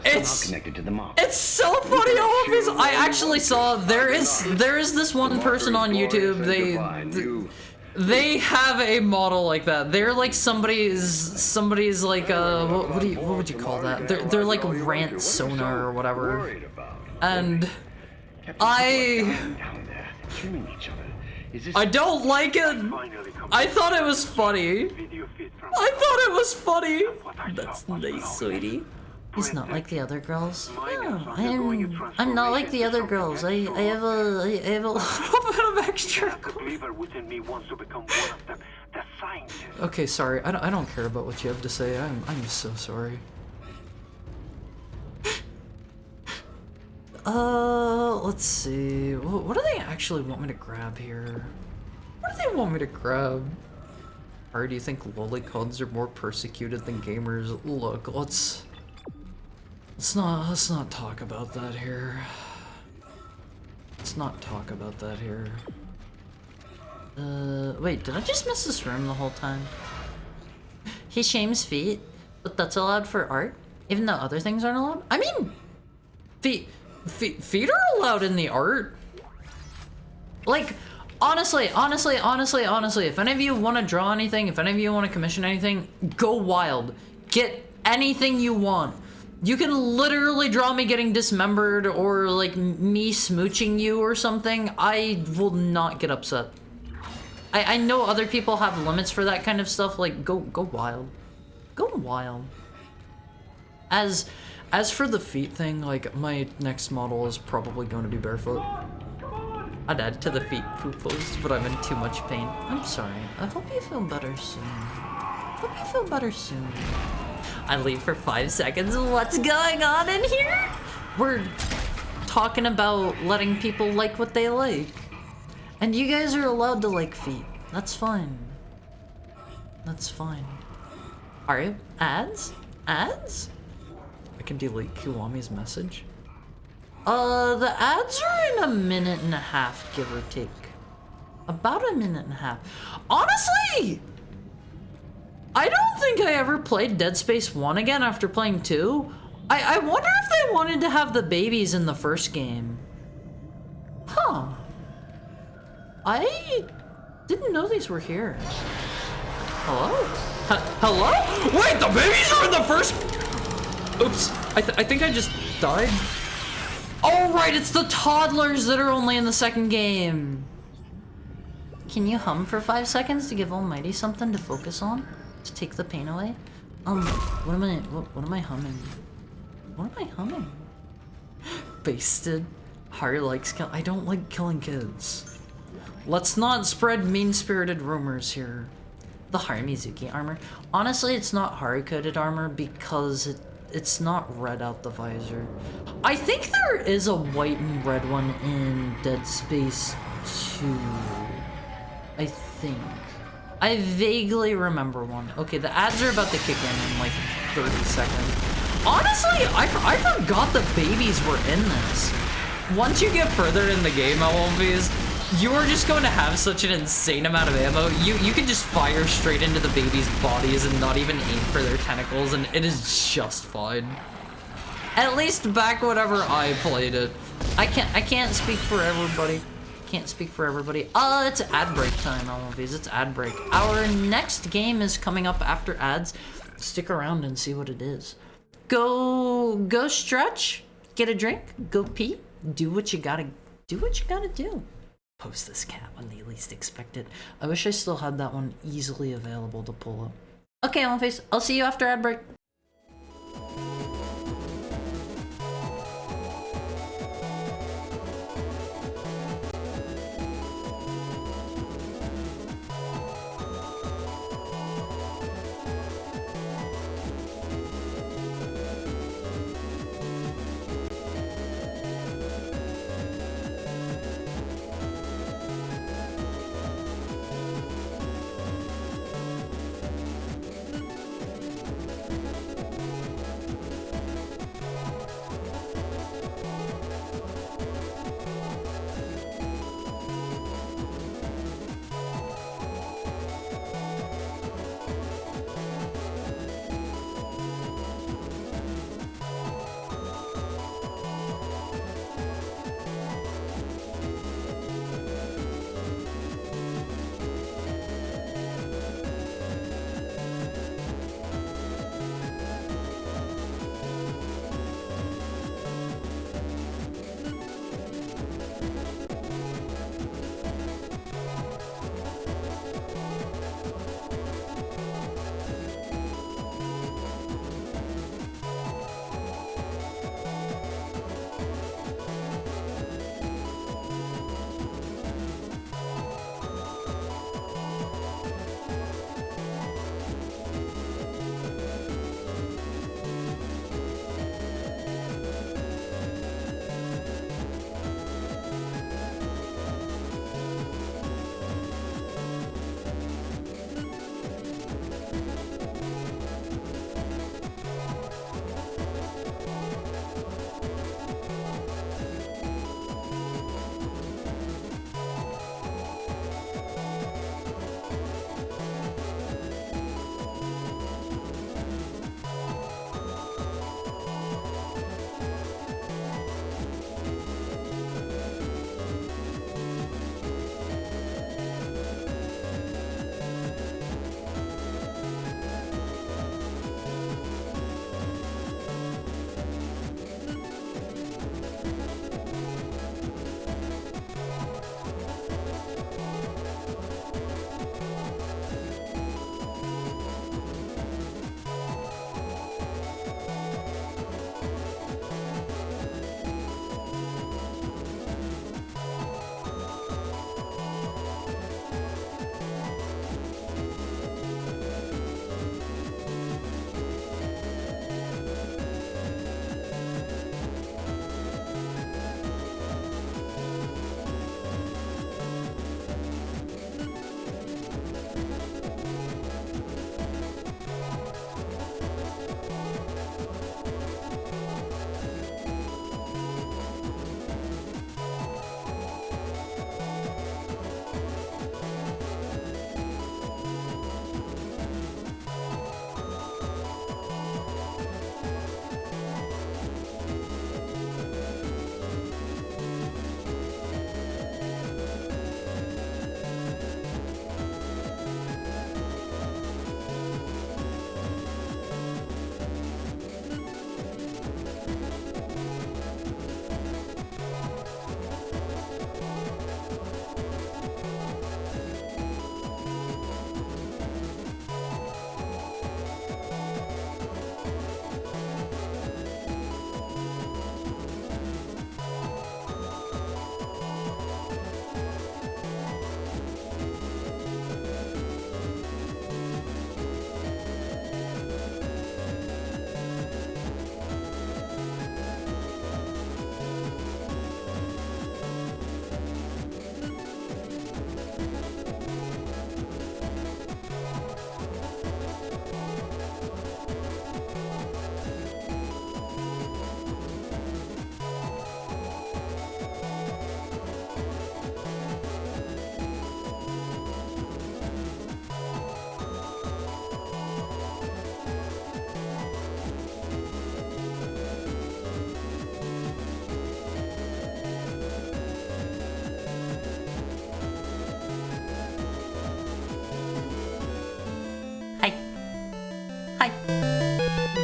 It's connected to the mob. It's so funny, all of this. I actually saw there is this one person on YouTube. They have a model like that. They're like somebody's like what would you call that? They're like rant sonar or whatever. And I don't like it. I thought it was funny. That's nice, sweetie. He's not like the other girls. No, I'm not like the other girls. I have a little bit of extra. Okay, sorry. I don't care about what you have to say. I'm so sorry. Let's see. What do they actually want me to grab here? What do they want me to grab? Or do you think lollicods are more persecuted than gamers? Look, let's not talk about that here. Let's not talk about that here. Wait, did I just miss this room the whole time? He shames feet, but that's allowed for art, even though other things aren't allowed? I mean, feet are allowed in the art. Like, honestly, if any of you want to draw anything, if any of you want to commission anything, go wild. Get anything you want. You can literally draw me getting dismembered or like me smooching you or something. I will not get upset. I know other people have limits for that kind of stuff. Like, go wild. Go wild. As for the feet thing, like, my next model is probably going to be barefoot. I'd add to the feet poo post, but I'm in too much pain. I'm sorry. I hope you feel better soon. I leave for 5 seconds. What's going on in here? We're talking about letting people like what they like. And you guys are allowed to like feet. That's fine. Alright, ads? Ads? I can delete Kiwami's message. The ads are in 1.5 minutes, give or take. About 1.5 minutes. Honestly, I don't think I ever played Dead Space 1 again after playing 2. I wonder if they wanted to have the babies in the first game. Huh. I didn't know these were here. Hello? Hello? Wait, the babies are in the first... Oops, I think I just died. Oh, right, it's the toddlers that are only in the second game. Can you hum for 5 seconds to give Almighty something to focus on? To take the pain away? What am I humming? What am I humming? Basted. Harry likes I don't like killing kids. Let's not spread mean-spirited rumors here. The Haru Mizuki armor. Honestly, it's not Haru-coded armor because it's not red out the visor. I think there is a white and red one in Dead Space 2. I think. I vaguely remember one. Okay, the ads are about to kick in like 30 seconds. Honestly, I forgot the babies were in this. Once you get further in the game, LLVs, you are just going to have such an insane amount of ammo. You can just fire straight into the babies' bodies and not even aim for their tentacles, and it is just fine. At least back whenever I played it. I can't speak for everybody. It's ad break time, LLVs. It's ad break. Our next game is coming up after ads. Stick around and see what it is. Go stretch, get a drink, go pee, do what you gotta do. Post this cat when they least expect it. I wish I still had that one easily available to pull up. Okay, Face, I'll see you after ad break.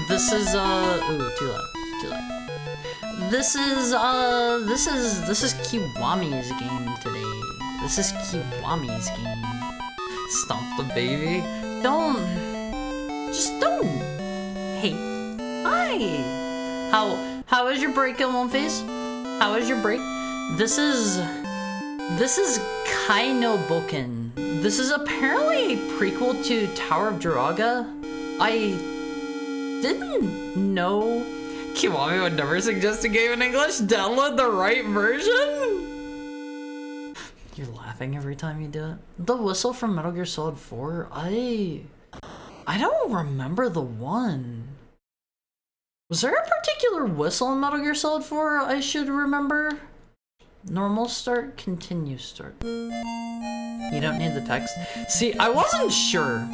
This is ooh, too loud. this is Kiwami's game today. This is Kiwami's game. Stomp the baby. Don't hate. Hi. How was your break, Ilmon Face? How was your break? This is Kaino Bouken. This is apparently a prequel to Tower of Draga. I didn't know. Kiwami would never suggest a game in English. Download the right version. You're laughing every time you do it. The whistle from Metal Gear Solid 4. I don't remember the one. Was there a particular whistle in Metal Gear Solid 4 I should remember? Normal start, continue start. You don't need the text. See, I wasn't sure.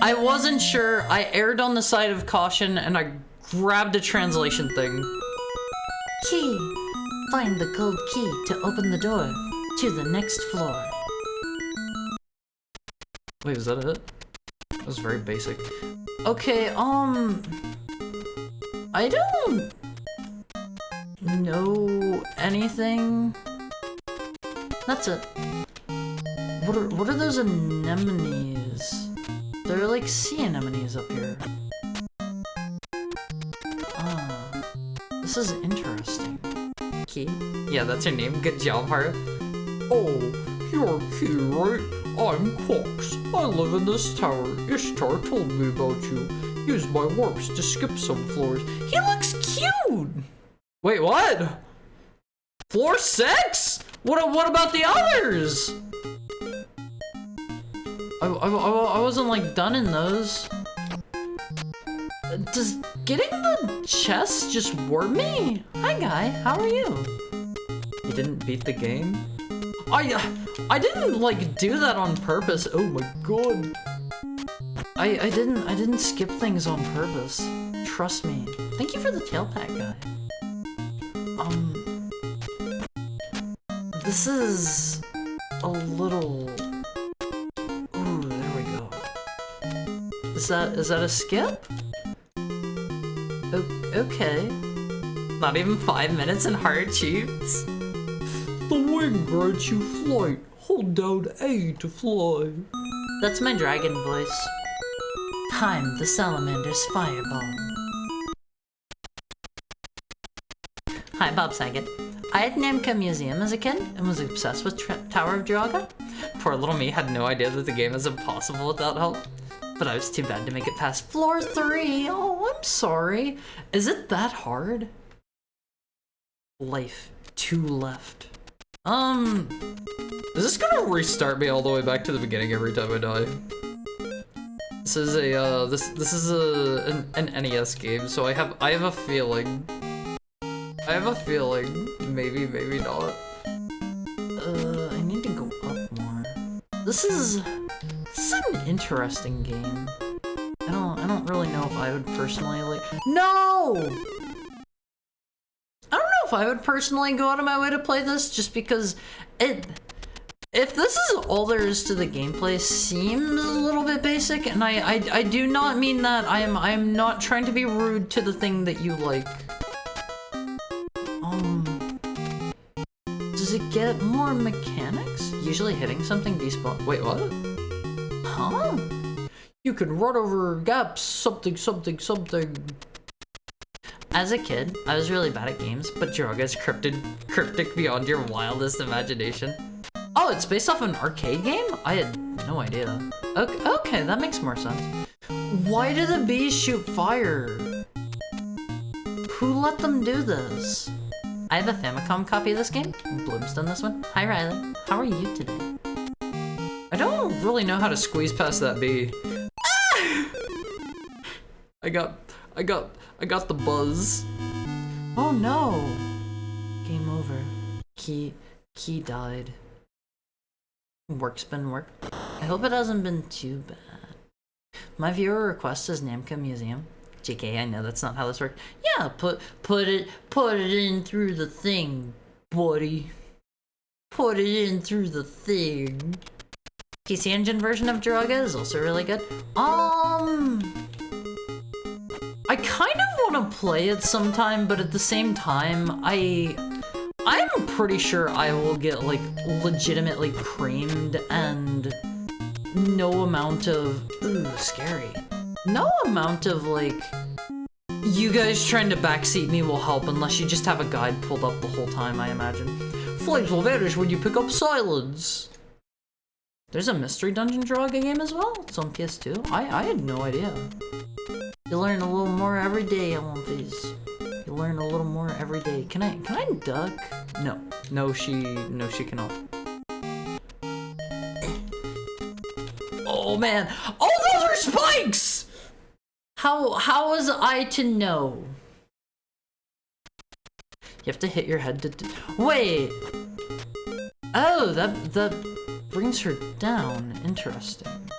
I erred on the side of caution and I grabbed a translation thing. Key. Find the gold key to open the door to the next floor. Wait, was that it? That was very basic. Okay, I don't know anything. That's it. What are those anemones? They're like sea anemones up here. Ah, this is interesting. Key? Yeah, that's your name. Good job, Haru. Oh, you're Key, right? I'm Quox. I live in this tower. Ishtar told me about you. Use my warps to skip some floors. He looks cute! Wait, what? Floor 6? What about the others? I wasn't like done in those. Does getting the chest just warp me? Hi guy, how are you? You didn't beat the game? I didn't like do that on purpose. Oh my god. I didn't skip things on purpose. Trust me. Thank you for the tail pack, guy. This is a little. Ooh, there we go. Is that a skip? Okay. Not even 5 minutes and hard cheats. The wing grants you flight. Hold down A to fly. That's my dragon voice. Time the salamander's fireball. Hi, Bob Saget. I had Namco Museum as a kid and was obsessed with Tower of Draga. Poor little me had no idea that the game is impossible without help. But I was too bad to make it past floor 3. Oh, I'm sorry. Is it that hard? Life. 2 left. Is this gonna restart me all the way back to the beginning every time I die? This is a this is an NES game, so I have a feeling. Maybe not. I need to go up more. This is an interesting game. I don't really know if I would personally like. No! I don't know if I would personally go out of my way to play this, just because if this is all there is to the gameplay, seems a little bit basic, and I do not mean that. I'm not trying to be rude to the thing that you like. Does it get more mechanics? Usually hitting something despawn. Wait, what? Huh? You can run over gaps, something. As a kid, I was really bad at games, but Draga's cryptic beyond your wildest imagination. oh, it's based off an arcade game? I had no idea. Okay, that makes more sense. Why do the bees shoot fire? Who let them do this? I have a Famicom copy of this game. Bloom's done this one. Hi Riley, how are you today? I don't really know how to squeeze past that bee. Ah! I got the buzz. Oh no! Game over. Key died. Work's been work. I hope it hasn't been too bad. My viewer request is Namco Museum. JK, I know that's not how this works. Yeah, put it in through the thing, buddy. Put it in through the thing. PC Engine version of Draga is also really good. I kind of want to play it sometime, but at the same time, I'm pretty sure I will get, like, legitimately creamed, and no amount of... Ooh, scary. No amount of, like... You guys trying to backseat me will help unless you just have a guide pulled up the whole time, I imagine. Flames will vanish when you pick up silence. There's a Mystery Dungeon Draga game as well? It's on PS2? I had no idea. You learn a little more every day on One Piece. You learn a little more every day. Can I duck? No. No, she cannot. Oh man. Oh, those are spikes! How was I to know? You have to hit your head to wait. Oh, that brings her down. Interesting.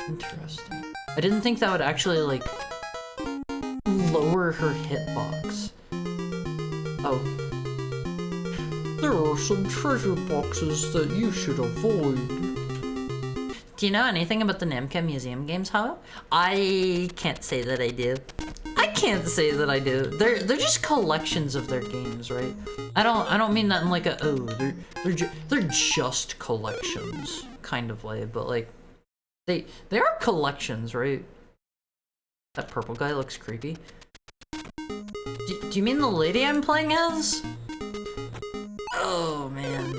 Interesting. I didn't think that would actually, like, lower her hitbox. Oh. There are some treasure boxes that you should avoid. Do you know anything about the Namco Museum games, Hao? I can't say that I do. I can't say that I do. They're just collections of their games, right? I don't mean that in like a they're just collections kind of way, but like they are collections, right? That purple guy looks creepy. Do you mean the lady I'm playing as? Oh man.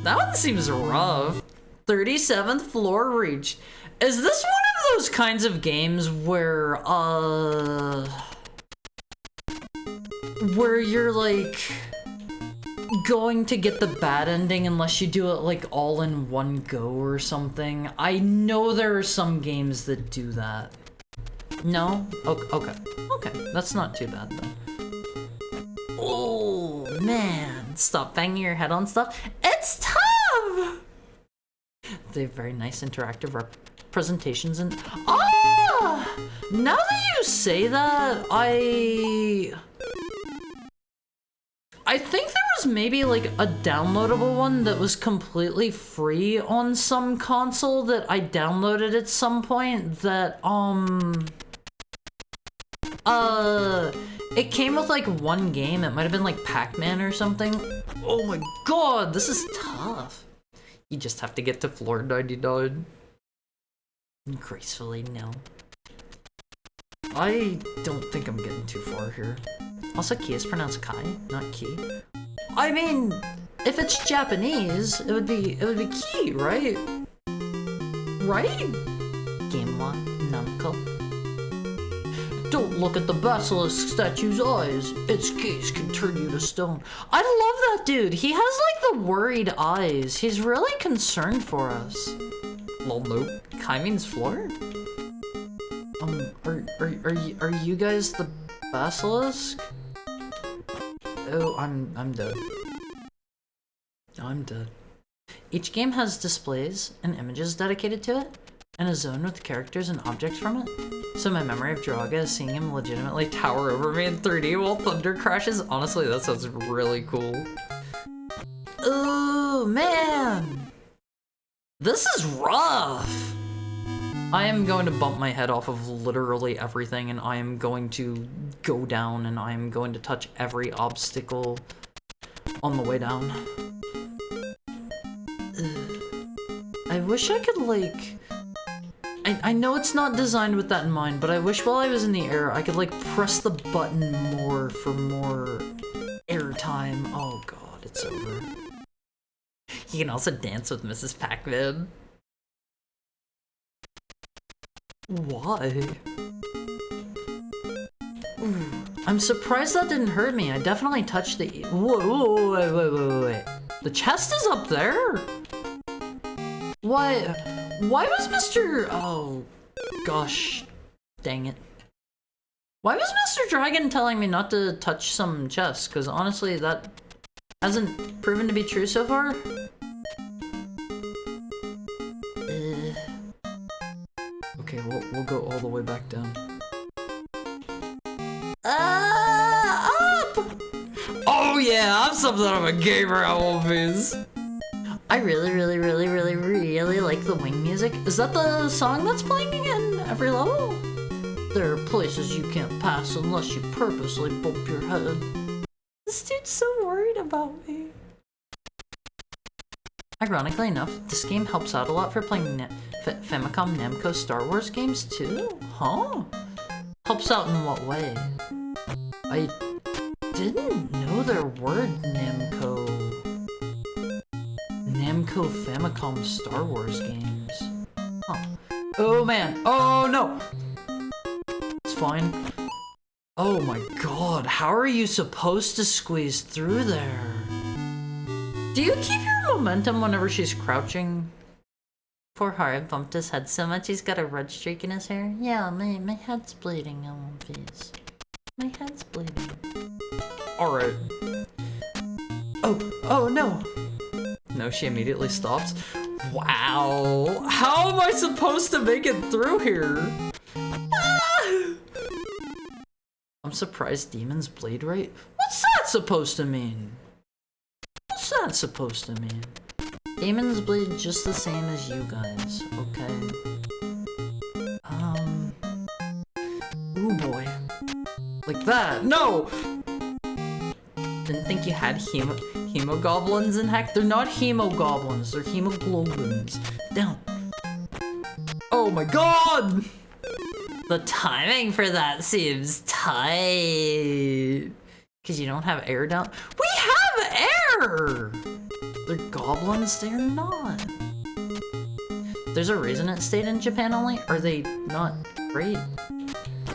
That one seems rough. 37th floor reached. Is this one of those kinds of games where you're like going to get the bad ending unless you do it like all in one go or something? I know there are some games that do that. No? Okay. Okay, that's not too bad then. Oh man, stop banging your head on stuff. It's tough! They have very nice interactive representations and now that you say that, I think there was maybe like a downloadable one that was completely free on some console that I downloaded at some point that it came with like one game. It might have been like Pac-Man or something. Oh my god, this is tough. You just have to get to floor 99. Gracefully, no. I don't think I'm getting too far here. Also, Ki is pronounced Kai, not Ki. I mean, if it's Japanese, it would be Ki, right? Right? Game one, Namco. Don't look at the basilisk statue's eyes. Its gaze can turn you to stone. I love that dude. He has like the worried eyes. He's really concerned for us. Lol, nope. Kai means floor? Are you guys the basilisk? Oh, I'm dead. I'm dead. Each game has displays and images dedicated to it, and a zone with characters and objects from it. So my memory of Draga is seeing him legitimately tower over me in 3D while thunder crashes. Honestly, that sounds really cool. Ooh, man! This is rough! I am going to bump my head off of literally everything, and I am going to go down, and I am going to touch every obstacle on the way down. I wish I could, like... I know it's not designed with that in mind, but I wish while I was in the air, I could, like, press the button more for more air time. Oh god, it's over. You can also dance with Mrs. Pac-Man. Why? Ooh, I'm surprised that didn't hurt me. I definitely touched the... Whoa, wait. The chest is up there? Why was Mr... Oh, gosh. Dang it. Why was Mr. Dragon telling me not to touch some chests? Because honestly, that hasn't proven to be true so far. Okay, we'll go all the way back down. Up! Oh yeah, I'm something of a gamer at One Piece. I really like the wing music. Is that the song that's playing in every level? There are places you can't pass unless you purposely bump your head. This dude's so worried about me. Ironically enough, this game helps out a lot for playing Famicom Namco Star Wars games too? Huh? Helps out in what way? I didn't know there were Namco Famicom Star Wars games. Huh. Oh man, oh no! It's fine. Oh my god, how are you supposed to squeeze through there? Do you keep your momentum whenever she's crouching? Poor Harry bumped his head so much he's got a red streak in his hair. Yeah, my head's bleeding, Elvis. My head's bleeding. Alright. Oh no! No, she immediately stops. Wow. How am I supposed to make it through here? Ah! I'm surprised demons bleed, right? What's that supposed to mean? What's that supposed to mean? Demons bleed just the same as you guys, okay? Ooh boy. Like that. No! Didn't think you had hemogoblins in heck. They're not hemogoblins, they're hemoglobins. Down. Oh my god! The timing for that seems tight. Cause you don't have air down. We have air! They're goblins, they're not. There's a reason it stayed in Japan only? Are they not great?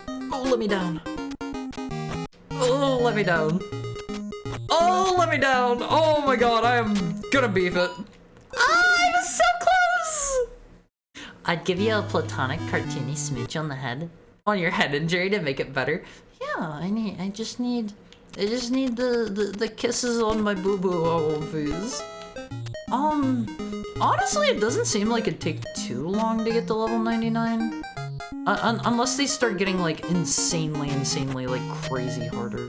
Oh, let me down. Oh, let me down. Oh, let me down. Oh my god, I am gonna beef it. I was so close! I'd give you a platonic cartoony smooch on the head. On your head injury to make it better. Yeah, I just need the kisses on my boo-boo, oh please. Honestly, it doesn't seem like it'd take too long to get to level 99. Unless they start getting, like, insanely, like, crazy harder.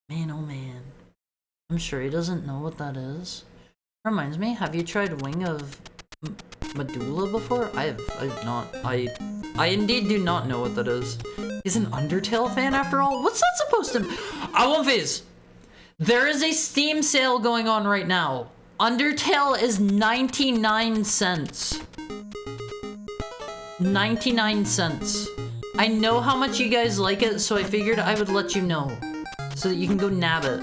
Man, oh man. I'm sure he doesn't know what that is. Reminds me, have you tried Wing of Medulla before? I've not. I indeed do not know what that is. He's an Undertale fan after all? What's that supposed to... I won't phase! There is a Steam sale going on right now. Undertale is 99 cents. 99 cents. I know how much you guys like it, so I figured I would let you know. So that you can go nab it.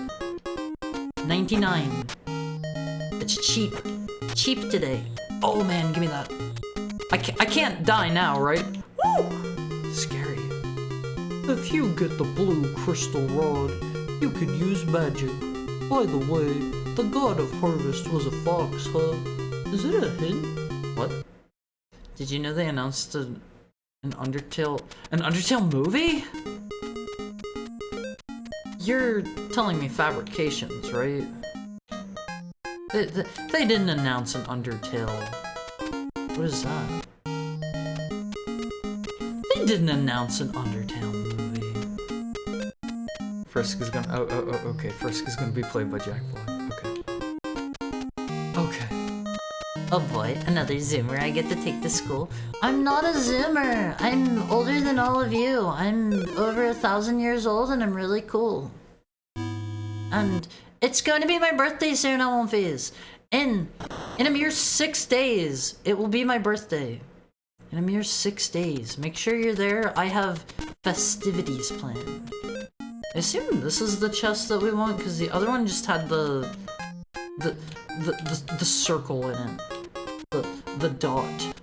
99. It's cheap. Cheap today. Oh man, give me that. I can't die now, right? Woo! Scary. If you get the blue crystal rod, you could use magic. By the way, the god of harvest was a fox, huh? Is it a hint? What? Did you know they announced an Undertale movie? You're telling me fabrications, right? They didn't announce an Undertale. What is that? They didn't announce an Undertale movie. Frisk is gonna... okay. Frisk is gonna be played by Jack Black. Okay. Oh boy, another Zoomer I get to take to school. I'm not a Zoomer! I'm older than all of you. I'm over 1,000 years old and I'm really cool. And it's going to be my birthday soon, I won't phase. In a mere 6 days, it will be my birthday. In a mere 6 days. Make sure you're there. I have festivities planned. I assume this is the chest that we want, because the other one just had the circle in it. The dot.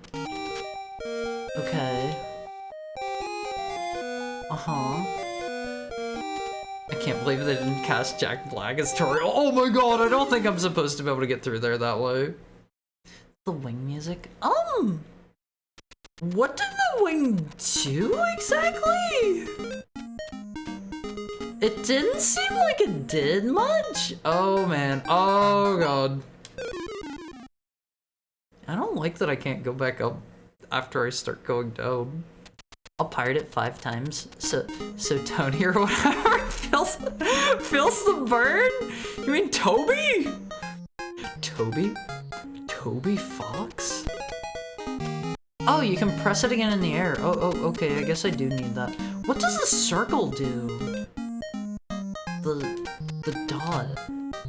Okay. I can't believe they didn't cast Jack Black as Toriel. Oh my god, I don't think I'm supposed to be able to get through there that way. The wing music? What did the wing do exactly? It didn't seem like it did much. Oh man, oh god. I don't like that I can't go back up after I start going down. I'll pirate it 5 times, so Tony or whatever feels the burn? You mean Toby? Toby Fox? Oh, you can press it again in the air. Oh, okay, I guess I do need that. What does the circle do? The dot.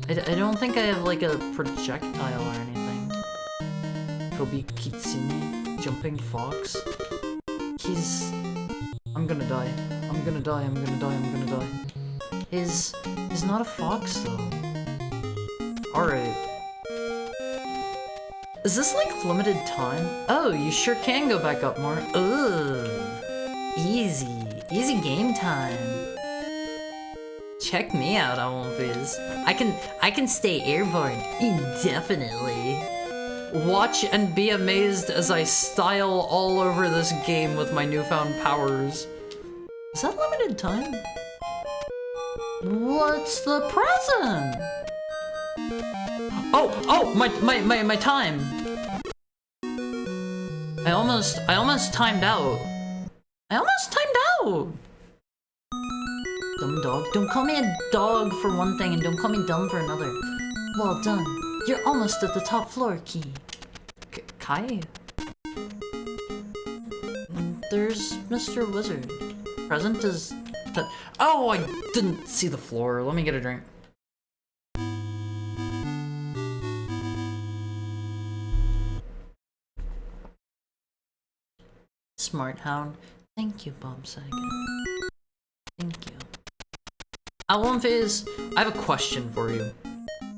I don't think I have like a projectile or anything. Kobe Kitsune, jumping fox. He's... I'm gonna die. I'm gonna die, I'm gonna die, I'm gonna die. He's not a fox though. Alright. Is this like limited time? Oh, you sure can go back up more. Ugh. Easy. Easy game time. Check me out, I won't fizz. I can stay airborne indefinitely. Watch and be amazed as I style all over this game with my newfound powers. Is that limited time? What's the present? Oh, my time. I almost timed out. I almost timed out. Dumb dog. Don't call me a dog for one thing and don't call me dumb for another. Well done. You're almost at the top floor, Key. Kai? There's Mr. Wizard. Present is... Oh, I didn't see the floor. Let me get a drink. Smart Hound. Thank you, Bob Saget. Thank you. Alwynfizz, I have a question for you.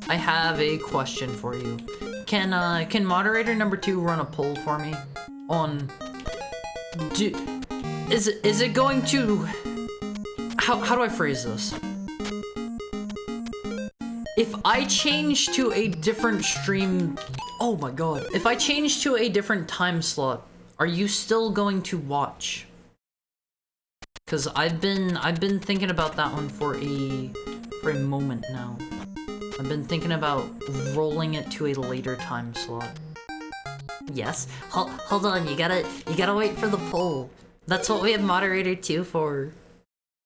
I have a question for you. Can moderator number 2 run a poll for me? On... Is it going to... How do I phrase this? If I change to a different stream... Oh my god. If I change to a different time slot, are you still going to watch? Because I've been thinking about that one for a moment now. I've been thinking about rolling it to a later time slot. Yes. Hold on, you gotta wait for the poll. That's what we have moderator 2 for.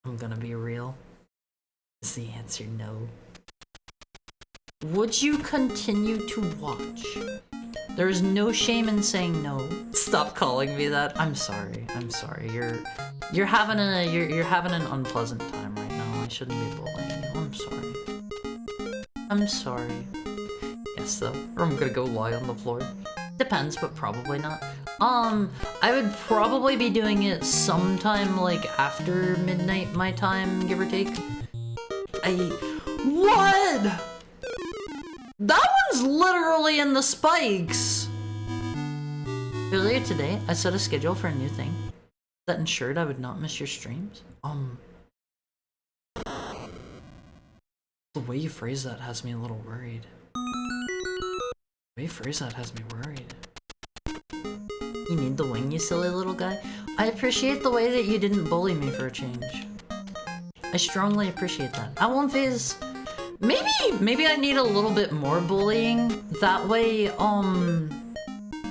I'm gonna be real. Is the answer no? Would you continue to watch? There is no shame in saying no. Stop calling me that. I'm sorry. I'm sorry. You're having an unpleasant time right now. I shouldn't be bullying you. I'm sorry. I'm sorry. Yes though. Or I'm gonna go lie on the floor. Depends, but probably not. I would probably be doing it sometime like after midnight my time, give or take. What? That one's literally in the spikes! Earlier today, I set a schedule for a new thing that ensured I would not miss your streams. The way you phrase that has me a little worried. The way you phrase that has me worried. You need the wing, you silly little guy? I appreciate the way that you didn't bully me for a change. I strongly appreciate that. Alwynfizz, maybe I need a little bit more bullying. That way,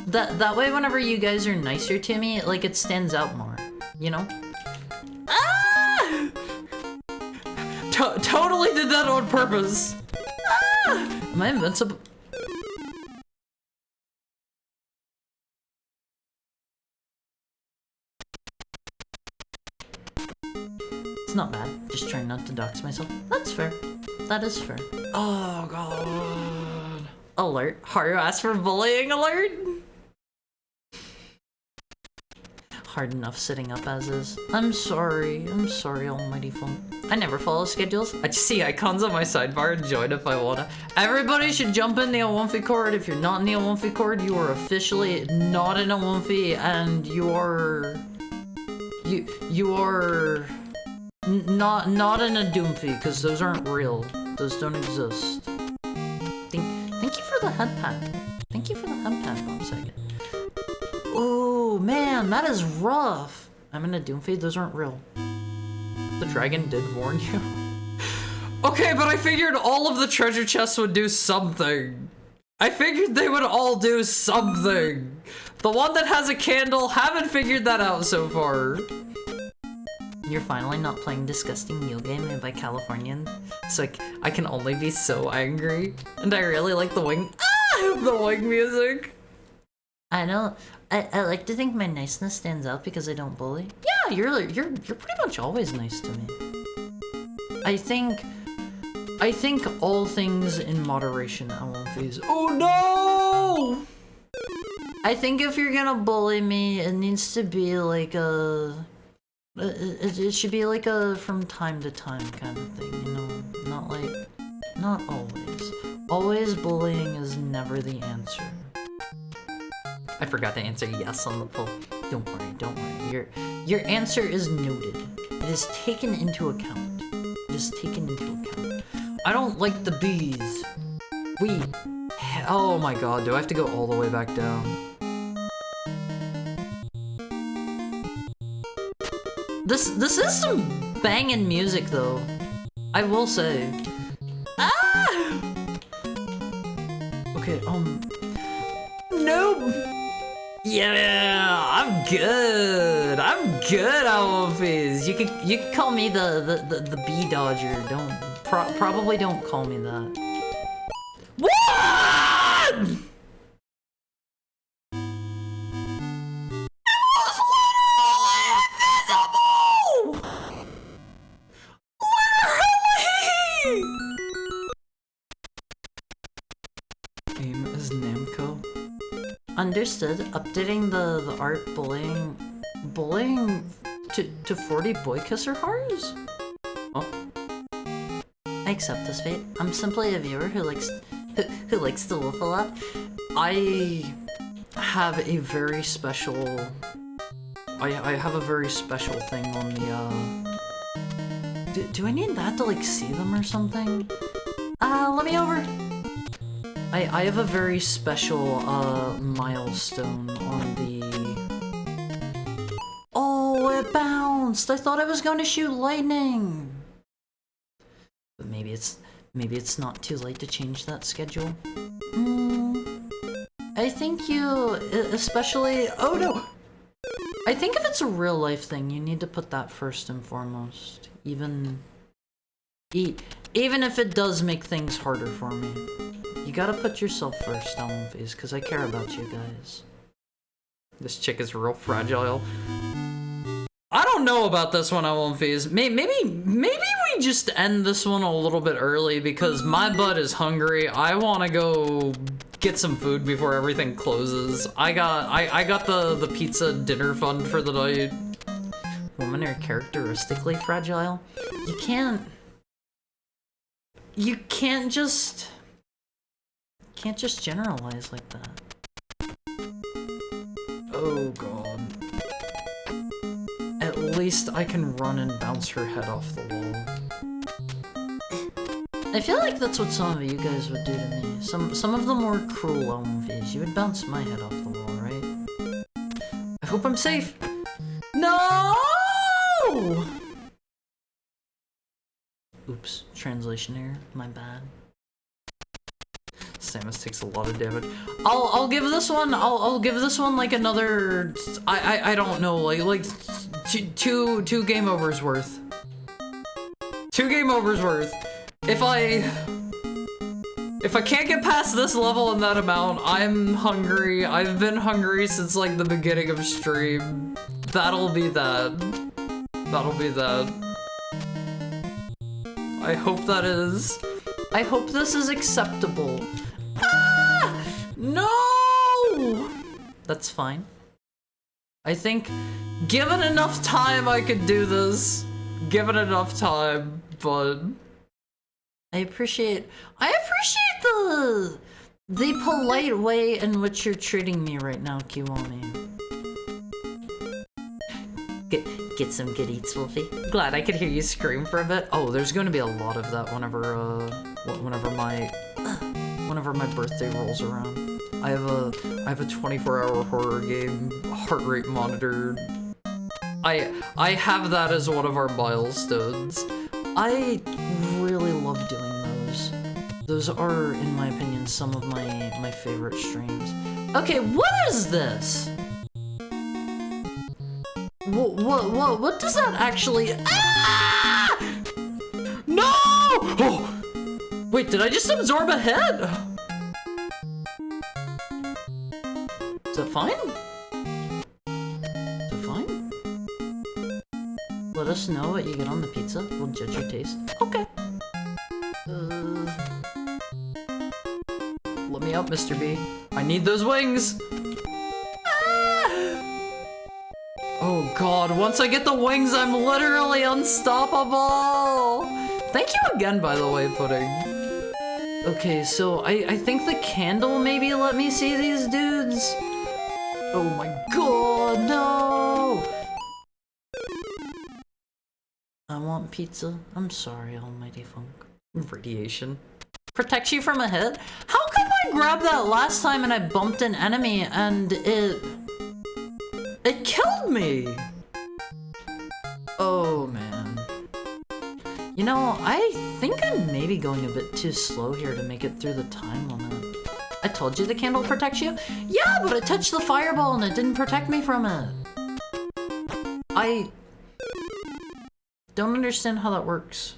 that way whenever you guys are nicer to me, like, it stands out more, you know? Ah! Totally did that on purpose. Ah! Am I invincible? It's not bad. Just trying not to dox myself. That's fair. That is fair. Oh god. Alert. Haru asked for bullying alert? Hard enough sitting up as is. I'm sorry, almighty phone. I never follow schedules. I just see icons on my sidebar and join if I wanna. Everybody should jump in the Awomfi Cord. If you're not in the Awomfi Cord, you are officially not in Awomfi and you are... You are... Not in a Doomfie, because those aren't real. Those don't exist. Thank you for the head pat. Thank you for the head pat, Bob Saget. Oh man, that is rough. I'm in a Doomfie, those aren't real. The dragon did warn you. Okay, but I figured all of the treasure chests would do something. I figured they would all do something. The one that has a candle, haven't figured that out so far. You're finally not playing Disgusting Meal Game made by Californian. It's like, I can only be so angry. And I really like the wing music. I I like to think my niceness stands out because I don't bully. Yeah, you're pretty much always nice to me. I think all things in moderation, I won't phase. Oh no! I think if you're gonna bully me, it needs to be like a... It should be like a from time to time kind of thing, you know? Not always. Always bullying is never the answer. I forgot to answer yes on the poll. Don't worry. Your answer is noted. It is taken into account. I don't like the bees. Oh my god, do I have to go all the way back down? This is some banging music though. I will say. Ah! Okay, nope. Yeah, I'm good, Alphys. You can call me the bee dodger. Probably don't call me that. What? Aim as Namco. Understood. Updating the art bullying to 40 boy kisser hearts? Oh. I accept this fate. I'm simply a viewer who likes to wolf a lot. I have a very special I have a very special thing on the do I need that to like see them or something? Let me over. I have a very special milestone on the... Oh, it bounced! I thought I was going to shoot lightning! But maybe it's not too late to change that schedule. I think you, especially... Oh no! I think if it's a real life thing, you need to put that first and foremost. Even if it does make things harder for me. You gotta put yourself first, Alphys, because I care about you guys. This chick is real fragile. I don't know about this one, Alphys. Maybe we just end this one a little bit early because my butt is hungry. I want to go get some food before everything closes. I got the pizza dinner fund for the night. Women are characteristically fragile. You can't just generalize like that. Oh god. At least I can run and bounce her head off the wall. I feel like that's what some of you guys would do to me. Some of the more cruel Alphys. You would bounce my head off the wall, right? I hope I'm safe. No! Oops, translation error. My bad. Samus takes a lot of damage. I'll give this one. I'll give this one like another. I don't know, like two game overs worth. 2 game overs worth. If I can't get past this level and that amount, I'm hungry. I've been hungry since like the beginning of stream. That'll be that. That'll be that. I hope that is. I hope this is acceptable. Ah! No! That's fine. I think given enough time I could do this. Given enough time, but I appreciate the polite way in which you're treating me right now, Kiwami. Get some good eats, Wolfie. Glad I could hear you scream for a bit. Oh, there's going to be a lot of that whenever my birthday rolls around. I have a 24-hour horror game heart rate monitor. I have that as one of our milestones. I really love doing those. Those are, in my opinion, some of my favorite streams. Okay, what is this? What does that actually? Ah! No! Oh! Wait, did I just absorb a head? Is that fine? us know what you get on the pizza. We'll judge your taste. Okay. Let me up, Mr. B. I need those wings! Oh god, once I get the wings, I'm literally unstoppable! Thank you again, by the way, Pudding. Okay, so I think the candle maybe let me see these dudes? Oh my god, no! I want pizza. I'm sorry, Almighty Funk. Radiation. Protects you from a hit? How come I grabbed that last time and I bumped an enemy and it killed me? Oh man. You know, I think I'm maybe going a bit too slow here to make it through the time limit. I told you the candle protects you? Yeah, but it touched the fireball and it didn't protect me from it. I don't understand how that works.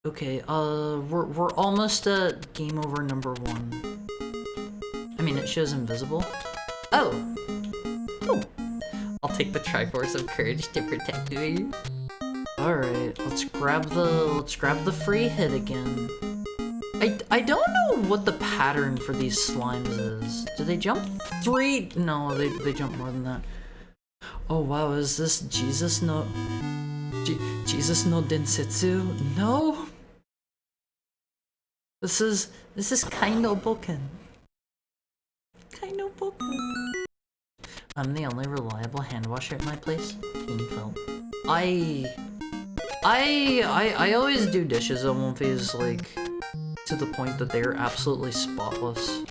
Okay, we're almost at game over number 1. I mean, it shows invisible. Oh! Oh! I'll take the Triforce of Courage to protect me. Alright, let's grab the free hit again. I don't know what the pattern for these slimes is. Do they jump 3? No, they jump more than that. Oh wow, is this Jesus no Densetsu? No? This is kinda Bouken. Kinda Bouken. I'm the only reliable hand washer at my place. Painful. I always do dishes on One Phase, like, to the point that they are absolutely spotless.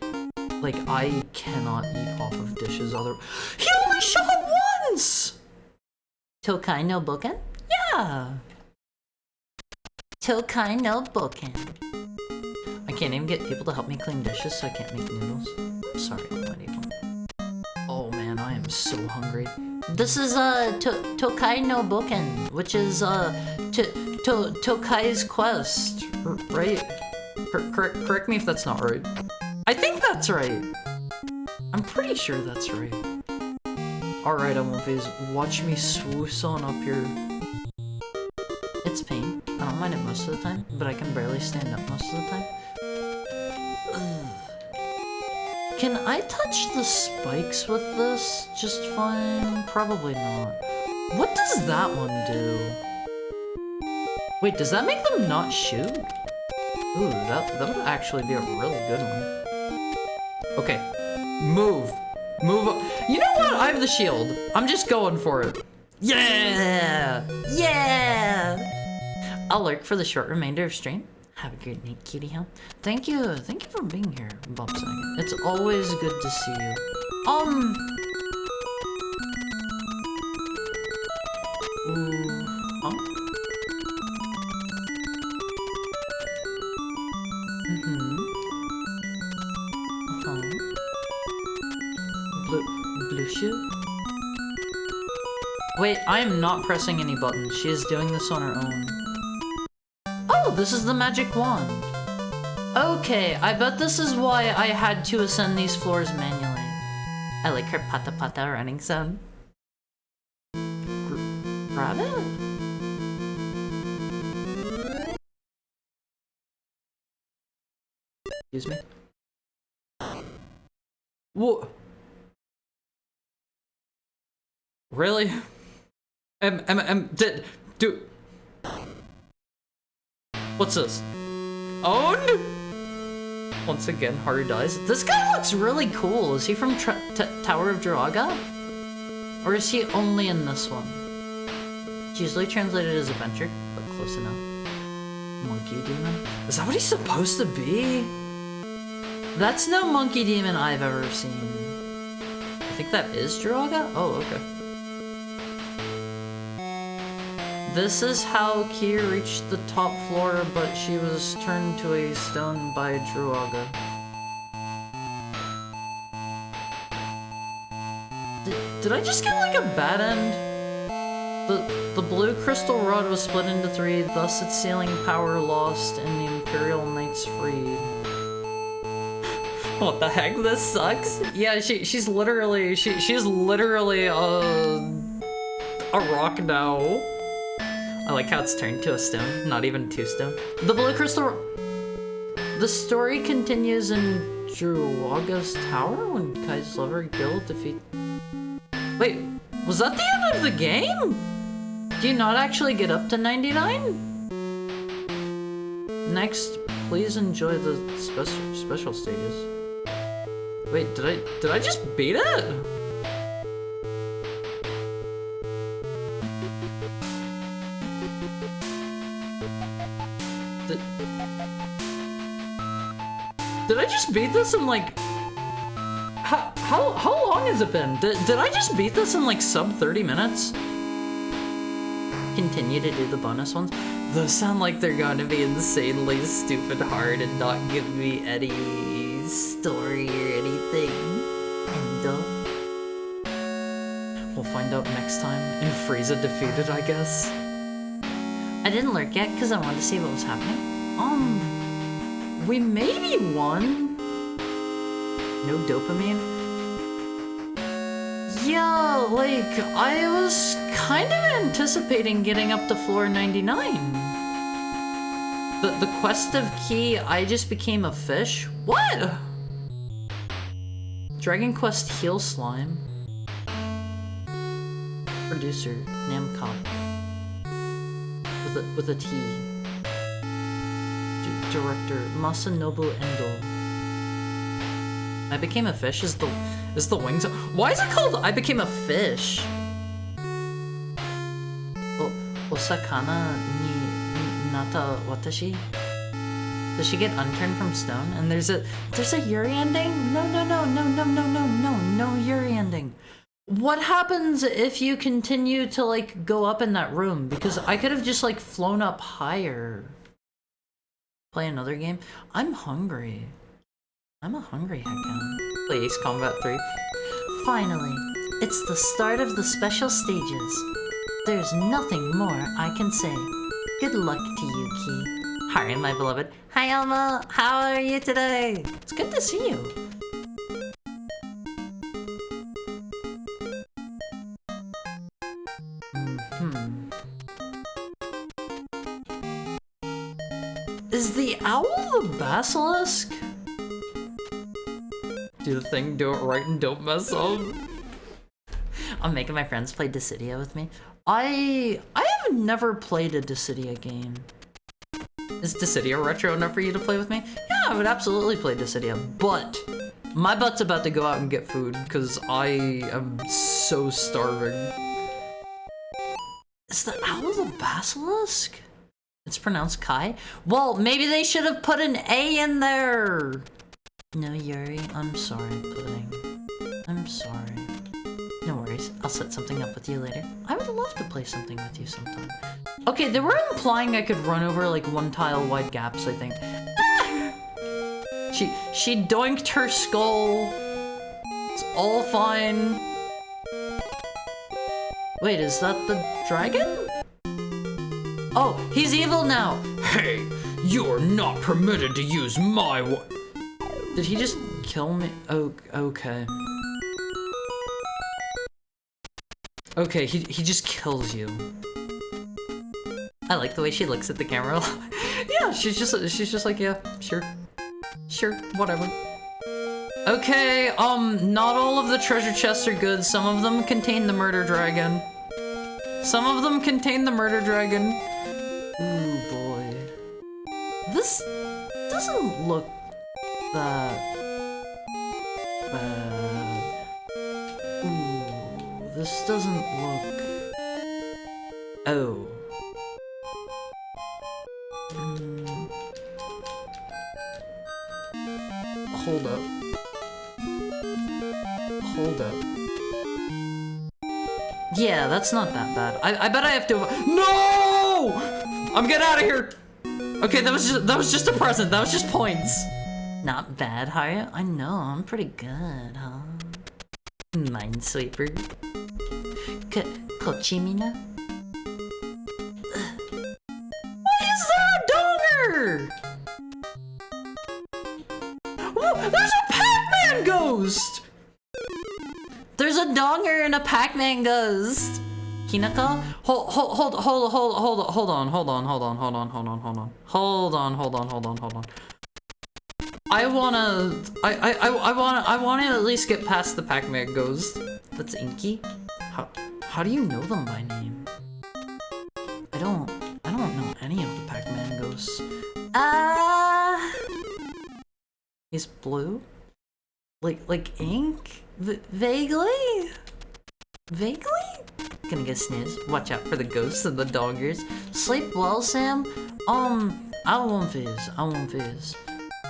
Like, I cannot eat off of dishes other- He only showed up once! Tokai no Bouken? Yeah! Tokai no Bouken. I can't even get people to help me clean dishes, so I can't make noodles. I'm sorry, Almighty Funk. Oh man, I am so hungry. This is, Tokai no Bouken, which is, Tokai's quest, right? Correct me if that's not right. I think that's right. I'm pretty sure that's right. Alright, Amonphase, watch me swoosh on up here. It's pain. I don't mind it most of the time, but I can barely stand up most of the time. Ugh. Can I touch the spikes with this just fine? Probably not. What does that one do? Wait, does that make them not shoot? Ooh, that would actually be a really good one. Okay, move. Move up. You know what? I have the shield. I'm just going for it. Yeah! Yeah! I'll lurk for the short remainder of stream. Have a great night, cutie hell. Thank you for being here, Bob Saget. It's always good to see you. Blue shoe? Wait, I am not pressing any buttons. She is doing this on her own. Oh, this is the magic wand. Okay, I bet this is why I had to ascend these floors manually. I like her pata pata running sound. Grab it? Excuse me? What? Really? Do. What's this? Owned? Once again, Haru dies. This guy looks really cool. Is he from Tower of Draga? Or is he only in this one? It's usually translated as adventure, but close enough. Monkey demon? Is that what he's supposed to be? That's no monkey demon I've ever seen. I think that is Draga? Oh, okay. This is how Kia reached the top floor, but she was turned to a stone by Druaga. Did I just get like a bad end? The blue crystal rod was split into 3, thus its sealing power lost and the Imperial Knights freed. What the heck? This sucks? Yeah, she's literally, she's literally, a rock now. I like how it's turned to a stone, not even 2 stone. The blue crystal... The story continues in Druaga's tower when Kai's lover Gil defeat... Wait, was that the end of the game? Do you not actually get up to 99? Next, please enjoy the special stages. Wait, did I just beat it? Did I just beat this in like... How long has it been? Did I just beat this in like sub 30 minutes? Continue to do the bonus ones. Those sound like they're going to be insanely stupid hard and not give me any story or anything. And we'll find out next time. And Frieza defeated, I guess. I didn't lurk yet because I wanted to see what was happening. We maybe won. No dopamine. Yeah, like, I was kind of anticipating getting up to floor 99. The quest of key, I just became a fish? What? Dragon Quest Heal Slime. Producer, Namcop. With a T. Director, Masanobu Endo. I became a fish is the wings. Why is it called I became a fish? Osakana ni nata watashi? Does she get unturned from stone? And there's a Yuri ending? No Yuri ending. What happens if you continue to like go up in that room? Because I could have just like flown up higher. Play another game? I'm hungry. I'm a hungry heckin'. Play Ace Combat 3. Finally, it's the start of the special stages. There's nothing more I can say. Good luck to you, Key. Hi, my beloved. Hi, Elma. How are you today? It's good to see you. Is the owl the basilisk? Do the thing, do it right, and don't mess up. I'm making my friends play Dissidia with me. I have never played a Dissidia game. Is Dissidia retro enough for you to play with me? Yeah, I would absolutely play Dissidia, but my butt's about to go out and get food because I am so starving. Is the owl the basilisk? It's pronounced Kai? Well, maybe they should have put an A in there! No, Yuri, I'm sorry, Pudding. I'm sorry. No worries, I'll set something up with you later. I would love to play something with you sometime. Okay, they were implying I could run over like 1 tile wide gaps, I think. Ah! She doinked her skull. It's all fine. Wait, is that the dragon? Oh, he's evil now! Hey, you're not permitted to use my Did he just kill me? Oh, okay. Okay, he just kills you. I like the way she looks at the camera. Yeah, she's just like, yeah, sure, whatever. Okay, not all of the treasure chests are good. Some of them contain the murder dragon. Ooh, boy. This doesn't look that bad. Ooh, this doesn't look... Oh. Hold up. Yeah, that's not that bad. I bet I have to... No! I'm getting out of here! Okay, that was just a present. That was just points. Not bad, Haria. I know, I'm pretty good, huh? Minesweeper. Kochimina? Why is there a donger? Whoa, there's a Pac-Man ghost! There's a donger and a Pac-Man ghost. Hinaka? Hold on. I wanna at least get past the Pac-Man ghost. That's Inky. How do you know them by name? I don't know any of the Pac-Man ghosts. He's blue? Like ink? Vaguely? Gonna get sneezed. Watch out for the ghosts and the doggers. Sleep well, Sam? I won't fizz.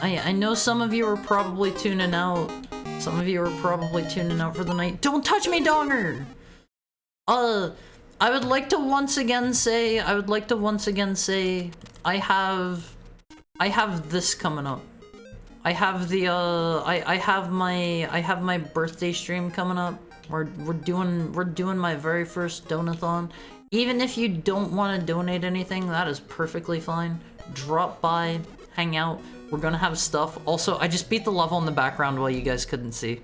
I know some of you are probably tuning out. Some of you are probably tuning out for the night. Don't touch me, donger! I would like to once again say, I have this coming up. I have the, I have my birthday stream coming up. We're doing my very first donathon. Even if you don't want to donate anything, that is perfectly fine. Drop by, hang out. We're gonna have stuff. Also, I just beat the level in the background while you guys couldn't see.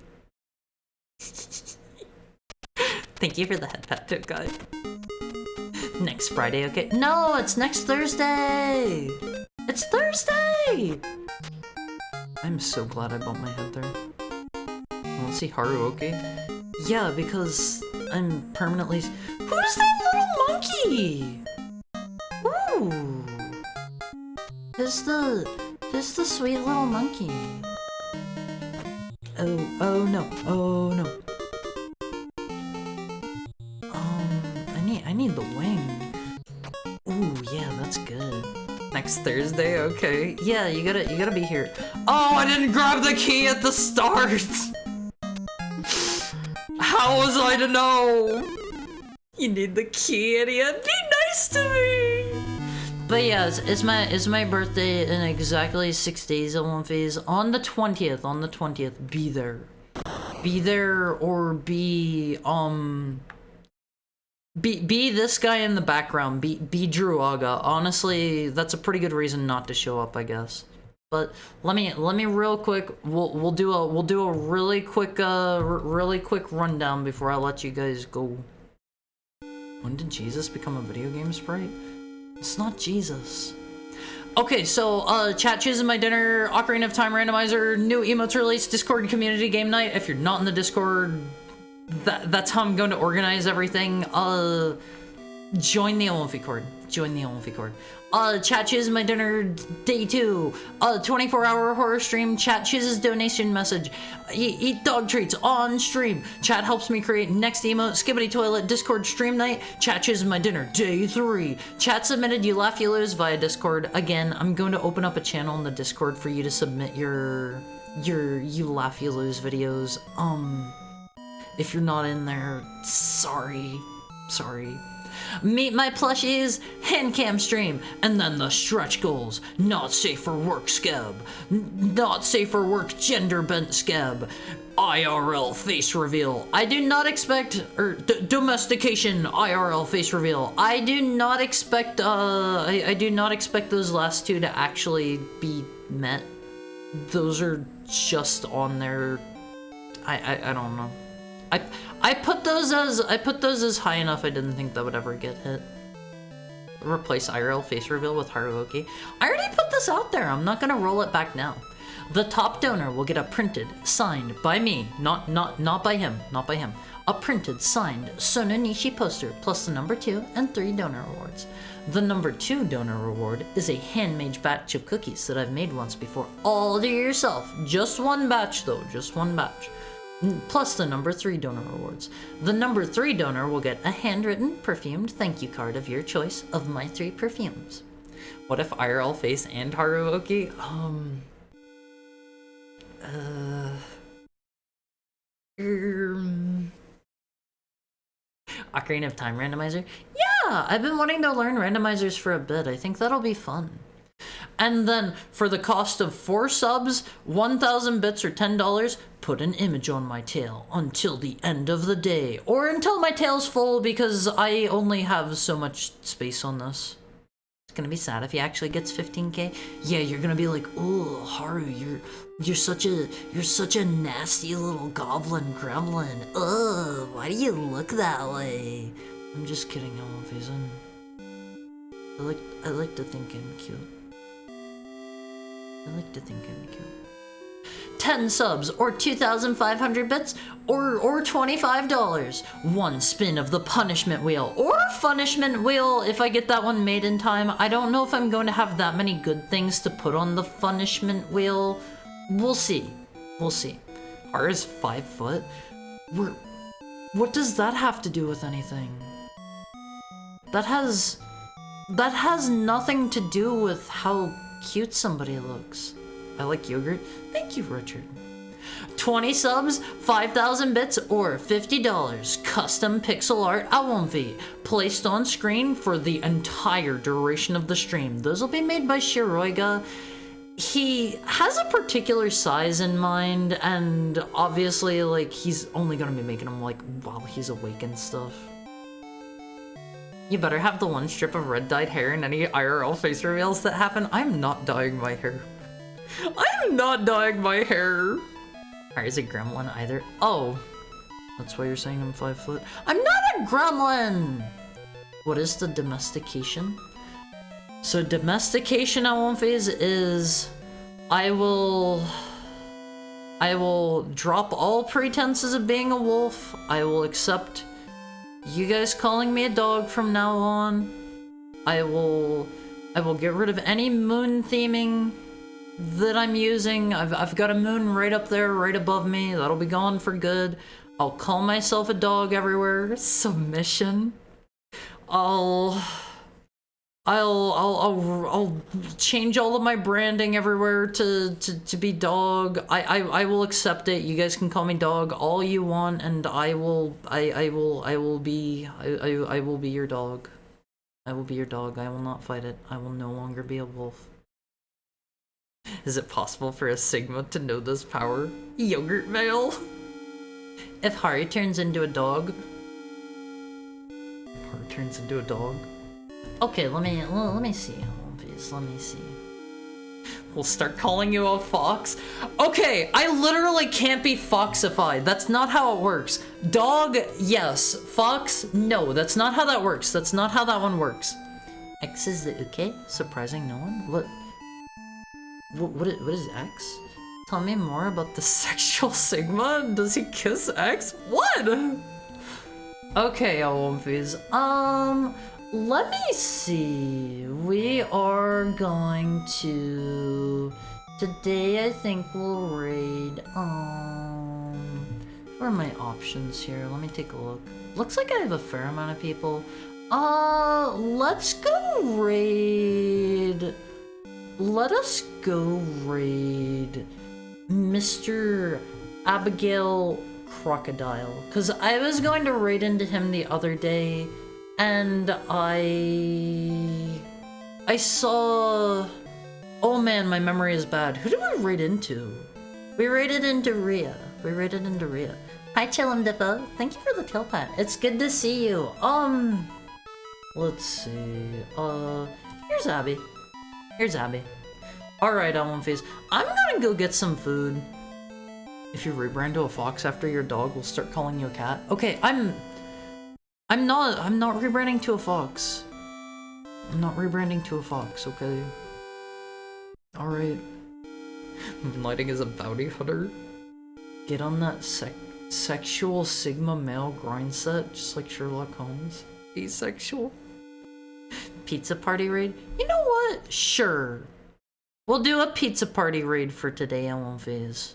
Thank you for the head pat tip, guy. Next Friday, okay? No, it's next Thursday! It's Thursday! I'm so glad I bumped my head there. Want to see Haruoki? Yeah, because I'm permanently... Who's that little monkey? Ooh! Who's the sweet little monkey? Oh no. I need the wing. Ooh, yeah, that's good. Next Thursday, okay. Yeah, you gotta be here. Oh, I didn't grab the key at the start! How was I to know? You need the key, idiot. Be nice to me! But yeah, it's my birthday in exactly 6 days. I won't phase. On the 20th, be there. Be there or be this guy in the background. Be Druaga. Honestly, that's a pretty good reason not to show up, I guess. But let me real quick. We'll do a really quick rundown before I let you guys go. When did Jesus become a video game sprite? It's not Jesus. Okay, so chat choosing my dinner, Ocarina of Time randomizer, new emotes release, Discord community game night. If you're not in the Discord, that's how I'm going to organize everything. Join the Olympic Cord. Chat chooses my dinner, day 2. 24-hour horror stream. Chat chooses donation message. Eat dog treats on stream. Chat helps me create next emote. Skibbity toilet. Discord stream night. Chat chooses my dinner, day 3. Chat submitted You Laugh You Lose via Discord. Again, I'm going to open up a channel in the Discord for you to submit your You Laugh You Lose videos. If you're not in there, sorry. Meet my plushies, handcam stream, and then the stretch goals. Not safe for work scab. Not safe for work gender bent scab. IRL face reveal. I do not expect, domestication IRL face reveal. I do not expect, I do not expect those last two to actually be met. Those are just on there. I don't know. I put those as high enough. I didn't think that would ever get hit. Replace IRL face reveal with Haruoki. I already put this out there. I'm not gonna roll it back now. The top donor will get a printed, signed by me, not by him, a printed, signed Sononishi poster plus the number 2 and 3 donor rewards. The number 2 donor reward is a handmade batch of cookies that I've made once before, all to yourself. Just one batch though, just one batch. Plus the number 3 donor rewards. The number 3 donor will get a handwritten, perfumed thank you card of your choice of my 3 perfumes. What if IRL face and Haruoki? Ocarina of Time randomizer? Yeah, I've been wanting to learn randomizers for a bit. I think that'll be fun. And then, for the cost of 4 subs, 1,000 bits or $10, put an image on my tail until the end of the day. Or until my tail's full, because I only have so much space on this. It's gonna be sad if he actually gets 15k. Yeah, you're gonna be like, oh, Haru, you're such a nasty little goblin gremlin. Ugh, why do you look that way? I'm just kidding, Alphys. I like to think I'm cute. I like to think I'm cute. 10 subs, or 2,500 bits, or $25. One spin of the punishment wheel, or punishment wheel if I get that one made in time. I don't know if I'm going to have that many good things to put on the punishment wheel. We'll see. We'll see. R is 5 foot? What does that have to do with anything? That has nothing to do with how cute somebody looks. I like yogurt. Thank you, Richard. 20 subs, 5,000 bits, or $50. Custom pixel art Awonfi, placed on screen for the entire duration of the stream. Those will be made by Shiroiga. He has a particular size in mind, and obviously, like, he's only gonna be making them, like, while he's awake and stuff. You better have the one strip of red dyed hair in any IRL face reveals that happen. I'm not dyeing my hair. I'm not dyeing my hair. Or is it gremlin either? Oh, that's why you're saying I'm 5 foot. I'm not a gremlin! What is the domestication? So domestication at one phase is I will drop all pretenses of being a wolf. I will accept you guys calling me a dog from now on. I will get rid of any moon theming that I'm using. I've got a moon right up there, right above me. That'll be gone for good. I'll call myself a dog everywhere. Submission. I'll change all of my branding everywhere to be dog. I will accept it. You guys can call me dog all you want, and I will be your dog. I will be your dog. I will not fight it. I will no longer be a wolf. Is it possible for a Sigma to know this power? Yogurt male. If Hari turns into a dog. Okay, let me see. Please, let me see. We'll start calling you a fox. Okay, I literally can't be foxified. That's not how it works. Dog, yes. Fox, no. That's not how that works. That's not how that one works. X is the okay? Surprising no one? What is X? Tell me more about the sexual Sigma. Does he kiss X? What? Okay, Olympies. Let me see. We are going to... Today, I think we'll raid, where are my options here? Let me take a look. Looks like I have a fair amount of people. Let's go raid... Let us go raid Mr. Abigail Crocodile. Because I was going to raid into him the other day, and I saw... Oh man, my memory is bad. Who did we raid into? We raided into Rhea. Hi, Chillum Dippo. Thank you for the kill pat. It's good to see you. Let's see. Here's Abby. Alright, Ellenface. I'm gonna go get some food. If you rebrand to a fox after your dog, we'll start calling you a cat. Okay, I'm not rebranding to a fox. I'm not rebranding to a fox, okay? Alright. Lighting is a bounty hunter. Get on that sexual Sigma male grind set, just like Sherlock Holmes. Asexual. Pizza party raid? You know what? Sure. We'll do a pizza party raid for today, Ellenface.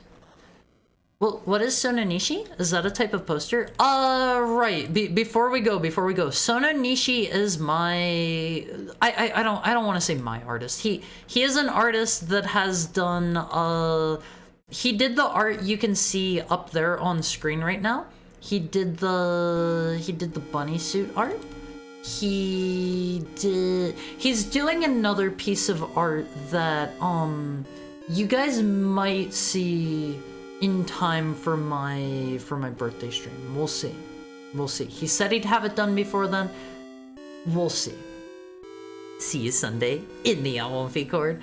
Well, what is Sononishi? Is that a type of poster? Right. Before we go, Sononishi is my... I don't want to say my artist. He is an artist that has done, he did the art you can see up there on screen right now. He did the bunny suit art. He's doing another piece of art that, you guys might see in time for my birthday stream. We'll see. He said he'd have it done before then. We'll see. See you Sunday in the Elwonfi Court.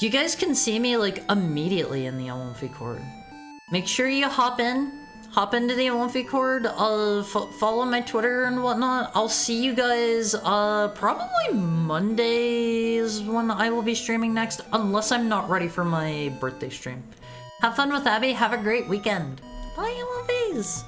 You guys can see me like immediately in the Elwonfi Court. Make sure you hop in. hop into the Amalfi Cord, follow my Twitter and whatnot. I'll see you guys, probably Mondays when I will be streaming next, unless I'm not ready for my birthday stream. Have fun with Abby, have a great weekend. Bye, Amalfi's!